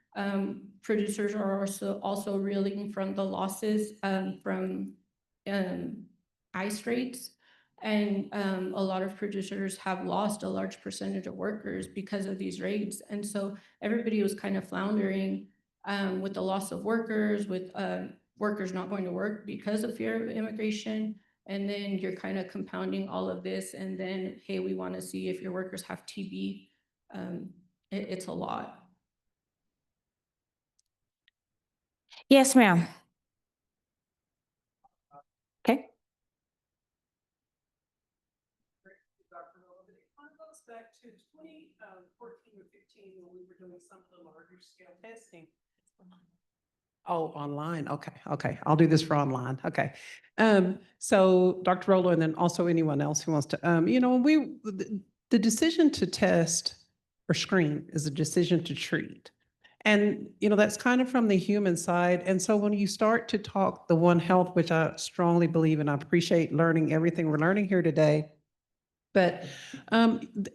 Producers are also reeling from the losses from ice rates. And a lot of producers have lost a large percentage of workers because of these raids. And so everybody was kind of floundering with the loss of workers, with workers not going to work because of fear of immigration. And then you're kind of compounding all of this. And then, hey, we want to see if your workers have TB. It's a lot. Yes, ma'am. Okay. Back to 2014 or 15 when we were doing some of the larger scale testing. Oh, online. Okay. I'll do this for online. Okay. So Dr. Rolo, and then also anyone else who wants to, the decision to test or screen is a decision to treat. And, that's kind of from the human side. And so when you start to talk the One Health, which I strongly believe, and I appreciate learning everything we're learning here today, but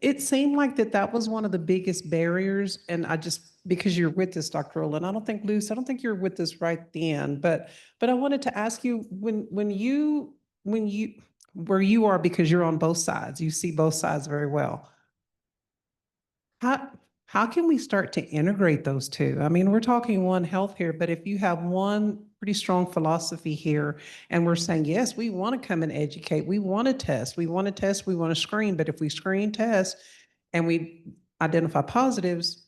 it seemed like that was one of the biggest barriers. And because you're with us, Dr. Rowland, I don't think you're with us right then, but I wanted to ask you where you are, because you're on both sides, you see both sides very well. How can we start to integrate those two? I mean, we're talking One Health here, but if you have one pretty strong philosophy here, and we're saying, yes, we want to come and educate, we want to test, we want to screen, but if we screen, test, and we identify positives,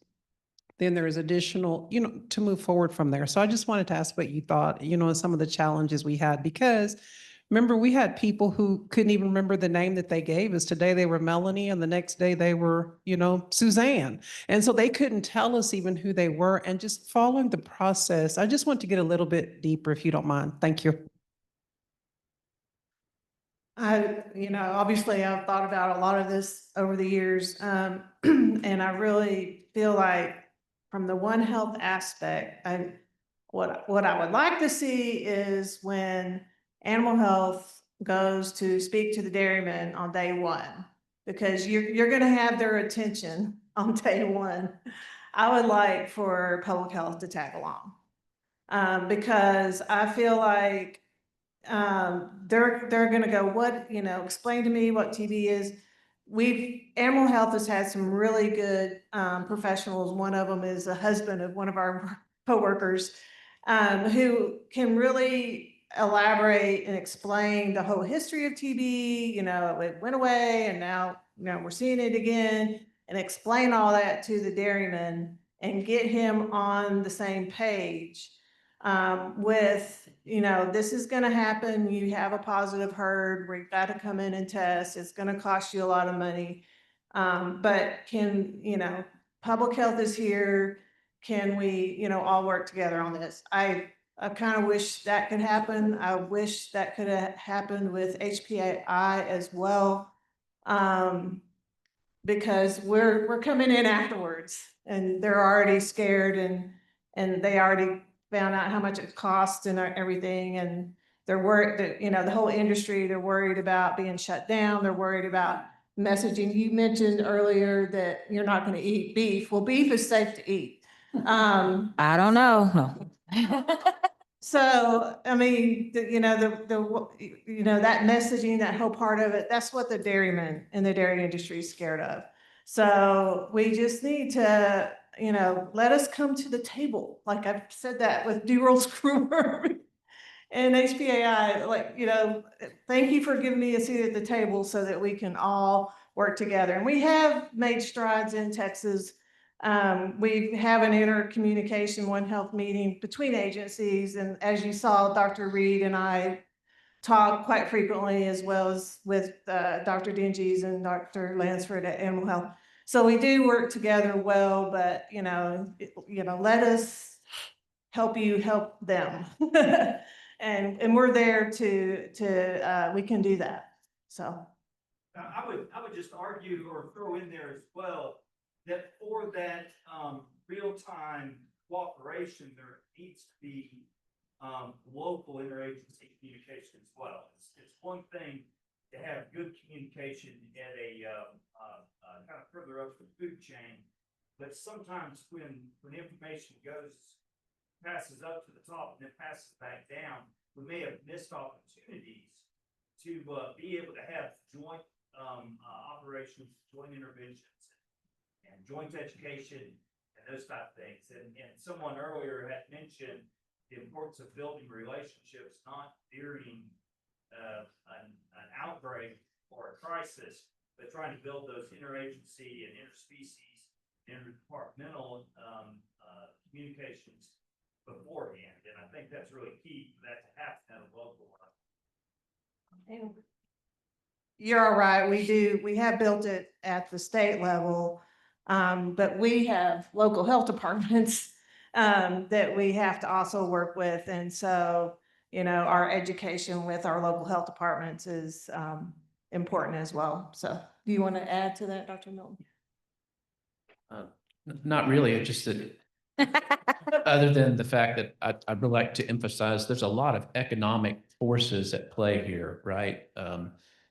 then there is additional, to move forward from there. So I just wanted to ask what you thought, some of the challenges we had, because remember, we had people who couldn't even remember the name that they gave us. Today they were Melanie, and the next day they were, Suzanne. And so they couldn't tell us even who they were, and just following the process. I just want to get a little bit deeper, if you don't mind. Thank you. Obviously I've thought about a lot of this over the years. And I really feel like from the One Health aspect, what I would like to see is when Animal Health goes to speak to the dairymen on day one, because you're going to have their attention on day one. I would like for Public Health to tag along, because I feel like they're going to go, explain to me what TB is. Animal Health has had some really good professionals. One of them is a husband of one of our coworkers, who can really elaborate and explain the whole history of TB. It went away and now we're seeing it again, and explain all that to the dairyman and get him on the same page with, this is going to happen. You have a positive herd. We've got to come in and test. It's going to cost you a lot of money. But Public Health is here. Can we, all work together on this? I kind of wish that could happen. I wish that could have happened with HPAI as well, because we're coming in afterwards, and they're already scared, and they already found out how much it costs and everything, and they're worried that the whole industry, they're worried about being shut down. They're worried about messaging. You mentioned earlier that you're not going to eat beef. Well, beef is safe to eat. I don't know. No. So, I mean, that messaging, that whole part of it, that's what the dairymen in the dairy industry is scared of. So we just need to, let us come to the table. Like I've said that with D-Roll Screwworm and HPAI, thank you for giving me a seat at the table so that we can all work together. And we have made strides in Texas. We have an intercommunication One Health meeting between agencies. And as you saw, Dr. Reed and I talk quite frequently, as well as with Dr. Dinges and Dr. Lansford at Animal Health. So we do work together well, but let us help you help them. And we're there to we can do that. So Now, I would just argue or throw in there as well, that for that, real-time cooperation, there needs to be, local interagency communication as well. It's one thing to have good communication at a, kind of further up the food chain, but sometimes when information passes up to the top and then passes back down, we may have missed opportunities to, be able to have joint, operations, joint interventions, and joint education and those type of things. And someone earlier had mentioned the importance of building relationships, not during an outbreak or a crisis, but trying to build those interagency and interspecies, interdepartmental communications beforehand. And I think that's really key for that to happen at a local level. you're all right. We have built it at the state level. But we have local health departments that we have to also work with. And so, our education with our local health departments is important as well. So do you want to add to that, Dr. Milton? Not really, it's just that, other than the fact that I'd really like to emphasize, there's a lot of economic forces at play here, right?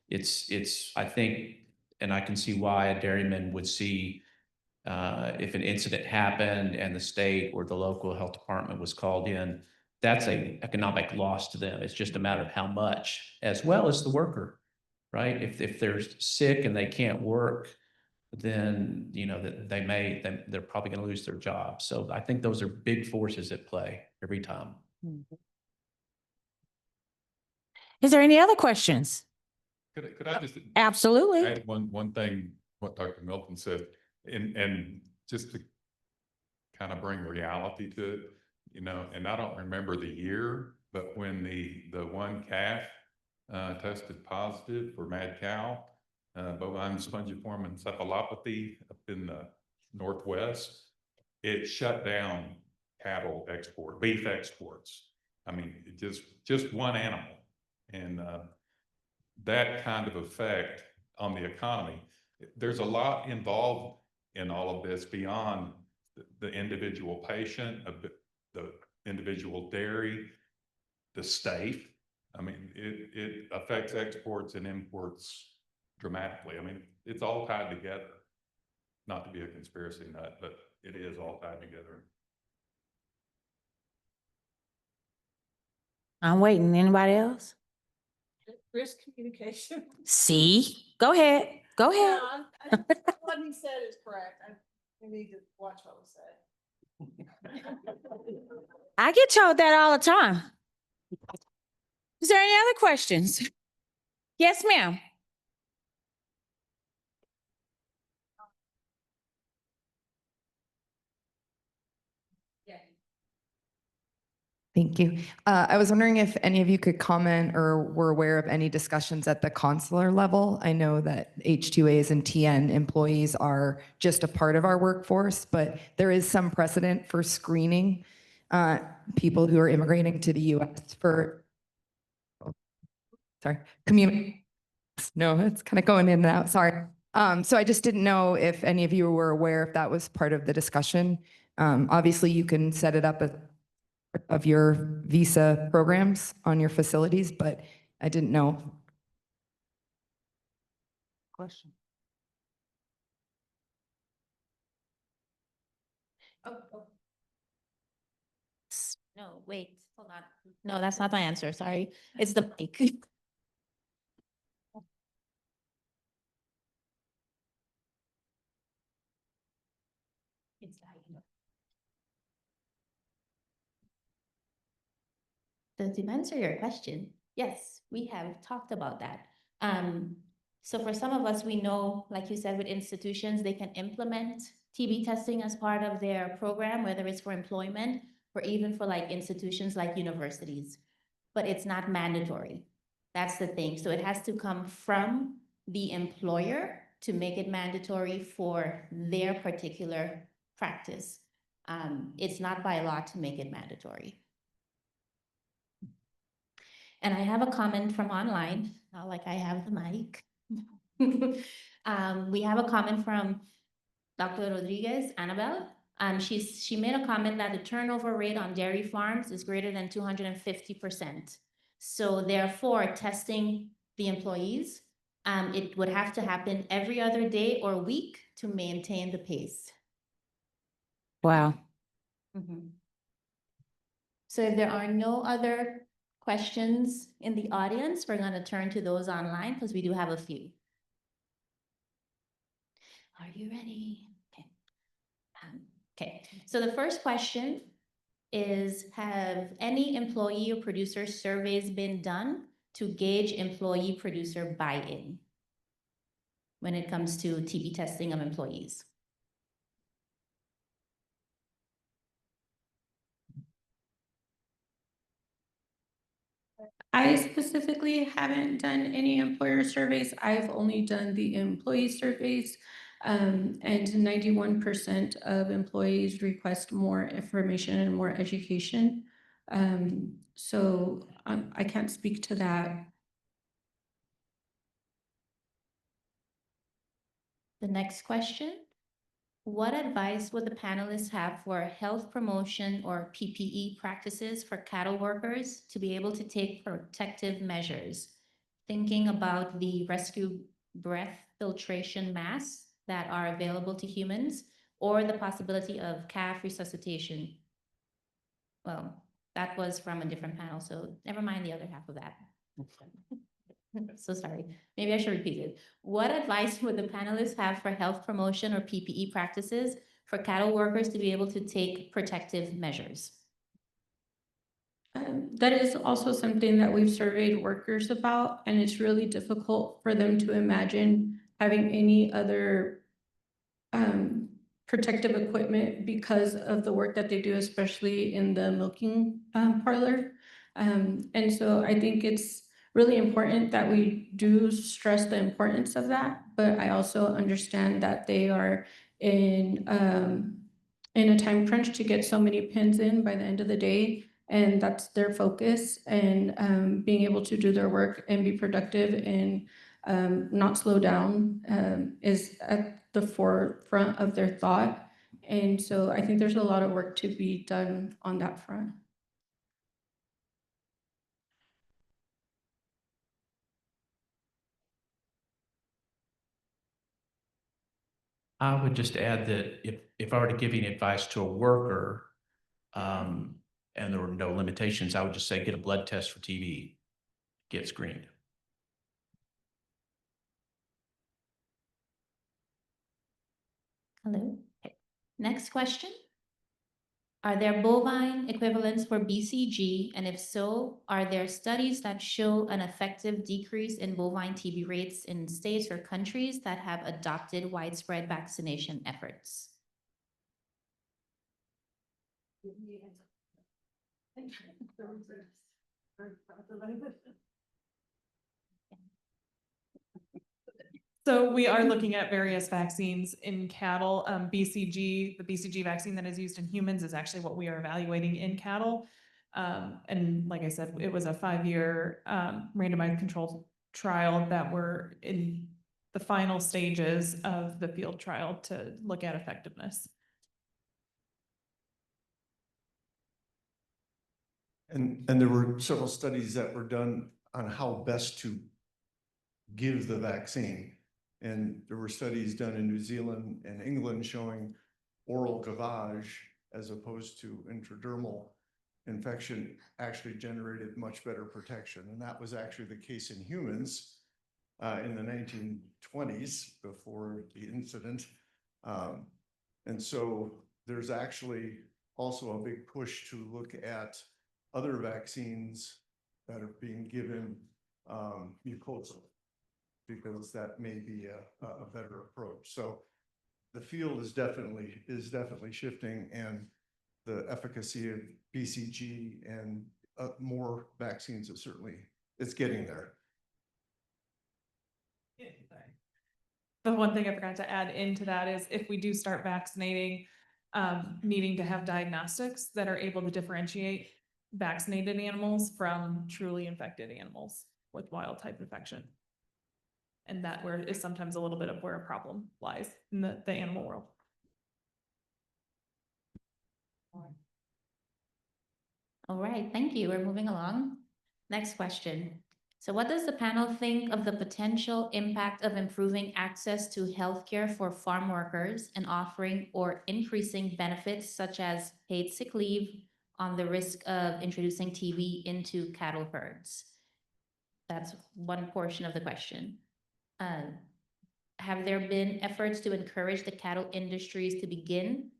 It's, I think, and I can see why a dairyman would see if an incident happened and the state or the local health department was called in, that's an economic loss to them. It's just a matter of how much, as well as the worker, right? If they're sick and they can't work, then, that they're probably going to lose their job. So I think those are big forces at play every time. Is there any other questions? Could I just Absolutely. add one thing, what Dr. Milton said, and just to kind of bring reality to it, and I don't remember the year, but when the one calf tested positive for mad cow, bovine spongiform encephalopathy up in the Northwest, it shut down cattle export, beef exports. I mean, just one animal. And that kind of effect on the economy, there's a lot involved in all of this beyond the individual patient, the individual dairy, the state. I mean, it affects exports and imports dramatically. I mean, it's all tied together. Not to be a conspiracy nut, but it is all tied together. I'm waiting. Anybody else? Risk communication. See, go ahead. Go ahead. What he said is correct. We need to watch what we say. I get told that all the time. Is there any other questions? Yes, ma'am. Thank you. I was wondering if any of you could comment or were aware of any discussions at the consular level. I know that H-2As and TN employees are just a part of our workforce, but there is some precedent for screening people who are immigrating to the U.S. for, community. No, it's kind of going in and out, sorry. So I just didn't know if any of you were aware if that was part of the discussion. Obviously, you can set it up of your visa programs on your facilities, but I didn't know. Question. No, wait, hold on. No, that's not my answer. Sorry. It's the mic. It's dying. So to answer your question, yes, we have talked about that. So for some of us, we know, like you said, with institutions, they can implement TB testing as part of their program, whether it's for employment or even for like institutions like universities, but it's not mandatory. That's the thing. So it has to come from the employer to make it mandatory for their particular practice. It's not by law to make it mandatory. And I have a comment from online, not like I have the mic. We have a comment from Dr. Rodriguez, Annabelle. She made a comment that the turnover rate on dairy farms is greater than 250%. So therefore, testing the employees, it would have to happen every other day or week to maintain the pace. Wow. So if there are no other questions in the audience, we're going to turn to those online because we do have a few. Are you ready? Okay. Okay, so the first question is, have any employee or producer surveys been done to gauge employee-producer buy-in when it comes to TB testing of employees? I specifically haven't done any employer surveys. I've only done the employee surveys. And 91% of employees request more information and more education. So I can't speak to that. The next question, what advice would the panelists have for health promotion or PPE practices for cattle workers to be able to take protective measures? Thinking about the rescue breath filtration masks that are available to humans, or the possibility of calf resuscitation. Well, that was from a different panel, so never mind the other half of that. So sorry, maybe I should repeat it. What advice would the panelists have for health promotion or PPE practices for cattle workers to be able to take protective measures? That is also something that we've surveyed workers about, and it's really difficult for them to imagine having any other protective equipment because of the work that they do, especially in the milking parlor. And so I think it's really important that we do stress the importance of that, but I also understand that they are in a time crunch to get so many pins in by the end of the day, and that's their focus, and being able to do their work and be productive and not slow down is at the forefront of their thought. And so I think there's a lot of work to be done on that front. I would just add that if I were to give you advice to a worker, and there were no limitations, I would just say, get a blood test for TB, get screened. Hello. Okay. Next question. Are there bovine equivalents for BCG? And if so, are there studies that show an effective decrease in bovine TB rates in states or countries that have adopted widespread vaccination efforts? So we are looking at various vaccines in cattle. BCG, the BCG vaccine that is used in humans is actually what we are evaluating in cattle. And like I said, it was a 5-year randomized controlled trial that we're in the final stages of the field trial to look at effectiveness. And there were several studies that were done on how best to give the vaccine. And there were studies done in New Zealand and England showing oral gavage as opposed to intradermal infection actually generated much better protection. And that was actually the case in humans in the 1920s before the incident. And so there's actually also a big push to look at other vaccines that are being given mucosal, because that may be a better approach. So the field is definitely shifting, and the efficacy of BCG and more vaccines is certainly, it's getting there. The one thing I forgot to add into that is if we do start vaccinating, needing to have diagnostics that are able to differentiate vaccinated animals from truly infected animals with wild type infection. And that where is sometimes a little bit of where a problem lies in the animal world. All right, thank you. We're moving along. Next question. So what does the panel think of the potential impact of improving access to healthcare for farm workers and offering or increasing benefits such as paid sick leave on the risk of introducing TB into cattle herds? That's one portion of the question. Have there been efforts to encourage the cattle industries to begin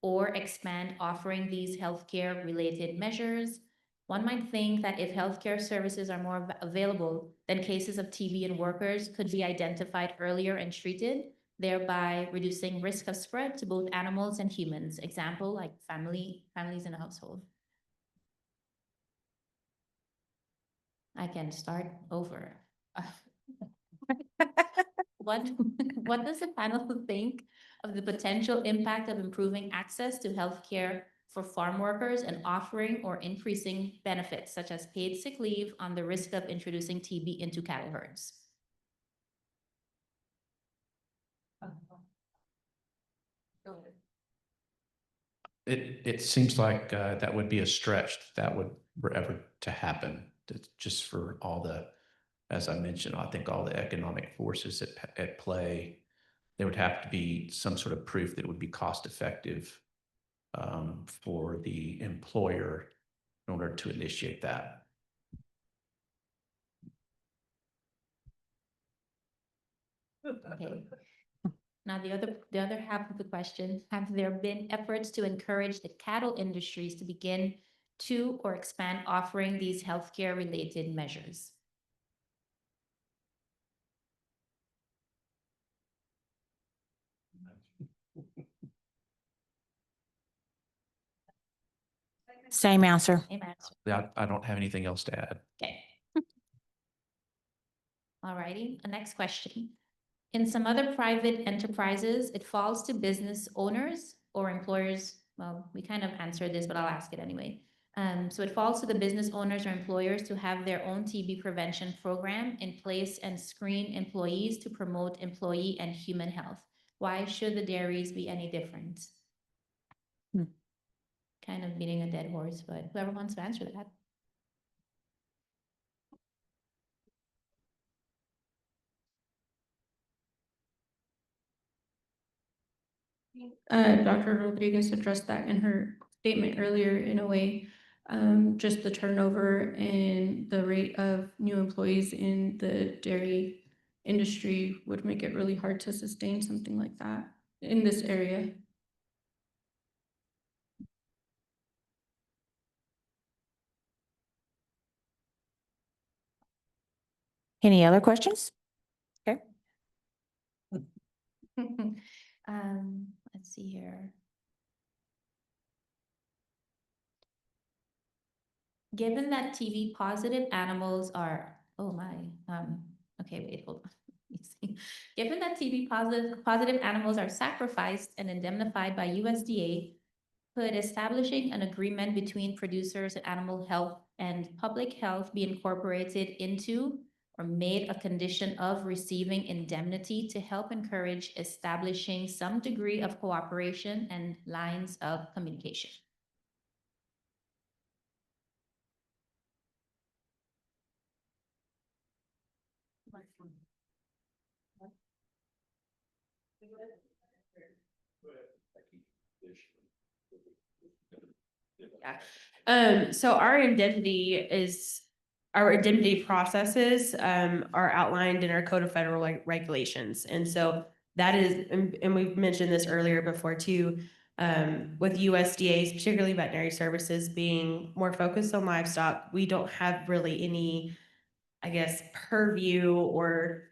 or expand offering these healthcare related measures? One might think that if healthcare services are more available, then cases of TB in workers could be identified earlier and treated, thereby reducing risk of spread to both animals and humans. Example, like families in a household. I can start over. What does the panel think of the potential impact of improving access to healthcare for farm workers and offering or increasing benefits such as paid sick leave on the risk of introducing TB into cattle herds? It seems like that would be a stretch that would ever to happen, just for all the, as I mentioned, I think all the economic forces at play. There would have to be some sort of proof that it would be cost effective for the employer in order to initiate that. Okay. Now, the other half of the question, have there been efforts to encourage the cattle industries to begin to or expand offering these healthcare related measures? Same answer. Same answer. I don't have anything else to add. Okay. All righty, the next question. In some other private enterprises, it falls to business owners or employers. Well, we kind of answered this, but I'll ask it anyway. So it falls to the business owners or employers to have their own TB prevention program in place and screen employees to promote employee and human health. Why should the dairies be any different? Kind of beating a dead horse, but whoever wants to answer that. Dr. Rodriguez addressed that in her statement earlier in a way. Just the turnover and the rate of new employees in the dairy industry would make it really hard to sustain something like that in this area. Any other questions? Okay. Let's see here. Given that TB positive animals are, oh my, okay, wait, hold on. Let me see. Given that TB positive animals are sacrificed and indemnified by USDA, could establishing an agreement between producers and animal health and public health be incorporated into or made a condition of receiving indemnity to help encourage establishing some degree of cooperation and lines of communication? Yeah. So our indemnity processes are outlined in our Code of Federal Regulations. And so that is, and we've mentioned this earlier before too, with USDA's, particularly veterinary services being more focused on livestock, we don't have really any, I guess, purview or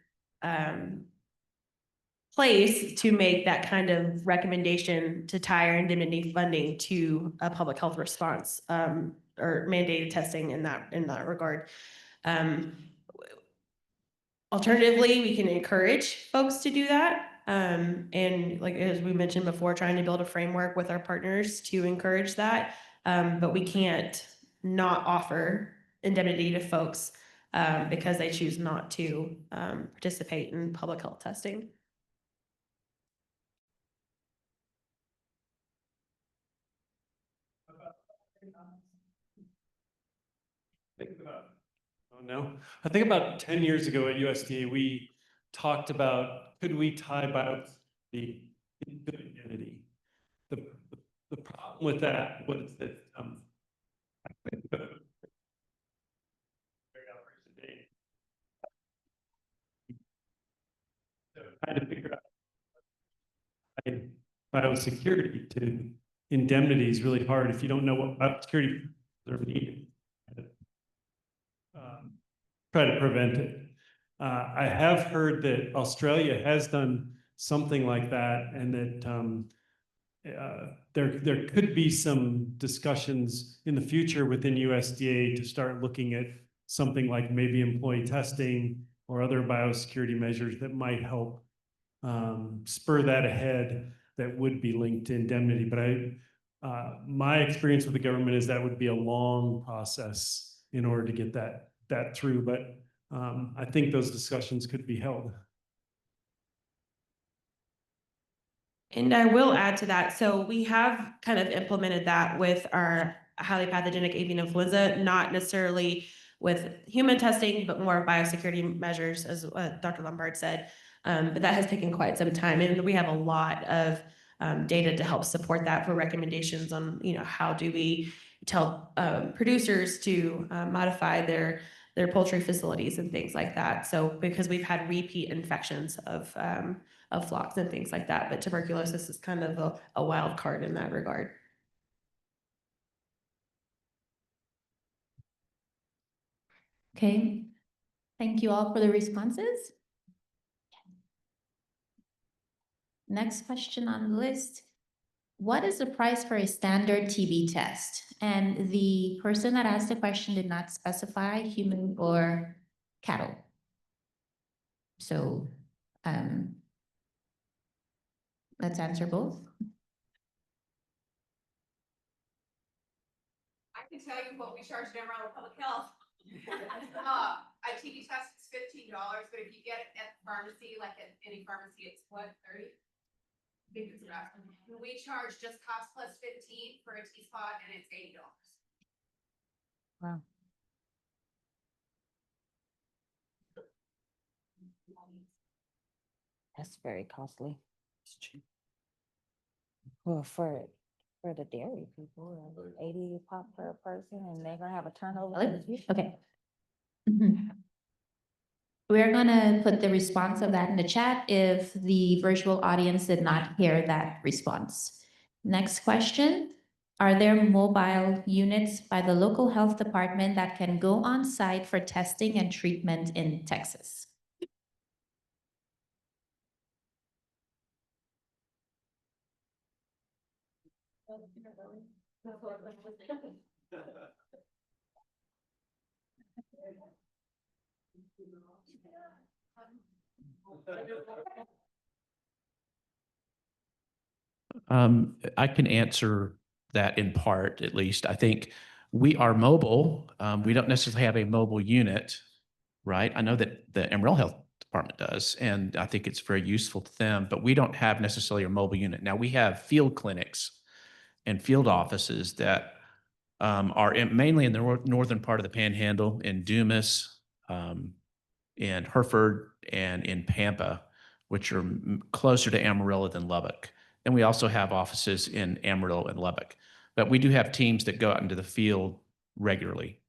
place to make that kind of recommendation to tie our indemnity funding to a public health response or mandated testing in that regard. Alternatively, we can encourage folks to do that. And like, as we mentioned before, trying to build a framework with our partners to encourage that. But we can't not offer indemnity to folks because they choose not to participate in public health testing. Oh, no. I think about 10 years ago at USDA, we talked about, could we tie biosecurity into identity? The problem with that was that trying to figure out biosecurity to indemnity is really hard if you don't know what biosecurity are needed. Try to prevent it. I have heard that Australia has done something like that, and that there could be some discussions in the future within USDA to start looking at something like maybe employee testing or other biosecurity measures that might help spur that ahead, that would be linked to indemnity. But my experience with the government is that would be a long process in order to get that through. But I think those discussions could be held. And I will add to that. So we have kind of implemented that with our highly pathogenic avian influenza, not necessarily with human testing, but more biosecurity measures, as Dr. Lombard said. But that has taken quite some time, and we have a lot of data to help support that for recommendations on, how do we tell producers to modify their poultry facilities and things like that. So because we've had repeat infections of flocks and things like that, but tuberculosis is kind of a wild card in that regard. Okay, thank you all for the responses. Next question on the list. What is the price for a standard TB test? And the person that asked the question did not specify human or cattle. So let's answer both. I can tell you what we charge in Amarillo Public Health. A TB test is $15, but if you get it at the pharmacy, like at any pharmacy, it's what, 30? I think it's about. We charge just cost plus 15 for a T-spot, and it's $80. Wow. That's very costly. Well, for the dairy people, 80 pop per person, and they're gonna have a turnover. Okay. We're gonna put the response of that in the chat if the virtual audience did not hear that response. Next question. Are there mobile units by the local health department that can go on site for testing and treatment in Texas? I can answer that in part, at least. I think we are mobile. We don't necessarily have a mobile unit, right? I know that the Amarillo Health Department does, and I think it's very useful to them, but we don't have necessarily a mobile unit. Now, we have field clinics and field offices that are mainly in the northern part of the Panhandle, in Dumas, in Hereford, and in Pampa, which are closer to Amarillo than Lubbock. And we also have offices in Amarillo and Lubbock. But we do have teams that go out into the field regularly.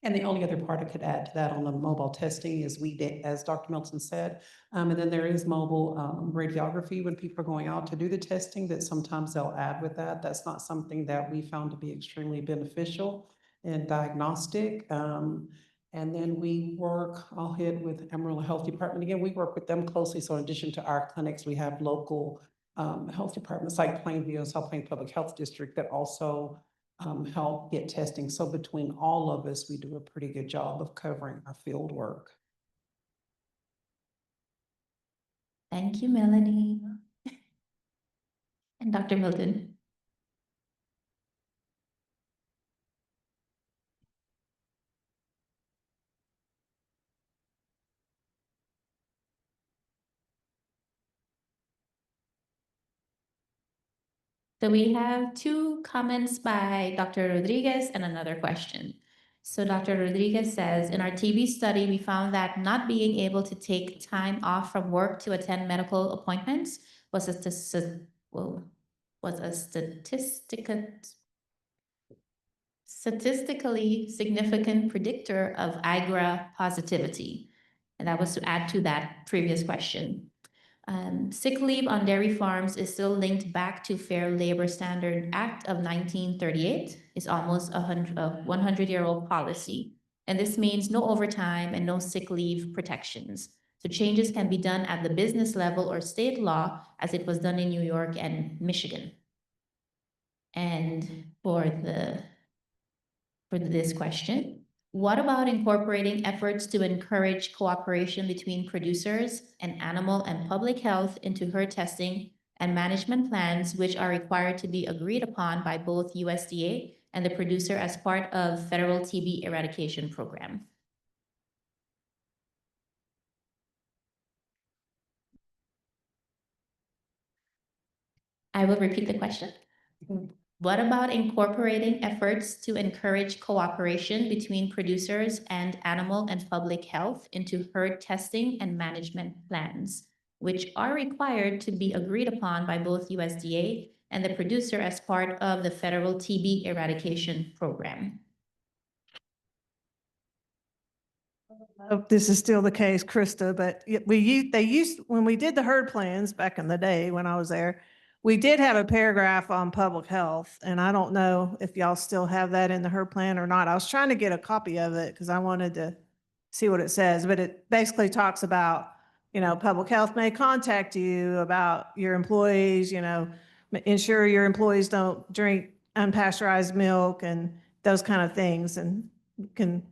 And the only other part I could add to that on the mobile testing is we did, as Dr. Milton said, and then there is mobile radiography when people are going out to do the testing, that sometimes they'll add with that. That's not something that we found to be extremely beneficial and diagnostic. And then I'll hit with Amarillo Health Department. Again, we work with them closely. So in addition to our clinics, we have local health departments like Plainview, South Plains Public Health District that also help get testing. So between all of us, we do a pretty good job of covering our field work. Thank you, Melanie. And Dr. Milton. So we have two comments by Dr. Rodriguez and another question. So Dr. Rodriguez says, in our TB study, we found that not being able to take time off from work to attend medical appointments was a statistically significant predictor of IGRA positivity. And that was to add to that previous question. Sick leave on dairy farms is still linked back to Fair Labor Standard Act of 1938. It's almost a 100-year-old policy. And this means no overtime and no sick leave protections. So changes can be done at the business level or state law, as it was done in New York and Michigan. And for this question, what about incorporating efforts to encourage cooperation between producers and animal and public health into herd testing and management plans, which are required to be agreed upon by both USDA and the producer as part of federal TB eradication program? I will repeat the question. What about incorporating efforts to encourage cooperation between producers and animal and public health into herd testing and management plans, which are required to be agreed upon by both USDA and the producer as part of the federal TB eradication program? This is still the case, Krista, but when we did the herd plans back in the day when I was there, we did have a paragraph on public health, and I don't know if y'all still have that in the herd plan or not. I was trying to get a copy of it because I wanted to see what it says, but it basically talks about, public health may contact you about your employees, ensure your employees don't drink unpasteurized milk and those kind of things, and can.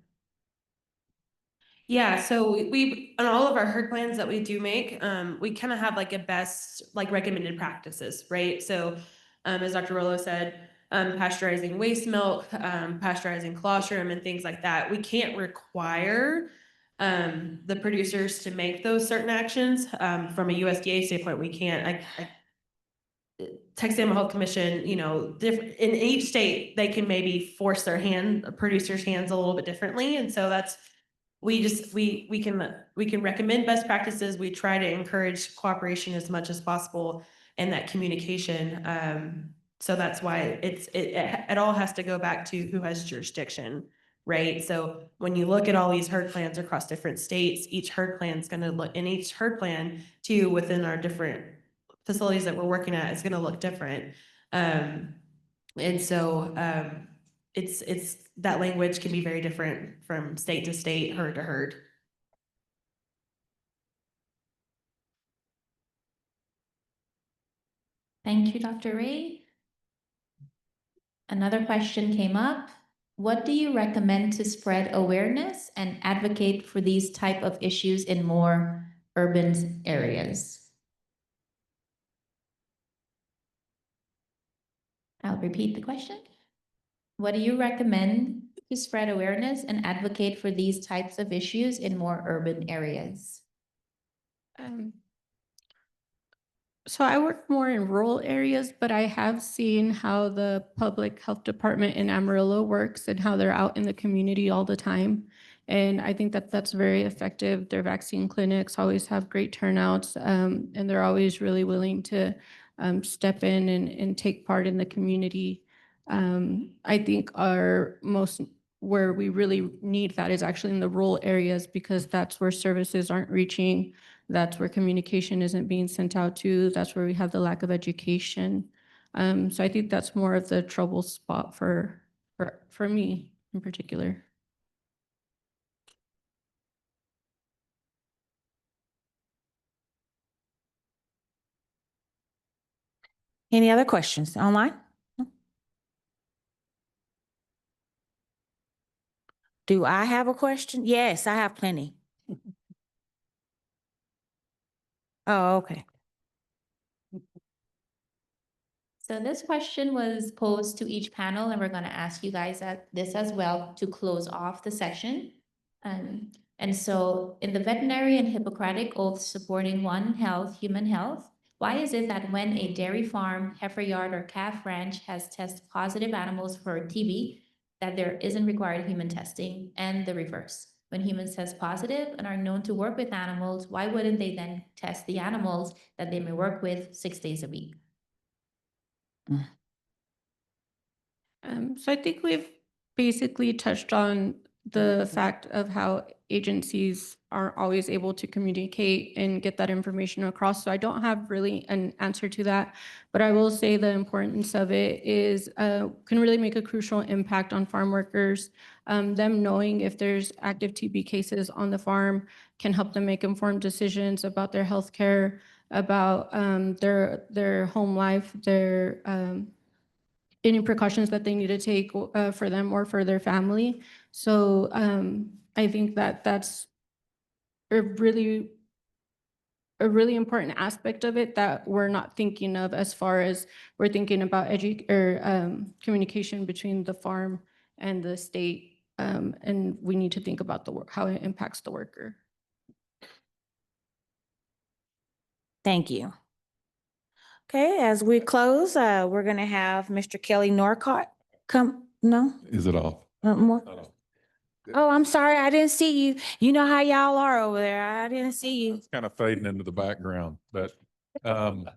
Yeah, so we on all of our herd plans that we do make, we kind of have like a best recommended practices, right? So as Dr. Rollo said, pasteurizing waste milk, pasteurizing colostrum and things like that. We can't require the producers to make those certain actions. From a USDA standpoint, we can't. Texas Animal Health Commission, different in each state, they can maybe force their producers' hands a little bit differently, and so that's. We can recommend best practices. We try to encourage cooperation as much as possible and that communication. So that's why it all has to go back to who has jurisdiction, right? So when you look at all these herd plans across different states, each herd plan is going to look, in each herd plan too, within our different facilities that we're working at, is going to look different. And so it's that language can be very different from state to state, herd to herd. Thank you, Dr. Ray. Another question came up. What do you recommend to spread awareness and advocate for these type of issues in more urban areas? I'll repeat the question. What do you recommend to spread awareness and advocate for these types of issues in more urban areas? So I work more in rural areas, but I have seen how the public health department in Amarillo works and how they're out in the community all the time. And I think that that's very effective. Their vaccine clinics always have great turnouts, and they're always really willing to step in and take part in the community. I think where we really need that is actually in the rural areas, because that's where services aren't reaching. That's where communication isn't being sent out to. That's where we have the lack of education. So I think that's more of the trouble spot for me in particular. Any other questions online? Do I have a question? Yes, I have plenty. Oh, okay. So this question was posed to each panel, and we're going to ask you guys this as well to close off the session. And so in the veterinary and Hippocratic oath supporting One Health, human health, why is it that when a dairy farm, heifer yard, or calf ranch has tested positive animals for TB, that there isn't required human testing, and the reverse? When humans test positive and are known to work with animals, why wouldn't they then test the animals that they may work with 6 days a week? So I think we've basically touched on the fact of how agencies aren't always able to communicate and get that information across. So I don't have really an answer to that, but I will say the importance of it is can really make a crucial impact on farm workers. Them knowing if there's active TB cases on the farm can help them make informed decisions about their health care, about their home life, their any precautions that they need to take for them or for their family. So I think that that's a really important aspect of it that we're not thinking of as far as we're thinking about communication between the farm and the state. And we need to think about how it impacts the worker. Thank you. Okay, as we close, we're gonna have Mr. Kelly Norcott come, no? Is it off? More? Oh, I'm sorry, I didn't see you. You know how y'all are over there. I didn't see you. It's kind of fading into the background, but and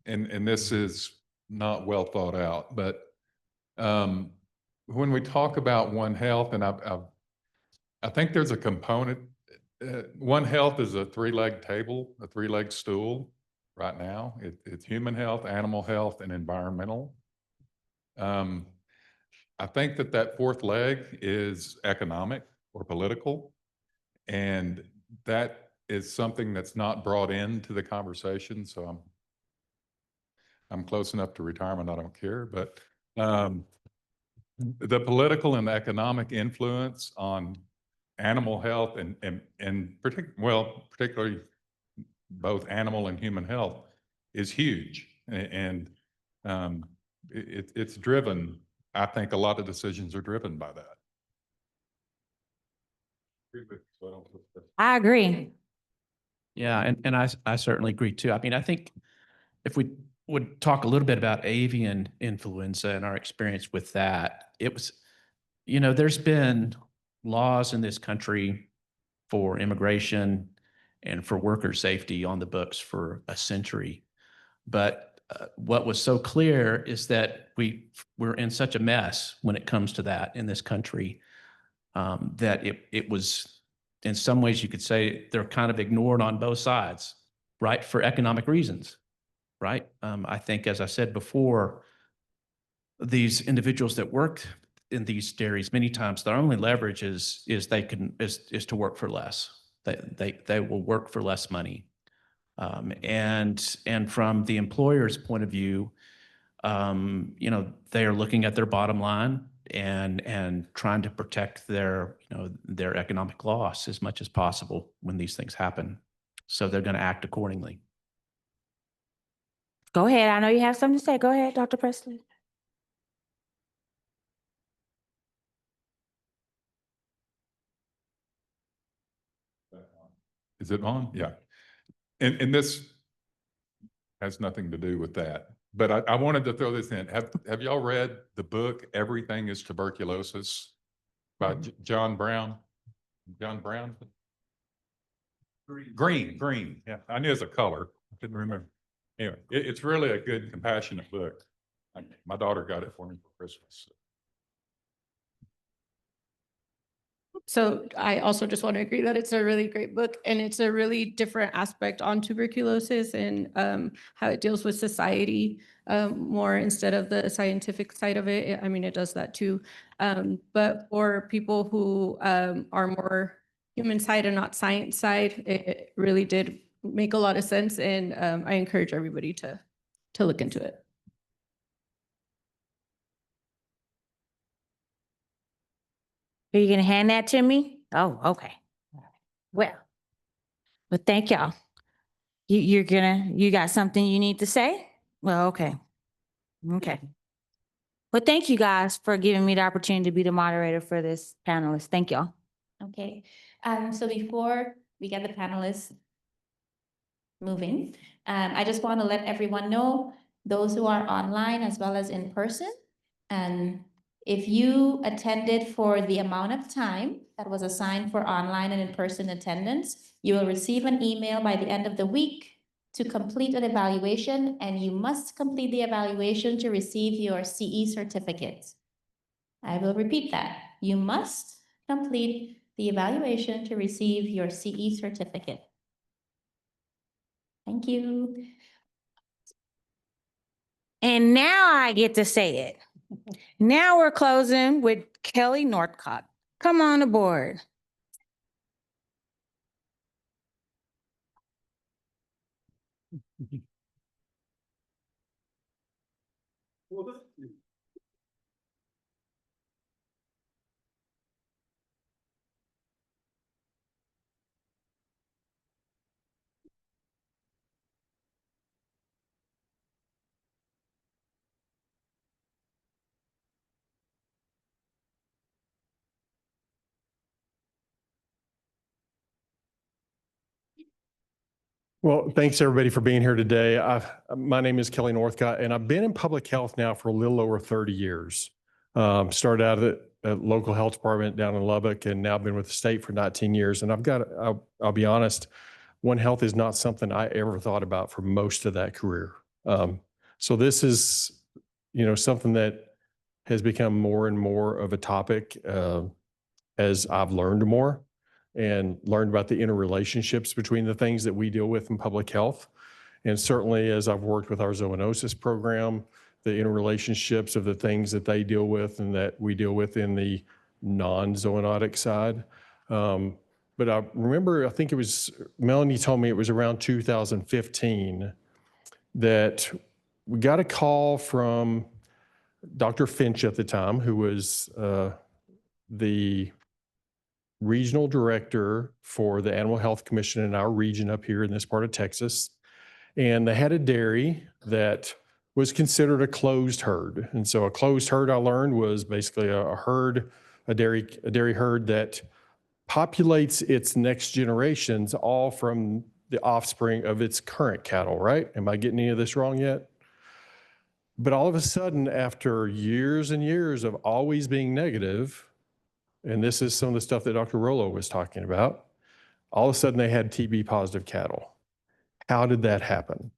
this is not well thought out, but when we talk about One Health, and I think there's a component. One Health is a three-legged table, a three-legged stool right now. It's human health, animal health, and environmental. I think that fourth leg is economic or political, and that is something that's not brought into the conversation. So I'm close enough to retirement, I don't care, but the political and economic influence on animal health and particularly both animal and human health is huge. And it's driven, I think a lot of decisions are driven by that. I agree. Yeah, and I certainly agree too. I mean, I think if we would talk a little bit about avian influenza and our experience with that, it was, there's been laws in this country for immigration and for worker safety on the books for a century. But what was so clear is that we're in such a mess when it comes to that in this country, that it was, in some ways you could say they're kind of ignored on both sides, right? For economic reasons, right? I think, as I said before, these individuals that work in these dairies, many times their only leverage is to work for less. They will work for less money. And from the employer's point of view, they are looking at their bottom line and trying to protect their economic loss as much as possible when these things happen. So they're going to act accordingly. Go ahead. I know you have something to say. Go ahead, Dr. Presley. Is it on? Yeah. And this has nothing to do with that, but I wanted to throw this in. Have y'all read the book, Everything is Tuberculosis by John Brown? John Brown? Green. Yeah, I knew it was a color. I couldn't remember. Anyway, it's really a good, compassionate book. My daughter got it for me for Christmas. So I also just want to agree that it's a really great book, and it's a really different aspect on tuberculosis and how it deals with society more instead of the scientific side of it. I mean, it does that too. But for people who are more human side and not science side, it really did make a lot of sense, and I encourage everybody to look into it. Are you gonna hand that to me? Oh, okay. Well, thank y'all. You got something you need to say? Well, okay. Okay. Well, thank you guys for giving me the opportunity to be the moderator for this panelist. Thank y'all. Okay, so before we get the panelists moving, I just want to let everyone know, those who are online as well as in person, if you attended for the amount of time that was assigned for online and in-person attendance, you will receive an email by the end of the week to complete an evaluation, and you must complete the evaluation to receive your CE certificate. I will repeat that. You must complete the evaluation to receive your CE certificate. Thank you. And now I get to say it. Now we're closing with Kelly Northcott. Come on aboard. Well, thanks everybody for being here today. My name is Kelly Northcott, and I've been in public health now for a little over 30 years. Started out at a local health department down in Lubbock, and now been with the state for 19 years. And I'll be honest, One Health is not something I ever thought about for most of that career. So this is, something that has become more and more of a topic as I've learned more and learned about the interrelationships between the things that we deal with in public health. And certainly as I've worked with our zoonosis program, the interrelationships of the things that they deal with and that we deal with in the non-zoonotic side. But I remember, I think it was, Melanie told me it was around 2015 that we got a call from Dr. Finch at the time, who was the regional director for the Animal Health Commission in our region up here in this part of Texas. And they had a dairy that was considered a closed herd. And so a closed herd, I learned, was basically a dairy herd that populates its next generations all from the offspring of its current cattle, right? Am I getting any of this wrong yet? But all of a sudden, after years and years of always being negative, and this is some of the stuff that Dr. Rollo was talking about, all of a sudden they had TB positive cattle. How did that happen?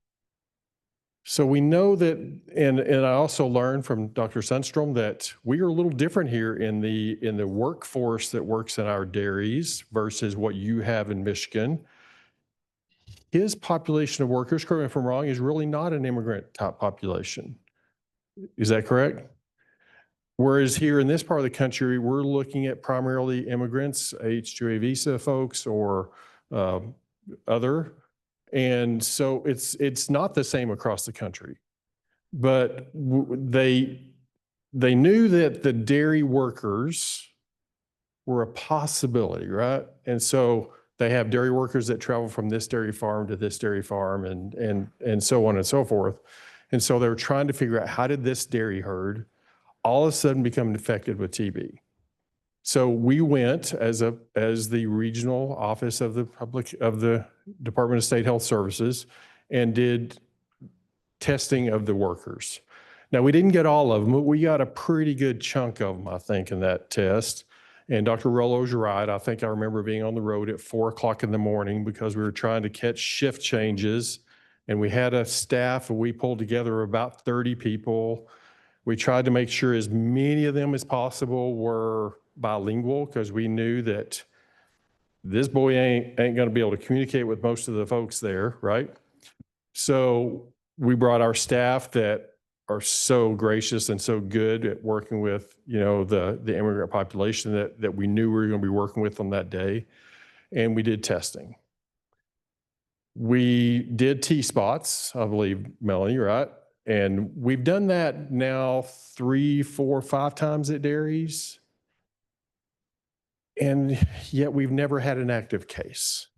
So we know that, and I also learned from Dr. Sundstrom that we are a little different here in the workforce that works in our dairies versus what you have in Michigan. His population of workers, correct me if I'm wrong, is really not an immigrant type population. Is that correct? Whereas here in this part of the country, we're looking at primarily immigrants, H-2A visa folks or other. And so it's not the same across the country. But they knew that the dairy workers were a possibility, right? And so they have dairy workers that travel from this dairy farm to this dairy farm and so on and so forth. And so they were trying to figure out, how did this dairy herd all of a sudden become infected with TB? So we went as the regional office of the Department of State Health Services and did testing of the workers. Now, we didn't get all of them, but we got a pretty good chunk of them, I think, in that test. And Dr. Rollo's right. I think I remember being on the road at 4 o'clock in the morning because we were trying to catch shift changes. And we had a staff, and we pulled together about 30 people. We tried to make sure as many of them as possible were bilingual because we knew that this boy ain't going to be able to communicate with most of the folks there, right? So we brought our staff that are so gracious and so good at working with, the immigrant population that we knew we were going to be working with on that day. And we did testing. We did T-spots, I believe, Melanie, right? And we've done that now 3, 4, 5 times at dairies. And yet we've never had an active case.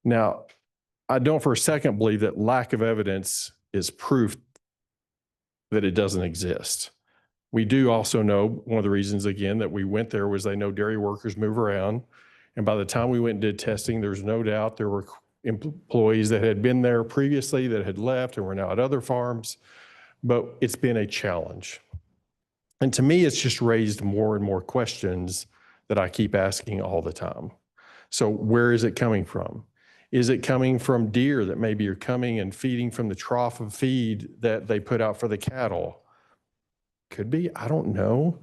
Now, I don't for a second believe that lack of evidence is proof that it doesn't exist. We do also know, one of the reasons, again, that we went there was they know dairy workers move around. And by the time we went and did testing, there's no doubt there were employees that had been there previously that had left and were now at other farms. But it's been a challenge. And to me, it's just raised more and more questions that I keep asking all the time. So where is it coming from? Is it coming from deer that maybe are coming and feeding from the trough of feed that they put out for the cattle? Could be, I don't know.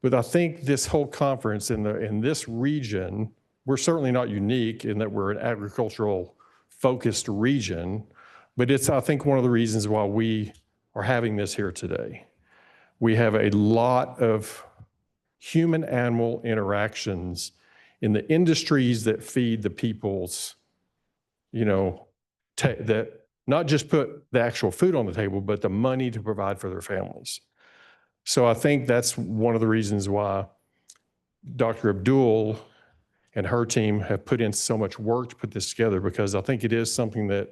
But I think this whole conference in this region, we're certainly not unique in that we're an agricultural focused region, but it's, I think, one of the reasons why we are having this here today. We have a lot of human-animal interactions in the industries that feed the people's, that not just put the actual food on the table, but the money to provide for their families. So I think that's one of the reasons why Dr. Abdul and her team have put in so much work to put this together, because I think it is something that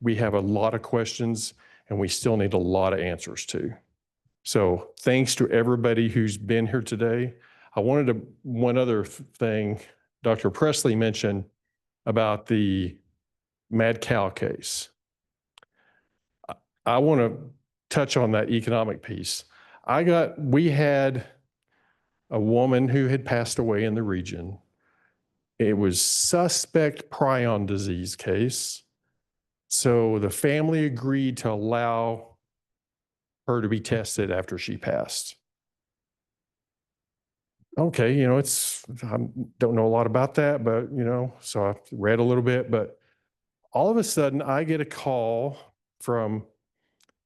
we have a lot of questions and we still need a lot of answers to. So thanks to everybody who's been here today. I wanted to, one other thing, Dr. Presley mentioned about the mad cow case. I want to touch on that economic piece. We had a woman who had passed away in the region. It was suspect prion disease case. So the family agreed to allow her to be tested after she passed. Okay, I don't know a lot about that, but, so I read a little bit, but all of a sudden I get a call from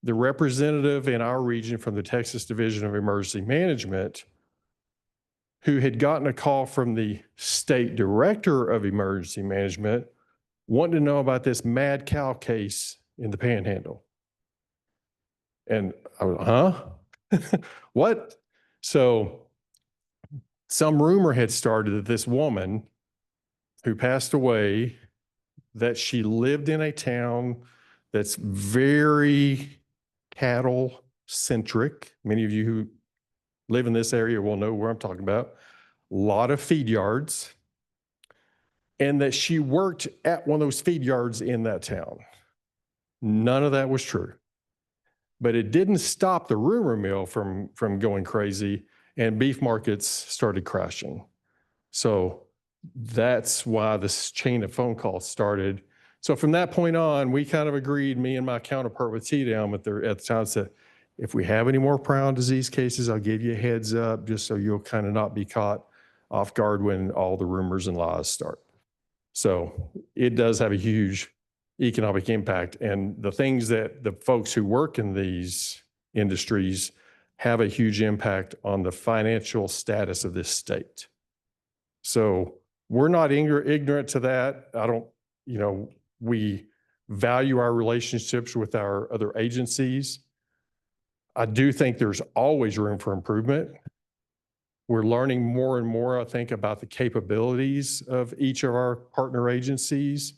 the representative in our region from the Texas Division of Emergency Management, who had gotten a call from the state director of emergency management wanting to know about this mad cow case in the Panhandle. And I was, huh? What? So some rumor had started that this woman who passed away, that she lived in a town that's very cattle centric. Many of you who live in this area will know where I'm talking about. A lot of feed yards. And that she worked at one of those feed yards in that town. None of that was true. But it didn't stop the rumor mill from going crazy, and beef markets started crashing. So that's why this chain of phone calls started. So from that point on, we kind of agreed, me and my counterpart with TDM at the time, said, if we have any more prion disease cases, I'll give you a heads up just so you'll kind of not be caught off guard when all the rumors and lies start. So it does have a huge economic impact. And the things that the folks who work in these industries have a huge impact on the financial status of this state. So we're not ignorant to that. We value our relationships with our other agencies. I do think there's always room for improvement. We're learning more and more, I think, about the capabilities of each of our partner agencies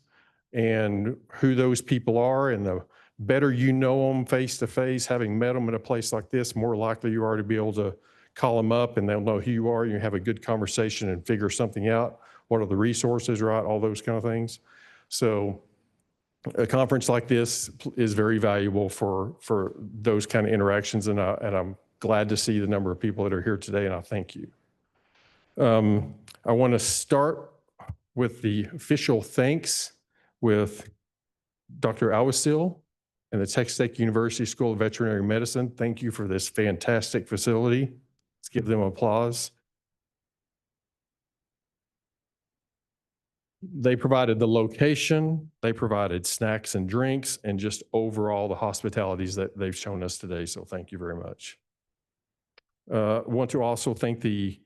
and who those people are. And the better you know them face to face, having met them in a place like this, more likely you are to be able to call them up and they'll know who you are. You have a good conversation and figure something out. What are the resources, right? All those kind of things. So a conference like this is very valuable for those kind of interactions. And I'm glad to see the number of people that are here today, and I thank you. I want to start with the official thanks with Dr. Awasil and the Texas Tech University School of Veterinary Medicine. Thank you for this fantastic facility. Let's give them applause. They provided the location, they provided snacks and drinks, and just overall the hospitalities that they've shown us today. So thank you very much. I want to also thank the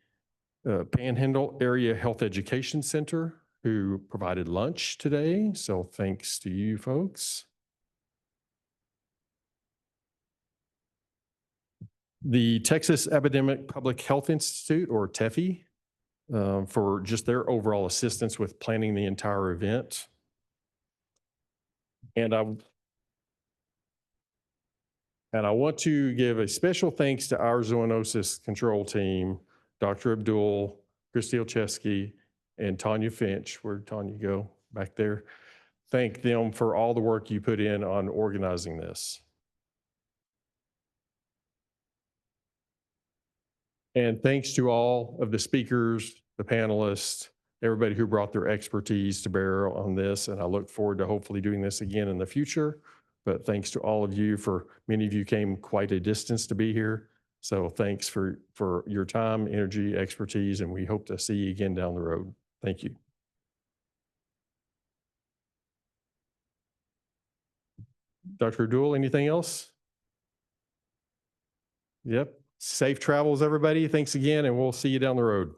Panhandle Area Health Education Center who provided lunch today. So thanks to you folks. The Texas Epidemic Public Health Institute, or TEPI, for just their overall assistance with planning the entire event. And I want to give a special thanks to our zoonosis control team, Dr. Abdul, Christy Olszewski, and Tanya Finch. Where'd Tanya go? Back there. Thank them for all the work you put in on organizing this. And thanks to all of the speakers, the panelists, everybody who brought their expertise to bear on this. And I look forward to hopefully doing this again in the future. But thanks to all of you many of you came quite a distance to be here. So thanks for your time, energy, expertise, and we hope to see you again down the road. Thank you. Dr. Abdul, anything else? Yep. Safe travels, everybody. Thanks again, and we'll see you down the road.